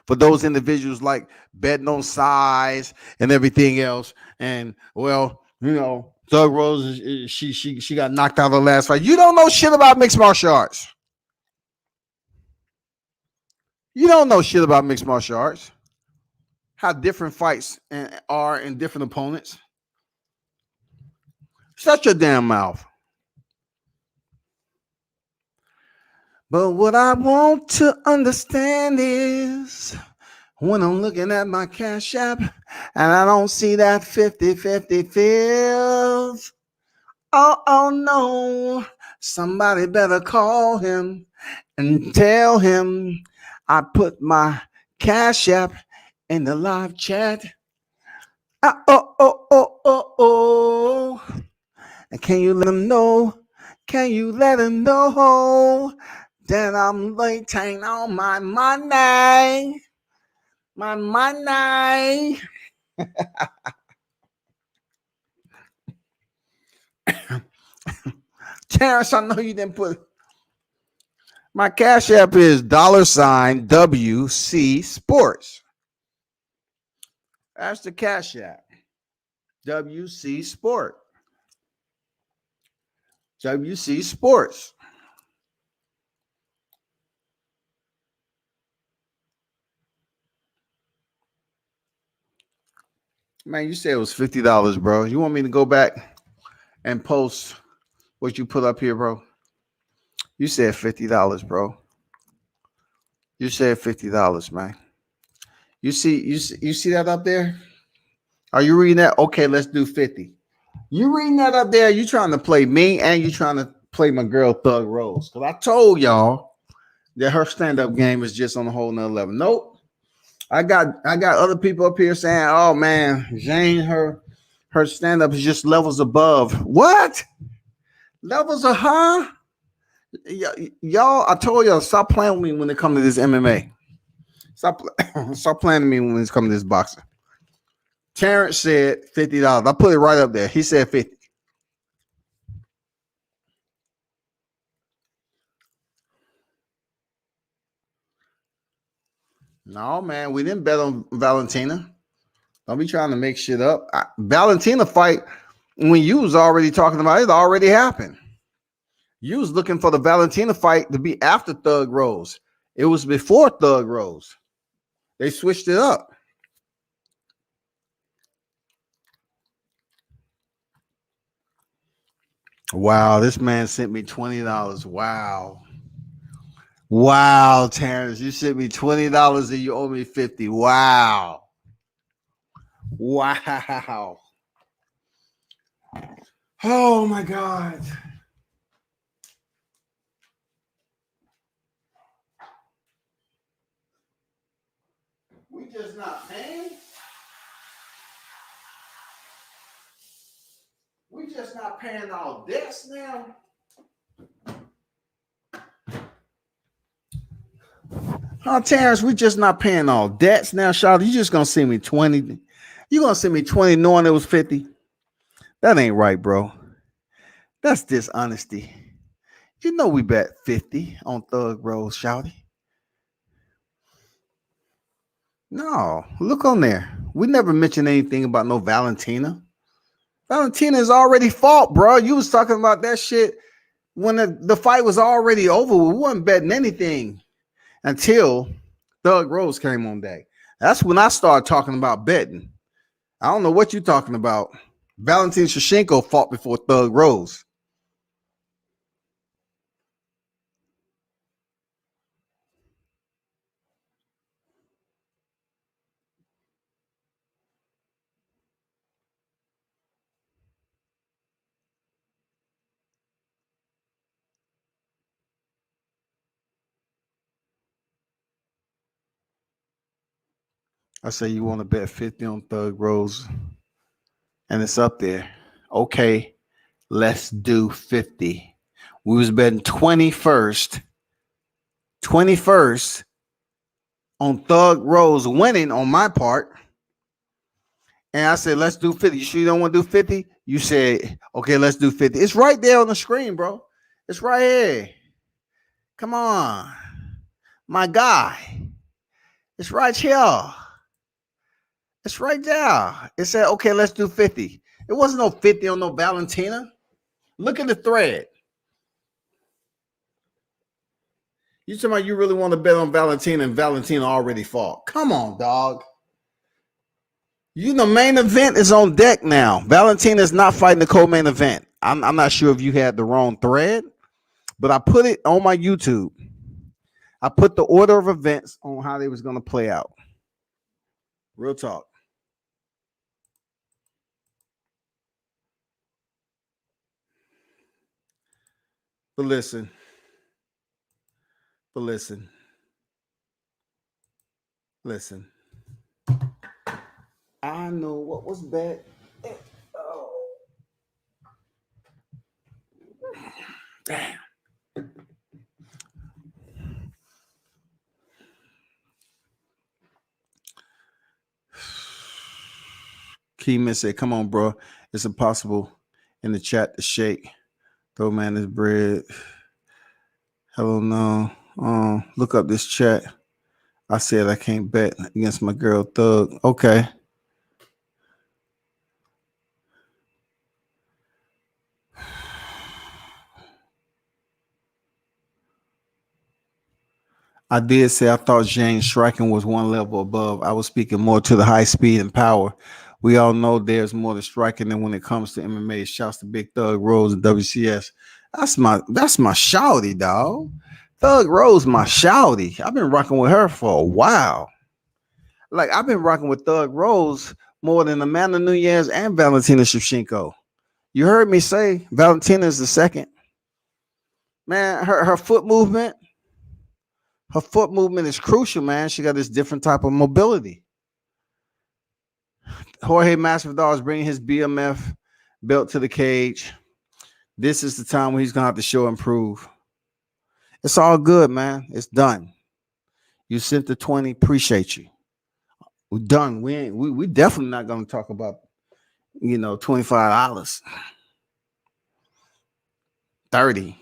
for those individuals like betting on size and everything else. And well, you know, Thug Rose, she got knocked out of the last fight. You don't know shit about mixed martial arts. You don't know shit about mixed martial arts. How different fights are in different opponents. Shut your damn mouth. But what I want to understand is when I'm looking at my Cash App and I don't see that 50-50 feels. Oh no. Somebody better call him and tell him I put my Cash App in the live chat. Oh. And can you let him know? Can you let him know that I'm waiting on my money? My money. Terrence, I know you didn't put my Cash App is $WC Sports. That's the Cash App. WC Sport. WC Sports. Man, you said it was $50, bro. You want me to go back and post what you put up here, bro? You said $50, bro. You said $50, man. You see that up there? Are you reading that? Okay, let's do 50. You reading that up there? You trying to play me and you trying to play my girl Thug Rose? Because I told y'all that her stand-up game is just on a whole nother level. Nope. I got other people up here saying, oh man, Jane, her stand-up is just levels above. What? Levels of y'all, I told y'all, stop playing with me when it comes to this MMA. Stop playing with me when it's coming to this boxing. Terrence said $50. I put it right up there. He said 50. No, man, we didn't bet on Valentina. Don't be trying to make shit up. Valentina fight, when you was already talking about it, already happened. You was looking for the Valentina fight to be after Thug Rose. It was before Thug Rose. They switched it up. Wow, this man sent me $20. Wow. Wow, Terrence, you sent me $20 and you owe me $50. Wow. Wow. Oh my God. We just not paying. We just not paying our debts now. Oh, Terrence, we just not paying all debts now, Charlotte. You just gonna send me 20. You gonna send me 20 knowing it was 50? That ain't right, bro. That's dishonesty. You know we bet 50 on Thug Rose, Shouty. No, look on there. We never mentioned anything about no Valentina. Valentina is already fought, bro. You was talking about that shit when the fight was already over. We wasn't betting anything until Thug Rose came on deck. That's when I started talking about betting. I don't know what you're talking about. Valentina Shevchenko fought before Thug Rose. I say you want to bet 50 on Thug Rose, and it's up there. Okay, let's do 50. We was betting 21st on Thug Rose winning on my part. And I said, let's do 50. You sure you don't want to do 50? You said, okay, let's do 50. It's right there on the screen, bro. It's right here. Come on. My guy. It's right here. It's right there. It said, okay, let's do 50. It wasn't no 50 on no Valentina. Look at the thread. You talking about you really want to bet on Valentina and Valentina already fought. Come on, dog. You know, main event is on deck now. Valentina is not fighting the co-main event. I'm not sure if you had the wrong thread, but I put it on my YouTube. I put the order of events on how they was going to play out. Real talk. But listen. I know what was bet. Oh. Damn. Keyman said, come on, bro. It's impossible in the chat to shake. Throw man his bread. Hello, no. Look up this chat. I said I can't bet against my girl Thug. Okay. I did say I thought James striking was one level above. I was speaking more to the high speed and power We all know there's more to striking than when it comes to MMA. Shouts to Big Thug Rose and WCS. That's my shawty, dog. Thug Rose, my shawty. I've been rocking with her for a while. Like, I've been rocking with Thug Rose more than Amanda Nunes and Valentina Shevchenko. You heard me say Valentina is the second. Man, her foot movement is crucial, man. She got this different type of mobility. Jorge Masvidal is bringing his BMF belt to the cage. This is the time when he's going to have to show and prove. It's all good, man. It's done. You sent the 20. Appreciate you. We're done. We definitely not going to talk about, $25. 30.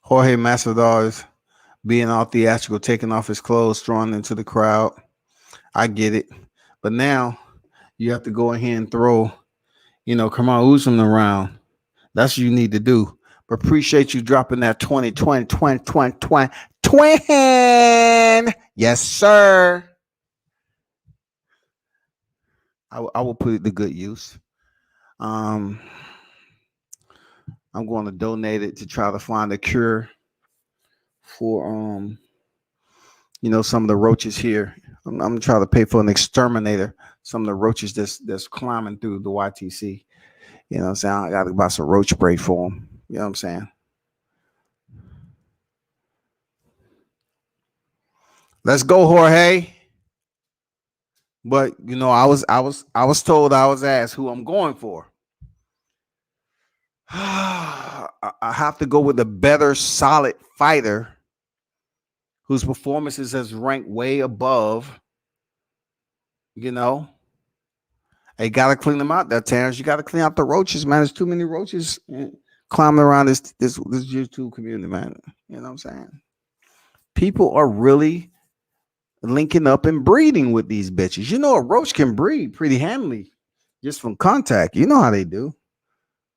Jorge Masvidal is being all theatrical, taking off his clothes, throwing into the crowd. I get it. But now you have to go ahead and throw, Kamaru Usman around. That's what you need to do. But appreciate you dropping that 20. Yes, sir. I will put it to good use. I'm going to donate it to try to find a cure for some of the roaches here. I'm gonna try to pay for an exterminator. Some of the roaches that's climbing through the YTC. You know what I'm saying? I gotta buy some roach spray for them. You know what I'm saying? Let's go, Jorge. But I was told, I was asked who I'm going for. I have to go with a better, solid fighter whose performances has ranked way above. They gotta clean them out there, Terrence. You gotta clean out the roaches, man. There's too many roaches climbing around this YouTube community, man. You know what I'm saying? People are really linking up and breeding with these bitches. A roach can breed pretty handily just from contact. You know how they do.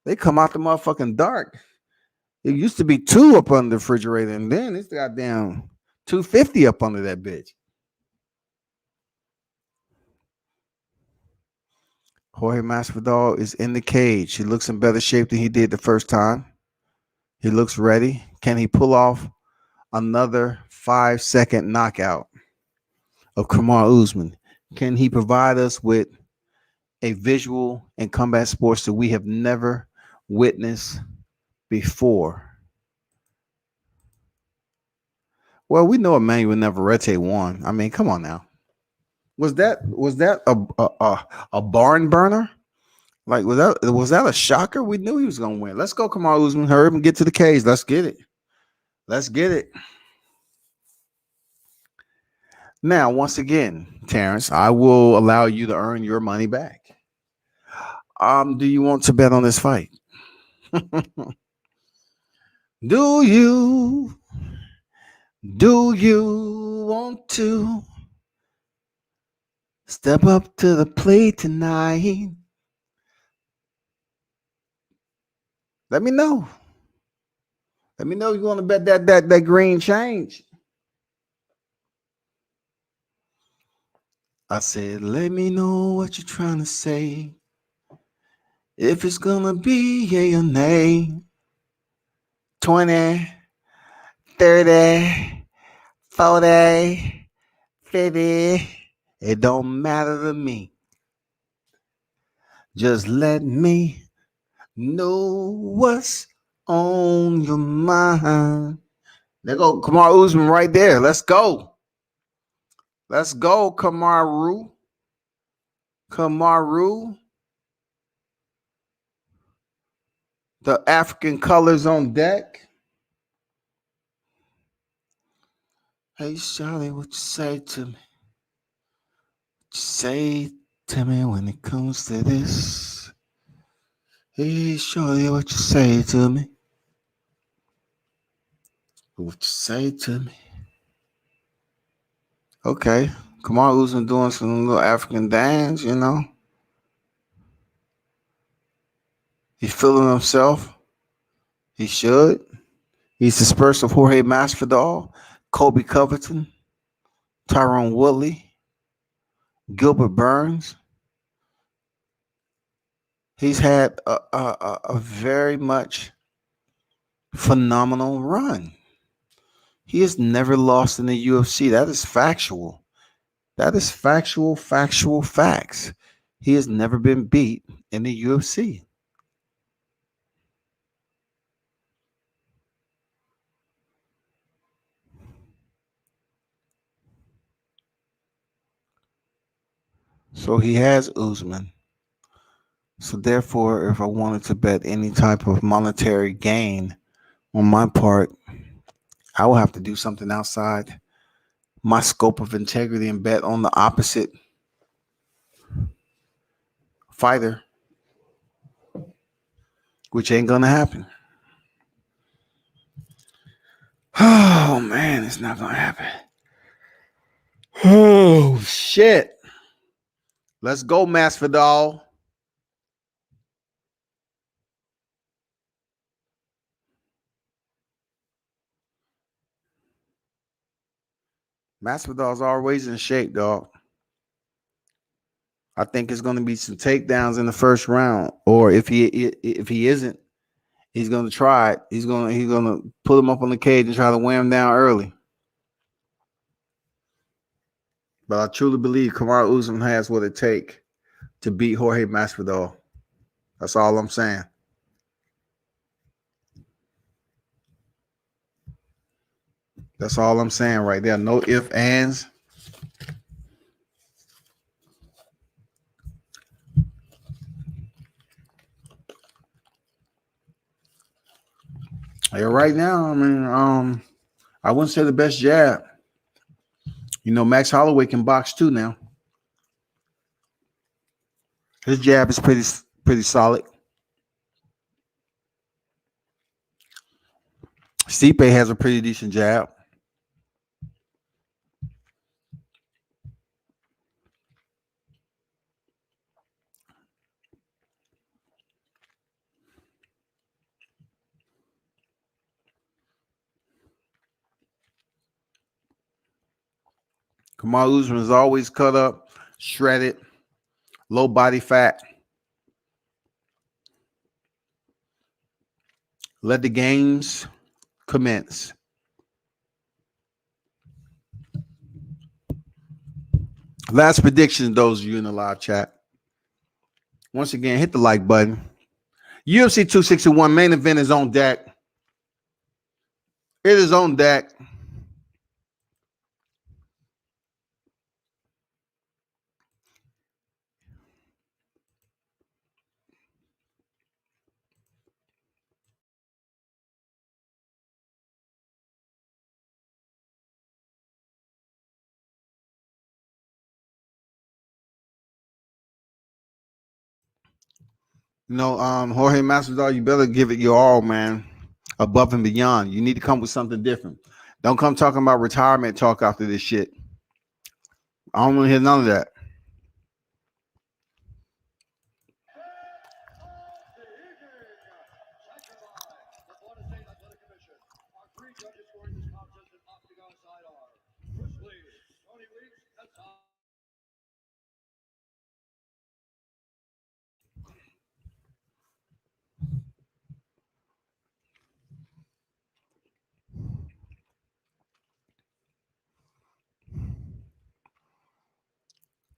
They come out the motherfucking dark. It used to be 2 up under the refrigerator, and then it's goddamn 250 up under that bitch. Jorge Masvidal is in the cage. He looks in better shape than he did the first time. He looks ready. Can he pull off another 5-second knockout of Kamaru Usman? Can he provide us with a visual in combat sports that we have never witnessed before? Well, we know Emmanuel Navarrete won. I mean, come on now. Was that a barn burner? Like, was that a shocker? We knew he was gonna win. Let's go, Kamaru Usman. Hurry up and get to the cage. Let's get it. Let's get it. Now, once again, Terrence, I will allow you to earn your money back. Do you want to bet on this fight? Do you want to step up to the plate tonight? Let me know. Let me know you want to bet that green change. I said, let me know what you're trying to say. If it's gonna be yay or nay. 20, 30, 40, 50. It don't matter to me. Just let me know what's on your mind. There go Kamaru Usman right there. Let's go. Let's go, Kamaru. Kamaru. The African colors on deck. Hey, Charlie, what you say to me? What you say to me when it comes to this? Hey, Charlie, what you say to me? What you say to me? Okay. Kamaru Usman doing some little African dance, He's feeling himself. He should. He's dispersed of Jorge Masvidal, Kobe Covington, Tyrone Woodley, Gilbert Burns. He's had a very much phenomenal run. He has never lost in the UFC. That is factual. That is factual facts. He has never been beat in the UFC. So he has Usman. So therefore, if I wanted to bet any type of monetary gain on my part, I will have to do something outside my scope of integrity and bet on the opposite fighter, which ain't gonna happen. Oh man, it's not gonna happen. Oh shit. Let's go, Masvidal. Masvidal's always in shape, dog. I think it's gonna be some takedowns in the first round, or if he isn't, he's gonna try it. He's gonna put him up on the cage and try to wear him down early. But I truly believe Kamaru Usman has what it takes to beat Jorge Masvidal. That's all I'm saying. That's all I'm saying right there. No ifs, ands. Yeah, right now, I mean, I wouldn't say the best jab. You know, Max Holloway can box too now. His jab is pretty solid. Stipe has a pretty decent jab. Kamaru Usman is always cut up, shredded, low body fat. Let the games commence. Last prediction, those of you in the live chat. Once again, hit the like button. UFC 261 main event is on deck. It is on deck. You know, Jorge Masvidal, you better give it your all, man. Above and beyond. You need to come with something different. Don't come talking about retirement talk after this shit. I don't want to hear none of that.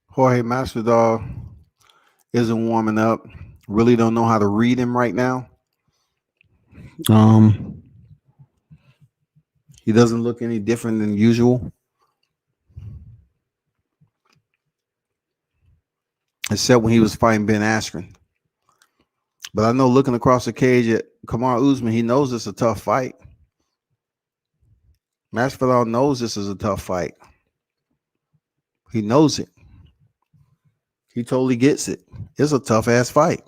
Jorge Masvidal isn't warming up. Really don't know how to read him right now. He doesn't look any different than usual. Except when he was fighting Ben Askren. But I know looking across the cage at Kamaru Usman, he knows it's a tough fight. Masvidal knows this is a tough fight. He knows it. He totally gets it. It's a tough ass fight.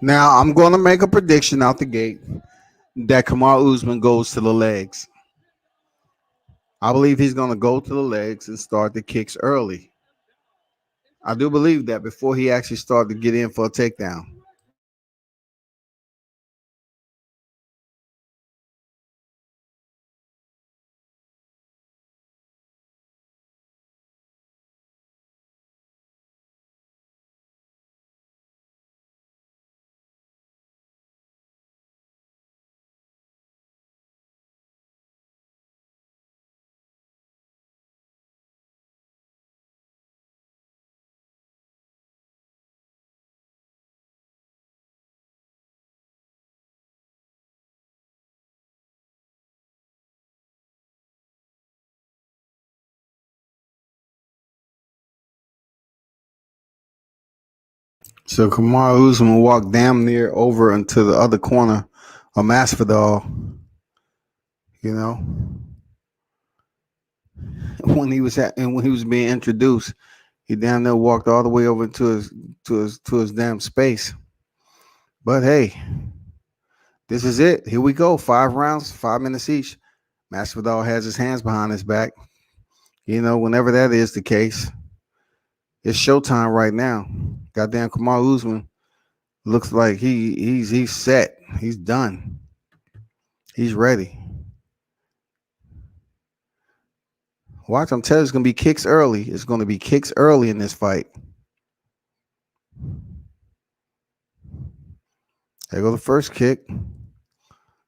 Now I'm going to make a prediction out the gate that Kamaru Usman goes to the legs. I believe he's going to go to the legs and start the kicks early. I do believe that before he actually started to get in for a takedown. So Kamaru Usman walked damn near over into the other corner of Masvidal. You know, when he was being introduced, he damn near walked all the way over to his damn space. But hey, this is it. Here we go. 5 rounds, 5 minutes each. Masvidal has his hands behind his back. You know, whenever that is the case, it's showtime right now. Goddamn, Kamaru Usman looks like he's set. He's done. He's ready. Watch, I'm telling you, it's going to be kicks early. It's going to be kicks early in this fight. There go the first kick.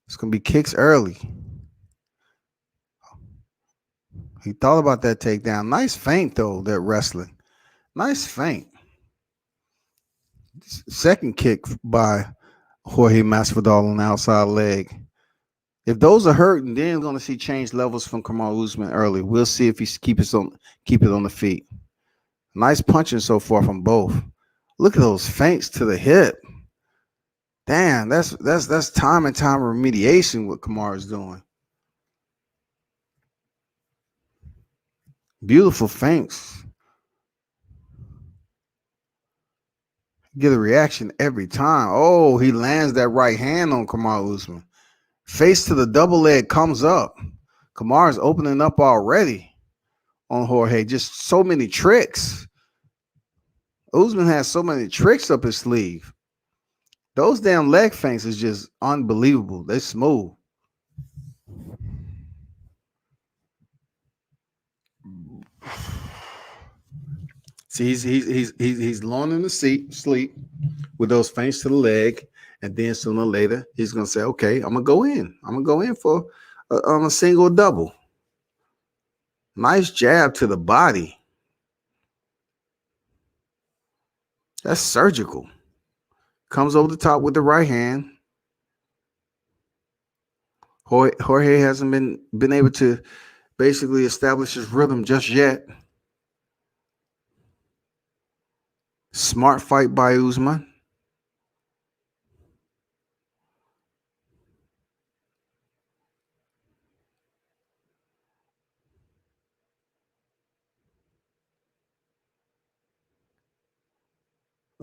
It's going to be kicks early. He thought about that takedown. Nice feint, though, that wrestling. Nice feint. Second kick by Jorge Masvidal on the outside leg. If those are hurting, then you're going to see change levels from Kamaru Usman early. We'll see if he keep it on the feet. Nice punching so far from both. Look at those feints to the hip. Damn, that's time and time remediation what Kamaru's doing. Beautiful feints. Get a reaction every time. Oh, he lands that right hand on Kamaru Usman. Face to the double leg comes up. Kamaru's opening up already on Jorge. Just so many tricks. Usman has so many tricks up his sleeve. Those damn leg feints is just unbelievable. They're smooth. See, he's long in the sleep with those feints to the leg, and then sooner or later he's gonna say, "Okay, I'm gonna go in. I'm gonna go in for a single double." Nice jab to the body. That's surgical. Comes over the top with the right hand. Jorge hasn't been able to basically establish his rhythm just yet. Smart fight by Usman.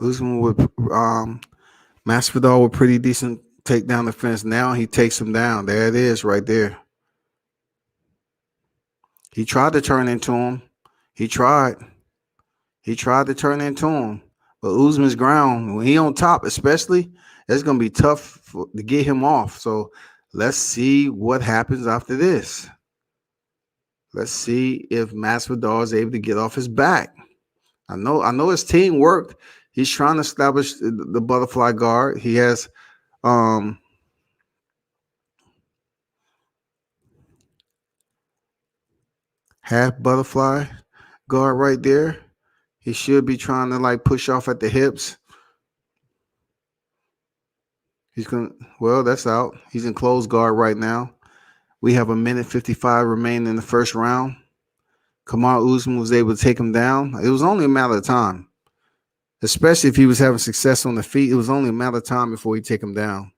Usman with Masvidal with pretty decent takedown defense. Now he takes him down. There it is right there. He tried to turn into him. He tried to turn into him. But Usman's ground, when he on top especially, it's going to be tough to get him off. So let's see what happens after this. Let's see if Masvidal is able to get off his back. I know his team worked. He's trying to establish the butterfly guard. He has half butterfly guard right there. He should be trying to like push off at the hips. That's out. He's in closed guard right now. We have 1:55 remaining in the first round. Kamaru Usman was able to take him down. It was only a matter of time, especially if he was having success on the feet. It was only a matter of time before he take him down.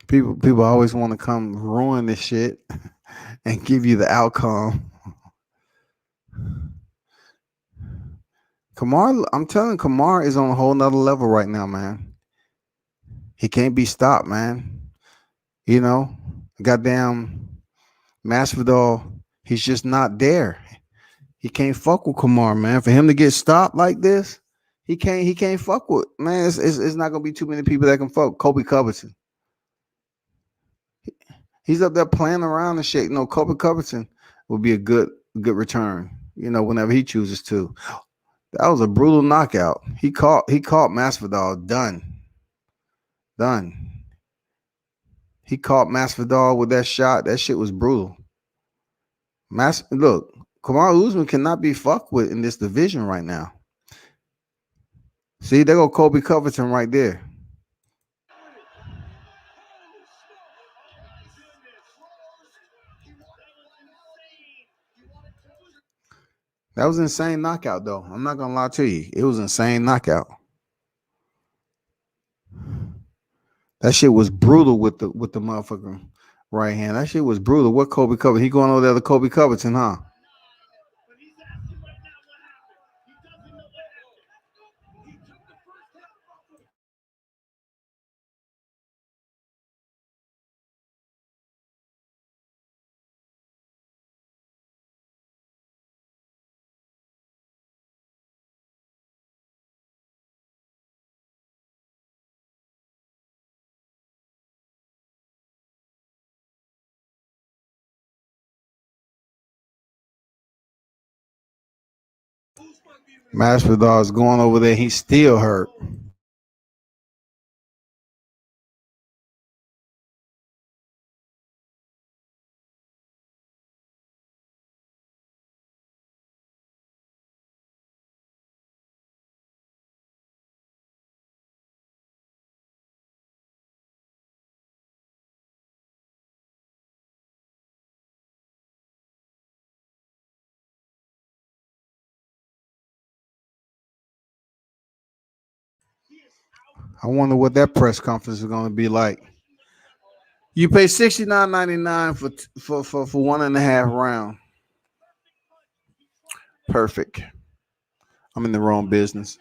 People always want to come ruin this shit and give you the outcome. Kamar, I'm telling you, Kamar is on a whole nother level right now, man. He can't be stopped, man. You know, goddamn Masvidal, he's just not there. He can't fuck with Kamar, man. For him to get stopped like this, he can't fuck with, man. It's not gonna be too many people that can fuck. Kobe Covington. He's up there playing around and shit. You know, Kobe Covington would be a good return, you know, whenever he chooses to. That was a brutal knockout. He caught Masvidal done. He caught Masvidal with that shot. That shit was brutal. Look, Kamaru Usman cannot be fucked with in this division right now. See, there go Kobe Covington right there. That was an insane knockout, though. I'm not gonna lie to you. It was an insane knockout. That shit was brutal with the motherfucker right hand. That shit was brutal. What Kobe Covington? He going over there to Kobe Covington, huh? Masvidal is going over there. He's still hurt. I wonder what that press conference is going to be like. You pay $69.99 for 1.5 round. Perfect. I'm in the wrong business.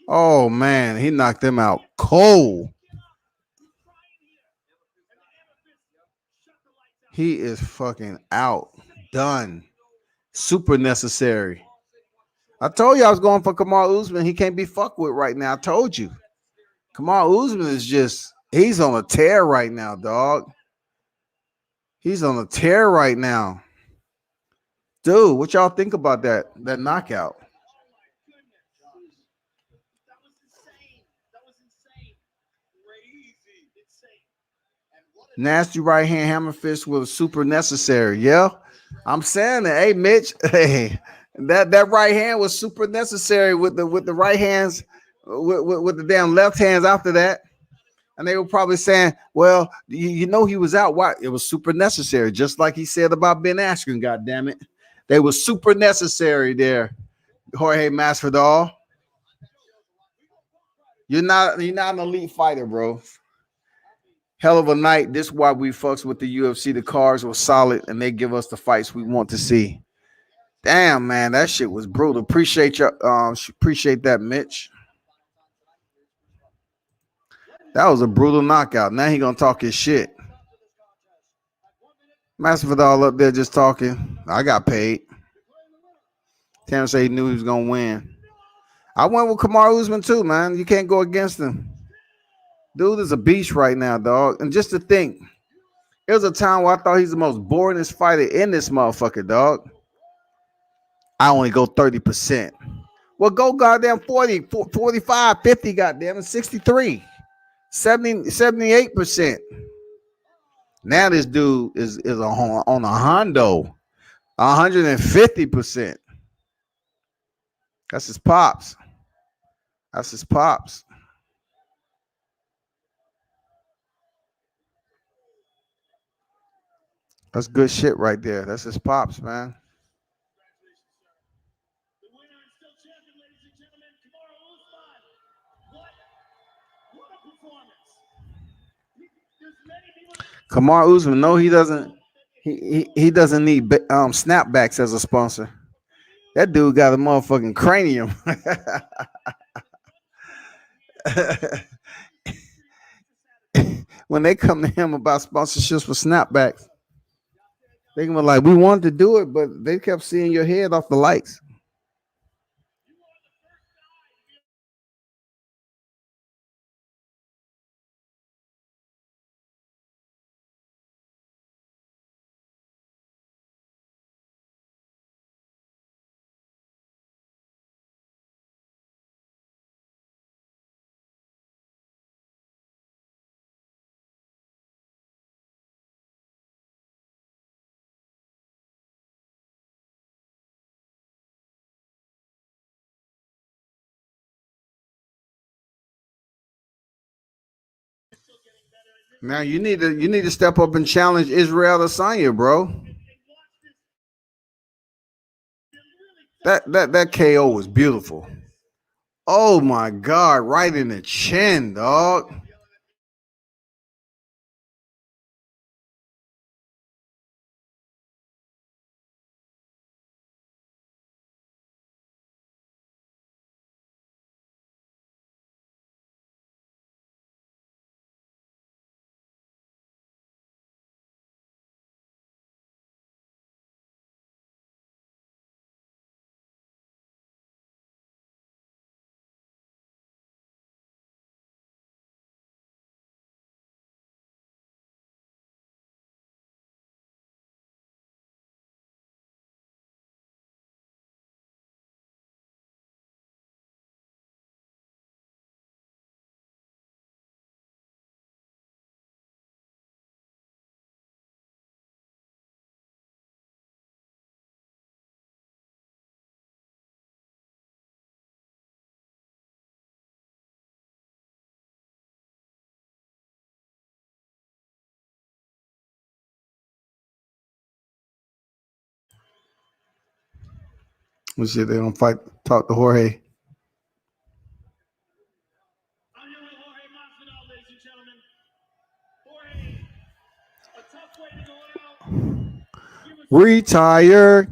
Oh man, he knocked them out cold. He is fucking out. Done. Super necessary. I told you I was going for Kamaru Usman. He can't be fucked with right now. I told you. Kamaru Usman is just, he's on a tear right now, dog. He's on a tear right now. Dude, what y'all think about that knockout? Nasty right hand hammer fist was super necessary. Yeah, I'm saying that. Hey, Mitch. Hey, that right hand was super necessary with the right hands, with the damn left hands after that. And they were probably saying, well, you know he was out. Why? It was super necessary, just like he said about Ben Askren. God damn it, they were super necessary there. Jorge Masvidal, you're not an elite fighter, bro. Hell of a night. This is why we fucks with the UFC. The cards were solid, and they give us the fights we want to see. Damn, man, that shit was brutal. Appreciate that, Mitch. That was a brutal knockout. Now he gonna talk his shit. Masvidal up there just talking. I got paid. Tam said he knew he was gonna win. I went with Kamaru Usman too, man. You can't go against him. Dude is a beast right now, dog. And just to think, there was a time where I thought he's the most boringest fighter in this motherfucker, dog. I only go 30%. Well, go goddamn 40, 45, 50, goddamn, and 63, 70, 78%. Now this dude is on a hundo, 150%. That's his pops. That's his pops. That's good shit right there. That's his pops, man. Kamaru Usman, no, he doesn't. He doesn't need snapbacks as a sponsor. That dude got a motherfucking cranium. When they come to him about sponsorships for snapbacks, they can be like, "We wanted to do it, but they kept seeing your head off the lights." Now you need to step up and challenge Israel Adesanya, bro. That KO was beautiful. Oh my God, right in the chin, dog. We said they don't fight. Talk to Jorge. Retire.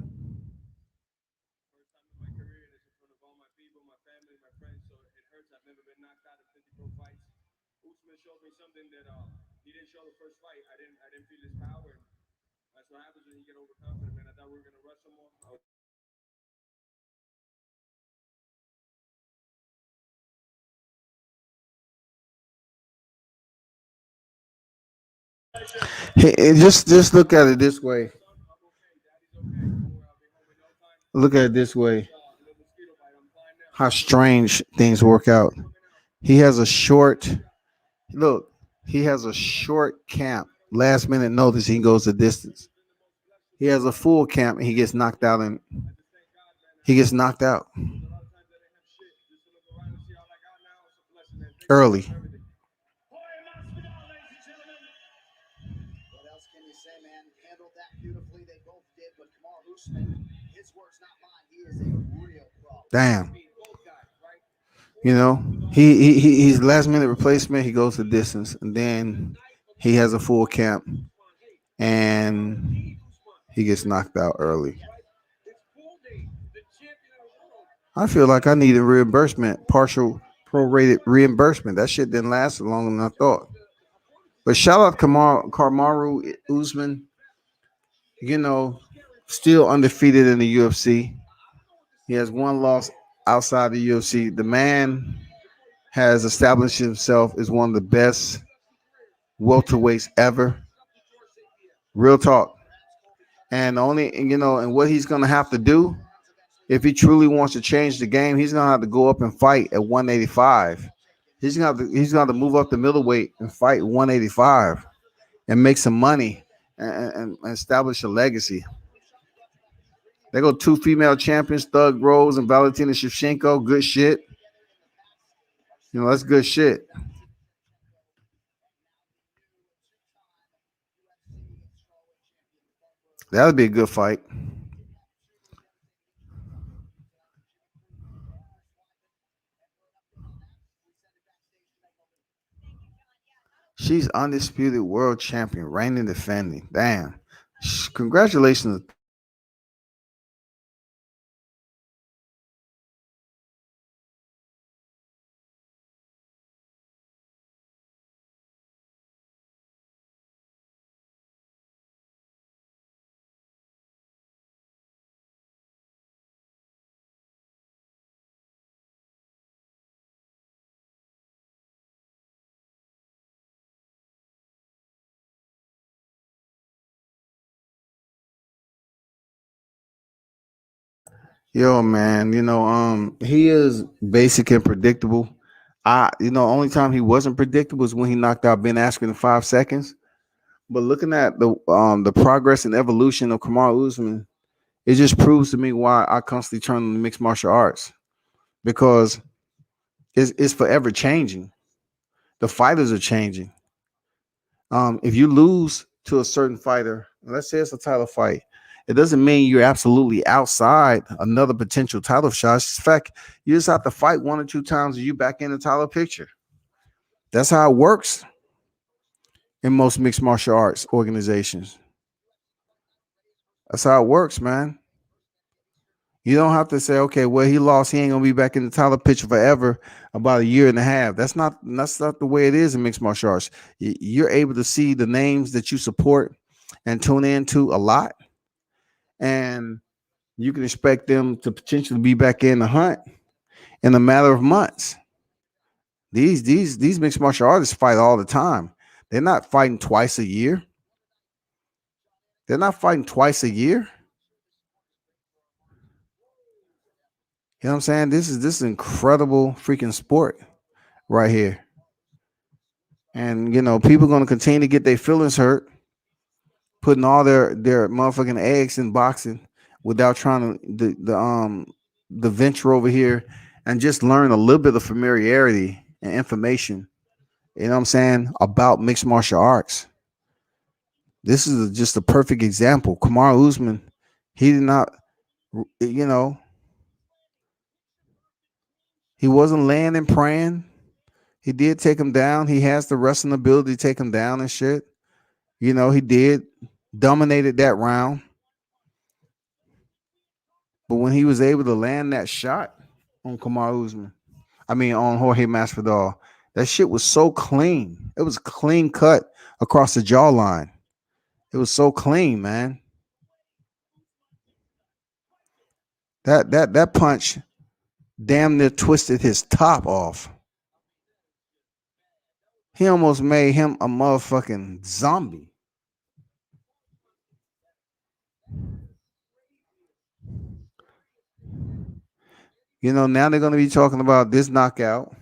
Hey, just look at it this way. Look at it this way. How strange things work out. He has a short look. He has a short camp. Last minute notice, he goes the distance. He has a full camp and he gets knocked out and he gets knocked out early. Damn. You know, he's last minute replacement. He goes the distance, and then he has a full camp, and he gets knocked out early. I feel like I need a reimbursement, partial prorated reimbursement. That shit didn't last as long as I thought. But shout out Kamaru Usman. You know, still undefeated in the UFC. He has one loss outside the UFC. The man has established himself as one of the best welterweights ever. Real talk. And and what he's gonna have to do if he truly wants to change the game, he's gonna have to go up and fight at 185. He's gonna have to move up the middleweight and fight 185 and make some money and establish a legacy. They go two female champions, Thug Rose and Valentina Shevchenko. Good shit. You know, that's good shit. That'll be a good fight. She's undisputed world champion, reigning defending. Damn. Congratulations. Yo, man, he is basic and predictable. Only time he wasn't predictable was when he knocked out Ben Askren in 5 seconds. But looking at the progress and evolution of Kamaru Usman, it just proves to me why I constantly turn on the mixed martial arts, because it's forever changing. The fighters are changing. If you lose to a certain fighter, let's say it's a title fight, it doesn't mean you're absolutely outside another potential title shot. It's the fact you just have to fight 1 or 2 times and you back in the title picture. That's how it works in most mixed martial arts organizations. That's how it works, man. You don't have to say, okay, well, he lost, he ain't gonna be back in the title picture forever, about a year and a half. That's not the way it is in mixed martial arts. You're able to see the names that you support and tune into a lot, and you can expect them to potentially be back in the hunt in a matter of months. These mixed martial artists fight all the time. They're not fighting twice a year. They're not fighting twice a year. You know what I'm saying? This is incredible freaking sport right here. And people are gonna continue to get their feelings hurt, putting all their motherfucking eggs in boxing without trying to the venture over here and just learn a little bit of familiarity and information. You know what I'm saying, about mixed martial arts. This is just a perfect example. Kamaru Usman, he did not, he wasn't laying and praying. He did take him down. He has the wrestling ability to take him down and shit. He did dominated that round. But when he was able to land that shot on Kamaru Usman, on Jorge Masvidal, that shit was so clean. It was clean cut across the jawline. It was so clean, man. That punch damn near twisted his top off. He almost made him a motherfucking zombie. Now they're going to be talking about this knockout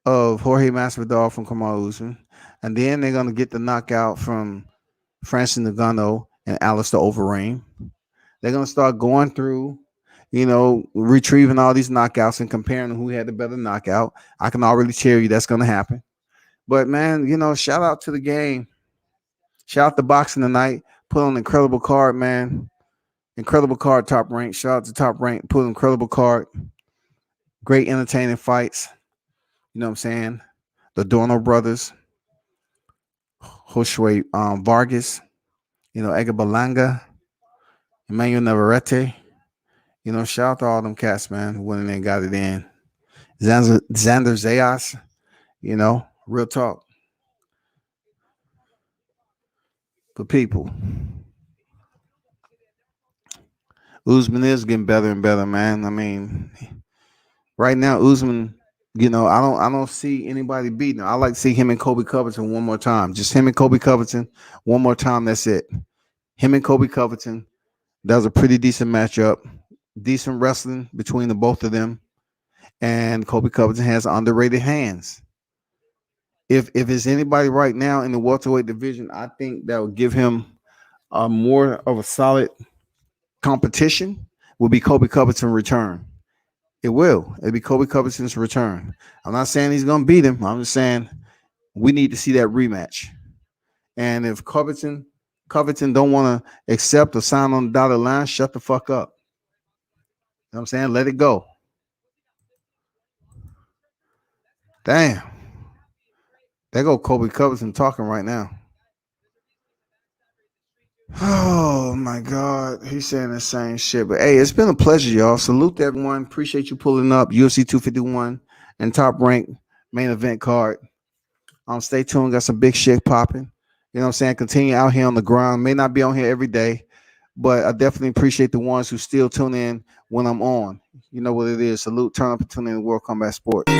of Jorge Masvidal from Kamaru Usman, and then they're going to get the knockout from Francis Ngannou and Alistair Overeem. They're going to start going through, retrieving all these knockouts and comparing who had the better knockout. I can already tell you that's going to happen. But, man, shout out to the game. Shout out to boxing tonight. Put on an incredible card, man. Incredible card, Top Rank. Shout out to Top Rank. Put an incredible card. Great entertaining fights. You know what I'm saying? The Dorno brothers. Jorge Vargas. Edgar Berlanga. Emmanuel Navarrete. Shout out to all them cats, man, who went in and got it in. Xander Zayas. Real talk. But people, Usman is getting better and better, man. Right now, Usman, I don't see anybody beating him. I like to see him and Kobe Covington one more time. Just him and Kobe Covington one more time. That's it. Him and Kobe Covington. That was a pretty decent matchup. Decent wrestling between the both of them. And Kobe Covington has underrated hands. If it's anybody right now in the welterweight division, I think that would give him more of a solid competition will be Kobe Covington's return. It will. It'll be Kobe Covington's return. I'm not saying he's going to beat him. I'm just saying we need to see that rematch. And if Covington don't want to accept or sign on the dotted line, shut the fuck up. You know what I'm saying? Let it go. Damn. There go Kobe Covington talking right now. Oh my God, he's saying the same shit. But hey, it's been a pleasure, y'all. Salute to everyone. Appreciate you pulling up. UFC 251 and Top Rank main event card. Stay tuned. Got some big shit popping. You know what I'm saying? Continue out here on the ground. May not be on here every day, but I definitely appreciate the ones who still tune in when I'm on. You know what it is. Salute, turn up and tune in to World Combat Sports.